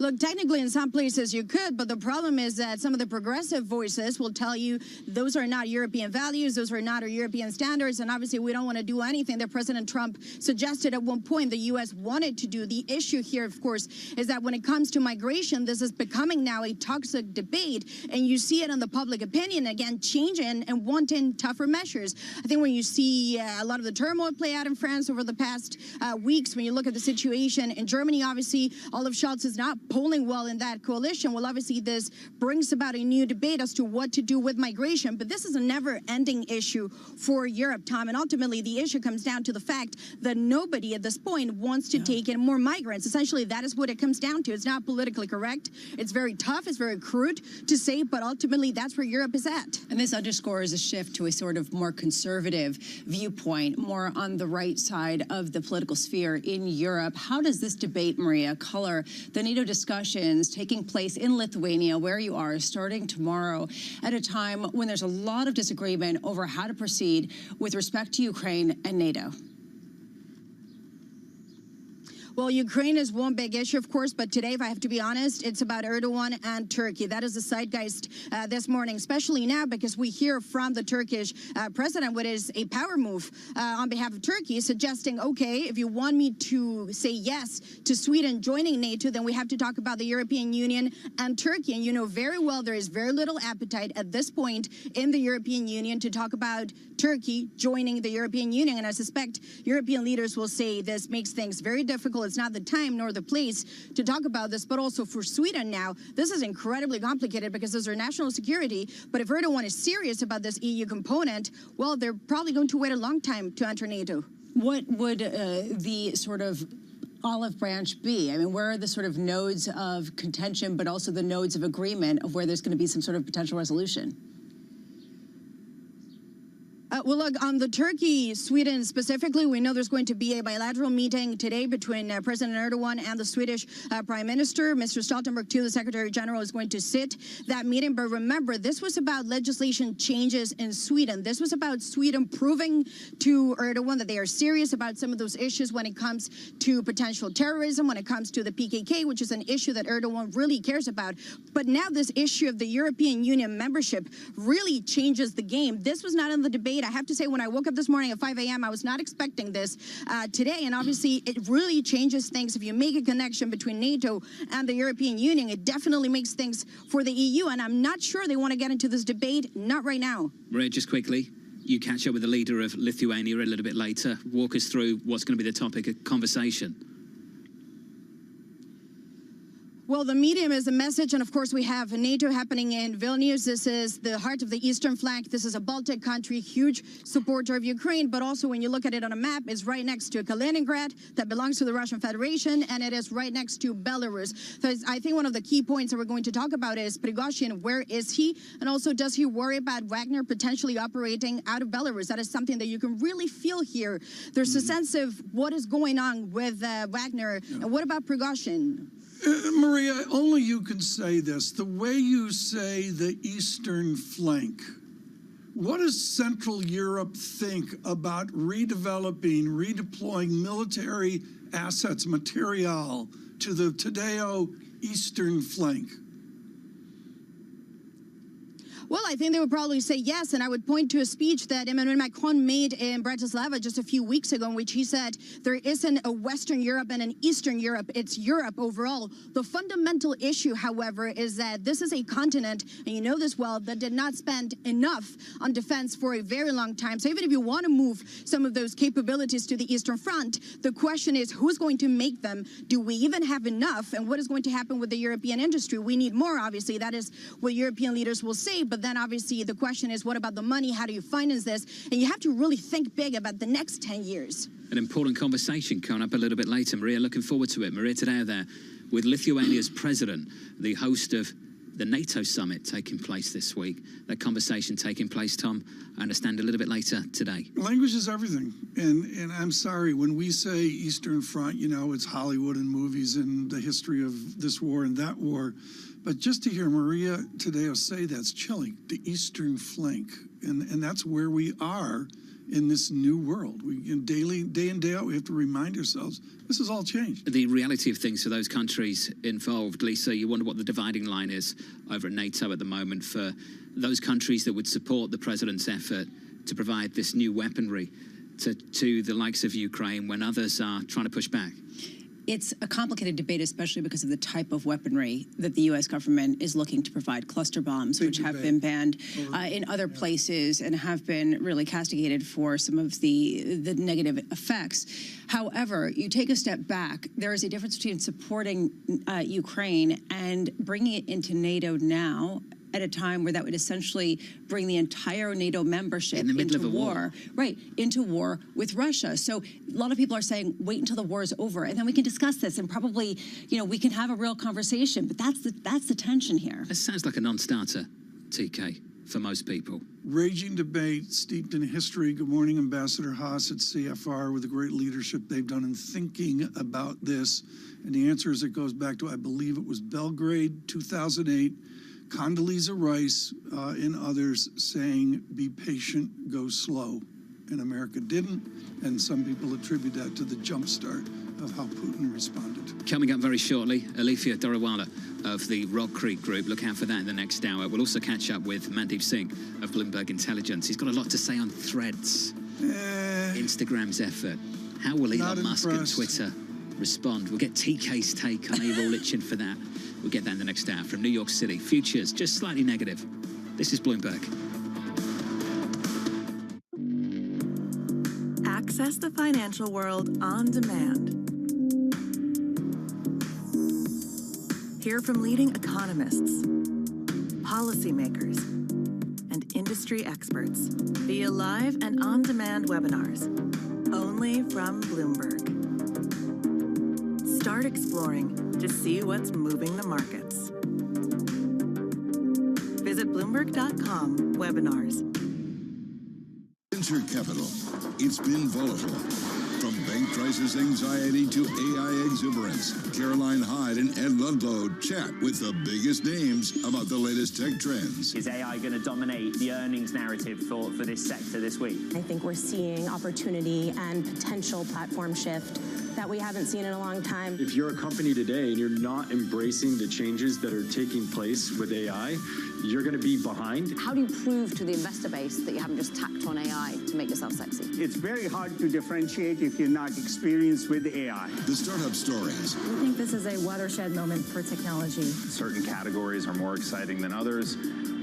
Look, technically in some places you could, but the problem is that some of the progressive voices will tell you those are not European values, those are not our European standards, and obviously we don't want to do anything that President Trump suggested at one point the U.S. wanted to do. The issue here, of course, is that when it comes to migration, this is becoming now a toxic debate, and you see it in the public opinion, again, changing and wanting tougher measures. I think when you see a lot of the turmoil play out in France over the past weeks, when you look at the situation in Germany, obviously, Olaf Scholz is not polling well in that coalition. Well, obviously, this brings about a new debate as to what to do with migration. But this is a never-ending issue for Europe, Tom. And ultimately, the issue comes down to the fact that nobody at this point wants to take in more migrants. Essentially, that is what it comes down to. It's not politically correct. It's very tough. It's very crude to say. But ultimately, that's where Europe is at. And this underscores a shift to a sort of more conservative viewpoint, more on the right side of the political sphere in Europe. How does this debate, Maria, color the NATO discussions taking place in Lithuania, where you are, starting tomorrow, at a time when there's a lot of disagreement over how to proceed with respect to Ukraine and NATO? Well, Ukraine is one big issue, of course, but today, if I have to be honest, it's about Erdogan and Turkey. That is the zeitgeist this morning, especially now because we hear from the Turkish president what is a power move on behalf of Turkey, suggesting, okay, if you want me to say yes to Sweden joining NATO, then we have to talk about the European Union and Turkey. And you know very well there is very little appetite at this point in the European Union to talk about Turkey joining the European Union. And I suspect European leaders will say this makes things very difficult. It's not the time nor the place to talk about this, but also for Sweden now, this is incredibly complicated because there's our national security. But if Erdogan is serious about this EU component, well, they're probably going to wait a long time to enter NATO. What would the sort of olive branch be? I mean, where are the sort of nodes of contention, but also the nodes of agreement of where there's going to be some sort of potential resolution? Well, look, on the Turkey, Sweden specifically, we know there's going to be a bilateral meeting today between President Erdogan and the Swedish Prime Minister. Mr. Stoltenberg, too, the Secretary General, is going to sit that meeting. But remember, this was about legislation changes in Sweden. This was about Sweden proving to Erdogan that they are serious about some of those issues when it comes to potential terrorism, when it comes to the PKK, which is an issue that Erdogan really cares about. But now this issue of the European Union membership really changes the game. This was not in the debate. I have to say, when I woke up this morning at 5 a.m., I was not expecting this today. And obviously, it really changes things. If you make a connection between NATO and the European Union, it definitely makes things for the EU. And I'm not sure they want to get into this debate, not right now. Maria, just quickly, you catch up with the leader of Lithuania a little bit later. Walk us through what's going to be the topic of conversation. Well, the medium is a message, and of course we have NATO happening in Vilnius. This is the heart of the eastern flank. This is a Baltic country, huge supporter of Ukraine, but also when you look at it on a map, it's right next to Kaliningrad that belongs to the Russian Federation, and it is right next to Belarus. So I think one of the key points that we're going to talk about is Prigozhin. Where is he? And also, does he worry about Wagner potentially operating out of Belarus? That is something that you can really feel here. There's a sense of what is going on with Wagner, and what about Prigozhin? Maria, only you can say this. The way you say the eastern flank, what does Central Europe think about redeveloping, redeploying military assets, material to the Tadeo eastern flank? Well, I think they would probably say yes, and I would point to a speech that Emmanuel Macron made in Bratislava just a few weeks ago, in which he said there isn't a Western Europe and an Eastern Europe, it's Europe overall. The fundamental issue, however, is that this is a continent, and you know this well, that did not spend enough on defense for a very long time. So even if you want to move some of those capabilities to the Eastern Front, the question is who's going to make them? Do we even have enough? And what is going to happen with the European industry? We need more, obviously. That is what European leaders will say, but then obviously the question is, what about the money? How do you finance this? And you have to really think big about the next 10 years. An important conversation coming up a little bit later. Maria, looking forward to it. Maria Tadeo there with Lithuania's president, the host of the NATO summit taking place this week. That conversation taking place, Tom, I understand, a little bit later today. Language is everything. And I'm sorry, when we say Eastern Front, you know, it's Hollywood and movies and the history of this war and that war. But just to hear Maria Tadeo say that's chilling, the eastern flank, and that's where we are in this new world. We day in, day out, we have to remind ourselves this has all changed. The reality of things for those countries involved, Lisa, you wonder what the dividing line is over at NATO at the moment for those countries that would support the president's effort to provide this new weaponry to the likes of Ukraine when others are trying to push back. It's a complicated debate, especially because of the type of weaponry that the U.S. government is looking to provide, cluster bombs, which have been banned in other places and have been really castigated for some of the negative effects. However, you take a step back, there is a difference between supporting Ukraine and bringing it into NATO now at a time where that would essentially bring the entire NATO membership into war. Right, into war with Russia. So a lot of people are saying, wait until the war is over, and then we can discuss this, and probably, you know, we can have a real conversation. But that's the tension here. It sounds like a non-starter, TK, for most people. Raging debate steeped in history. Good morning, Ambassador Haas at CFR, with the great leadership they've done in thinking about this. And the answer is it goes back to, I believe it was Belgrade, 2008. Condoleezza Rice and others saying, be patient, go slow. And America didn't, and some people attribute that to the jumpstart of how Putin responded. Coming up very shortly, Alifia Dorawala of the Rock Creek Group. Look out for that in the next hour. We'll also catch up with Mandeep Singh of Bloomberg Intelligence. He's got a lot to say on Threads, Instagram's effort. How will Elon Musk and Twitter respond? We'll get TK's take. I know you're all itching for that. We'll get that in the next hour. From New York City, futures just slightly negative. This is Bloomberg. Access the financial world on demand. Hear from leading economists, policymakers, and industry experts via live and on-demand webinars, only from Bloomberg. Start exploring to see what's moving the markets. Visit Bloomberg.com/webinars. Venture capital. It's been volatile. From bank crisis anxiety to AI exuberance, Caroline Hyde and Ed Ludlow chat with the biggest names about the latest tech trends. Is AI going to dominate the earnings narrative for this sector this week? I think we're seeing opportunity and potential platform shift that we haven't seen in a long time. If you're a company today and you're not embracing the changes that are taking place with AI, you're going to be behind. How do you prove to the investor base that you haven't just tacked on AI to make yourself sexy? It's very hard to differentiate if you're not experienced with AI. The startup stories. We think this is a watershed moment for technology. Certain categories are more exciting than others.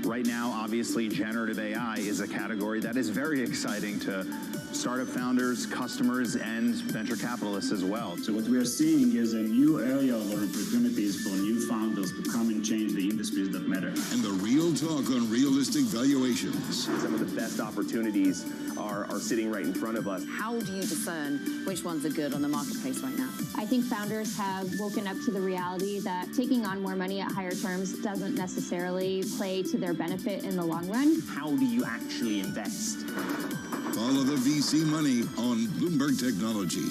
Right now, obviously, generative AI is a category that is very exciting to startup founders, customers, and venture capitalists as well. So what we are seeing is a new area of opportunities for new founders to come and change the industries that matter. And the real talk on realistic valuations. Some of the best opportunities are sitting right in front of us. How do you discern which ones are good on the marketplace right now? I think founders have woken up to the reality that taking on more money at higher terms doesn't necessarily play to their benefit in the long run. How do you actually invest? Follow the VC money on Bloomberg Technology,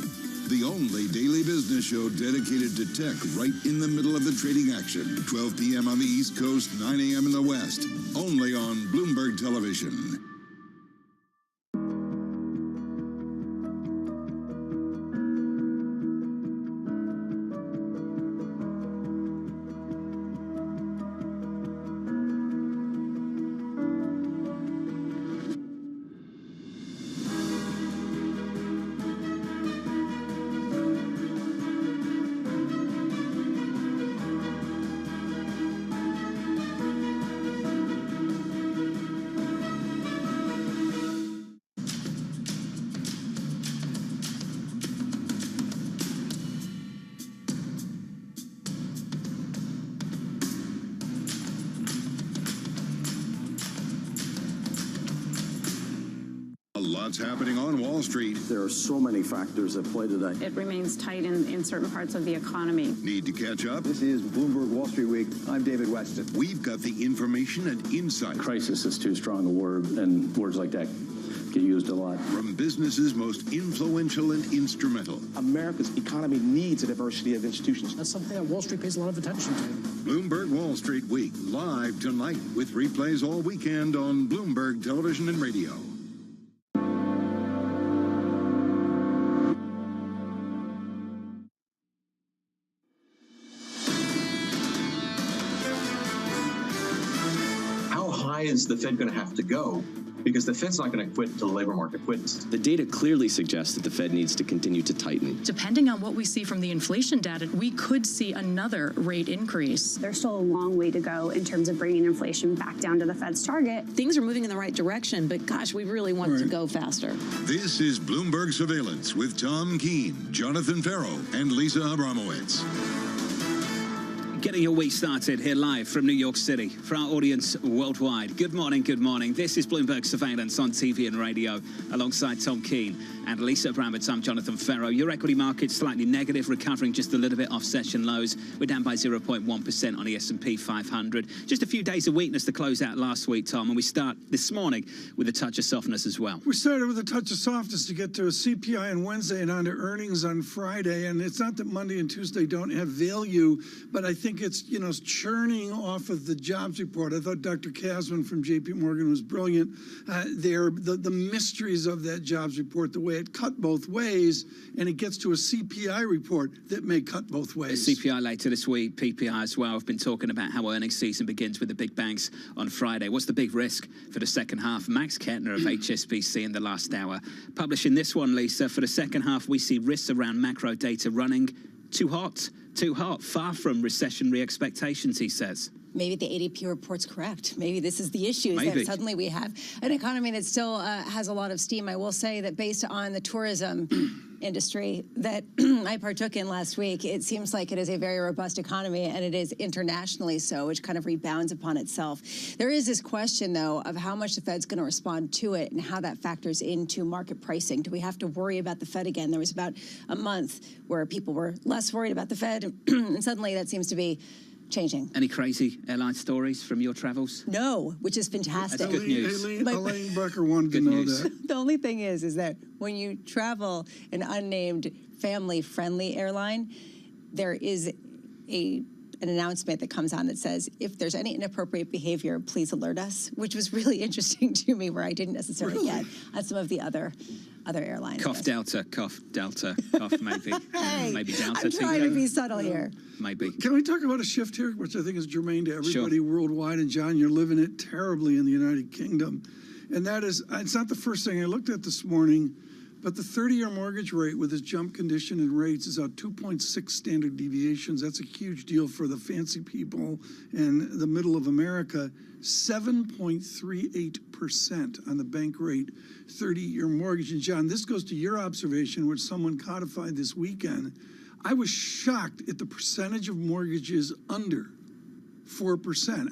the only daily business show dedicated to tech right in the middle of the trading action. 12 p.m. on the East Coast, 9 a.m. in the West, only on Bloomberg Television. Lots happening on Wall Street. There are so many factors at play today. It remains tight in certain parts of the economy. Need to catch up? This is Bloomberg Wall Street Week. I'm David Weston. We've got the information and insight. Crisis is too strong a word, and words like that get used a lot. From businesses most influential and instrumental. America's economy needs a diversity of institutions. That's something that Wall Street pays a lot of attention to. Bloomberg Wall Street Week, live tonight with replays all weekend on Bloomberg Television and Radio. Is the Fed going to have to go? Because the Fed's not going to quit until the labor market quits. The data clearly suggests that the Fed needs to continue to tighten. Depending on what we see from the inflation data, we could see another rate increase. There's still a long way to go in terms of bringing inflation back down to the Fed's target. Things are moving in the right direction, but gosh, we really want to go faster. This is Bloomberg Surveillance with Tom Keene, Jonathan Farrow, and Lisa Abramowitz. Getting your week started here live from New York City for our audience worldwide. Good morning, good morning. This is Bloomberg Surveillance on TV and radio alongside Tom Keene and Lisa Abramowitz. I'm Jonathan Farrow. Your equity market slightly negative, recovering just a little bit off session lows. We're down by 0.1% on the S&P 500. Just a few days of weakness to close out last week, Tom, and we start this morning with a touch of softness as well. We started with a touch of softness to get to a CPI on Wednesday and on to earnings on Friday. And it's not that Monday and Tuesday don't have value, but I think it's, churning off of the jobs report. I thought Dr. Kasman from J.P. Morgan was brilliant. The mysteries of that jobs report, the way it cut both ways, and it gets to a CPI report that may cut both ways. The CPI later this week, PPI as well. I've been talking about how earnings season begins with the big banks on Friday. What's the big risk for the second half? Max Kettner of HSBC in the last hour publishing this one, Lisa. For the second half, we see risks around macro data running too hot, far from recessionary expectations, he says. Maybe the ADP report's correct. Maybe this is the issue, is that suddenly we have an economy that still has a lot of steam. I will say that based on the tourism industry that I partook in last week, it seems like it is a very robust economy, and it is internationally so, which kind of rebounds upon itself. There is this question, though, of how much the Fed's going to respond to it and how that factors into market pricing. Do we have to worry about the Fed again? There was about a month where people were less worried about the Fed, and suddenly that seems to be changing. Any crazy airline stories from your travels? No, which is fantastic. That's good news. Elaine Becker wanted to know that. The only thing is that when you travel an unnamed family-friendly airline, there is an announcement that comes on that says, if there's any inappropriate behavior, please alert us, which was really interesting to me, where I didn't necessarily get on some of the other airlines. Cough Delta, cough maybe. Hey, maybe Delta. I'm trying to be subtle here. Maybe. Can we talk about a shift here, which I think is germane to everybody worldwide? And John, you're living it terribly in the United Kingdom. And that is, it's not the first thing I looked at this morning, But the 30-year mortgage rate with its jump condition and rates is at 2.6 standard deviations. That's a huge deal for the fancy people in the middle of America. 7.38% on the bank rate 30-year mortgage. And John, this goes to your observation, which someone codified this weekend. I was shocked at the percentage of mortgages under 4%.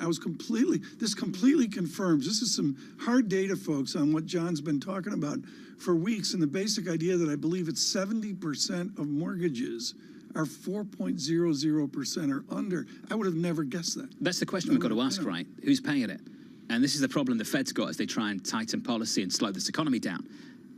This completely confirms, this is some hard data, folks, on what John's been talking about for weeks, and the basic idea that I believe it's 70% of mortgages are 4.00% or under. I would have never guessed that. That's the question we've got to ask, right? Who's paying it? And this is the problem the Fed's got as they try and tighten policy and slow this economy down.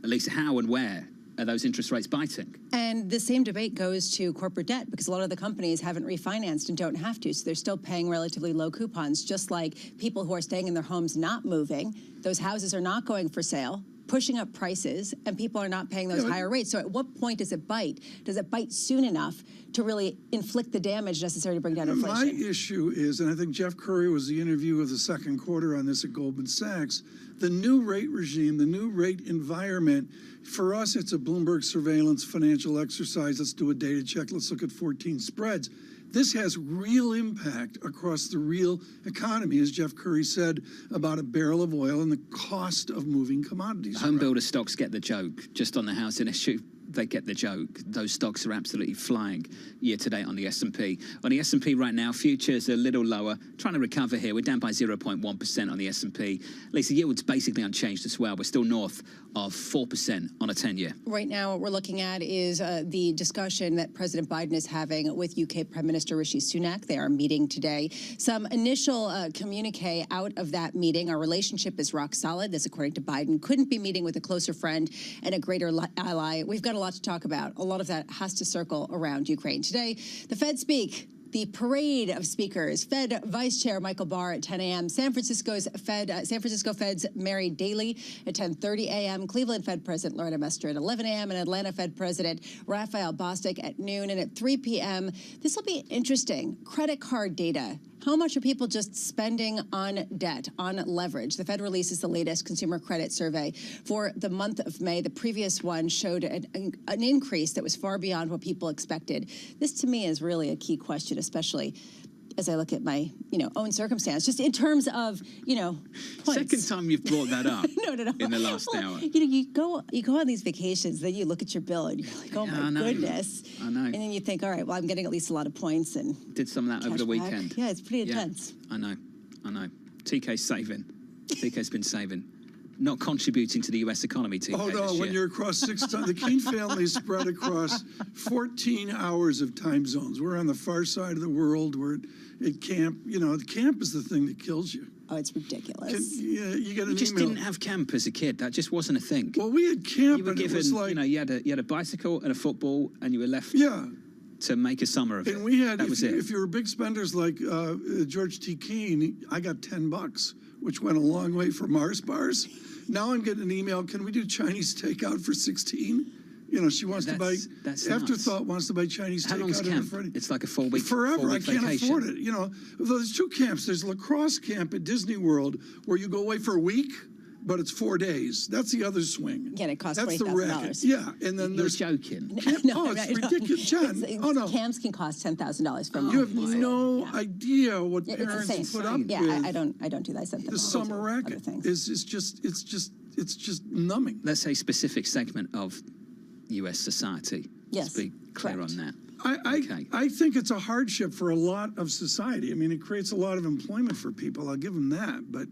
At least how and where are those interest rates biting? And the same debate goes to corporate debt, because a lot of the companies haven't refinanced and don't have to, so they're still paying relatively low coupons, just like people who are staying in their homes not moving. Those houses are not going for sale, pushing up prices, and people are not paying those higher rates. So at what point does it bite? Does it bite soon enough to really inflict the damage necessary to bring down inflation? My issue is, and I think Jeff Curry was the interview of the second quarter on this at Goldman Sachs, the new rate regime, the new rate environment, for us, it's a Bloomberg surveillance financial exercise. Let's do a data check. Let's look at 14 spreads. This has real impact across the real economy, as Jeff Curry said, about a barrel of oil and the cost of moving commodities. Home builder stocks get the joke. Just on the housing issue, they get the joke. Those stocks are absolutely flying year to date on the S&P. On the S&P right now, futures are a little lower, trying to recover here. We're down by 0.1% on the S&P. At least the yield's basically unchanged as well. We're still north of 4% on a 10-year. Right now, what we're looking at is the discussion that President Biden is having with UK Prime Minister Rishi Sunak. They are meeting today. Some initial communique out of that meeting. Our relationship is rock solid. This, according to Biden, couldn't be meeting with a closer friend and a greater ally. We've got a lot to talk about. A lot of that has to circle around Ukraine. Today, the Fed speak. The parade of speakers. Fed Vice Chair Michael Barr at 10 a.m. San Francisco Fed's Mary Daly at 10:30 a.m. Cleveland Fed President Loretta Mester at 11 a.m. and Atlanta Fed President Raphael Bostic at noon. And at 3 p.m., this will be interesting. Credit card data. How much are people just spending on debt, on leverage? The Fed releases the latest consumer credit survey for the month of May. The previous one showed an increase that was far beyond what people expected. This, to me, is really a key question, especially as I look at my, own circumstance, just in terms of, points. Second time you've brought that up no. in the last hour. You go on these vacations, then you look at your bill and you're like, oh my goodness. I know. And then you think, all right, well, I'm getting at least a lot of points. And did some of that over the weekend. Yeah, it's pretty intense. I know. TK's saving. TK's been saving. Not contributing to the U.S. economy, TK. Oh, no, when you're across 6 times. The Keene family is spread across 14 hours of time zones. We're on the far side of the world. We're at camp. The camp is the thing that kills you. Oh, it's ridiculous. You get an You just email. didn't have camp as a kid. That just wasn't a thing. Well, we had camp, You were and given, it was like... you had a bicycle and a football, and you were left to make a summer of it. And we had, that was it. If you were big spenders like George T. Keene, I got $10, which went a long way for Mars bars. Now I'm getting an email, can we do Chinese takeout for 16? She wants to buy, Afterthought wants to buy Chinese takeout. How long's camp? Friday. It's like a 4-week Forever. I can't vacation. afford it. There's 2 camps. There's lacrosse camp at Disney World where you go away for a week, but it's 4 days. That's the other swing. Yeah, and it costs That's the $20,000. racket. Yeah, and then You're joking. It's ridiculous, John. Camps can cost $10,000 for a month. You have no idea what parents put up with. I don't do that. I sent them The summer racket is just numbing. Let's say specific segment of U.S. society. Yes, Let's be clear on that. I think it's a hardship for a lot of society. I mean, it creates a lot of employment for people. I'll give them that. But,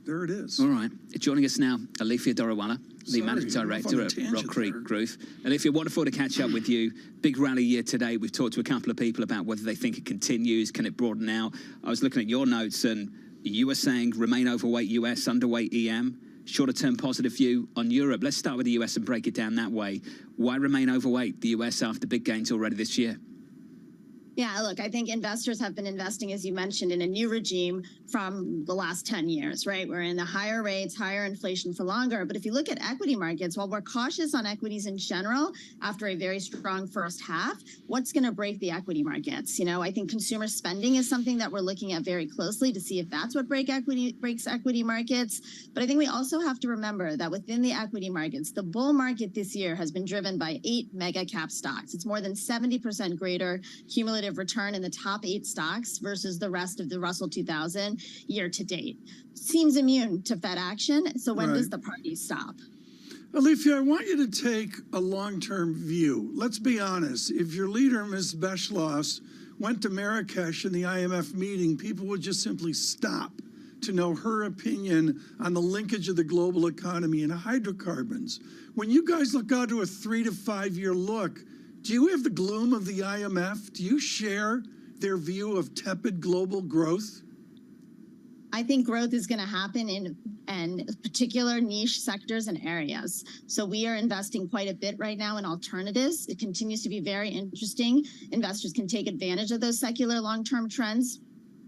there it is. All right. Joining us now, Alifia Dorawala, the Managing Director at Rock Creek Group. Alifia, wonderful to catch up with you. Big rally year today. We've talked to a couple of people about whether they think it continues. Can it broaden out? I was looking at your notes, and you were saying remain overweight US, underweight EM. Shorter-term positive view on Europe. Let's start with the US and break it down that way. Why remain overweight the US after big gains already this year? Yeah, look, I think investors have been investing, as you mentioned, in a new regime from the last 10 years, right? We're in the higher rates, higher inflation for longer. But if you look at equity markets, while we're cautious on equities in general after a very strong first half, what's going to break the equity markets? You know, I think consumer spending is something that we're looking at very closely to see if that's what breaks equity markets. But I think we also have to remember that within the equity markets, the bull market this year has been driven by 8 mega cap stocks. It's more than 70% greater cumulative return in the top 8 stocks versus the rest of the Russell 2000 year to date. Seems immune to Fed action. So when does the party stop? Alifia, I want you to take a long-term view. Let's be honest. If your leader, Ms. Beschloss, went to Marrakesh in the IMF meeting, people would just simply stop to know her opinion on the linkage of the global economy and hydrocarbons. When you guys look out to a 3 to 5 year look, do you have the gloom of the IMF? Do you share their view of tepid global growth? I think growth is going to happen in particular niche sectors and areas. So we are investing quite a bit right now in alternatives. It continues to be very interesting. Investors can take advantage of those secular long-term trends.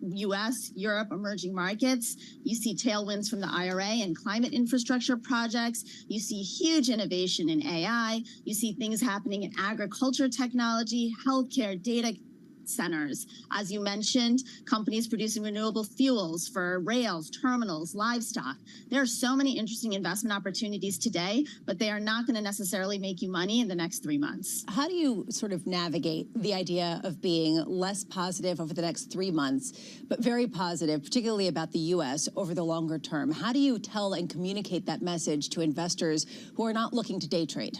US, Europe, emerging markets. You see tailwinds from the IRA and climate infrastructure projects. You see huge innovation in AI. You see things happening in agriculture technology, healthcare, data centers. As you mentioned, companies producing renewable fuels for rails, terminals, livestock. There are so many interesting investment opportunities today, but they are not going to necessarily make you money in the next 3 months. How do you sort of navigate the idea of being less positive over the next 3 months, but very positive, particularly about the U.S. over the longer term? How do you tell and communicate that message to investors who are not looking to day trade?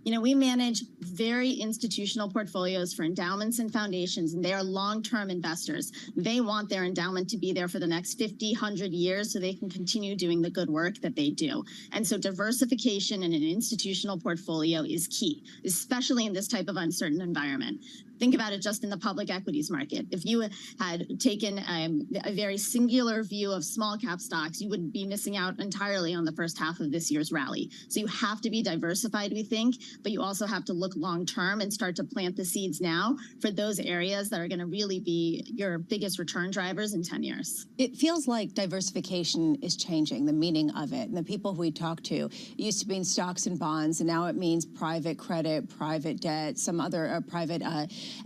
You know, we manage very institutional portfolios for endowments and foundations, and they are long-term investors. They want their endowment to be there for the next 50, 100 years so they can continue doing the good work that they do. And so diversification in an institutional portfolio is key, especially in this type of uncertain environment. Think about it just in the public equities market. If you had taken a very singular view of small cap stocks, you would be missing out entirely on the first half of this year's rally. So you have to be diversified, we think, but you also have to look long term and start to plant the seeds now for those areas that are going to really be your biggest return drivers in 10 years. It feels like diversification is changing, the meaning of it. And the people who we talk to, it used to mean stocks and bonds, and now it means private credit, private debt, some other private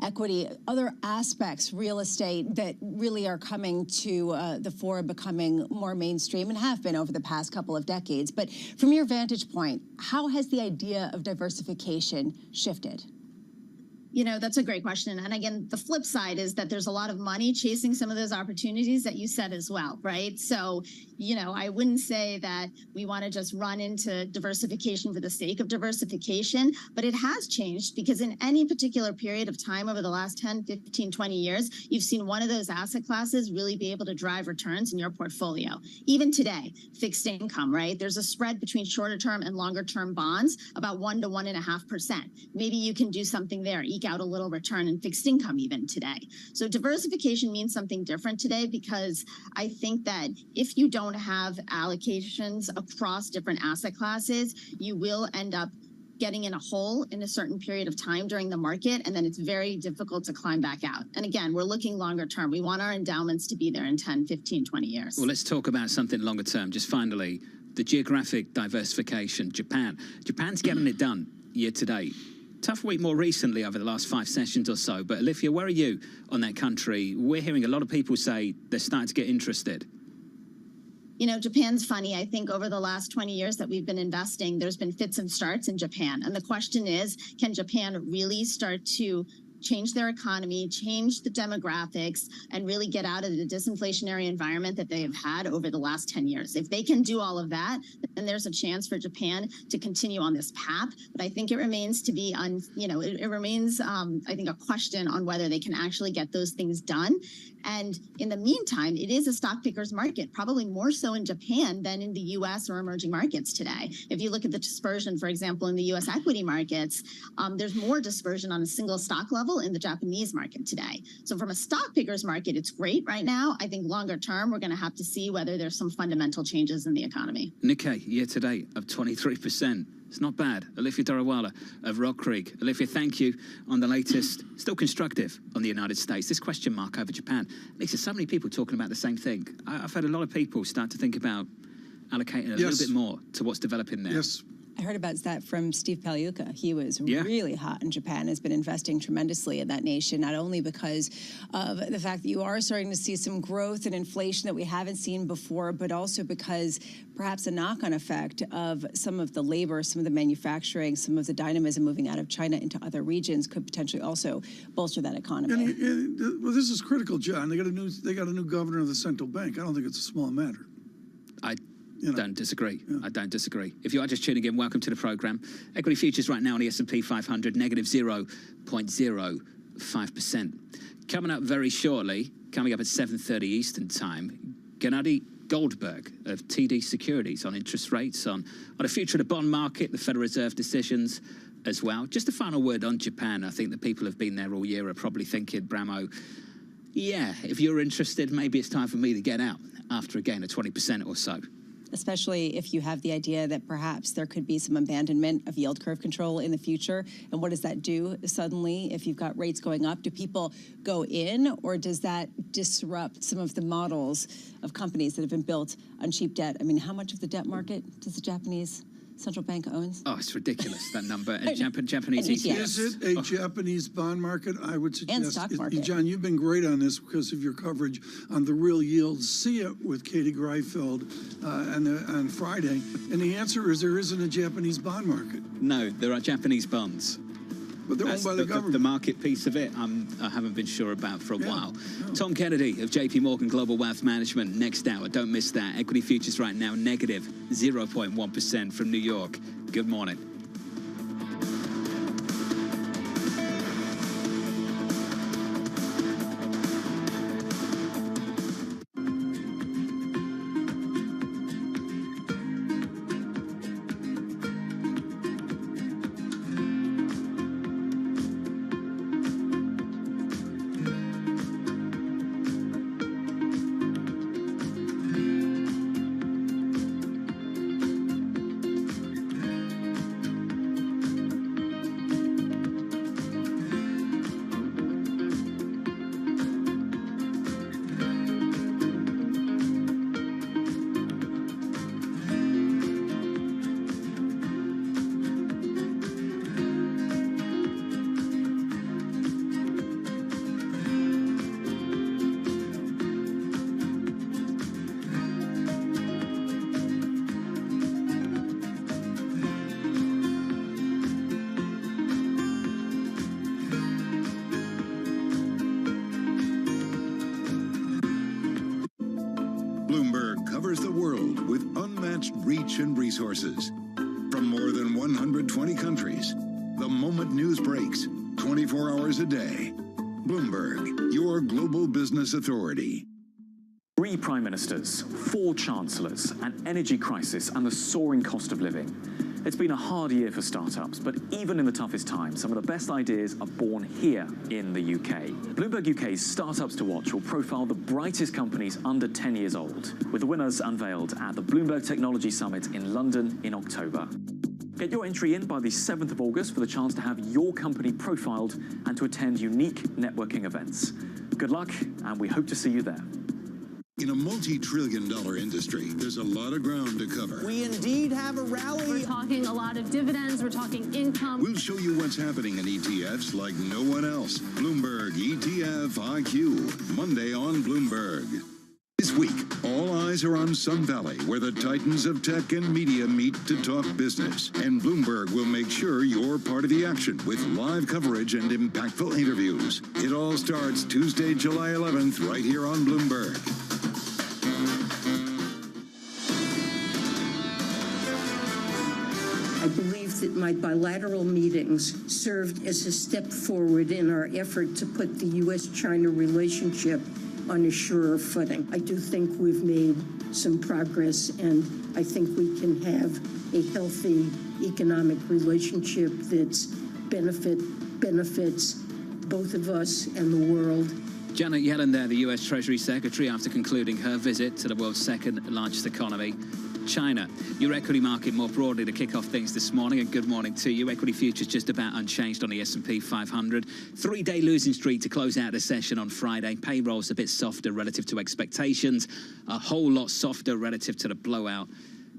equity, other aspects, real estate, that really are coming to the fore, becoming more mainstream and have been over the past couple of decades. But from your vantage point, how has the idea of diversification shifted? You know, that's a great question. And again, the flip side is that there's a lot of money chasing some of those opportunities that you said as well, right? So, you know, I wouldn't say that we want to just run into diversification for the sake of diversification, but it has changed because in any particular period of time over the last 10, 15, 20 years, you've seen one of those asset classes really be able to drive returns in your portfolio. Even today, fixed income, right? There's a spread between shorter term and longer term bonds, about 1 to 1.5%. Maybe you can do something there, out a little return in fixed income even today. So diversification means something different today because I think that if you don't have allocations across different asset classes, you will end up getting in a hole in a certain period of time during the market, and then it's very difficult to climb back out. And again, we're looking longer term. We want our endowments to be there in 10, 15, 20 years. Well, let's talk about something longer term. Just finally, the geographic diversification. Japan's getting it done year to date. Tough week more recently over the last 5 sessions or so. But Alifia, where are you on that country? We're hearing a lot of people say they're starting to get interested. You know, Japan's funny. I think over the last 20 years that we've been investing, there's been fits and starts in Japan. And the question is, can Japan really start to change their economy, change the demographics, and really get out of the disinflationary environment that they have had over the last 10 years. If they can do all of that, then there's a chance for Japan to continue on this path. But I think it remains to be, it remains, I think, a question on whether they can actually get those things done. And in the meantime, it is a stock picker's market, probably more so in Japan than in the U.S. or emerging markets today. If you look at the dispersion, for example, in the U.S. equity markets, there's more dispersion on a single stock level successful in the Japanese market today. So from a stock pickers market, it's great right now. I think longer term, we're going to have to see whether there's some fundamental changes in the economy. Nikkei, year to date, up 23%. It's not bad. Olivia Darawala of Rock Creek. Olivia, thank you on the latest. Still constructive on the United States. This question mark over Japan. Lisa, so many people talking about the same thing. I've had a lot of people start to think about allocating a little bit more to what's developing there. Yes. I heard about that from Steve Paliuka. He was really hot in Japan, has been investing tremendously in that nation, not only because of the fact that you are starting to see some growth and inflation that we haven't seen before, but also because perhaps a knock-on effect of some of the labor, some of the manufacturing, some of the dynamism moving out of China into other regions could potentially also bolster that economy. Well, this is critical, John. They got a new governor of the central bank. I don't think it's a small matter. I don't disagree. I don't disagree. If you are just tuning in, welcome to the program. Equity futures right now on the S&P 500, negative 0.05%. Coming up very shortly, coming up at 7:30 Eastern Time, Gennady Goldberg of TD Securities on interest rates, on the future of the bond market, the Federal Reserve decisions as well. Just a final word on Japan. I think the people who've been there all year are probably thinking, Bramo, yeah, if you're interested, maybe it's time for me to get out after a gain of 20% or so. Especially if you have the idea that perhaps there could be some abandonment of yield curve control in the future. And what does that do suddenly if you've got rates going up? Do people go in, or does that disrupt some of the models of companies that have been built on cheap debt? I mean, how much of the debt market does the Japanese central bank owns? Oh, it's ridiculous, that number. And Japanese ETFs. Is it a Japanese bond market? I would suggest. And stock market. John, you've been great on this because of your coverage on the real yields. See it with Katie Greifeld on Friday. And the answer is there isn't a Japanese bond market. No, there are Japanese bonds. But they're owned by the government. The market piece of it, I haven't been sure about for a while. Tom Kennedy of JP Morgan Global Wealth Management, next hour. Don't miss that. Equity futures right now, negative 0.1% from New York. Good morning. Bloomberg covers the world with unmatched reach and resources. From more than 120 countries, the moment news breaks, 24 hours a day. Bloomberg, your global business authority. 3 prime ministers, 4 chancellors, an energy crisis, and the soaring cost of living. It's been a hard year for startups, but even in the toughest times, some of the best ideas are born here in the UK. Bloomberg UK's Startups to Watch will profile the brightest companies under 10 years old, with the winners unveiled at the Bloomberg Technology Summit in London in October. Get your entry in by the 7th of August for the chance to have your company profiled and to attend unique networking events. Good luck, and we hope to see you there. In a multi-trillion-dollar industry, there's a lot of ground to cover. We indeed have a rally. We're talking a lot of dividends. We're talking income. We'll show you what's happening in ETFs like no one else. Bloomberg ETF IQ, Monday on Bloomberg. This week, all eyes are on Sun Valley, where the titans of tech and media meet to talk business. And Bloomberg will make sure you're part of the action with live coverage and impactful interviews. It all starts Tuesday, July 11th, right here on Bloomberg. I believe that my bilateral meetings served as a step forward in our effort to put the U.S.-China relationship on a surer footing. I do think we've made some progress, and I think we can have a healthy economic relationship that's benefits both of us and the world. Janet Yellen there, the US Treasury Secretary, after concluding her visit to the world's second largest economy, China. Your equity market more broadly to kick off things this morning, and good morning to you. Equity futures just about unchanged on the S&P 500. Three-day losing streak to close out the session on Friday. Payrolls a bit softer relative to expectations, a whole lot softer relative to the blowout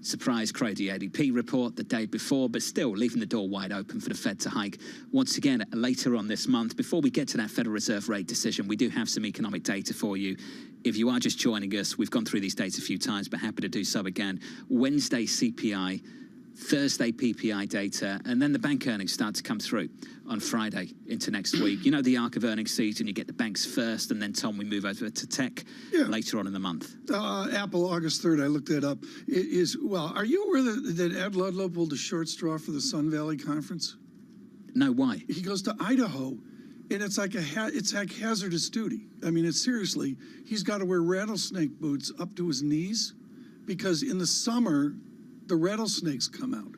surprise crazy ADP report the day before, but still leaving the door wide open for the Fed to hike once again later on this month. Before we get to that Federal Reserve rate decision, we do have some economic data for you. If you are just joining us, we've gone through these dates a few times, but happy to do so again. Wednesday CPI, Thursday PPI data, and then the bank earnings start to come through on Friday into next week. You know the arc of earnings season, you get the banks first, and then, Tom, we move over to tech later on in the month. Apple, August 3rd, I looked it up. Well, are you aware that Ed Ludlow pulled a short straw for the Sun Valley Conference? No, why? He goes to Idaho, and it's like hazardous duty. I mean, it's seriously, he's got to wear rattlesnake boots up to his knees because in the summer, the rattlesnakes come out.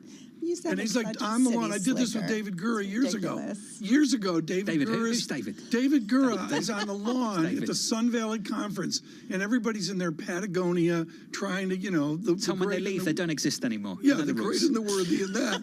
And he's like, I'm the one. I did this with David Gura years ago. Years ago, David Gura. Who's David? David Gura is on the lawn at the Sun Valley Conference, and everybody's in their Patagonia trying to, you know, Tom, when they leave, they don't exist anymore. Yeah, the great and the worthy and that.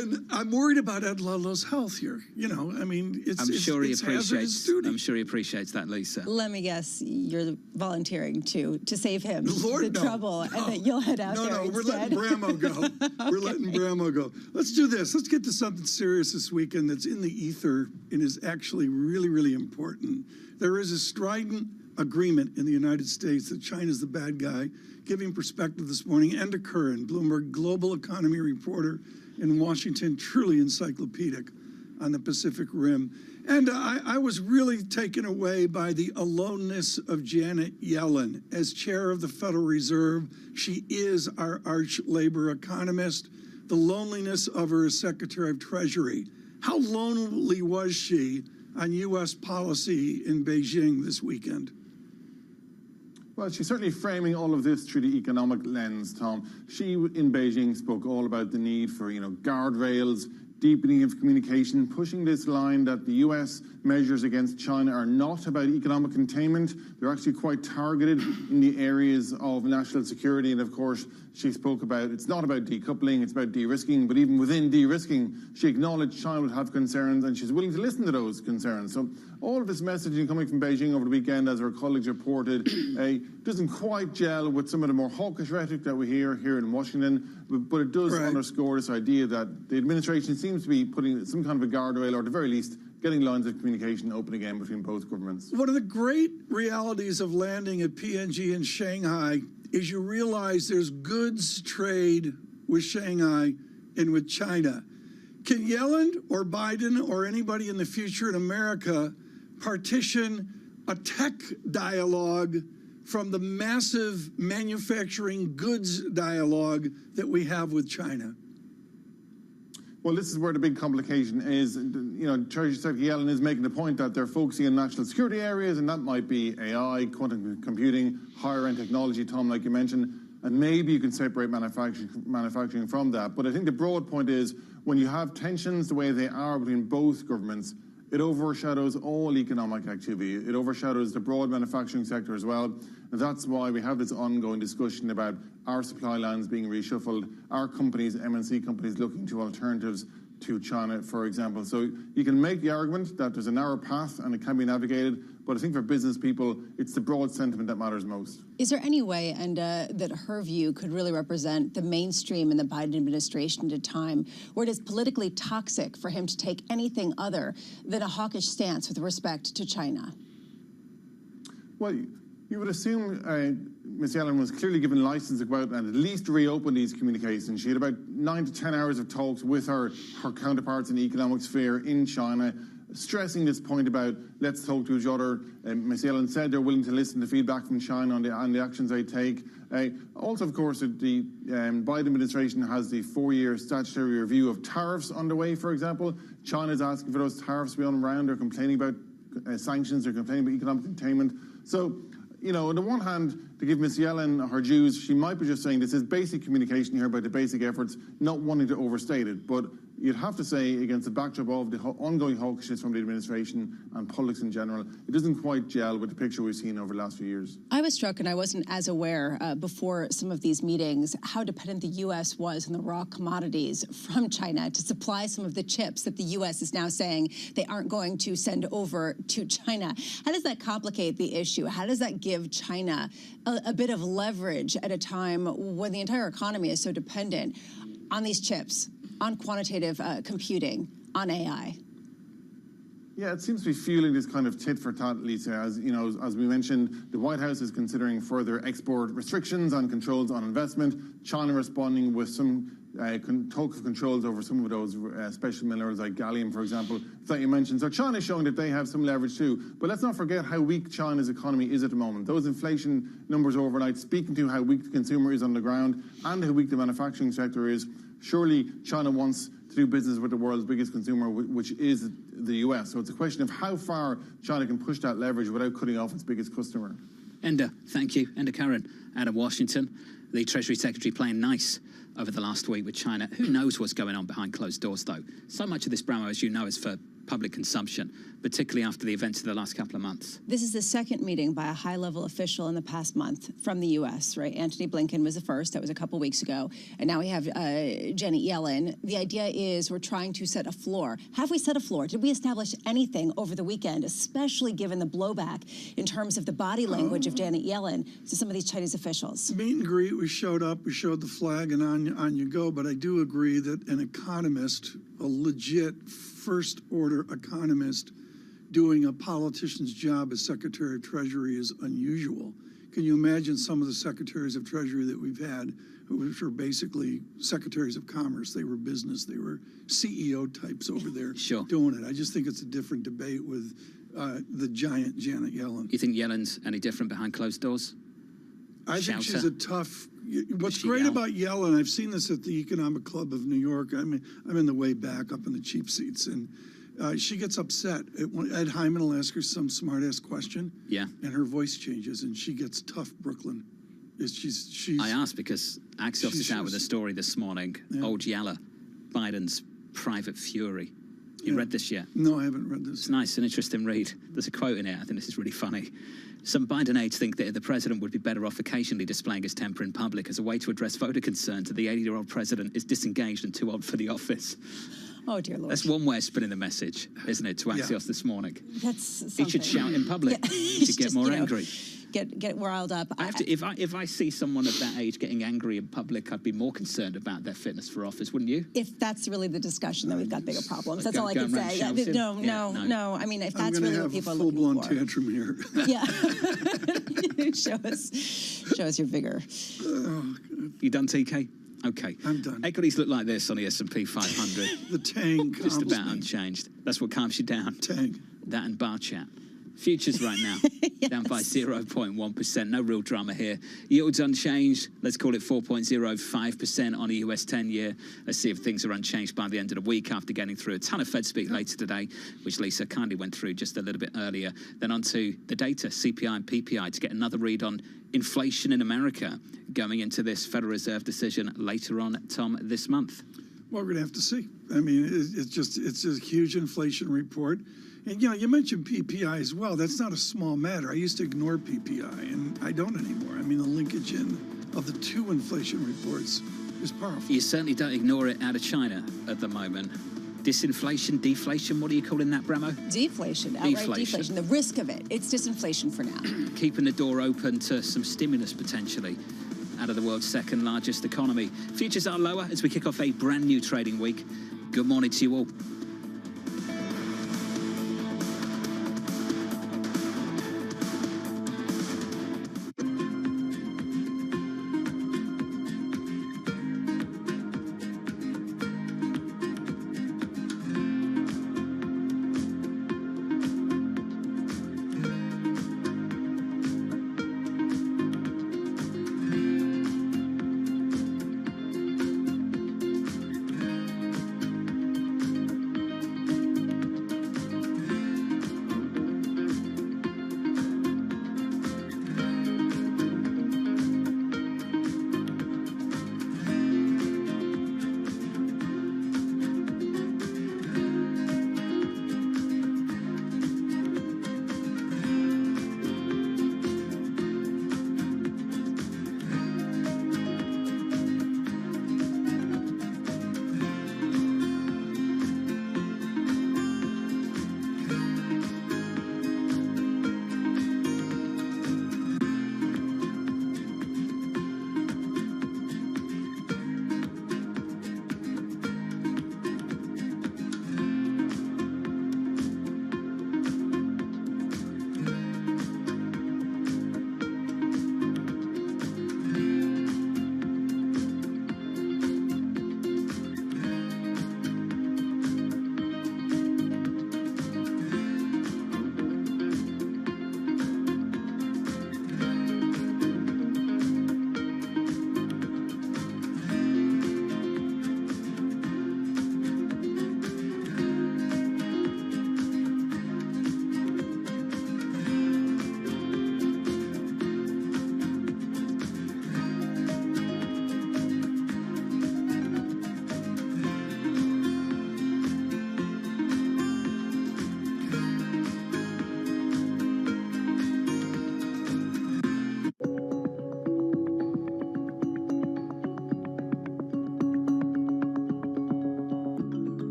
and I'm worried about Ed Ludlow's health here. You know, I mean, it's hazardous duty. I'm sure he appreciates that, Lisa. Let me guess, you're volunteering to save him Lord, the trouble, and that you'll head out there No, we're instead. letting Bramo go. We're letting Bramo go. Let's do this. Let's get to something serious this weekend that's in the ether and is actually really, really important. There is a strident agreement in the United States that China's the bad guy, giving perspective this morning. Enda Curran, Bloomberg Global Economy reporter in Washington, truly encyclopedic on the Pacific Rim. And I was really taken away by the aloneness of Janet Yellen. As chair of the Federal Reserve, she is our arch labor economist. The loneliness of her as Secretary of Treasury. How lonely was she on U.S. policy in Beijing this weekend? Well, she's certainly framing all of this through the economic lens, Tom. She, in Beijing, spoke all about the need for, guardrails, deepening of communication, pushing this line that the U.S. measures against China are not about economic containment. They're actually quite targeted in the areas of national security. And of course, she spoke about it's not about decoupling, it's about de-risking. But even within de-risking, she acknowledged China would have concerns and she's willing to listen to those concerns. So all of this messaging coming from Beijing over the weekend, as our colleagues reported, doesn't quite gel with some of the more hawkish rhetoric that we hear here in Washington. But it does underscore this idea that the administration seems to be putting some kind of a guardrail, or at the very least, getting lines of communication open again between both governments. One of the great realities of landing at PNG in Shanghai is you realize there's goods trade with Shanghai and with China. Can Yellen or Biden or anybody in the future in America partition a tech dialogue from the massive manufacturing goods dialogue that we have with China? Well, this is where the big complication is. Treasury Secretary Yellen is making the point that they're focusing on national security areas, and that might be AI, quantum computing, higher-end technology, Tom, like you mentioned, and maybe you can separate manufacturing from that. But I think the broad point is when you have tensions the way they are between both governments, it overshadows all economic activity. It overshadows the broad manufacturing sector as well. And that's why we have this ongoing discussion about our supply lines being reshuffled, our companies, MNC companies, looking to alternatives to China, for example. So you can make the argument that there's a narrow path and it can be navigated, but I think for business people, it's the broad sentiment that matters most. Is there any way, that her view could really represent the mainstream in the Biden administration at a time where it is politically toxic for him to take anything other than a hawkish stance with respect to China? Well, you would assume Ms. Yellen was clearly given license to go out and at least reopen these communications. She had about 9 to 10 hours of talks with her counterparts in the economic sphere in China, stressing this point about let's talk to each other. Ms. Yellen said they're willing to listen to feedback from China on the actions they take. Also, of course, the Biden administration has the 4-year statutory review of tariffs underway, for example. China's asking for those tariffs to be unwound. They're complaining about sanctions. They're complaining about economic containment. So, on the one hand, to give Ms. Yellen her dues, she might be just saying this is basic communication here about the basic efforts, not wanting to overstate it. But, you'd have to say, against the backdrop of the ongoing hawkishness from the administration and politics in general, it doesn't quite gel with the picture we've seen over the last few years. I was struck, and I wasn't as aware before some of these meetings, how dependent the U.S. was on the raw commodities from China to supply some of the chips that the U.S. is now saying they aren't going to send over to China. How does that complicate the issue? How does that give China a bit of leverage at a time when the entire economy is so dependent on these chips, on quantitative computing, on AI? Yeah, it seems to be fueling this kind of tit for tat, Lisa. As you know, as we mentioned, the White House is considering further export restrictions and controls on investment. China responding with some talk of controls over some of those special minerals like gallium, for example, that you mentioned. So China is showing that they have some leverage too. But let's not forget how weak China's economy is at the moment. Those inflation numbers overnight, speaking to how weak the consumer is on the ground and how weak the manufacturing sector is. Surely China wants to do business with the world's biggest consumer, which is the US. So it's a question of how far China can push that leverage without cutting off its biggest customer. Enda, thank you. Enda Curran out of Washington. The Treasury Secretary playing nice over the last week with China. Who knows what's going on behind closed doors, though? So much of this, Bramo, as you know, is for public consumption, particularly after the events of the last couple of months. This is the second meeting by a high-level official in the past month from the U.S., right? Antony Blinken was the first. That was a couple weeks ago. And now we have Janet Yellen. The idea is we're trying to set a floor. Have we set a floor? Did we establish anything over the weekend, especially given the blowback in terms of the body language of Janet Yellen to some of these Chinese officials? Meet and greet, we showed up, we showed the flag, and on you go. But I do agree that an economist, a legit first-order economist, doing a politician's job as Secretary of Treasury is unusual. Can you imagine some of the secretaries of Treasury that we've had, which were basically secretaries of commerce? They were business, they were CEO types over there doing it. I just think it's a different debate with the giant Janet Yellen. You think Yellen's any different behind closed doors? I think she's a tough... What's great about Yellen, I've seen this at the Economic Club of New York. I mean, I'm in the way back up in the cheap seats, and she gets upset. Ed Hyman will ask her some smart-ass question, and her voice changes, and she gets tough, Brooklyn. I asked because Axios is out with a story this morning. Old Yeller, Biden's private fury. You read this yet? No, I haven't read this. It's nice, an interesting read. There's a quote in it. I think this is really funny. Some Biden aides think that the president would be better off occasionally displaying his temper in public as a way to address voter concerns that the 80-year-old president is disengaged and too old for the office. Oh, dear Lord. That's one way of spinning the message, isn't it, to Axios this morning? That's something. He should shout in public. He should get more angry. Get riled up. If I see someone of that age getting angry in public, I'd be more concerned about their fitness for office, wouldn't you? If that's really the discussion, then we've got bigger problems. That's all I can say. No. I mean, if that's really what people are looking for. I'm going to have a full-blown tantrum here. Yeah. show us your vigor. Oh, you done, TK? Okay. I'm done. Equities look like this on the S&P 500. The tang. Just about unchanged. That's what calms you down. Tang. That and bar chat. Futures right now, down by 0.1%. No real drama here. Yields unchanged. Let's call it 4.05% on a US 10-year. Let's see if things are unchanged by the end of the week after getting through a ton of Fed speak later today, which Lisa kindly went through just a little bit earlier. Then on to the data, CPI and PPI, to get another read on inflation in America going into this Federal Reserve decision later on, Tom, this month. Well, we're going to have to see. I mean, it's a huge inflation report. And, you mentioned PPI as well. That's not a small matter. I used to ignore PPI, and I don't anymore. I mean, the linkage of the two inflation reports is powerful. You certainly don't ignore it out of China at the moment. Disinflation, deflation, what are you calling that, Bramo? Deflation, outright deflation. The risk of it. It's disinflation for now. Keeping the door open to some stimulus potentially out of the world's second largest economy. Futures are lower as we kick off a brand new trading week. Good morning to you all.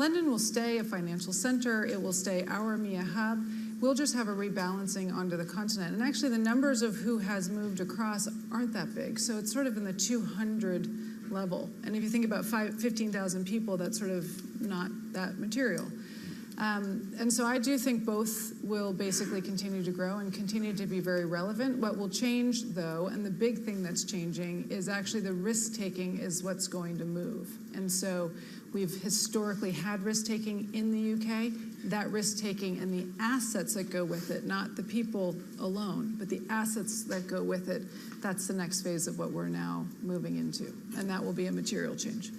London will stay a financial center. It will stay our EMEA hub. We'll just have a rebalancing onto the continent. And actually, the numbers of who has moved across aren't that big. So it's sort of in the 200 level. And if you think about 15,000 people, that's sort of not that material. And so I do think both will basically continue to grow and continue to be very relevant. What will change, though, and the big thing that's changing, is actually the risk-taking is what's going to move. And so we've historically had risk-taking in the UK. That risk-taking and the assets that go with it, not the people alone, but the assets that go with it, that's the next phase of what we're now moving into. And that will be a material change.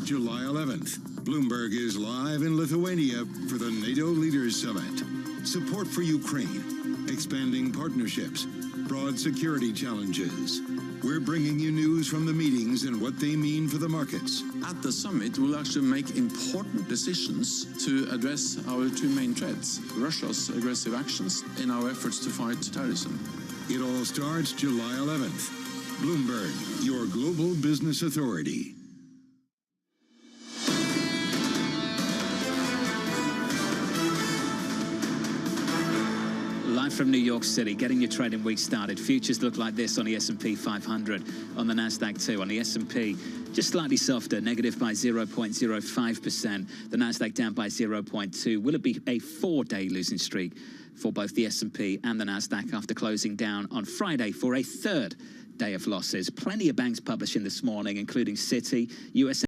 July 11th, Bloomberg is live in Lithuania for the NATO Leaders Summit. Support for Ukraine, expanding partnerships, broad security challenges. We're bringing you news from the meetings and what they mean for the markets. At the summit, we'll actually make important decisions to address our two main threats, Russia's aggressive actions and our efforts to fight terrorism. It all starts July 11th. Bloomberg, your global business authority. Live from New York City, getting your trading week started. Futures look like this on the S&P 500, on the Nasdaq too. On the S&P, just slightly softer, negative by 0.05%. The Nasdaq down by 0.2. Will it be a 4-day losing streak for both the S&P and the Nasdaq after closing down on Friday for a third day of losses? Plenty of banks publishing this morning, including Citi, US